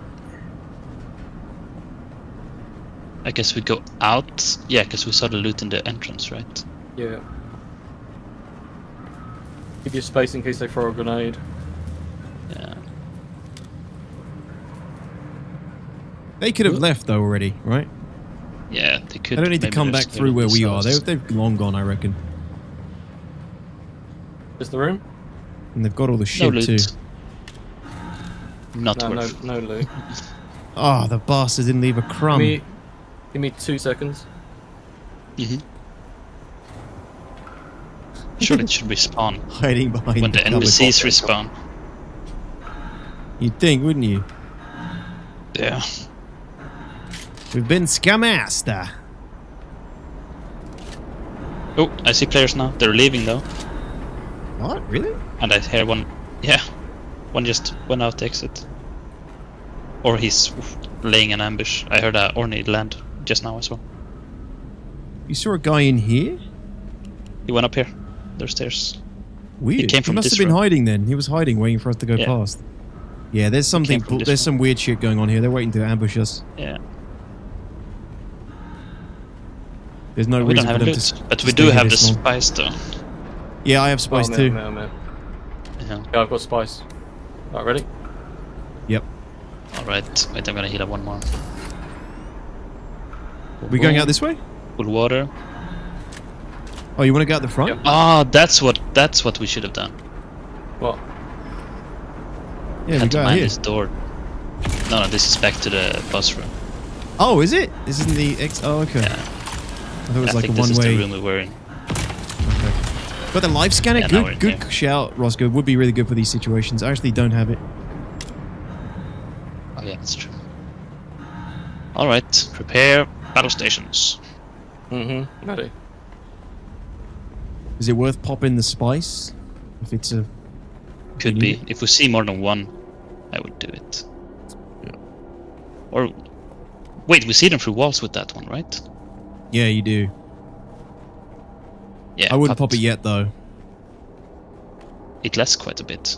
I guess we go out. Yeah, because we saw the loot in the entrance, right? Yeah. Give you space in case they throw a grenade. Yeah. They could have left though already, right? Yeah, they could. They don't need to maybe come they're back scared through of where we are. themselves. They've long gone, I reckon. Is the room? And they've got all the No shit loot. too. Not No, worth. no loot. Oh, the bastard didn't leave a crumb. Give me 2 seconds. Surely it should respawn Hiding behind when the cupboard. NPCs respawn. You'd think, wouldn't you? Yeah. We've been scamassed. Oh, I see players now. They're leaving though. What? Really? And I hear one. Yeah. One just went out the exit. Or he's laying an ambush. I heard a Ornate land just now as well. You saw a guy in here? He went up here. There's stairs. Weird. He came from must this have been room. hiding then. He was hiding, waiting for us to go Yeah. past. Yeah, there's something. from this There's room. some weird shit going on here. They're waiting to ambush us. Yeah. There's no We reason don't for have them loot, to. but to we stay do here have the this long. spice though. Yeah, I have spice Oh, too. man. Yeah. Yeah, I've got spice. Right, ready? Yep. Alright, wait, I'm gonna heal up one more. We going out this way? Full water. Oh, you want to go out the front? Yep. Ah, that's what we should have done. What? Yeah, we Had go to out mind here. this door. No, this is back to the bus room. Oh, is it? This isn't the X. Oh, okay. Yeah. I thought it was I like a think this is the one-way. room we were in. But the life scanner, Yeah, now we're in good here. shout, Roscoe. Would be really good for these situations. I actually don't have it. Oh yeah, that's true. Alright, prepare battle stations. Mm-hmm. Ready. Is it worth popping the spice? If it's a. Could be. If we see more than one, I would do it. Yeah. Or wait, we see them through walls with that one, right? Yeah, you do. Yeah. I wouldn't pop it yet, though. It lasts quite a bit.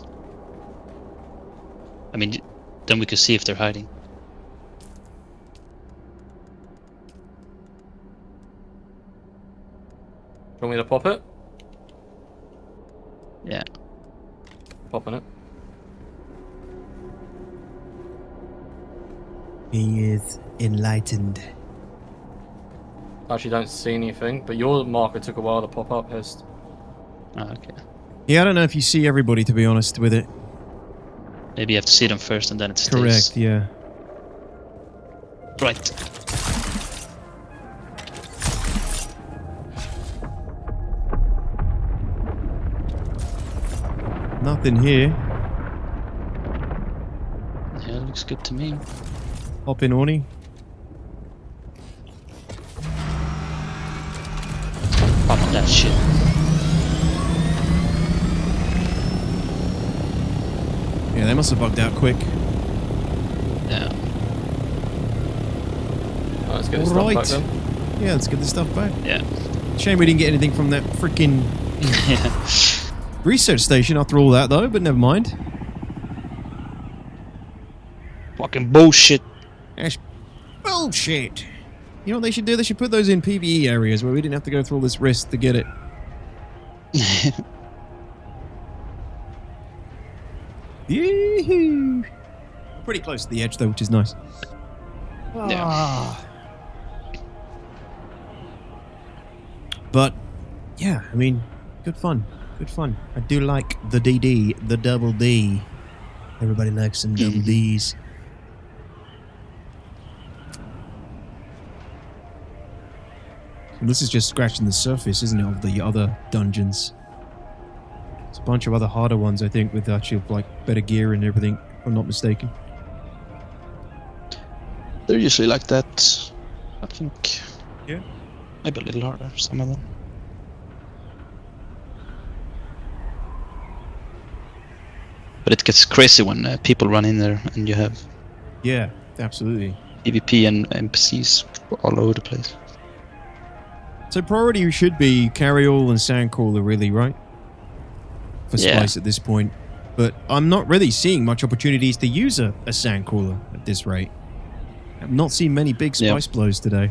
I mean, then we could see if they're hiding. Do you want me to pop it? Yeah. Popping it. He is enlightened. Actually, don't see anything, but your marker took a while to pop up, Hist. Ah, okay. Yeah, I don't know if you see everybody, to be honest, with it. Maybe you have to see them first and then it stays. Correct, yeah. Right. Nothing here. Yeah, looks good to me. Hop in, Orny. Pop that shit. Yeah, they must have bugged out quick. Yeah. Alright, let's get this stuff back then. Yeah, let's get this stuff back. Yeah. Shame we didn't get anything from that freaking research station after all that, though, but never mind. Fucking bullshit. That's bullshit. You know what they should do? They should put those in PvE areas where we didn't have to go through all this risk to get it. Yee-hoo. Pretty close to the edge, though, which is nice. Yeah. But, yeah, I mean, good fun. Good fun. I do like the DD, the double D. Everybody likes some double Ds. And this is just scratching the surface, isn't it, of the other dungeons. There's a bunch of other harder ones, I think, with actually, like, better gear and everything, if I'm not mistaken. They're usually like that, I think. Yeah. Maybe a little harder, some of them. But it gets crazy when people run in there and you have Yeah, absolutely. PvP and NPCs all over the place. So priority should be Carryall and Sandcrawler, really, right? For Yeah. Spice at this point. But I'm not really seeing much opportunities to use a Sandcrawler at this rate. I've not seen many big Spice blows today.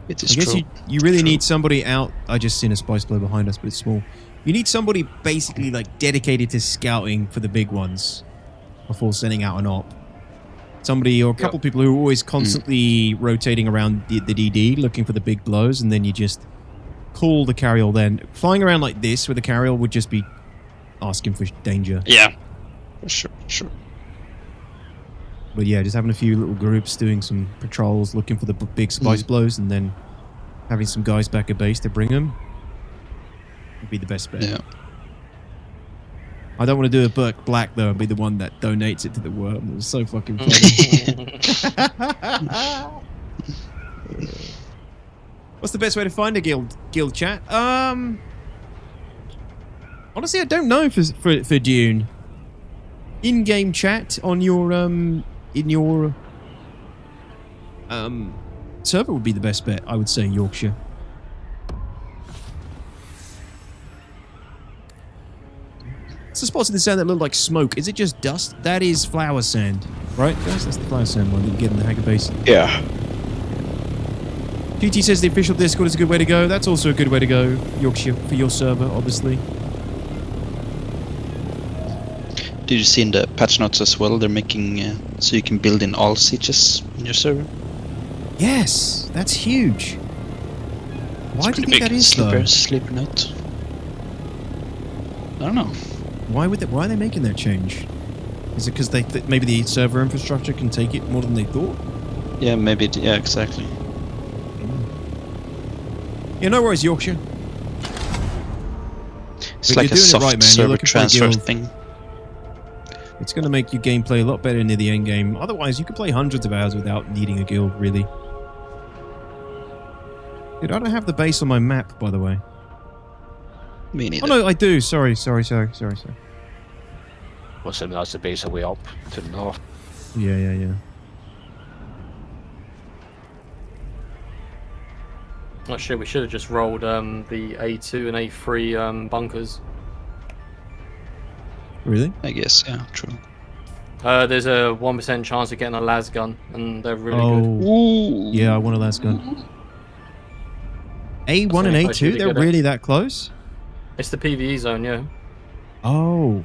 It I is guess true. you really need somebody out. I just seen a Spice blow behind us, but it's small. You need somebody basically like dedicated to scouting for the big ones before sending out an op. Somebody or a couple people who are always constantly rotating around the DD looking for the big blows, and then you just call the carryall then. Flying around like this with a carryall would just be asking for danger. Yeah, for sure, sure. But yeah, just having a few little groups doing some patrols, looking for the big spice blows, and then having some guys back at base to bring them would be the best bet. Yeah. I don't want to do a Burke Black, though, and be the one that donates it to the worm. It was so fucking funny. What's the best way to find a guild chat? Honestly, I don't know for Dune. In-game chat on your server would be the best bet, I would say, Yorkshire. What's the spots in the sand that look like smoke? Is it just dust? That is flower sand, right, guys? That's the flower sand one that you get in the Hacker Basin. Yeah. GT says the official Discord is a good way to go. That's also a good way to go, Yorkshire, for your server, obviously. Did you see in the patch notes as well? They're making so you can build in all sieges in your server. Yes, that's huge. Why do you think that is, though? Sleeper note. I don't know. Why are they making that change? Is it because maybe the server infrastructure can take it more than they thought? Yeah, maybe. Yeah, exactly. Yeah, no worries, Yorkshire. It's like a soft server transfer thing. It's going to make your gameplay a lot better near the end game. Otherwise, you could play hundreds of hours without needing a guild, really. Dude, I don't have the base on my map, by the way. Me neither. Oh, no, I do. Sorry. What's in that's the base away up to the north. Yeah. Oh shit, we should have just rolled the A2 and A3 bunkers. Really? I guess, yeah, true. There's a 1% chance of getting a las gun, and they're really good. Ooh. Yeah, I want a las gun. A1 and A2? They're really that close? It's the PvE zone, yeah. Oh.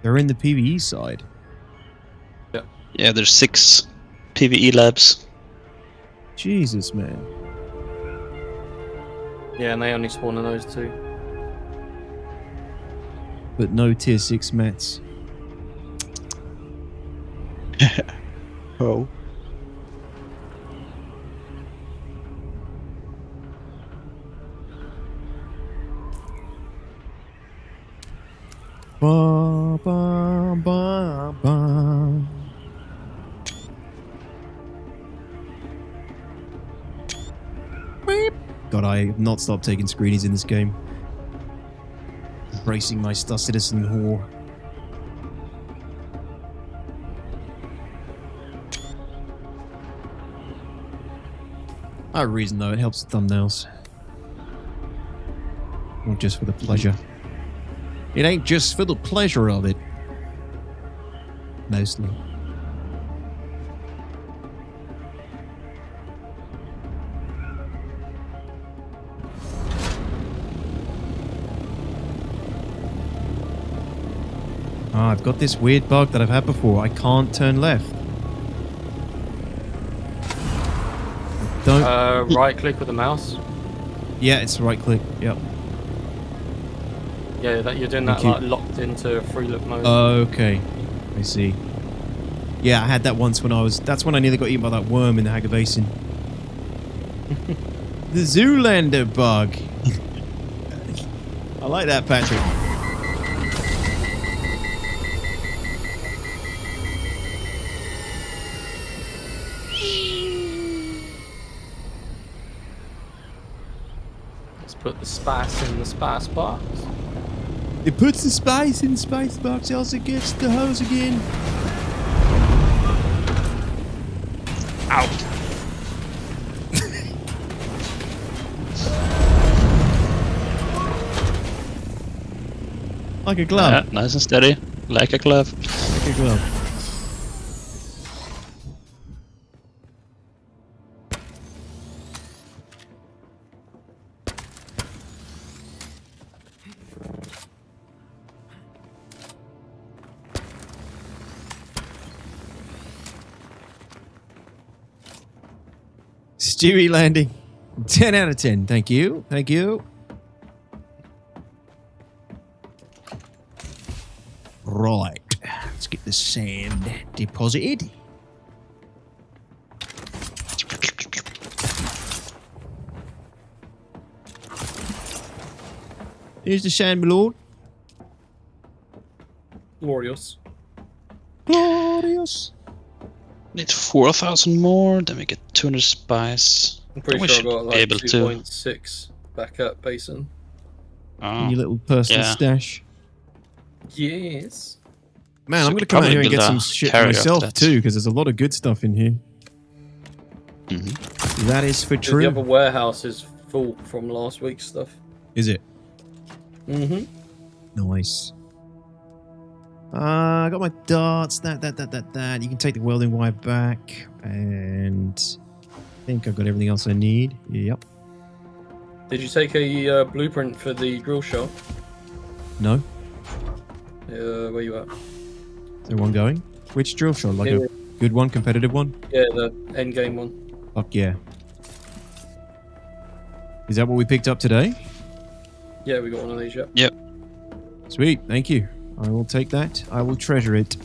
They're in the PvE side. Yeah, there's 6 PvE labs. Jesus, man. Yeah, and they only spawn in those 2. But no tier 6 mats. Oh. Ba, ba, ba, ba. Beep. God, I have not stopped taking screenies in this game. Embracing my Star Citizen whore. I have a reason though, it helps the thumbnails. Not just for the pleasure. It ain't just for the pleasure of it. Mostly. Ah, I've got this weird bug that I've had before. I can't turn left. Don't. Right click with the mouse. Yeah, it's right click. Yep. Yeah, that you're doing that like locked into free look mode. Okay, I see. Yeah, I had that once when that's when I nearly got eaten by that worm in the Hacker Basin. The Zoolander bug. I like that, Patrick. Let's put the spice in the spice box. It puts the spice in the spice box, else it gets the hose again. Out. Like a glove. Yeah, nice and steady, like a glove. Like a glove. Stewie landing. 10 out of 10. Thank you. Thank you. Right. Let's get the sand deposited. Here's the sand, my lord. Glorious. Glorious. Need 4,000 more, then we get 200 spice. I'm pretty sure I got like 2.6 back up basin. Oh. Your little personal Yeah. stash. Yes. Man, So I'm going to we come out probably here and get build some a shit carrier myself after that. too, because there's a lot of good stuff in here. Mm-hmm. That is for The true. other warehouse is full from last week's stuff. Is it? Mm-hmm. Nice. I got my darts. That. You can take the welding wire back, and I think I've got everything else I need. Yep. Did you take a blueprint for the drill shop? No. Where you at? Is there one going? Which drill shot? Like Yeah. a good one, competitive one? Yeah, the end game one. Fuck yeah. Is that what we picked up today? Yeah, we got one of these. Yep. Yep. Sweet, thank you. I will take that. I will treasure it.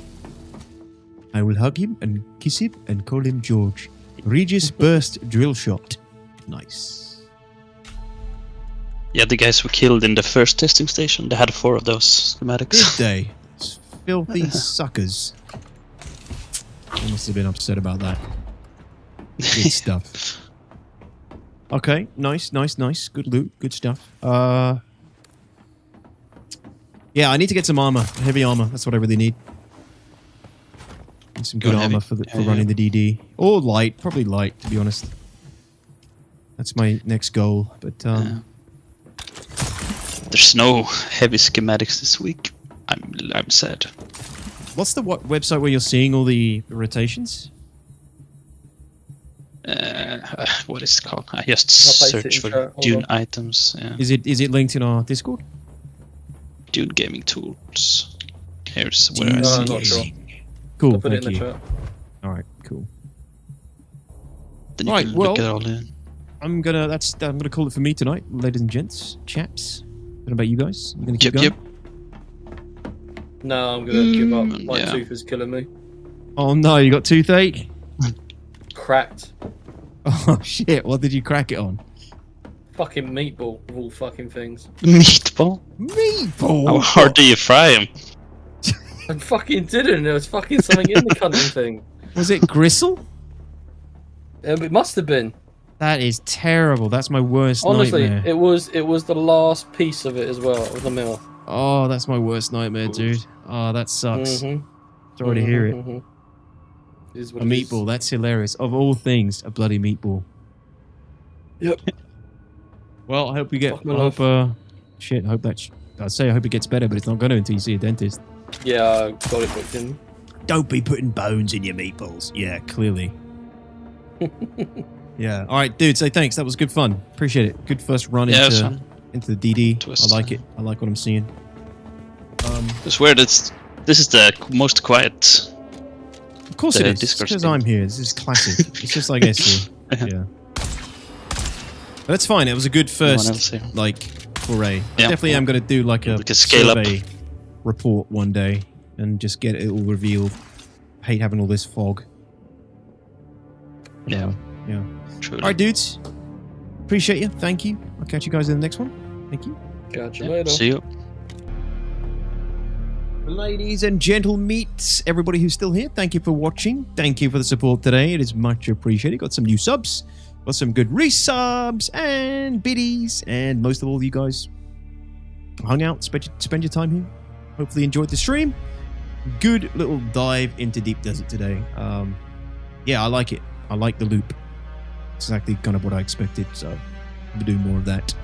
I will hug him and kiss him and call him George. Regis Burst Drill Shot. Nice. Yeah, the guys were killed in the first testing station. They had 4 of those schematics. Good day. Filthy suckers. I must have been upset about that. Good stuff. Okay, nice. Good loot, good stuff. Yeah, I need to get some armor, heavy armor. That's what I really need. And some good Go armor heavy. for running the DD. Or light, probably light, to be honest. That's my next goal. But There's no heavy schematics this week. I'm sad. what's the website where you're seeing all the rotations? What is it called? I just I'll paste it search in for chat. Hold Dune on. items. Yeah. Is it linked in our Discord? Dune gaming tools. Here's where Dune I see I'm not it. sure. Cool, I'll put it thank in the you. chat. All right, cool. Then you Right, can well- look it all in. I'm gonna call it for me tonight, ladies and gents, chaps. What about you guys? You gonna keep Yep, going? yep. No, I'm gonna give up. My yeah. tooth is killing me. Oh no, you got toothache? Cracked. Oh shit! What did you crack it on? Fucking meatball of all fucking things. Meatball? Meatball. How hard do you fry him? I fucking didn't. There was fucking something in the cunting thing. Was it gristle? It must have been. That is terrible. That's my worst Honestly, nightmare. it was the last piece of it as well. It was the mill. Oh, that's my worst nightmare, dude. Oh, that sucks. Mhm. Sorry to hear it. Mhm. Is A what it is. meatball. That's hilarious. Of all things, a bloody meatball. Yep. Well, I hope we get. Fuck my I hope. Shit. I hope that. I'd say I hope it gets better, but it's not going to until you see a dentist. Yeah, I got it booked in. Don't be putting bones in your meatballs. Yeah, clearly. Yeah. All right, dude. Say thanks. That was good fun. Appreciate it. Good first run Yeah, it was fun. into the DD. Twist. I like it. I like what I'm seeing. It's weird. This is the most quiet. Of course The it is. Discord Because thing. I'm here. This is classic. It's just like SC. Yeah. But that's fine. It was a good No one else first, here. like, foray. Yeah. Definitely, I'm going to do like a We can scale up. survey report one day and just get it all revealed. Hate having all this fog. Yeah. Yeah. Truly. All right, dudes. Appreciate you. Thank you. I'll catch you guys in the next one. Thank you. Catch you Yeah, later. see you. Ladies and gentlemeats, everybody who's still here, thank you for watching. Thank you for the support today. It is much appreciated. Got some new subs, got some good resubs and biddies, and most of all, you guys hung out, spend your time here. Hopefully, enjoyed the stream. Good little dive into Deep Desert today. Yeah, I like it. I like the loop. Exactly kind of what I expected. So, I'll be doing more of that.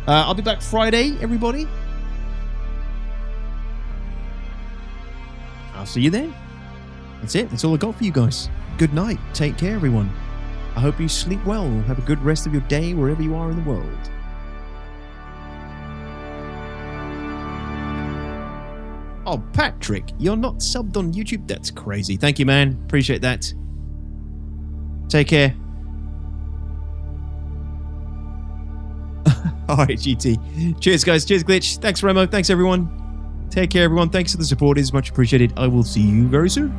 I'll be back Friday, everybody. I'll see you then. That's it. That's all I got for you guys. Good night. Take care, everyone. I hope you sleep well. Have a good rest of your day wherever you are in the world. Oh, Patrick, you're not subbed on YouTube? That's crazy. Thank you, man. Appreciate that. Take care. All right, GT. Cheers, guys. Cheers, Glitch. Thanks, Remo. Thanks, everyone. Take care, everyone. Thanks for the support. It is much appreciated. I will see you very soon.